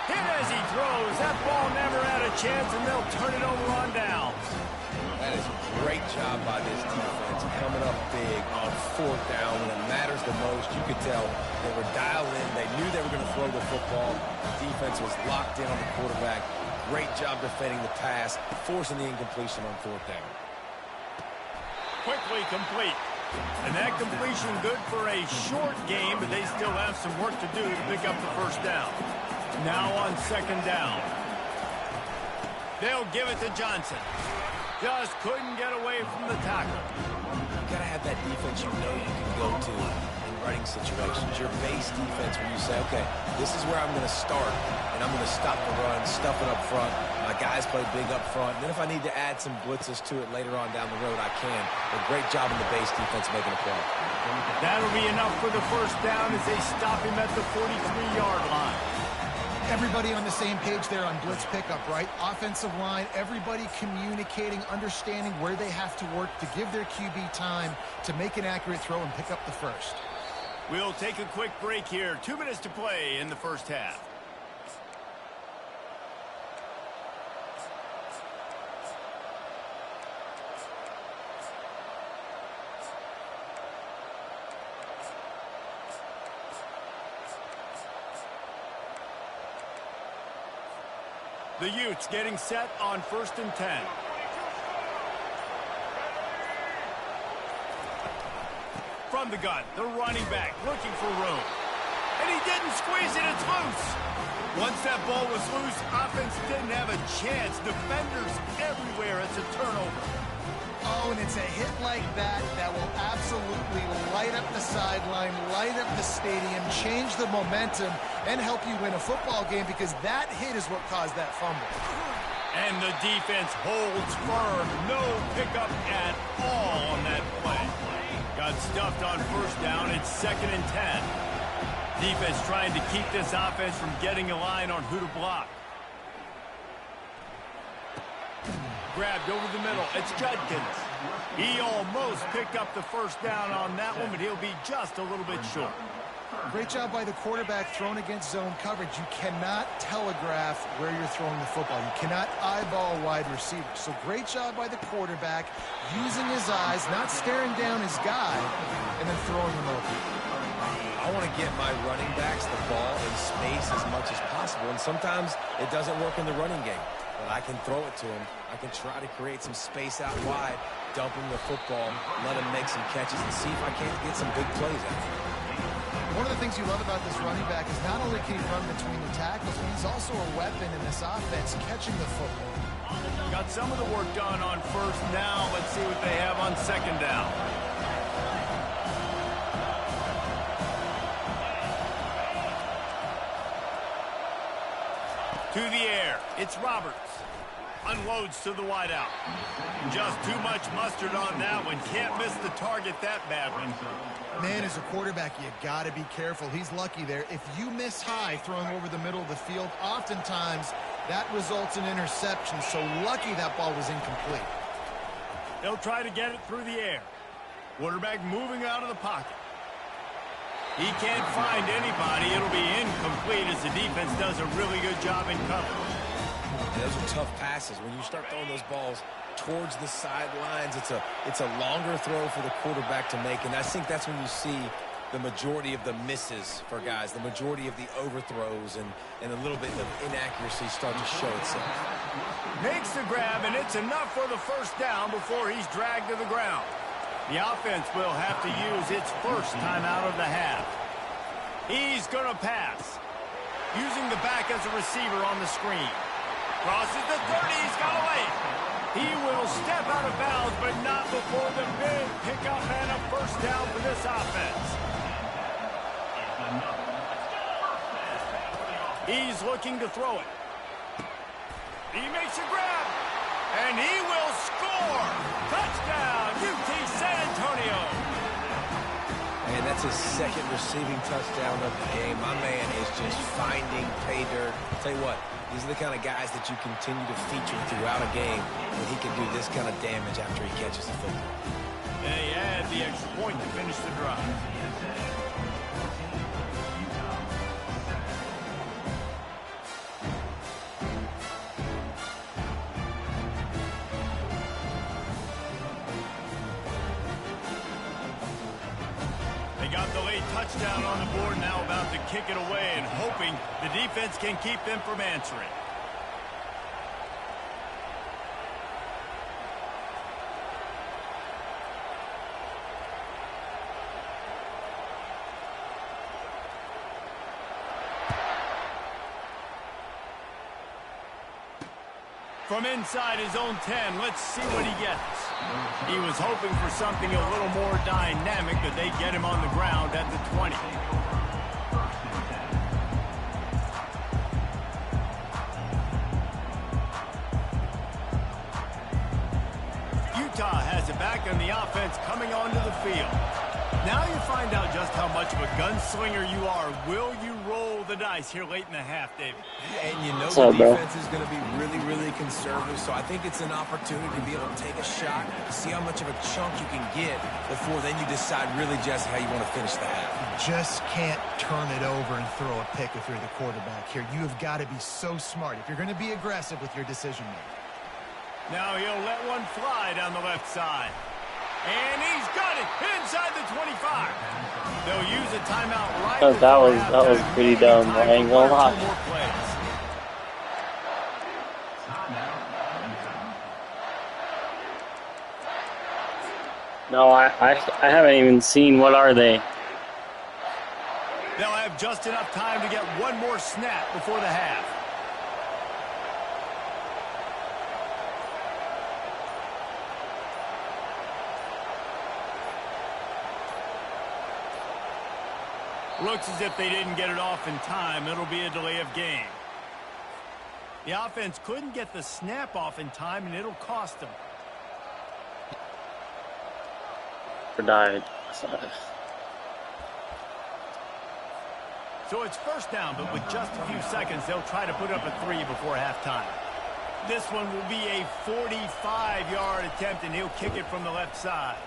Hit as he throws. That ball never had a chance, and they'll turn it over on downs. That is a great job by this defense, coming up big on 4th down when it matters the most. You could tell they were dialed in. They knew they were going to throw the football. The defense was locked in on the quarterback. Great job defending the pass, forcing the incompletion on 4th down. Quickly complete. And that completion good for a short game, but they still have some work to do to pick up the 1st down. Now on 2nd down. They'll give it to Johnson. Just couldn't get away from the tackle. You got to have that defense you know you can go to in running situations. Your base defense when you say, okay, this is where I'm going to start, and I'm going to stop the run, stuff it up front. My guys play big up front. And then if I need to add some blitzes to it later on down the road, I can. But great job in the base defense making a play. That'll be enough for the 1st down as they stop him at the 43-yard line. Everybody on the same page there on blitz pickup, right? Offensive line, everybody communicating, understanding where they have to work to give their QB time to make an accurate throw and pick up the 1st. We'll take a quick break here. 2 minutes to play in the 1st half. The Utes getting set on 1st and 10. From the gun, the running back looking for room. And he didn't squeeze it, it's loose. Once that ball was loose, offense didn't have a chance. Defenders everywhere, it's a turnover. Oh, and it's a hit like that that will absolutely light up the sideline, light up the stadium, change the momentum, and help you win a football game because that hit is what caused that fumble. And the defense holds firm. No pickup at all on that play. Got stuffed on 1st down. It's 2nd and 10. Defense trying to keep this offense from getting a line on who to block. Grabbed over the middle. It's Judkins. He almost picked up the 1st down on that one, but he'll be just a little bit short. Great job by the quarterback thrown against zone coverage. You cannot telegraph where you're throwing the football. You cannot eyeball wide receivers. So great job by the quarterback using his eyes, not staring down his guy, and then throwing him over. I want to get my running backs the ball in space as much as possible, and sometimes it doesn't work in the running game. But I can throw it to him. I can try to create some space out wide, dump him the football, let him make some catches, and see if I can't get some big plays out of him. One of the things you love about this running back is not only can he run between the tackles, but he's also a weapon in this offense, catching the football. Got some of the work done on 1st down. Let's see what they have on 2nd down. To the air, it's Roberts. Unloads to the wideout. Just too much mustard on that one. Can't miss the target that badly. Man, as a quarterback, you got to be careful. He's lucky there. If you miss high throwing over the middle of the field, oftentimes that results in interception. So lucky that ball was incomplete. They'll try to get it through the air. Quarterback moving out of the pocket. He can't find anybody. It'll be incomplete as the defense does a really good job in coverage. Those are tough passes. When you start throwing those balls towards the sidelines, it's a longer throw for the quarterback to make, and I think that's when you see the majority of the misses for guys, the majority of the overthrows, and a little bit of inaccuracy start to show itself. Makes the grab, and it's enough for the 1st down before he's dragged to the ground. The offense will have to use its 1st timeout of the half. He's going to pass. Using the back as a receiver on the screen. Crosses the 30, he's got away. He will step out of bounds, but not before the big pickup and a 1st down for this offense. He's looking to throw it. He makes a grab, and he will score. Touchdown, UT San Antonio. And that's his 2nd receiving touchdown of the game. My man is just finding pay dirt. Tell you what, these are the kind of guys that you continue to feature throughout a game when he can do this kind of damage after he catches the football. They add the extra point to finish the drive. They got the late touchdown on the board, now about to kick it away and hoping the defense can keep them from answering. From inside his own 10, let's see what he gets. He was hoping for something a little more dynamic, but they get him on the ground at the 20. Utah has it back and the offense coming onto the field. Now you find out just how much of a gunslinger you are. Will you roll the dice here late in the half, David? And you know the defense is going to be really, really conservative, so I think it's an opportunity to be able to take a shot, see how much of a chunk you can get before then you decide really just how you want to finish the half. Just can't turn it over and throw a pick if you're the quarterback here. You have got to be so smart if you're going to be aggressive with your decision-making. Now he'll let one fly down the left side. And he's got it inside the 25. They'll use a timeout right. Oh, that was pretty dumb. I ain't gonna lie. No, I haven't even seen. What are they? They'll have just enough time to get one more snap before the half. Looks as if they didn't get it off in time. It'll be a delay of game. The offense couldn't get the snap off in time, and it'll cost them. Died. So it's first down, but with just a few seconds, they'll try to put up a 3 before halftime. This one will be a 45-yard attempt, and he'll kick it from the left side.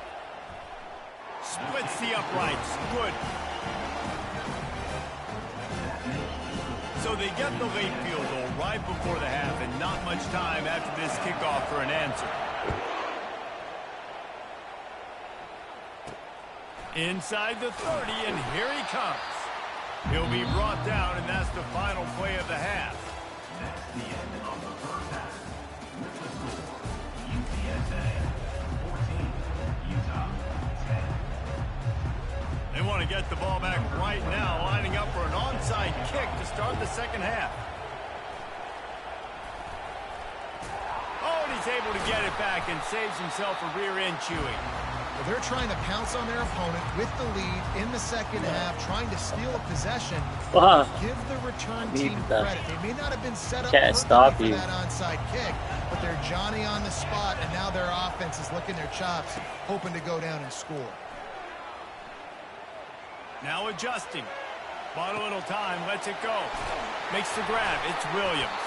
Splits the uprights. Good. So they get the late field goal right before the half, and not much time after this kickoff for an answer. Inside the 30, and here he comes. He'll be brought down, and that's the final play of the half. That's the end of the first half. With the score, UTSA 14, Utah 10. They want to get the ball back right now, lining up for an onside kick to start the second half. Oh, and he's able to get it back and saves himself a rear end chewing. Well, they're trying to pounce on their opponent with the lead in the second half, trying to steal a possession. Wow. Give the return Need team that. credit. They may not have been set up Can't perfectly stop for you. that onside kick, but they're Johnny on the spot, and now their offense is licking their chops, hoping to go down and score. Now adjusting. Bought a little time, lets it go. Makes the grab. It's Williams.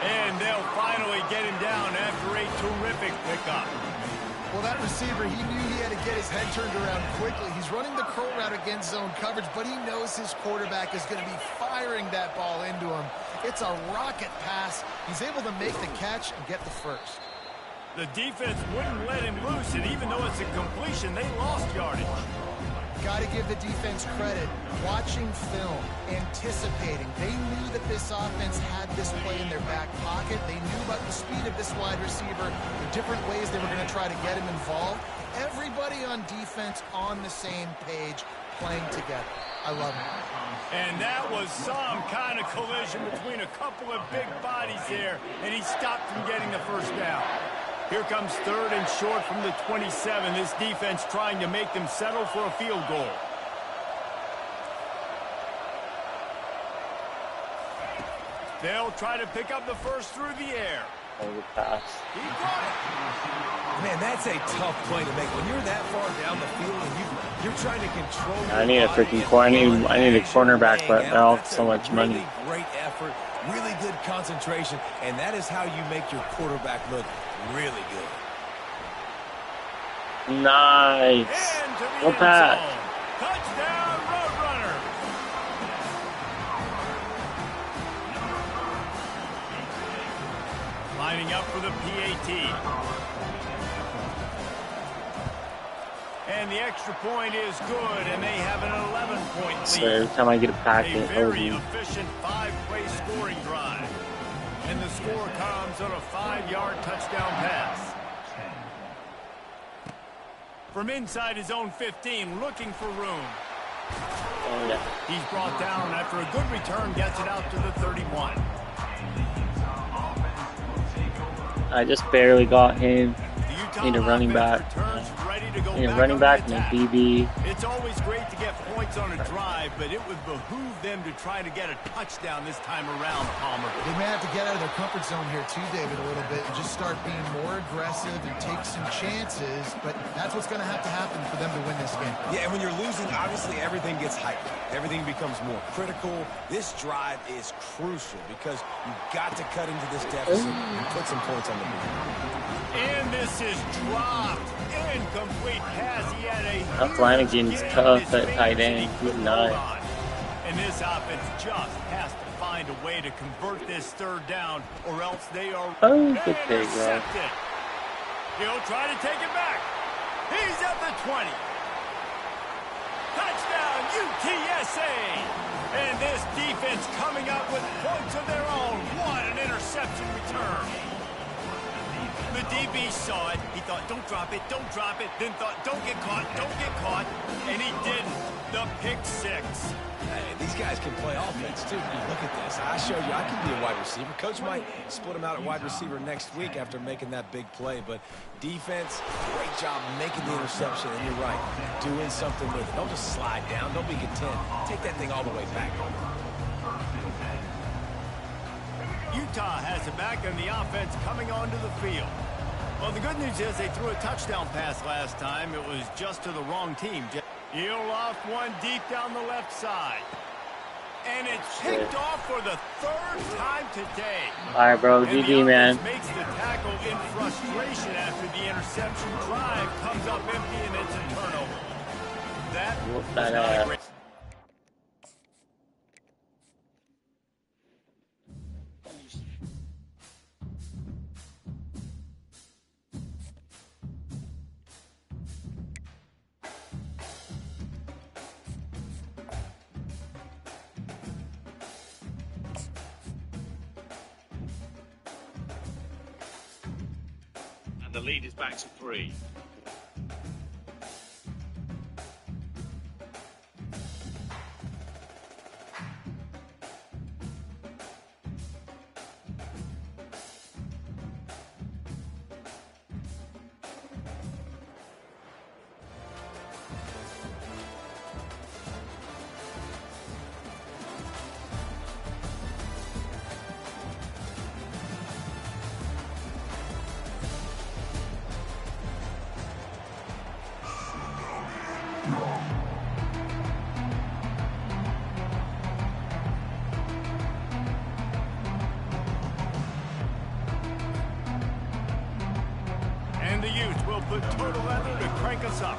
And they'll finally get him down after a terrific pickup. Well, that receiver, he knew he had to get his head turned around quickly. He's running the curl route against zone coverage, but he knows his quarterback is going to be firing that ball into him. It's a rocket pass. He's able to make the catch and get the first. The defense wouldn't let him loose, and even though it's a completion, they lost yardage. Got to give the defense credit. Watching film, anticipating. They knew that this offense had this play in their back pocket. They knew about the speed of this wide receiver, the different ways they were going to try to get him involved. Everybody on defense on the same page, playing together. I love it. And that was some kind of collision between a couple of big bodies there, and he stopped from getting the first down. Here comes third and short from the 27. This defense trying to make them settle for a field goal. They'll try to pick up the first through the air. Pass. He got it. Man, that's a tough play to make. When you're that far down the field and you're trying to control I need a freaking I need a cornerback, but they're all so much money. Really great effort, really good concentration, and that is how you make your quarterback look really good. Nice. Into the Go end Pat. zone. Touchdown, Roadrunner. Lining up for the PAT. And the extra point is good, and they have an 11-point lead. So every time I get a A packet, very oh, efficient 5-play scoring drive. And the score comes on a 5-yard touchdown pass. From inside his own 15, looking for room. oh yeah. He's brought down after a good return, gets it out to the 31. I just barely got him. The Utah Need a running offense back. returns ready to go Need a back running on back the and a attack. DB. It's always great to get points on a drive, but it would behoove them to try to get a touchdown this time around, Palmer. They may have to get out of their comfort zone here too, David, a little bit, and just start being more aggressive and take some chances, but that's what's going to happen for them to win this game. Yeah, and when you're losing, obviously everything gets hyped. Everything becomes more critical. This drive is crucial because you've got to cut into this deficit and put some points on the board. And this is dropped. Incomplete pass. He had a That huge Flanagan's gain tough in his at tight fingers, and end. he He's couldn't nice. hold on. And this offense just has to find a way to convert this third down, or else they are Oh, good take, bro. intercepted. He'll try to take it back. He's at the 20. Touchdown, UTSA. And this defense coming up with points of their own. What an interception return. The DB saw it. He thought, don't drop it, don't drop it. Then thought, don't get caught, don't get caught. And he didn't. The pick six. Hey, these guys can play offense, too. Look at this. I showed you I can be a wide receiver. Coach might split him out at wide receiver next week after making that big play. But defense, great job making the interception. And you're right, doing something with it. Don't just slide down. Don't be content. Take that thing all the way back. Utah has it back and the offense coming onto the field. Well, the good news is they threw a touchdown pass last time. It was just to the wrong team. He'll loft one deep down the left side. And it's picked off for the third time today. All right, bro. GG, man. Makes the tackle in frustration after the interception. Drive comes up empty and it's a turnover. That was not a great. The lead is back to 3. And the Utes will put total leather to crank us up.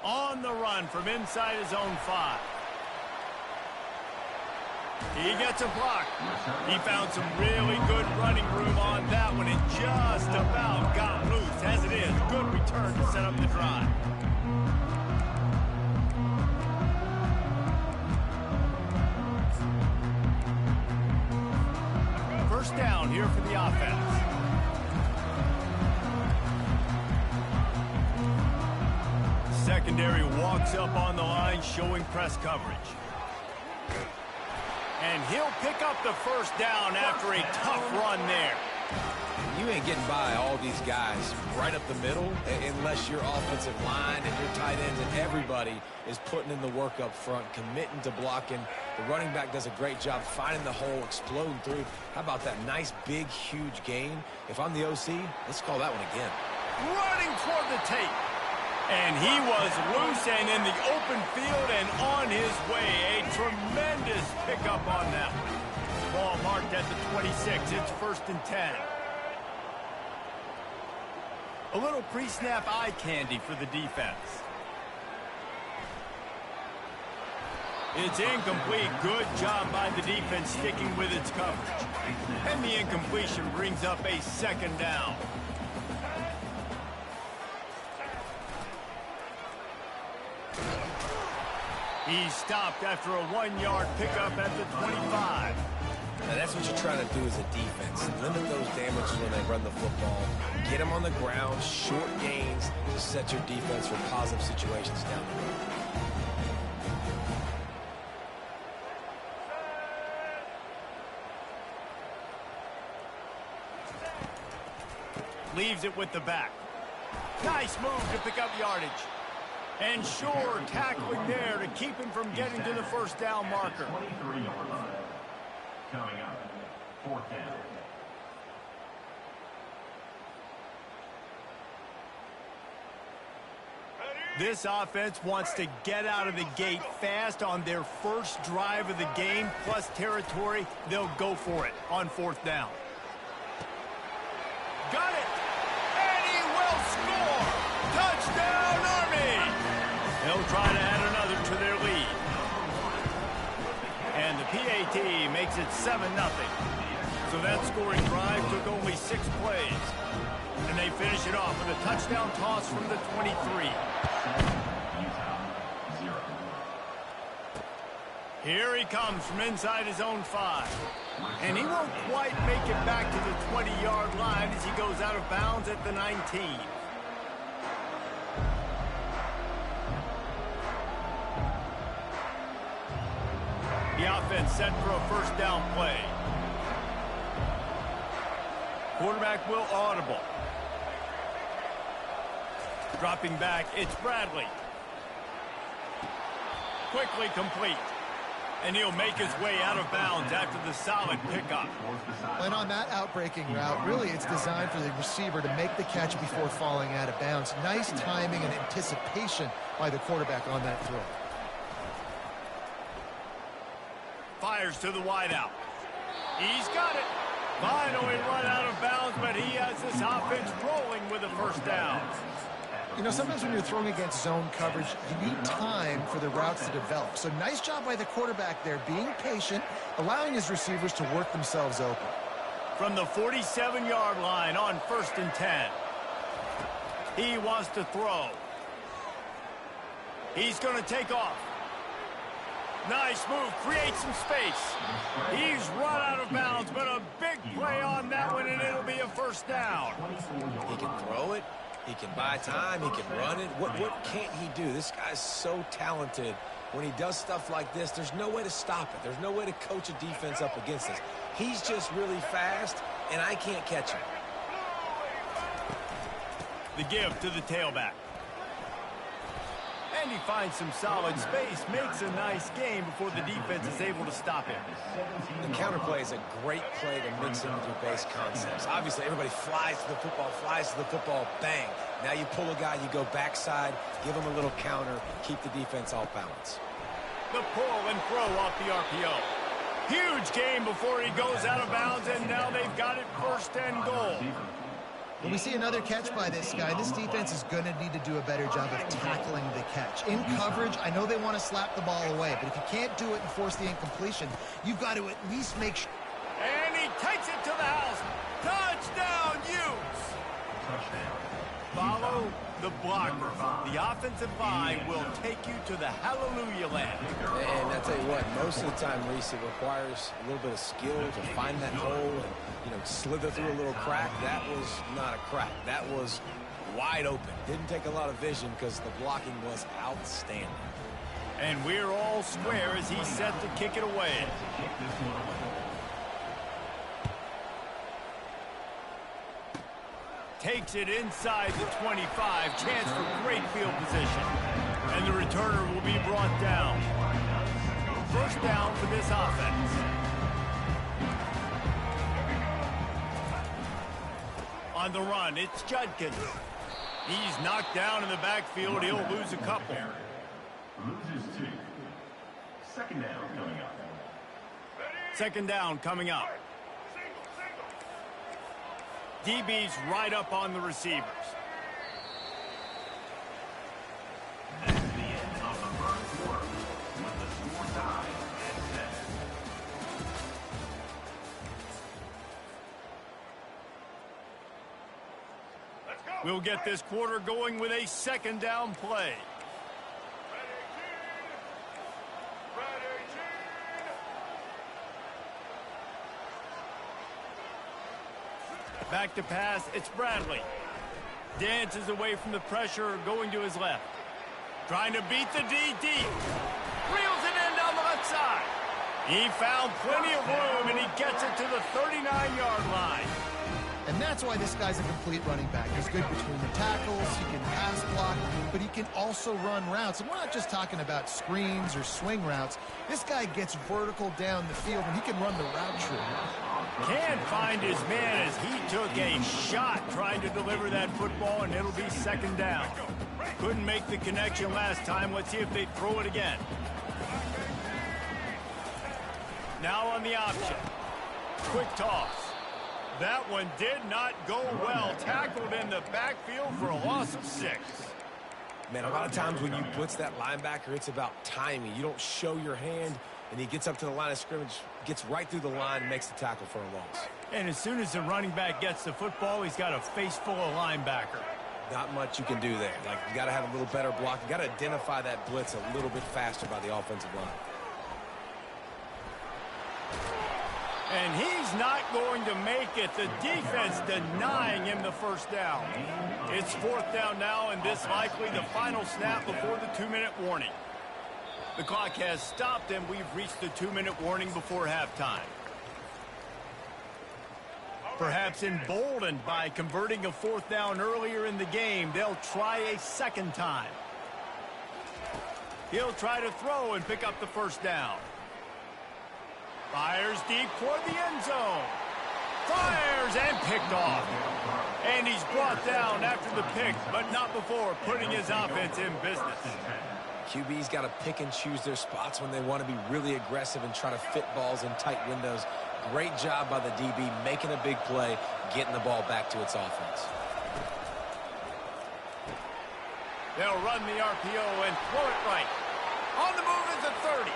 On the run from inside his own 5. He gets a block. He found some really good running room on that one and just about got loose. As it is, good return to set up the drive. First down here for the offense. Secondary walks up on the line, showing press coverage. And he'll pick up the first down after a tough run there. You ain't getting by all these guys right up the middle unless your offensive line and your tight ends and everybody is putting in the work up front, committing to blocking. The running back does a great job finding the hole, exploding through. How about that nice, big, huge gain? If I'm the OC, let's call that one again. Running toward the tape. And he was loose and in the open field and on his way. A tremendous pickup on that one. Ball marked at the 26. It's 1st and 10. A little pre-snap eye candy for the defense. It's incomplete. Good job by the defense sticking with its coverage. And the incompletion brings up a 2nd down. He's stopped after a 1-yard pickup at the 25. Now that's what you're trying to do as a defense. Limit those damages when they run the football. Get them on the ground, short gains to set your defense for positive situations down the road. Leaves it with the back. Nice move to pick up yardage. And sure, tackling there to keep him from getting to the first down marker. 23-yard line. Coming up, 4th down. This offense wants to get out of the gate fast on their first drive of the game, plus territory. They'll go for it on 4th down. Got it! And he will score! Touchdown, Army! They'll try to add another to their lead. And the PAT makes it 7-0. So that scoring drive took only 6 plays. And they finish it off with a touchdown toss from the 23. Here he comes from inside his own 5. And he won't quite make it back to the 20-yard line as he goes out of bounds at the 19. The offense set for a first down play. Quarterback will audible. Dropping back, it's Bradley. Quickly complete. And he'll make his way out of bounds after the solid pickup. And on that outbreaking route, really it's designed for the receiver to make the catch before falling out of bounds. Nice timing and anticipation by the quarterback on that throw. Fires to the wideout. He's got it. Finally run out of bounds, but he has this offense rolling with a first down. You know, sometimes when you're throwing against zone coverage, you need time for the routes to develop. So nice job by the quarterback there, being patient, allowing his receivers to work themselves open. From the 47-yard line on 1st and 10. He wants to throw. He's going to take off. Nice move, creates some space. He's run out of bounds, but a big play on that one, and it'll be a first down. He can throw it. He can buy time. He can run it. What can't he do? This guy's so talented. When he does stuff like this, there's no way to stop it. There's no way to coach a defense up against this. He's just really fast, and I can't catch him. The give to the tailback. And he finds some solid space, makes a nice game before the defense is able to stop him. The counter play is a great play to mix in with your base concepts. Obviously, everybody flies to the football, bang. Now you pull a guy, you go backside, give him a little counter, keep the defense off balance. The pull and throw off the RPO. Huge game before he goes out of bounds, and now they've got it 1st and goal. When we see another catch by this guy, this defense is going to need to do a better job of tackling the catch. In coverage, I know they want to slap the ball away, but if you can't do it and force the incompletion, you've got to at least make sure. And he takes it to the house. Touchdown, Utes! Touchdown. Follow the blocker. The offensive line will take you to the hallelujah land. And I tell you what, most of the time, Reese, it requires a little bit of skill to find that hole and, slither through a little crack. That was not a crack. That was wide open. Didn't take a lot of vision because the blocking was outstanding. And we're all square as he's set to kick it away. Takes it inside the 25. Chance for great field position. And the returner will be brought down. First down for this offense. On the run, it's Judkins. He's knocked down in the backfield. He'll lose a couple. Loses 2. Second down coming up. Second down coming up. DB's right up on the receivers. That's the end of the first quarter with the score tied at 10. We'll get this quarter going with a second down play. Back to pass, it's Bradley. Dances away from the pressure, going to his left. Trying to beat the D deep. Reels it in down the left side. He found plenty of room, and he gets it to the 39-yard line. And that's why this guy's a complete running back. He's good between the tackles, he can pass block, but he can also run routes. And we're not just talking about screens or swing routes. This guy gets vertical down the field, and he can run the route tree. Can't find his man as he took a shot trying to deliver that football, and it'll be second down. Couldn't make the connection last time. Let's see if they throw it again. Now on the option. Quick toss. That one did not go well. Tackled in the backfield for a loss of 6. Man, a lot of times when you blitz that linebacker, it's about timing. You don't show your hand, and he gets up to the line of scrimmage, gets right through the line, and makes the tackle for a loss. And as soon as the running back gets the football, he's got a face full of linebacker. Not much you can do there. Like, you got to have a little better block. You got to identify that blitz a little bit faster by the offensive line. And he's not going to make it. The defense denying him the first down. It's 4th down now, and this likely the final snap before the 2-minute warning. The clock has stopped, and we've reached the 2-minute warning before halftime. Perhaps emboldened by converting a 4th down earlier in the game, they'll try a second time. He'll try to throw and pick up the first down. Fires deep toward the end zone. Fires and picked off. And he's brought down after the pick, but not before putting his offense in business. QB's got to pick and choose their spots when they want to be really aggressive and try to fit balls in tight windows. Great job by the DB making a big play, getting the ball back to its offense. They'll run the RPO and throw it right. On the move is the 30.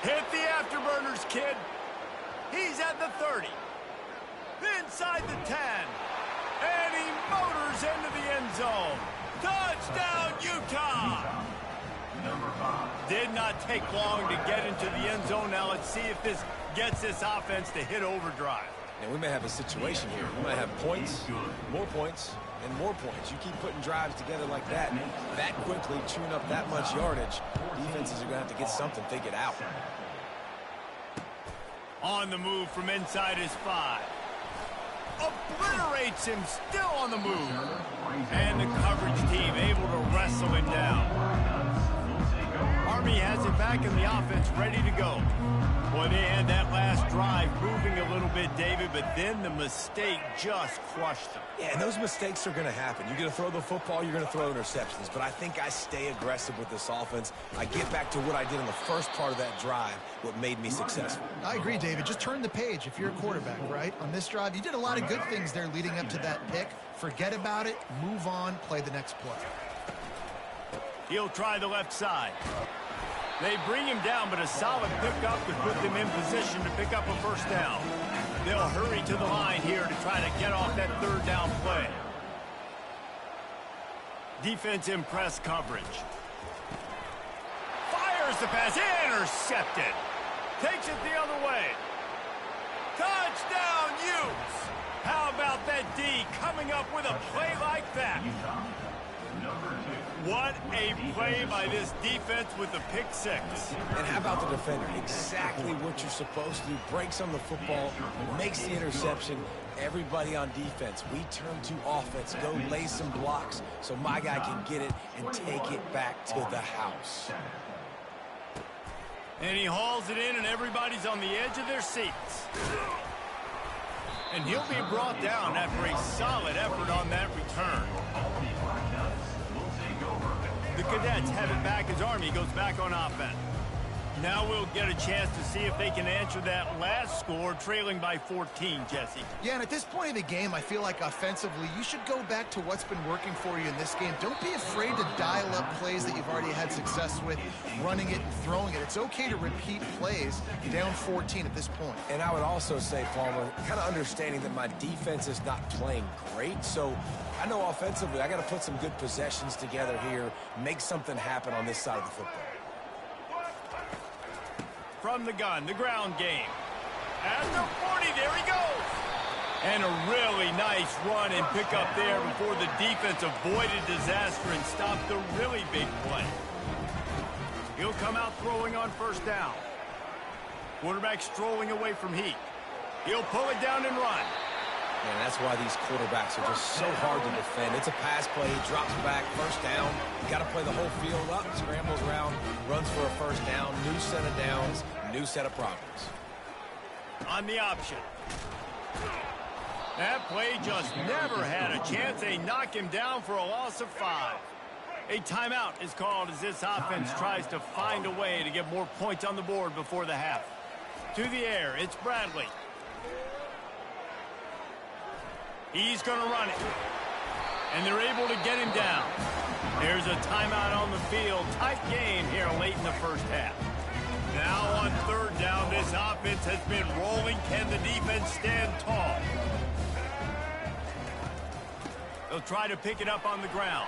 Hit the afterburners, kid. He's at the 30. Inside the 10. And he motors into the end zone. Touchdown, Utah! Did not take long to get into the end zone. Now let's see if this gets this offense to hit overdrive. And we may have a situation here. We might have points, more points, and more points. You keep putting drives together like that quickly, chewing up that much yardage, defenses are going to have to get something figured out. On the move from inside his 5. Obliterates him, still on the move. And the coverage team able to wrestle him down. Army has it back in the offense, ready to go. Boy, they had that last drive moving a little bit, David, but then the mistake just crushed them. Yeah, and those mistakes are going to happen. You're going to throw the football, you're going to throw interceptions. But I think I stay aggressive with this offense. I get back to what I did in the first part of that drive, what made me successful. I agree, David. Just turn the page if you're a quarterback, right? On this drive, you did a lot of good things there leading up to that pick. Forget about it, move on, play the next play. He'll try the left side. They bring him down, but a solid pickup to put them in position to pick up a first down. They'll hurry to the line here to try to get off that 3rd down play. Defense in press coverage. Fires the pass, intercepted. Takes it the other way. Touchdown, Utes! How about that D coming up with a play like that? What a play by this defense with the pick 6. And how about the defender? Exactly what you're supposed to do. Breaks on the football, makes the interception. Everybody on defense, we turn to offense. Go lay some blocks so my guy can get it and take it back to the house. And he hauls it in, and everybody's on the edge of their seats. And he'll be brought down after a solid effort on that return. The Cadets have it back as Army goes back on offense. Now we'll get a chance to see if they can answer that last score, trailing by 14, Jesse. Yeah, and at this point of the game, I feel like offensively, you should go back to what's been working for you in this game. Don't be afraid to dial up plays that you've already had success with, running it and throwing it. It's okay to repeat plays down 14 at this point. And I would also say, Palmer, kind of understanding that my defense is not playing great, so I know offensively I got to put some good possessions together here, make something happen on this side of the football. From the gun, the ground game. At the 40, there he goes. And a really nice run and pick up there before the defense avoided disaster and stopped the really big play. He'll come out throwing on first down. Quarterback strolling away from heat. He'll pull it down and run. And that's why these quarterbacks are just so hard to defend. It's a pass play, he drops back, first down. You got to play the whole field up, scrambles around, runs for a first down, new set of downs, new set of problems. On the option. That play just never had a chance. They knock him down for a loss of 5. A timeout is called as this offense tries to find a way to get more points on the board before the half. To the air, it's Bradley. He's going to run it. And they're able to get him down. There's a timeout on the field. Tight game here late in the first half. Now on 3rd down, this offense has been rolling. Can the defense stand tall? They'll try to pick it up on the ground.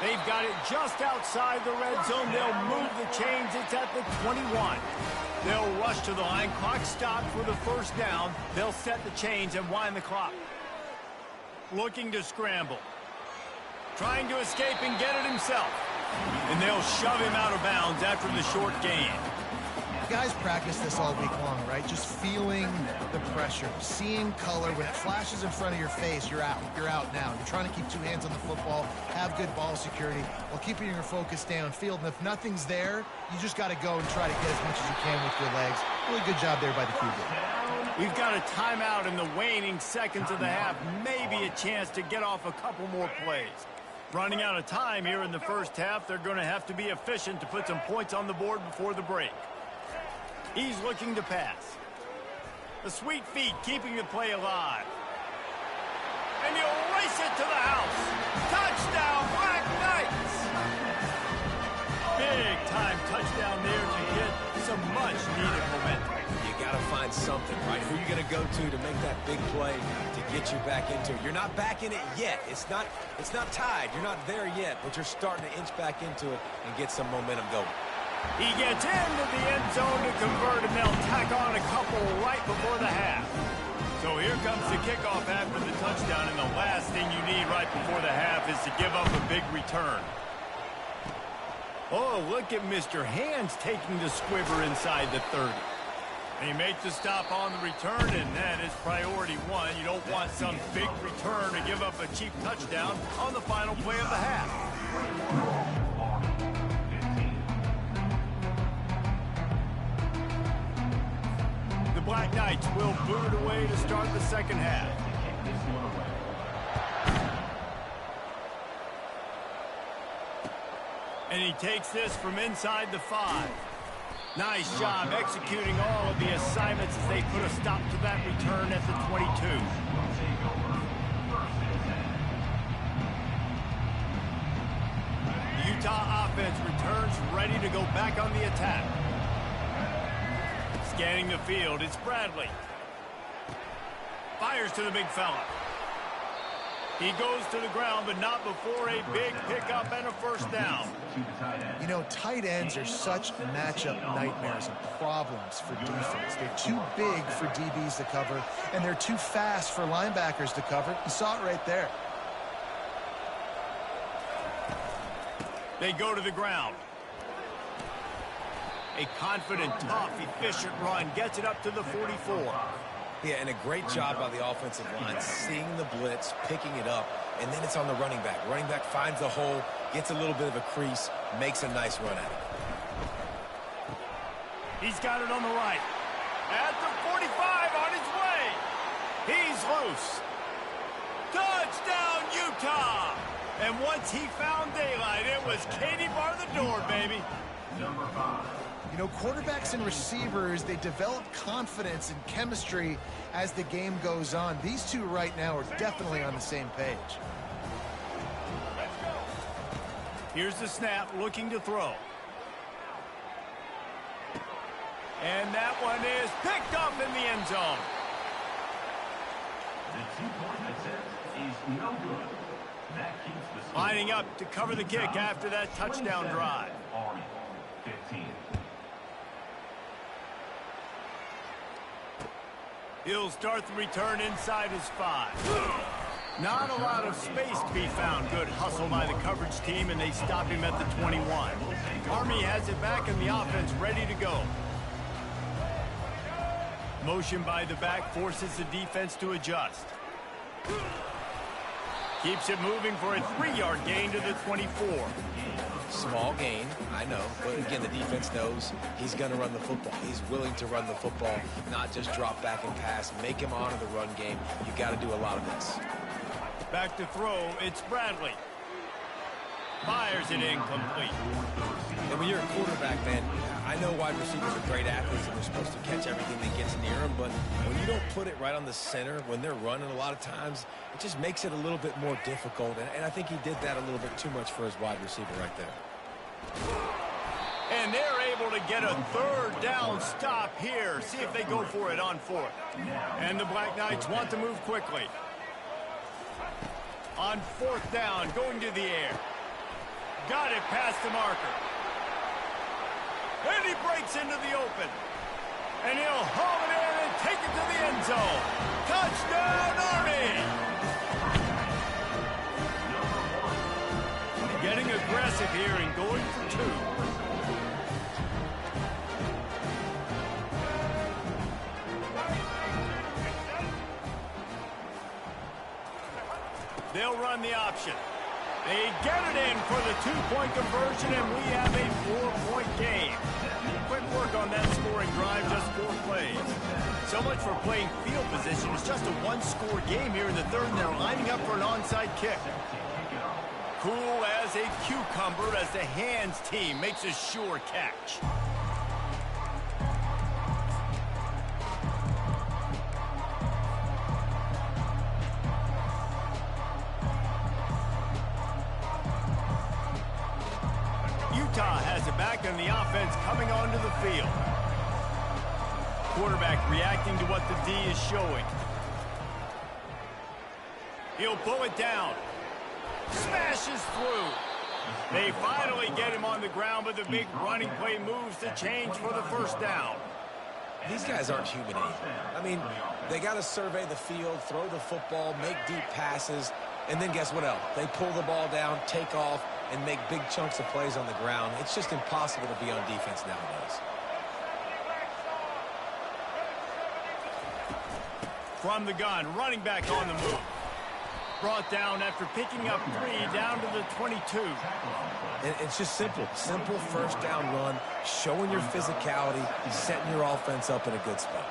They've got it just outside the red zone. They'll move the chains. It's at the 21. They'll rush to the line. Clock stopped for the first down. They'll set the chains and wind the clock. Looking to scramble. Trying to escape and get it himself. And they'll shove him out of bounds after the short gain. Guys practice this all week long, right? Just feeling the pressure, seeing color. When it flashes in front of your face, you're out. You're out now. You're trying to keep two hands on the football, have good ball security, while keeping your focus downfield. And if nothing's there, you just got to go and try to get as much as you can with your legs. Really good job there by the QB. We've got a timeout in the waning seconds of the half. Maybe a chance to get off a couple more plays. Running out of time here in the first half, they're going to have to be efficient to put some points on the board before the break. He's looking to pass. The sweet feet keeping the play alive. And he'll race it to the house. Touchdown, Black Knights! Big time touchdown there to get some much needed momentum. You got to find something, right? Who are you going to go to make that big play to get you back into it? You're not back in it yet. It's not tied. You're not there yet, but you're starting to inch back into it and get some momentum going. He gets into the end zone to convert, and they'll tack on a couple right before the half. So here comes the kickoff after the touchdown, and the last thing you need right before the half is to give up a big return. Oh, look at Mr. Hands taking the squibber inside the 30. And he makes the stop on the return, and that is priority one. You don't want some big return to give up a cheap touchdown on the final play of the half. Black Knights will boot it away to start the second half. And he takes this from inside the 5. Nice job executing all of the assignments as they put a stop to that return at the 22. The Utah offense returns ready to go back on the attack. Scanning the field, it's Bradley. Fires to the big fella. He goes to the ground, but not before a big pickup and a first down. You know, tight ends are such matchup nightmares and problems for defense. They're too big for DBs to cover, and they're too fast for linebackers to cover. You saw it right there. They go to the ground. A confident, tough, efficient run gets it up to the 44. Yeah, and a great job by the offensive line, seeing the blitz, picking it up, and then it's on the running back. Running back finds the hole, gets a little bit of a crease, makes a nice run at it. He's got it on the right. At the 45 on his way. He's loose. Touchdown, Utah! And once he found daylight, it was Katie bar the door, baby. Number 5. You know, quarterbacks and receivers, they develop confidence and chemistry as the game goes on. These two right now are definitely on the same page. Here's the snap, looking to throw. And that one is picked up in the end zone. The 2-point attempt is no good. That keeps the Lining up to cover the kick after that touchdown drive. Army, 15. He'll start the return inside his 5. Not a lot of space to be found. Good hustle by the coverage team, and they stop him at the 21. Army has it back in the offense, ready to go. Motion by the back forces the defense to adjust. Keeps it moving for a 3-yard gain to the 24. Small gain, I know, but again, the defense knows he's going to run the football. He's willing to run the football, not just drop back and pass, make him honor the run game. You got to do a lot of this. Back to throw, it's Bradley. Fires it incomplete. And when you're a quarterback, man, I know wide receivers are great athletes and they're supposed to catch everything that gets near them, but when you don't put it right on the center, when they're running a lot of times, it just makes it a little bit more difficult. And I think he did that a little bit too much for his wide receiver right there. And they're able to get a third down stop here. See if they go for it on 4th. And the Black Knights want to move quickly. On 4th down, going to the air. Got it past the marker. And he breaks into the open. And he'll haul it in and take it to the end zone. Touchdown, Army! Getting aggressive here and going for 2. They'll run the option. They get it in for the 2-point conversion, and we have a 4-point game. Quick work on that scoring drive, just 4 plays. So much for playing field position. It's just a 1-score game here in the third, and they're lining up for an onside kick. Cool as a cucumber as the hands team makes a sure catch. Utah has it back, and the offense coming onto the field. Quarterback reacting to what the D is showing. He'll pull it down. Smashes through. They finally get him on the ground, but the big running play moves the change for the first down. These guys aren't human either. I mean, they got to survey the field, throw the football, make deep passes, and then guess what else? They pull the ball down, take off, and make big chunks of plays on the ground. It's just impossible to be on defense nowadays. From the gun, running back on the move. Brought down after picking up 3 down to the 22. And it's just simple. Simple first down run, showing your physicality, setting your offense up in a good spot.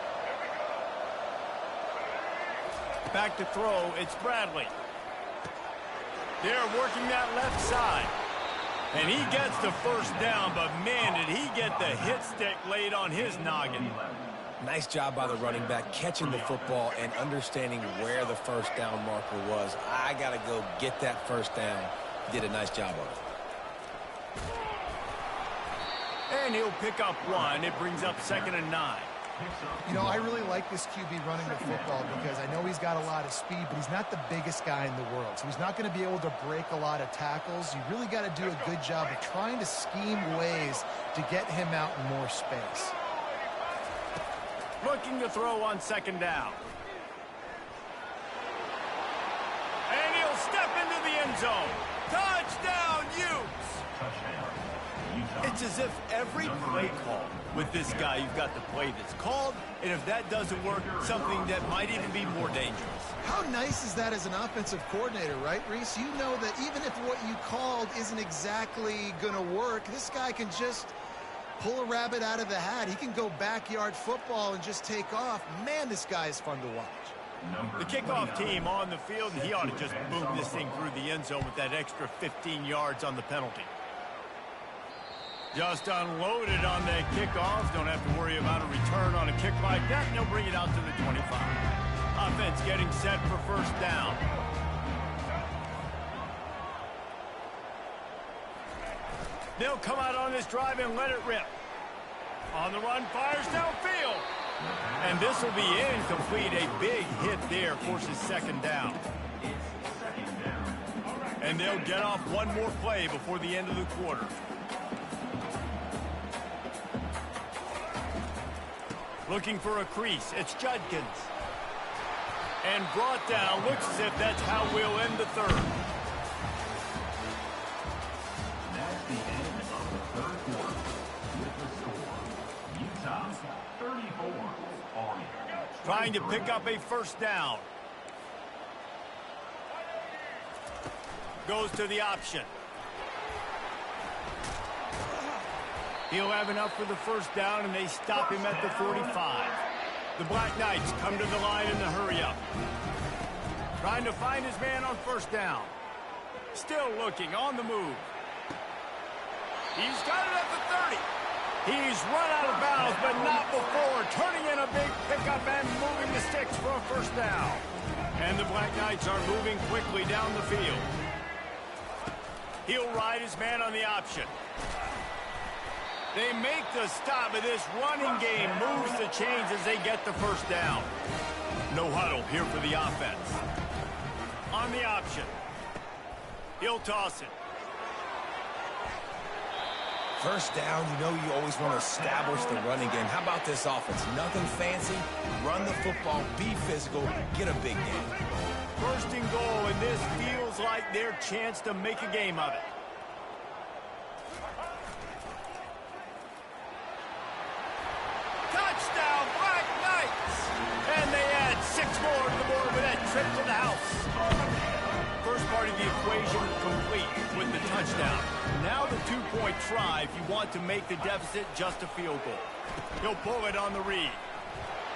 Back to throw, it's Bradley. They're working that left side. And he gets the first down, but man, did he get the hit stick laid on his noggin. Nice job by the running back, catching the football and understanding where the first down marker was. I got to go get that first down. He did a nice job of it. And he'll pick up 1. It brings up 2nd and 9. You know, I really like this QB running the football because I know he's got a lot of speed, but he's not the biggest guy in the world. So he's not going to be able to break a lot of tackles. You really got to do a good job of trying to scheme ways to get him out in more space. Looking to throw on 2nd down. And he'll step into the end zone. Touchdown, Utes! It's as if every play call with this guy, you've got the play that's called, and if that doesn't work, something that might even be more dangerous. How nice is that as an offensive coordinator, right, Reese? You know that even if what you called isn't exactly going to work, this guy can just pull a rabbit out of the hat. He can go backyard football and just take off. Man, this guy is fun to watch. The kickoff team on the field, and he ought to just boom this thing through the end zone with that extra 15 yards on the penalty. Just unloaded on that kickoff. Don't have to worry about a return on a kick like that, and they'll bring it out to the 25. Offense getting set for first down. They'll come out on this drive and let it rip. On the run, fires downfield. And this will be incomplete. A big hit there forces 2nd down. And they'll get off one more play before the end of the quarter. Looking for a crease. It's Judkins. And brought down. Looks as if that's how we'll end the third. That's the end of the third quarter. With the score, Utah 34, Army. Trying to pick up a first down. Goes to the option. He'll have enough for the first down, and they stop him at the 45. The Black Knights come to the line in the hurry-up. Trying to find his man on first down. Still looking, on the move. He's got it at the 30. He's run out of bounds, but not before. Turning in a big pickup and moving the sticks for a first down. And the Black Knights are moving quickly down the field. He'll ride his man on the option. They make the stop, but this running game moves the chains as they get the first down. No huddle here for the offense. On the option. He'll toss it. First down, you know you always want to establish the running game. How about this offense? Nothing fancy. Run the football, be physical, get a big game. First and goal, and this feels like their chance to make a game of it. Touchdown, Black Knights! And they add 6 more to the board with that trip to the house. First part of the equation complete with the touchdown. Now the 2-point try if you want to make the deficit just a field goal. He'll pull it on the read.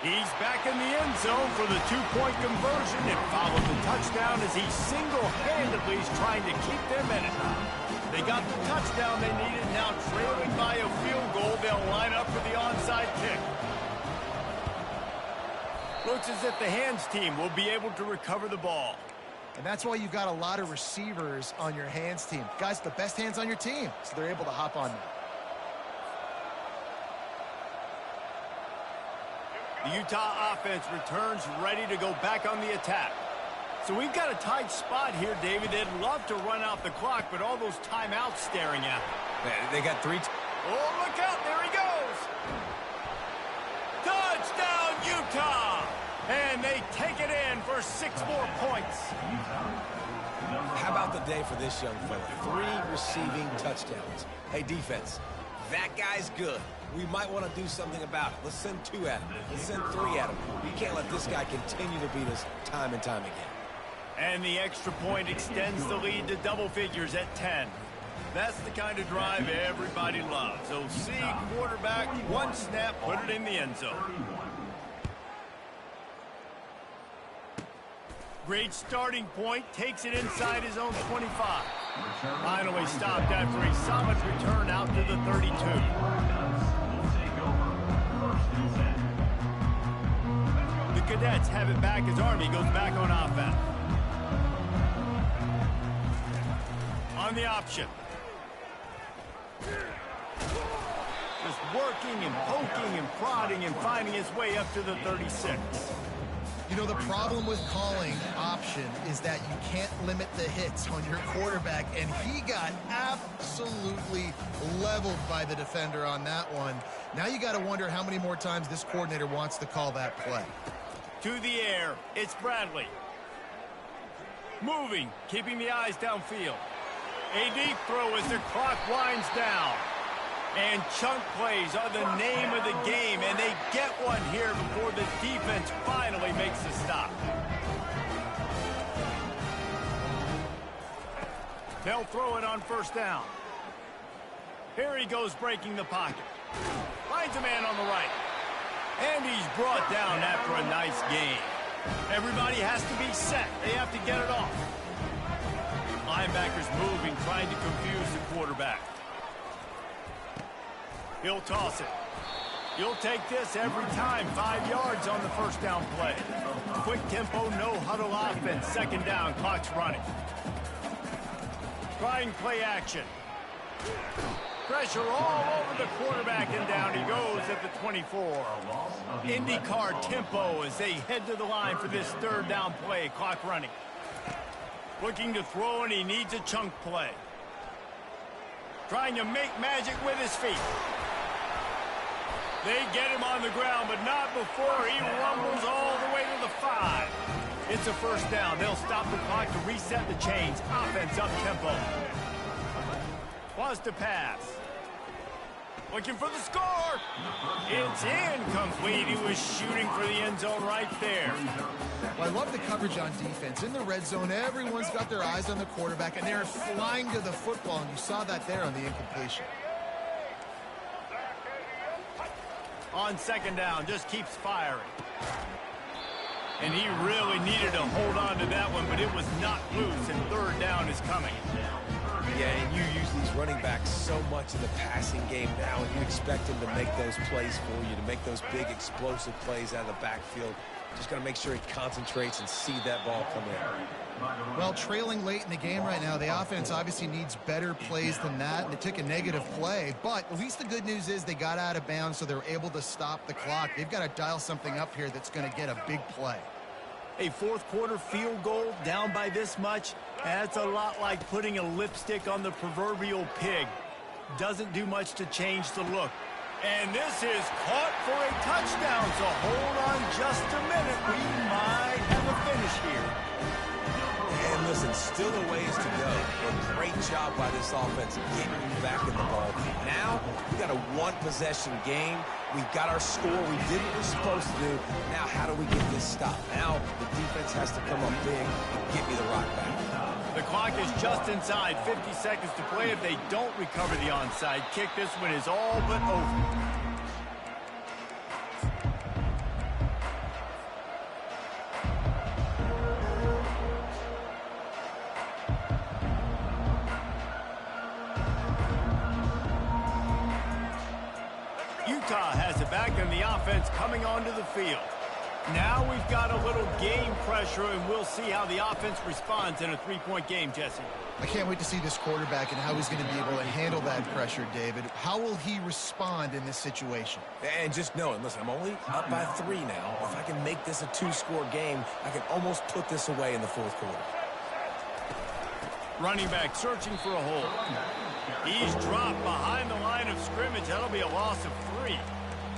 He's back in the end zone for the 2-point conversion and follows the touchdown as he single-handedly is trying to keep them in it. They got the touchdown they needed. Now trailing by a field goal, they'll line up for the onside kick. Looks as if the hands team will be able to recover the ball. And that's why you've got a lot of receivers on your hands team. Guys, the best hands on your team, so they're able to hop on them. The Utah offense returns ready to go back on the attack. So we've got a tight spot here, David. They'd love to run out the clock, but all those timeouts staring at them. They got 3. Oh, look out. There he goes. Touchdown, Utah. And they take it in for 6 more points. How about the day for this young fella? 3 receiving touchdowns. Hey, defense, that guy's good. We might want to do something about it. Let's send 2 at him. Let's send 3 at him. You can't let this guy continue to beat us time and time again. And the extra point extends the lead to double figures at 10. That's the kind of drive everybody loves. OC, quarterback, 1 snap, put it in the end zone. Great starting point, takes it inside his own 25. Finally stopped after a solid return out to the 32. The Cadets have it back as Army goes back on offense. On the option. Just working and poking and prodding and finding his way up to the 36. You know, the problem with calling option is that you can't limit the hits on your quarterback, and he got absolutely leveled by the defender on that one. Now you got to wonder how many more times this coordinator wants to call that play. To the air, it's Bradley. Moving, keeping the eyes downfield. A deep throw as the clock winds down. And chunk plays are the name of the game, and they get one here before the defense finally makes the stop. They'll throw it on first down. Here he goes breaking the pocket. Finds a man on the right. And he's brought down after a nice game. Everybody has to be set. They have to get it off. Linebackers moving, trying to confuse the quarterback. He'll toss it. You'll take this every time. 5 yards on the first down play. Quick tempo, no huddle offense. Second down, clock's running. Trying play action. Pressure all over the quarterback, and down he goes at the 24. IndyCar tempo as they head to the line for this third down play. Clock running. Looking to throw, and he needs a chunk play. Trying to make magic with his feet. They get him on the ground, but not before he rumbles all the way to the 5. It's a first down. They'll stop the clock to reset the chains. Offense up tempo. Wants to pass. Looking for the score. It's incomplete. He was shooting for the end zone right there. Well, I love the coverage on defense. In the red zone, everyone's got their eyes on the quarterback, and they're flying to the football, and you saw that there on the incompletion. On second down, just keeps firing. And he really needed to hold on to that one, but it was not loose, and third down is coming. Yeah, and you use these running backs so much in the passing game now, and you expect them to make those plays for you, to make those big explosive plays out of the backfield. Just got to make sure he concentrates and see that ball come in. Well, trailing late in the game right now, the offense obviously needs better plays than that, and they took a negative play. But at least the good news is they got out of bounds, so they're able to stop the clock. They've got to dial something up here that's going to get a big play. A fourth quarter field goal down by this much, that's a lot like putting a lipstick on the proverbial pig. doesn't do much to change the look. And this is caught for a touchdown, so hold on just a minute. We might have a finish here. And listen, still a ways to go. A great job by this offense getting back in the ball. Now, we got a one-possession game. We got our score. We did what we're supposed to do. Now, how do we get this stopped? Now, the defense has to come up big and get me the rock back. The clock is just inside 50 seconds to play. If they don't recover the onside kick, this one is all but over. Utah has it back and the offense coming onto the field. Now we've got a little game pressure, and we'll see how the offense responds in a three-point game, Jesse. I can't wait to see this quarterback and how he's going to be able to handle that pressure, David. How will he respond in this situation? And just knowing, listen, I'm only up by 3 now. If I can make this a 2-score game, I can almost put this away in the fourth quarter. Running back searching for a hole. He's dropped behind the line of scrimmage. That'll be a loss of 3.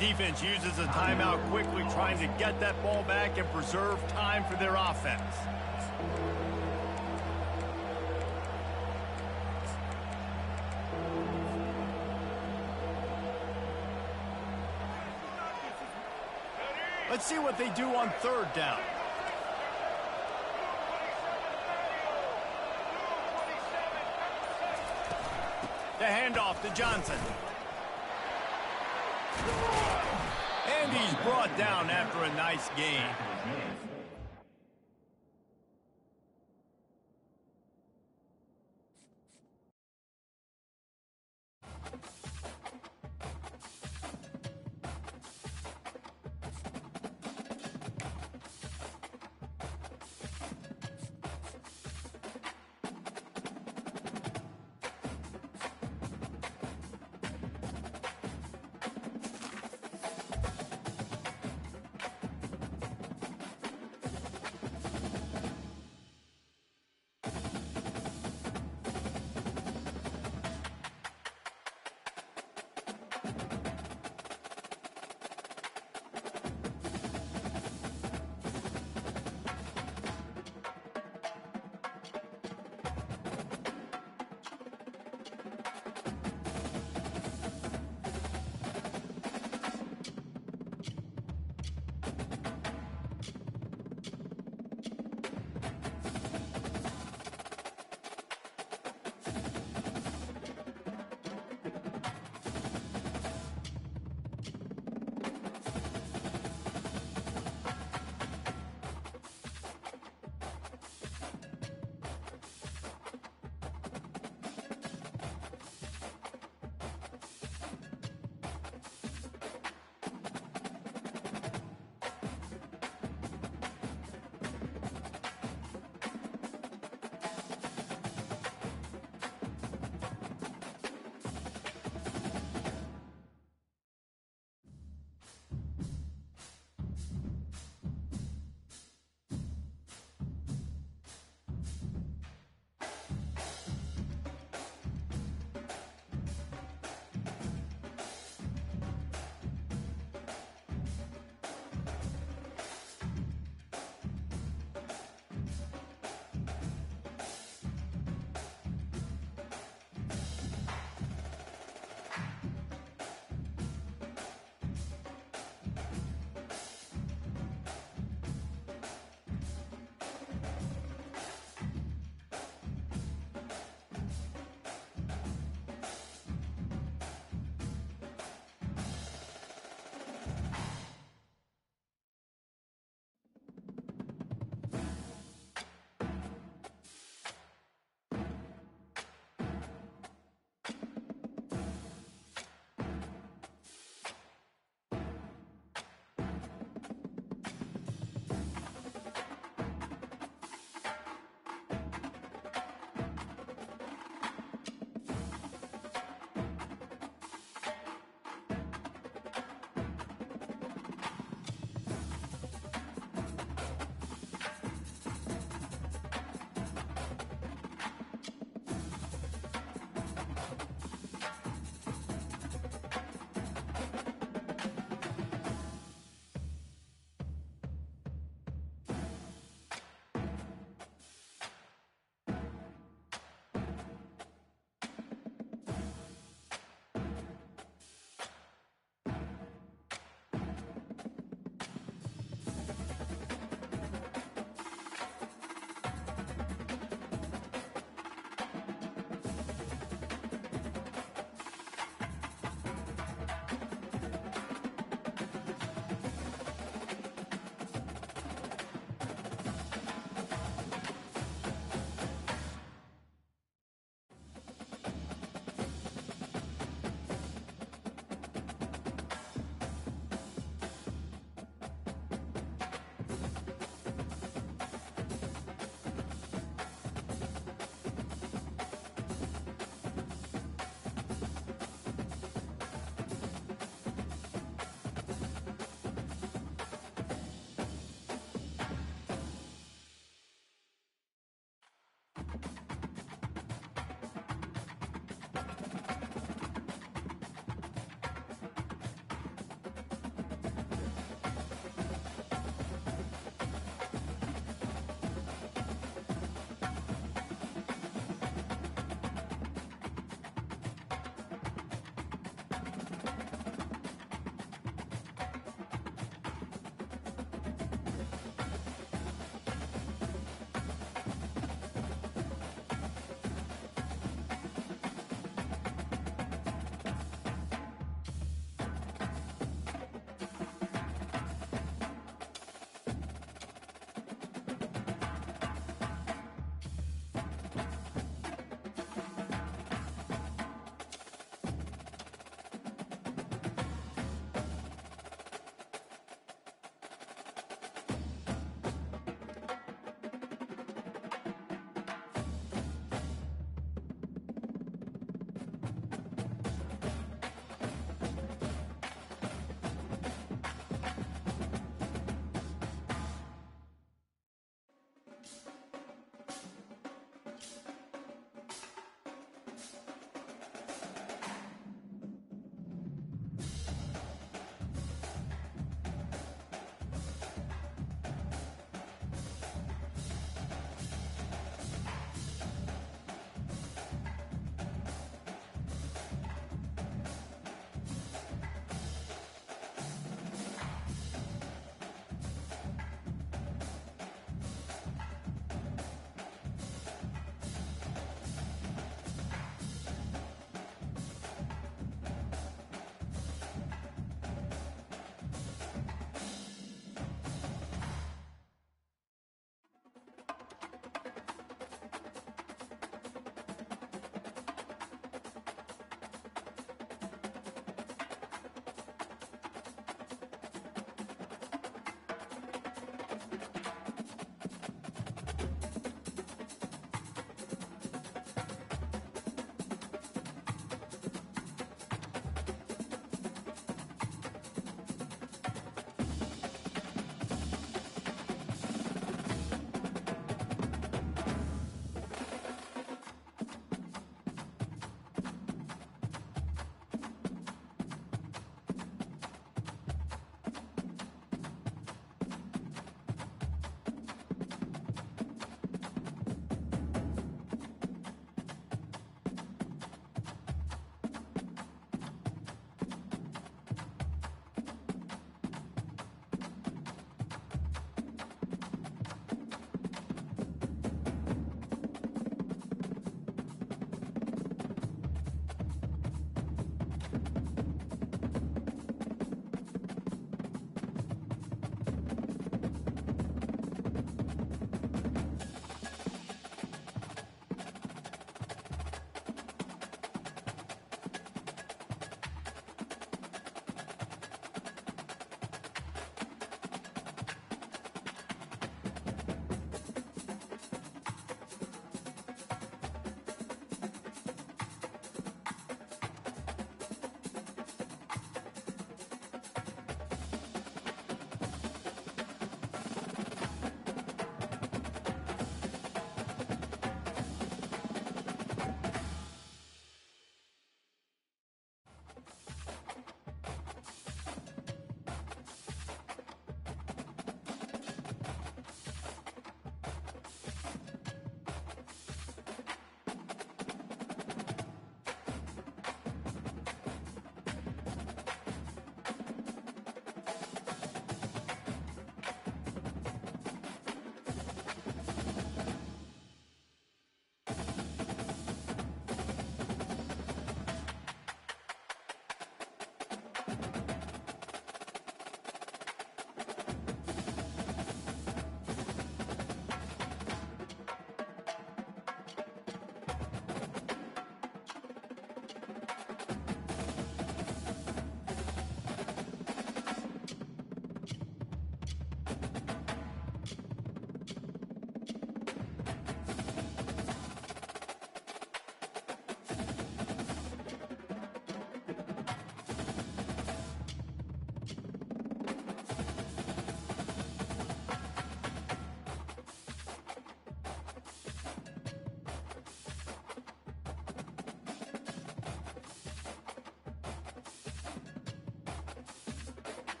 Defense uses a timeout quickly, trying to get that ball back and preserve time for their offense. Let's see what they do on third down. The handoff to Johnson. And he's brought down after a nice gain.